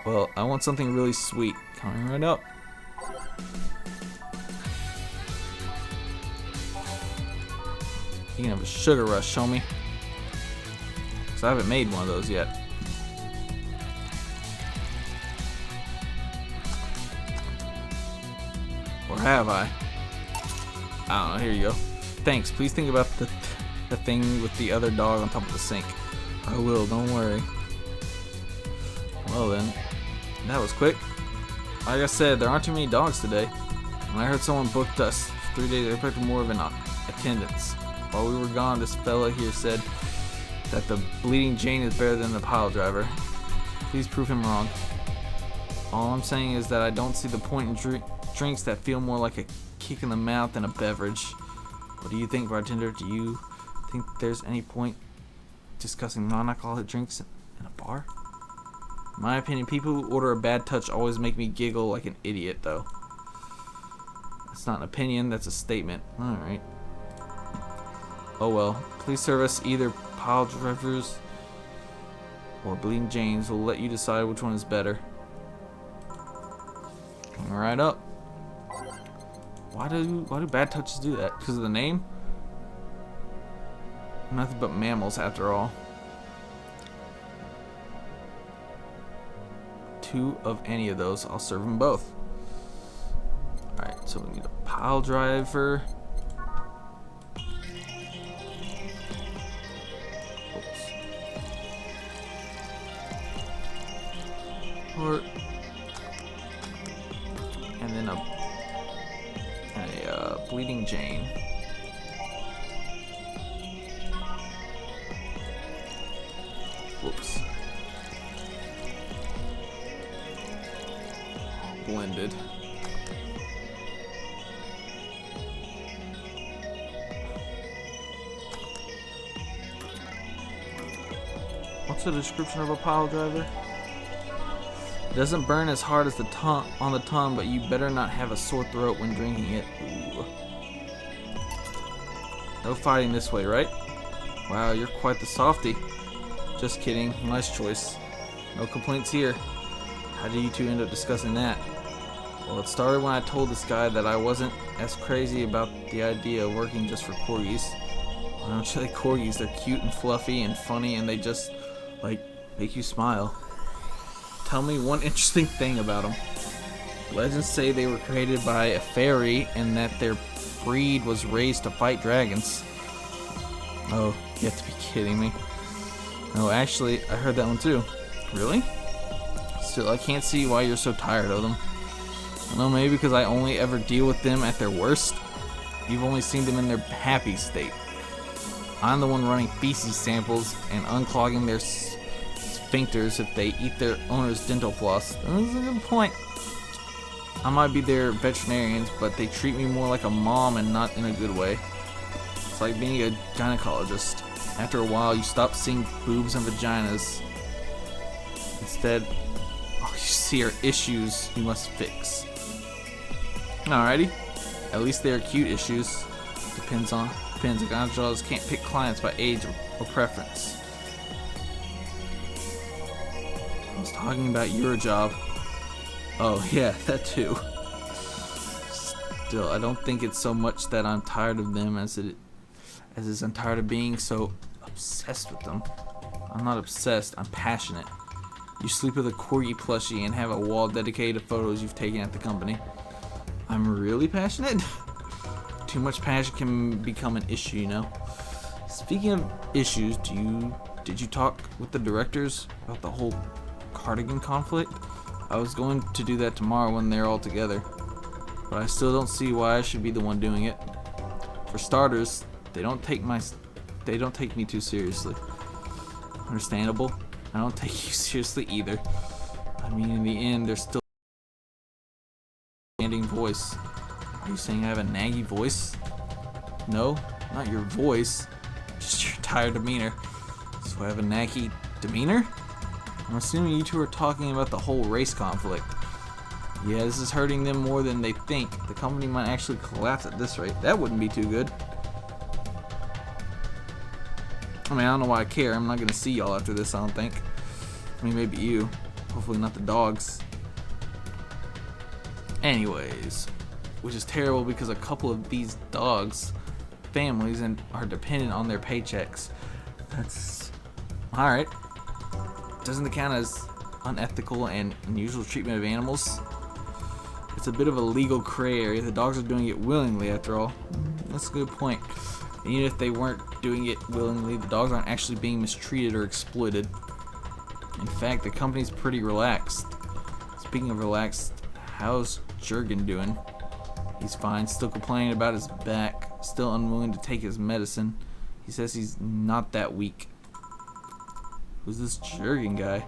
S1: Well, I want something really sweet. Coming right up. You can have a sugar rush, homie. Cause I haven't made one of those yet. Or have I? I don't know, here you go. Thanks, please think about the thing with the other dog on top of the sink. I will, don't worry. Well then, that was quick. Like I said, there aren't too many dogs today. When I heard someone booked us for 3 days, I expected more of an attendance. While we were gone, this fella here said that the Bleeding Jane is better than the pile driver. Please prove him wrong. All I'm saying is that I don't see the point in drinks that feel more like a kick in the mouth than a beverage. What do you think, bartender? Do you think there's any point discussing non-alcoholic drinks in a bar? In my opinion, people who order a bad touch always make me giggle like an idiot, though. That's not an opinion, that's a statement. Alright. Oh well. Please serve us either pile drivers or Bleeding Janes. We'll let you decide which one is better. Coming right up. Why do bad touches do that? Because of the name? Nothing but mammals after all. 2 of any of those. I'll serve them both. Alright, so we need a pile driver. Oops. And then a Bleeding Jane. Whoops. Blended. What's the description of a pile driver? It doesn't burn as hard as the on the tongue, but you better not have a sore throat when drinking it. Ooh. No fighting this way, right? Wow, you're quite the softie. Just kidding. Nice choice. No complaints here. How did you two end up discussing that? Well, it started when I told this guy that I wasn't as crazy about the idea of working just for corgis. Why don't you like corgis? They're cute and fluffy and funny, and they just, like, make you smile. Tell me one interesting thing about them. Legends say they were created by a fairy and that their breed was raised to fight dragons. Oh, you have to be kidding me. No, actually, I heard that one too. Really? Still, I can't see why you're so tired of them. I don't know, maybe because I only ever deal with them at their worst. You've only seen them in their happy state. I'm the one running feces samples and unclogging their sphincters if they eat their owner's dental floss. That's a good point. I might be their veterinarians, but they treat me more like a mom and not in a good way. It's like being a gynecologist. After a while, you stop seeing boobs and vaginas. Instead, all you see are issues you must fix. Alrighty. At least they are cute issues. Depends. Gynecologists can't pick clients by age or preference. I was talking about your job. Oh yeah, that too. Still, I don't think it's so much that I'm tired of them as I'm tired of being so obsessed with them. I'm not obsessed, I'm passionate. You sleep with a corgi plushie and have a wall dedicated to photos you've taken at the company. I'm really passionate? Too much passion can become an issue, you know. Speaking of issues, did you talk with the directors about the whole cardigan conflict? I was going to do that tomorrow when they're all together, but I still don't see why I should be the one doing it. For starters, they don't take me too seriously. Understandable. I don't take you seriously either. I mean, in the end, they're still standing voice. Are you saying I have a naggy voice? No, not your voice, just your tired demeanor. So I have a naggy demeanor? I'm assuming you two are talking about the whole race conflict. Yeah, this is hurting them more than they think. The company might actually collapse at this rate. That wouldn't be too good. I mean, I don't know why I care. I'm not gonna see y'all after this, I don't think. I mean, maybe you. Hopefully not the dogs. Anyways, which is terrible because a couple of these dogs' families and are dependent on their paychecks. That's alright. Doesn't it count as unethical and unusual treatment of animals? It's a bit of a legal gray area. The dogs are doing it willingly, after all. That's a good point. And even if they weren't doing it willingly, the dogs aren't actually being mistreated or exploited. In fact, the company's pretty relaxed. Speaking of relaxed, how's Jurgen doing? He's fine, still complaining about his back, still unwilling to take his medicine. He says he's not that weak. Who's this Jurgen guy?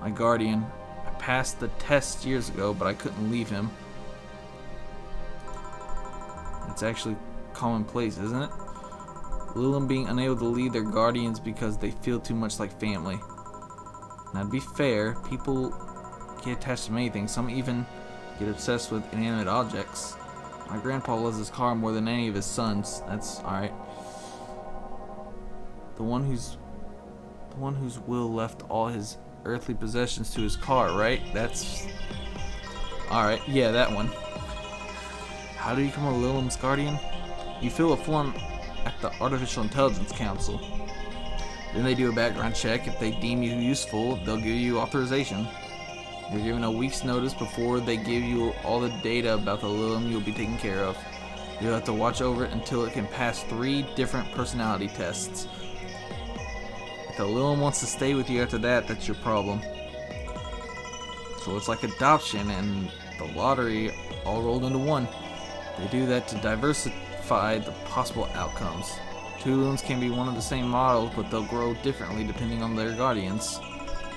S1: My guardian. I passed the test years ago, but I couldn't leave him. It's actually commonplace, isn't it? Lilum being unable to leave their guardians because they feel too much like family. Now, to be fair, people get attached to many things. Some even get obsessed with inanimate objects. My grandpa loves his car more than any of his sons. That's alright. The one whose will left all his earthly possessions to his car, right? That's alright. Yeah, that one. How do you become a Lilum's guardian? You fill a form at the Artificial Intelligence Council. Then they do a background check. If they deem you useful, they'll give you authorization. You're given a week's notice before they give you all the data about the Lilum you'll be taken care of. You'll have to watch over it until it can pass 3 different personality tests. If the Lilum wants to stay with you after that, that's your problem. So it's like adoption and the lottery all rolled into one. They do that to diversify the possible outcomes. 2 Lilums can be one of the same models, but they'll grow differently depending on their guardians.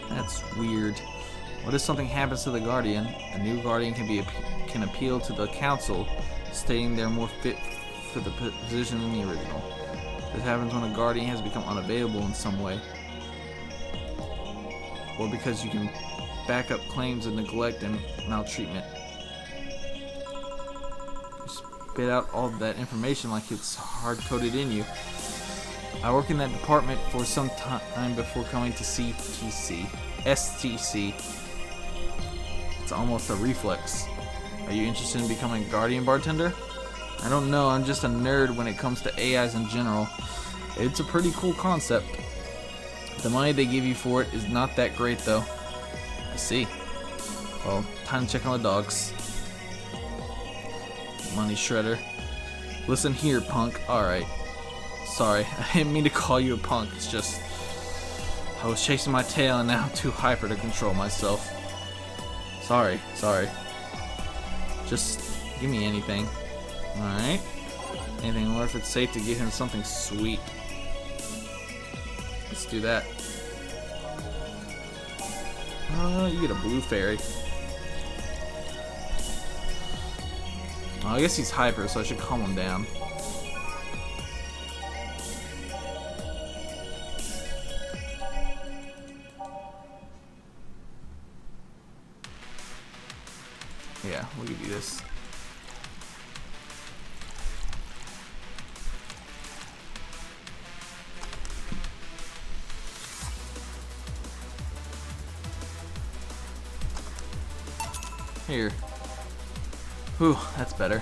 S1: That's weird. What if something happens to the guardian? A new guardian can appeal to the council, stating they're more fit for the position than the original. This happens when a guardian has become unavailable in some way, or because you can back up claims of neglect and maltreatment. Spit out all that information like it's hard-coded in you. I work in that department for some time before coming to STC. It's almost a reflex. Are you interested in becoming a guardian bartender? I don't know, I'm just a nerd when it comes to AIs in general. It's a pretty cool concept. The money they give you for it is not that great though. I see. Well, time to check on the dogs. Money shredder. Listen here, punk. Alright. Sorry, I didn't mean to call you a punk. It's just I was chasing my tail and now I'm too hyper to control myself. Sorry. Just give me anything. Alright. Anything, or if it's safe to give him something sweet. Let's do that. You get a blue fairy. Oh, I guess he's hyper, so I should calm him down. Yeah, we'll give you this. Here. Whew, that's better.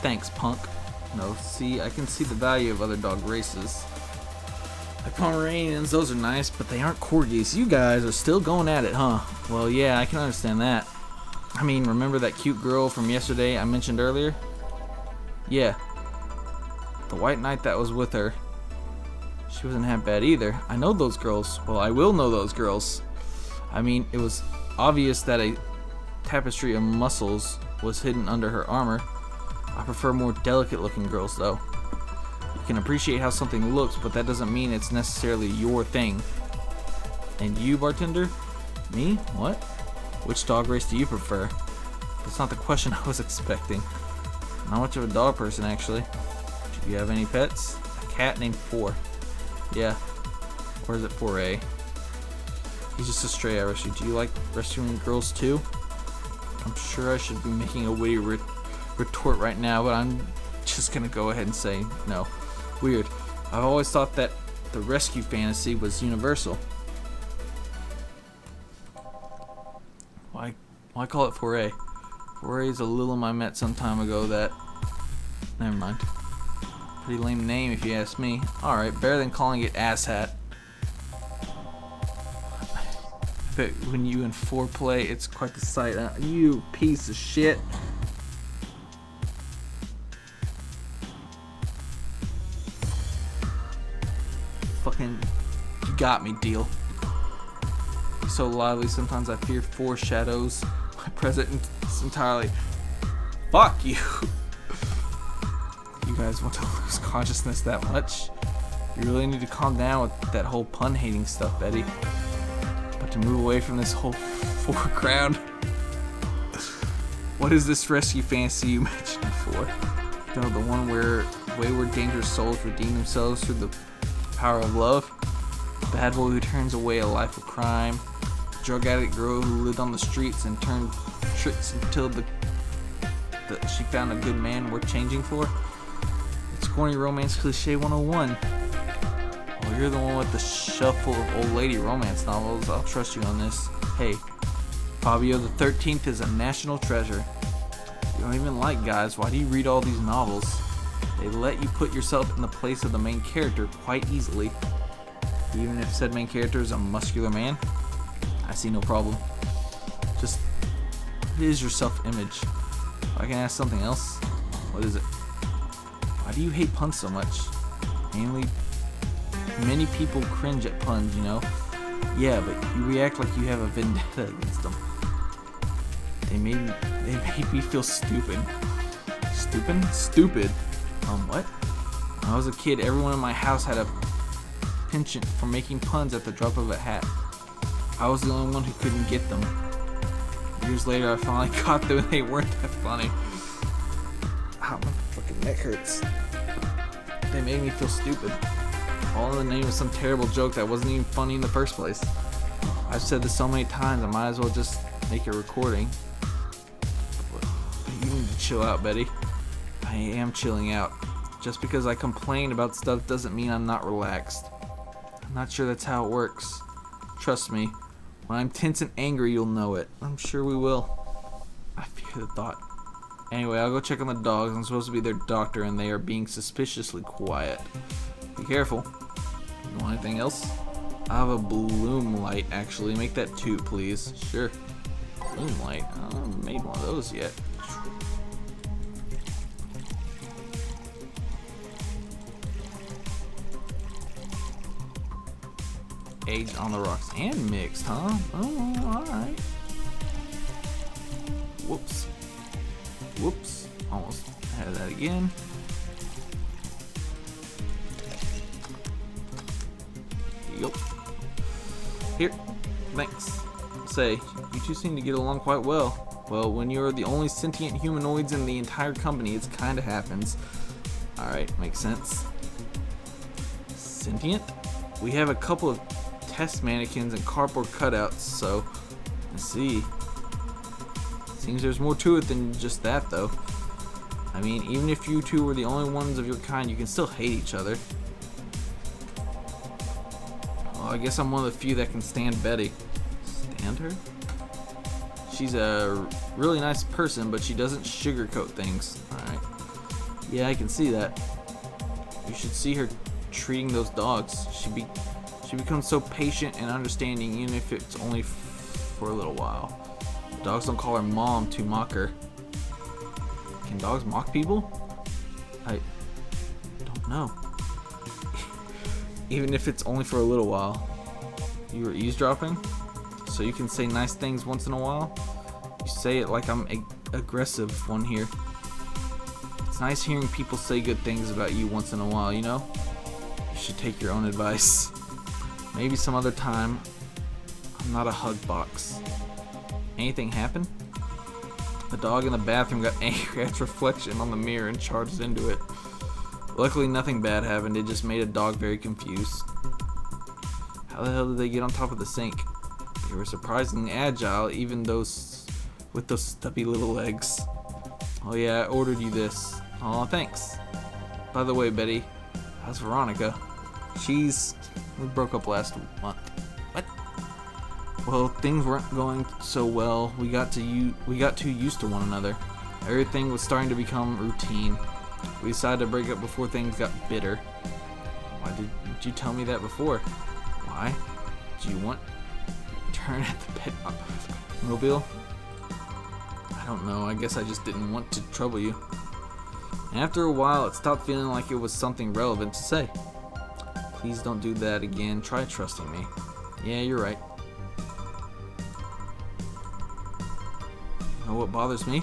S1: Thanks, punk. No, see, I can see the value of other dog races. Like Pomeranians, those are nice, but they aren't corgis. You guys are still going at it, huh? Well, yeah, I can understand that. I mean, remember that cute girl from yesterday I mentioned earlier? Yeah. The white knight that was with her. She wasn't half bad either. I know those girls. Well, I will know those girls. I mean, it was obvious that a tapestry of muscles was hidden under her armor. I prefer more delicate looking girls though. You can appreciate how something looks, but that doesn't mean it's necessarily your thing. And you, bartender? Me? What? Which dog race do you prefer? That's not the question I was expecting. Not much of a dog person, actually. Do you have any pets? A cat named Four. Yeah. Or is it 4A? He's just a stray I rescued. Do you like rescuing girls too? I'm sure I should be making a witty retort right now, but I'm just gonna go ahead and say no. Weird. I've always thought that the rescue fantasy was universal. Why call it 4A? 4A is a Lilum I met some time ago that... Never mind. Pretty lame name if you ask me. Alright, better than calling it asshat. But when you and 4 play, it's quite the sight. You piece of shit. Fucking, you got me, deal. He's so lively, sometimes I fear foreshadows my presence entirely. Fuck you. You guys want to lose consciousness that much? You really need to calm down with that whole pun hating stuff, Betty. But to move away from this whole foreground. What is this rescue fantasy you mentioned before? You know, the one where wayward, dangerous souls redeem themselves through the power of love? The bad boy who turns away a life of crime. The drug addict girl who lived on the streets and turned tricks until she found a good man worth changing for? It's corny romance cliche 101. Well, you're the one with the shelf full of old lady romance novels. I'll trust you on this. Hey, Fabio the 13th is a national treasure. You don't even like guys. Why do you read all these novels? They let you put yourself in the place of the main character quite easily. Even if said main character is a muscular man, I see no problem. Just, what is your self-image? If I can ask something else, what is it? Why do you hate puns so much? Many people cringe at puns, you know? Yeah, but you react like you have a vendetta against them. They made me feel stupid. Stupid? What? When I was a kid, everyone in my house had a penchant for making puns at the drop of a hat. I was the only one who couldn't get them. Years later, I finally caught them and they weren't that funny. Ow, my fucking neck hurts. They made me feel stupid. All in the name of some terrible joke that wasn't even funny in the first place. I've said this so many times, I might as well just make a recording. But you need to chill out, Betty. I am chilling out. Just because I complain about stuff doesn't mean I'm not relaxed. I'm not sure that's how it works. Trust me, when I'm tense and angry, you'll know it. I'm sure we will. I fear the thought. Anyway, I'll go check on the dogs. I'm supposed to be their doctor, and they are being suspiciously quiet. Be careful. You want anything else? I have a bloom light, actually. Make that 2, please. Sure. Bloom light? I haven't made one of those yet. Aged on the rocks and mixed, huh? Oh, alright. Whoops. Almost had that again. Yup. Here. Thanks. Say, you two seem to get along quite well. Well, when you're the only sentient humanoids in the entire company, it kinda happens. Alright, makes sense. Sentient? We have a couple of test mannequins and cardboard cutouts, so let's see. Seems there's more to it than just that, though. I mean, even if you two were the only ones of your kind, you can still hate each other. Well, I guess I'm one of the few that can stand Betty. Stand her? She's a really nice person, but she doesn't sugarcoat things. Alright. Yeah, I can see that. You should see her treating those dogs. She becomes so patient and understanding, even if it's only for a little while. The dogs don't call her mom to mock her. Can dogs mock people? I don't know. Even if it's only for a little while. You were eavesdropping? So so you can say nice things once in a while? You say it like I'm aggressive one here. It's nice hearing people say good things about you once in a while, you know? You should take your own advice. Maybe some other time. I'm not a hug box. Anything happen? The dog in the bathroom got angry at its reflection on the mirror and charged into it. Luckily, nothing bad happened. It just made a dog very confused. How the hell did they get on top of the sink? They were surprisingly agile, even those with those stubby little legs. Oh yeah, I ordered you this. Aw, thanks. By the way, Betty, how's Veronica? We broke up last month. What? Well, things weren't going so well. We got too used to one another. Everything was starting to become routine. We decided to break up before things got bitter. Why didn't you tell me that before? Why? Do you want to turn at the pet mobile? I don't know. I guess I just didn't want to trouble you. And after a while, it stopped feeling like it was something relevant to say. Please don't do that again. Try trusting me. Yeah, you're right. You know what bothers me?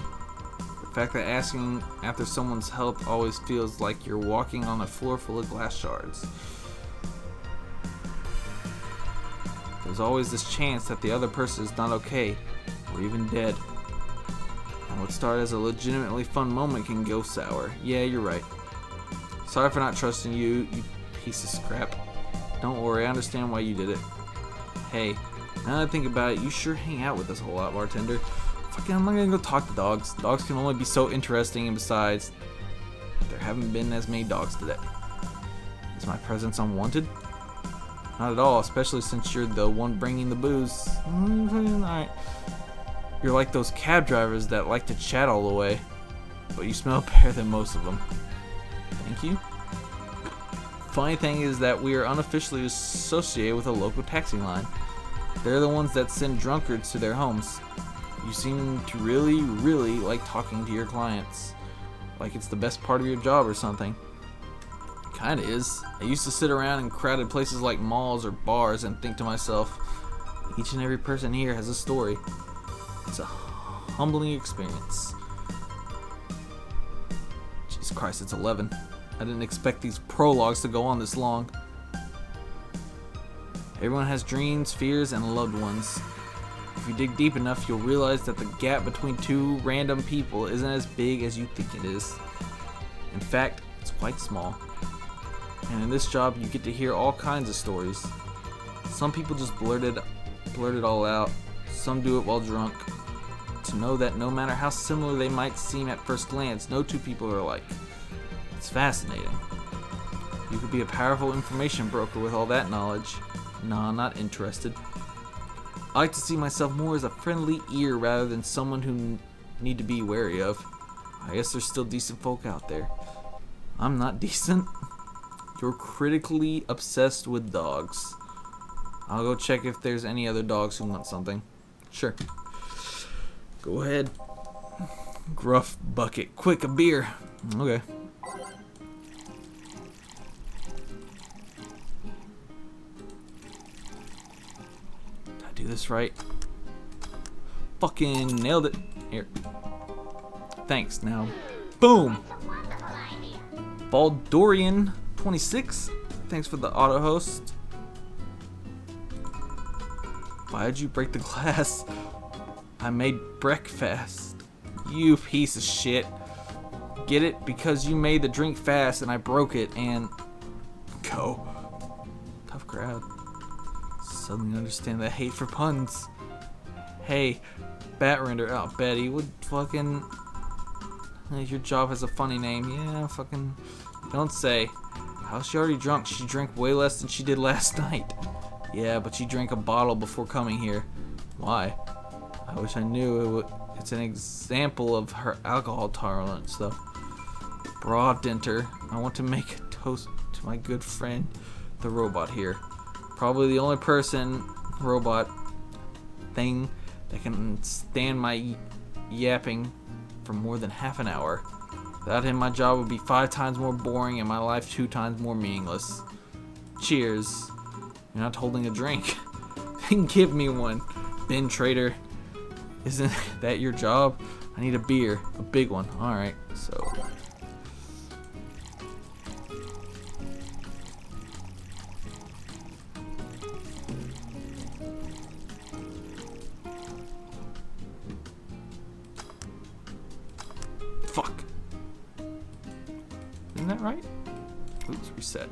S1: The fact that asking after someone's help always feels like you're walking on a floor full of glass shards. There's always this chance that the other person is not okay, or even dead. And what started as a legitimately fun moment can go sour. Yeah, you're right. Sorry for not trusting you, you piece of scrap. Don't worry, I understand why you did it. Hey, now that I think about it, you sure hang out with us a whole lot, bartender. Fucking, I'm not gonna go talk to dogs. Dogs can only be so interesting, and besides, there haven't been as many dogs today. Is my presence unwanted? Not at all, especially since you're the one bringing the booze. Alright. You're like those cab drivers that like to chat all the way, but you smell better than most of them. Thank you. Funny thing is that we are unofficially associated with a local taxi line. They're the ones that send drunkards to their homes. You seem to really, really like talking to your clients. Like it's the best part of your job or something. Kinda is. I used to sit around in crowded places like malls or bars and think to myself, each and every person here has a story. It's a humbling experience. Jesus Christ, it's 11. I didn't expect these prologues to go on this long. Everyone has dreams, fears, and loved ones. If you dig deep enough, you'll realize that the gap between two random people isn't as big as you think it is. In fact, it's quite small. And in this job, you get to hear all kinds of stories. Some people just blurt it all out. Some do it while drunk. To know that no matter how similar they might seem at first glance, no two people are alike. It's fascinating. You could be a powerful information broker with all that knowledge. Nah, not interested. I like to see myself more as a friendly ear rather than someone who need to be wary of. I guess there's still decent folk out there. I'm not decent. You're critically obsessed with dogs. I'll go check if there's any other dogs who want something. Sure. Go ahead. Gruff bucket. Quick, a beer. Okay. Did I do this right? Fucking nailed it. Here. Thanks. Now, boom. Baldorian 26. Thanks for the auto host. Why'd you break the glass? I made breakfast. You piece of shit. Get it? Because you made the drink fast and I broke it and... Go. Tough crowd. Suddenly understand the hate for puns. Hey, Batrender. Oh, Betty, would fucking... Your job has a funny name. Yeah, fucking... Don't say. How's she already drunk? She drank way less than she did last night. Yeah, but she drank a bottle before coming here. Why? I wish I knew. It's an example of her alcohol tolerance, though. Bartender, I want to make a toast to my good friend, the robot here. Probably the only person, robot, thing that can stand my yapping for more than half an hour. Without him, my job would be 5 times more boring and my life 2 times more meaningless. Cheers. You're not holding a drink. Then give me one. bin trader. Isn't that your job? I need a beer. A big one. Alright, so... Fuck. Isn't that right? Oops, reset.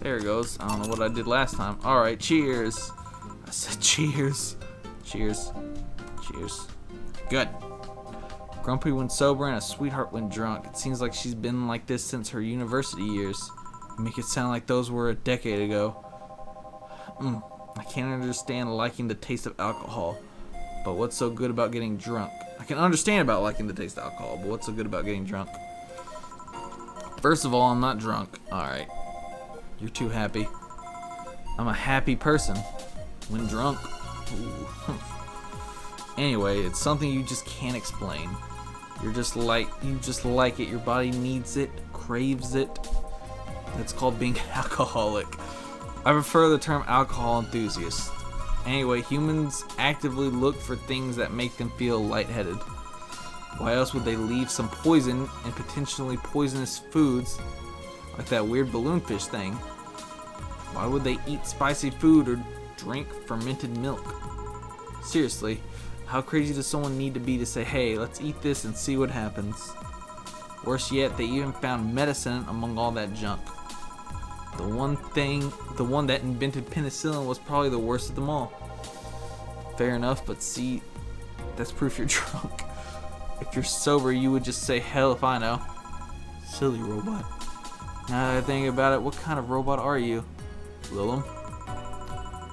S1: There it goes. I don't know what I did last time. Alright, cheers. I said cheers. Cheers. Cheers. Good. Grumpy when sober and a sweetheart when drunk. It seems like she's been like this since her university years. You make it sound like those were a decade ago. I can't understand liking the taste of alcohol. But what's so good about getting drunk? I can understand about liking the taste of alcohol, but what's so good about getting drunk? First of all, I'm not drunk. Alright. You're too happy. I'm a happy person when drunk. Ooh. Anyway, it's something you just can't explain. You just like it. Your body needs it, craves it. That's called being alcoholic. I prefer the term alcohol enthusiast. Anyway, humans actively look for things that make them feel lightheaded. Why else would they leave some poison and potentially poisonous foods like that weird balloon fish thing? Why would they eat spicy food or drink fermented milk? Seriously, how crazy does someone need to be to say, hey, let's eat this and see what happens? Worse yet, they even found medicine among all that junk. The one that invented penicillin was probably the worst of them all. Fair enough, but see, that's proof you're drunk. If you're sober, you would just say, hell if I know. Silly robot. Now that I think about it, what kind of robot are you? Lilum?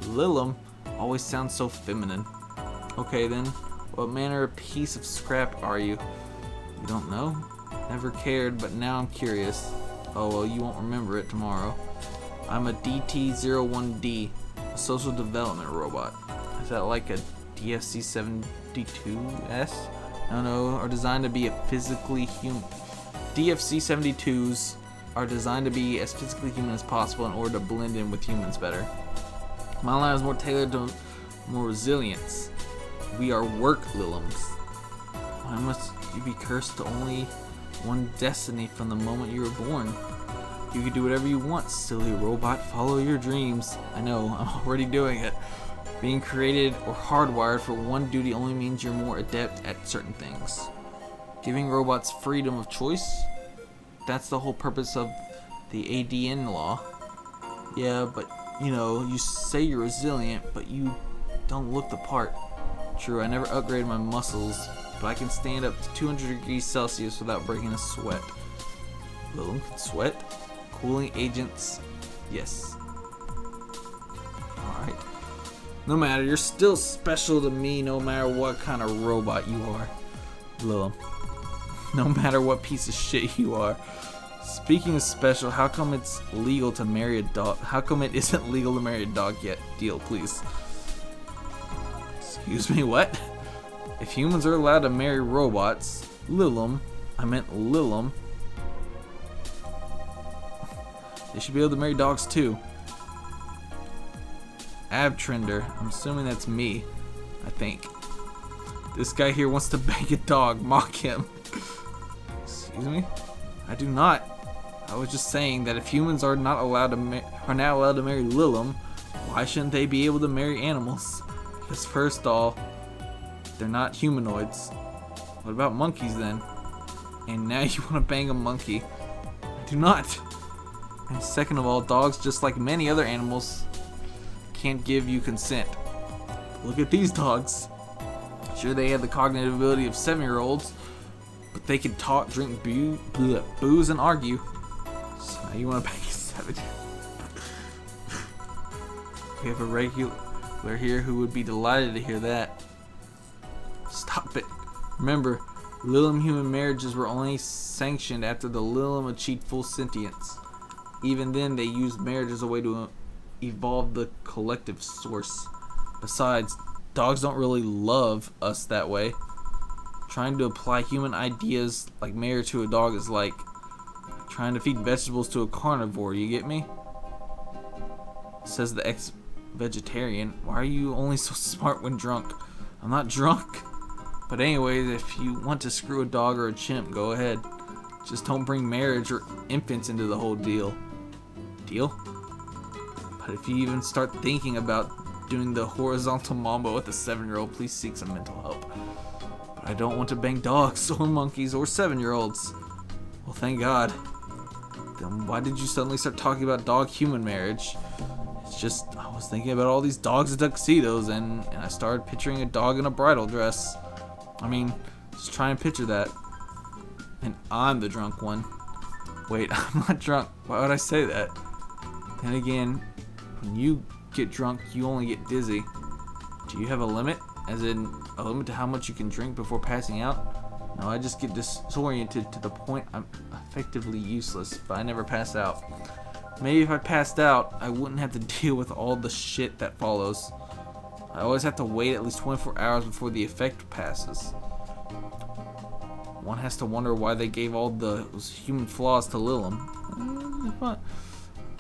S1: Lilum always sounds so feminine. Okay then, what manner of piece of scrap are you? You don't know? Never cared, but now I'm curious. Oh well, you won't remember it tomorrow. I'm a DT-01D, a social development robot. Is that like a DFC-72S? No, are designed to be a physically human. DFC-72s are designed to be as physically human as possible in order to blend in with humans better. My line is more tailored to more resilience. We are work Lilums. Why must you be cursed to only one destiny from the moment you were born? You can do whatever you want, silly robot. Follow your dreams. I know, I'm already doing it. Being created or hardwired for one duty only means you're more adept at certain things. Giving robots freedom of choice? That's the whole purpose of the ADN law. Yeah, but you know, you say you're resilient, but you don't look the part. True, I never upgraded my muscles, but I can stand up to 200 degrees Celsius without breaking a sweat. Lilum can sweat? Cooling agents? Yes. Alright. No matter, you're still special to me no matter what kind of robot you are. Lilum. No matter what piece of shit you are. Speaking of special, how come it's legal to marry a dog? How come it isn't legal to marry a dog yet? Deal, please. Excuse me, what? If humans are allowed to marry robots, Lilum, I meant Lilum, they should be able to marry dogs too. Abtrender, I'm assuming that's me, I think. This guy here wants to bang a dog, mock him. Excuse me? I do not. I was just saying that if humans are not allowed to now allowed to marry Lilum, why shouldn't they be able to marry animals? Because first of all, they're not humanoids. What about monkeys then? And now you want to bang a monkey? I do not. And second of all, dogs, just like many other animals, can't give you consent. Look at these dogs. Sure, they have the cognitive ability of 7-year-olds, but they can talk, drink booze, and argue. So now you want to bang a 7? We have a regular here who would be delighted to hear that. Stop it. Remember, Lilum human marriages were only sanctioned after the Lilum achieved full sentience. Even then, they used marriage as a way to evolve the collective source. Besides, dogs don't really love us that way. Trying to apply human ideas like marriage to a dog is like trying to feed vegetables to a carnivore, you get me? Says the ex-vegetarian. Why are you only so smart when drunk? I'm not drunk. But anyways, if you want to screw a dog or a chimp, go ahead. Just don't bring marriage or infants into the whole deal. Deal? But if you even start thinking about doing the horizontal mambo with a 7-year-old, please seek some mental help. But I don't want to bang dogs or monkeys or 7-year-olds. Well, thank God. Then why did you suddenly start talking about dog-human marriage? It's just, I was thinking about all these dogs in tuxedos, and I started picturing a dog in a bridal dress. I mean, just try and picture that. And I'm the drunk one. Wait, I'm not drunk. Why would I say that? Then again, when you get drunk, you only get dizzy. Do you have a limit? As in, a limit to how much you can drink before passing out? No, I just get disoriented to the point I'm effectively useless, but I never pass out. Maybe if I passed out, I wouldn't have to deal with all the shit that follows. I always have to wait at least 24 hours before the effect passes. One has to wonder why they gave all those human flaws to Lilim.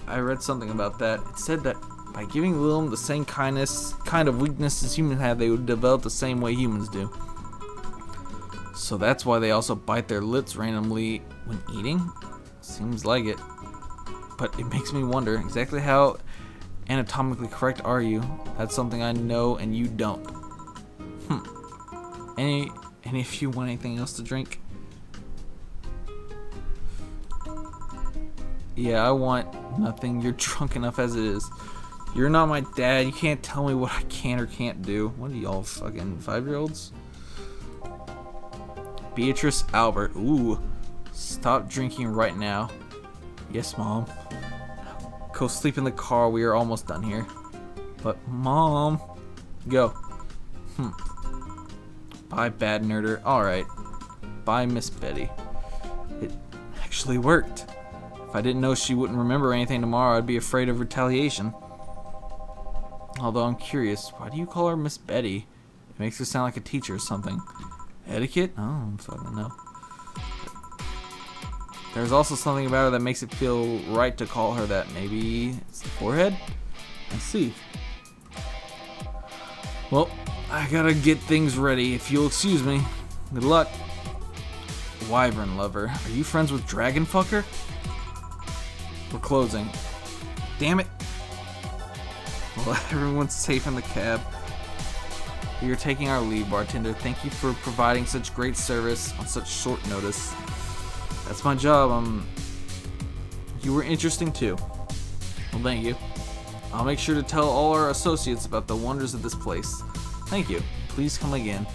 S1: I read something about that. It said that by giving Lilim the same kind of weakness as humans have, they would develop the same way humans do. So that's why they also bite their lips randomly when eating? Seems like it. But it makes me wonder, exactly how anatomically correct are you? That's something I know and you don't. Any of you want anything else to drink? Yeah, I want nothing. You're drunk enough as it is. You're not my dad. You can't tell me what I can or can't do. What are y'all, fucking 5-year-olds? Beatrice Albert. Ooh. Stop drinking right now. Yes, Mom. Go sleep in the car. We are almost done here. But, Mom. Go. Bye, bad nerder. Alright. Bye, Miss Betty. It actually worked. If I didn't know she wouldn't remember anything tomorrow, I'd be afraid of retaliation. Although I'm curious, why do you call her Miss Betty? It makes her sound like a teacher or something. Etiquette? Oh, I don't fucking know. There's also something about her that makes it feel right to call her that. Maybe it's the forehead? I see. Well, I gotta get things ready. If you'll excuse me. Good luck. Wyvern lover. Are you friends with Dragon Fucker? We're closing. Damn it. Well, everyone's safe in the cab. We are taking our leave, bartender. Thank you for providing such great service on such short notice. That's my job. You were interesting too. Well, thank you. I'll make sure to tell all our associates about the wonders of this place. Thank you. Please come again.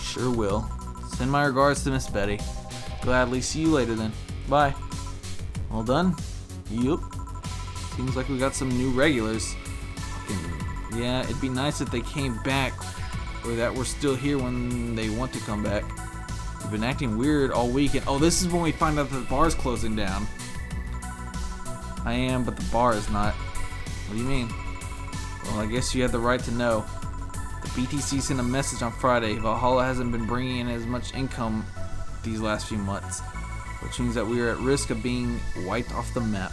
S1: Sure will. Send my regards to Miss Betty. Gladly. See you later then. Bye. All done? Yup. Seems like we got some new regulars. Yeah, it'd be nice if they came back, or that we're still here when they want to come back. We've been acting weird all week, and oh, this is when we find out that the bar's closing down. I am, but the bar is not. What do you mean? Well, I guess you had the right to know. The BTC sent a message on Friday. Valhalla hasn't been bringing in as much income these last few months, which means that we are at risk of being wiped off the map.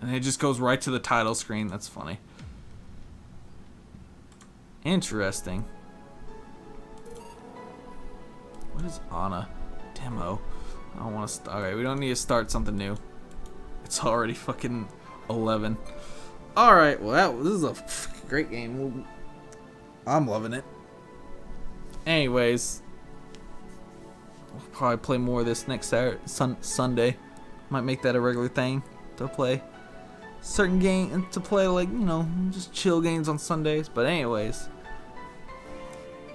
S1: And it just goes right to the title screen. That's funny. Interesting. What is Anna? Demo. I don't want to start. Okay, we don't need to start something new. It's already fucking 11. Alright, well, this is a great game. I'm loving it. Anyways, we'll probably play more of this next Sunday. Might make that a regular thing to play. Certain game to play, like, you know, just chill games on Sundays. But anyways,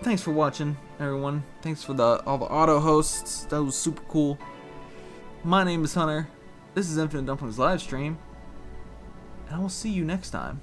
S1: thanks for watching, everyone. Thanks for all the auto hosts. That was super cool. My name is Hunter. This is Infinite Dumplings Livestream, and I will see you next time.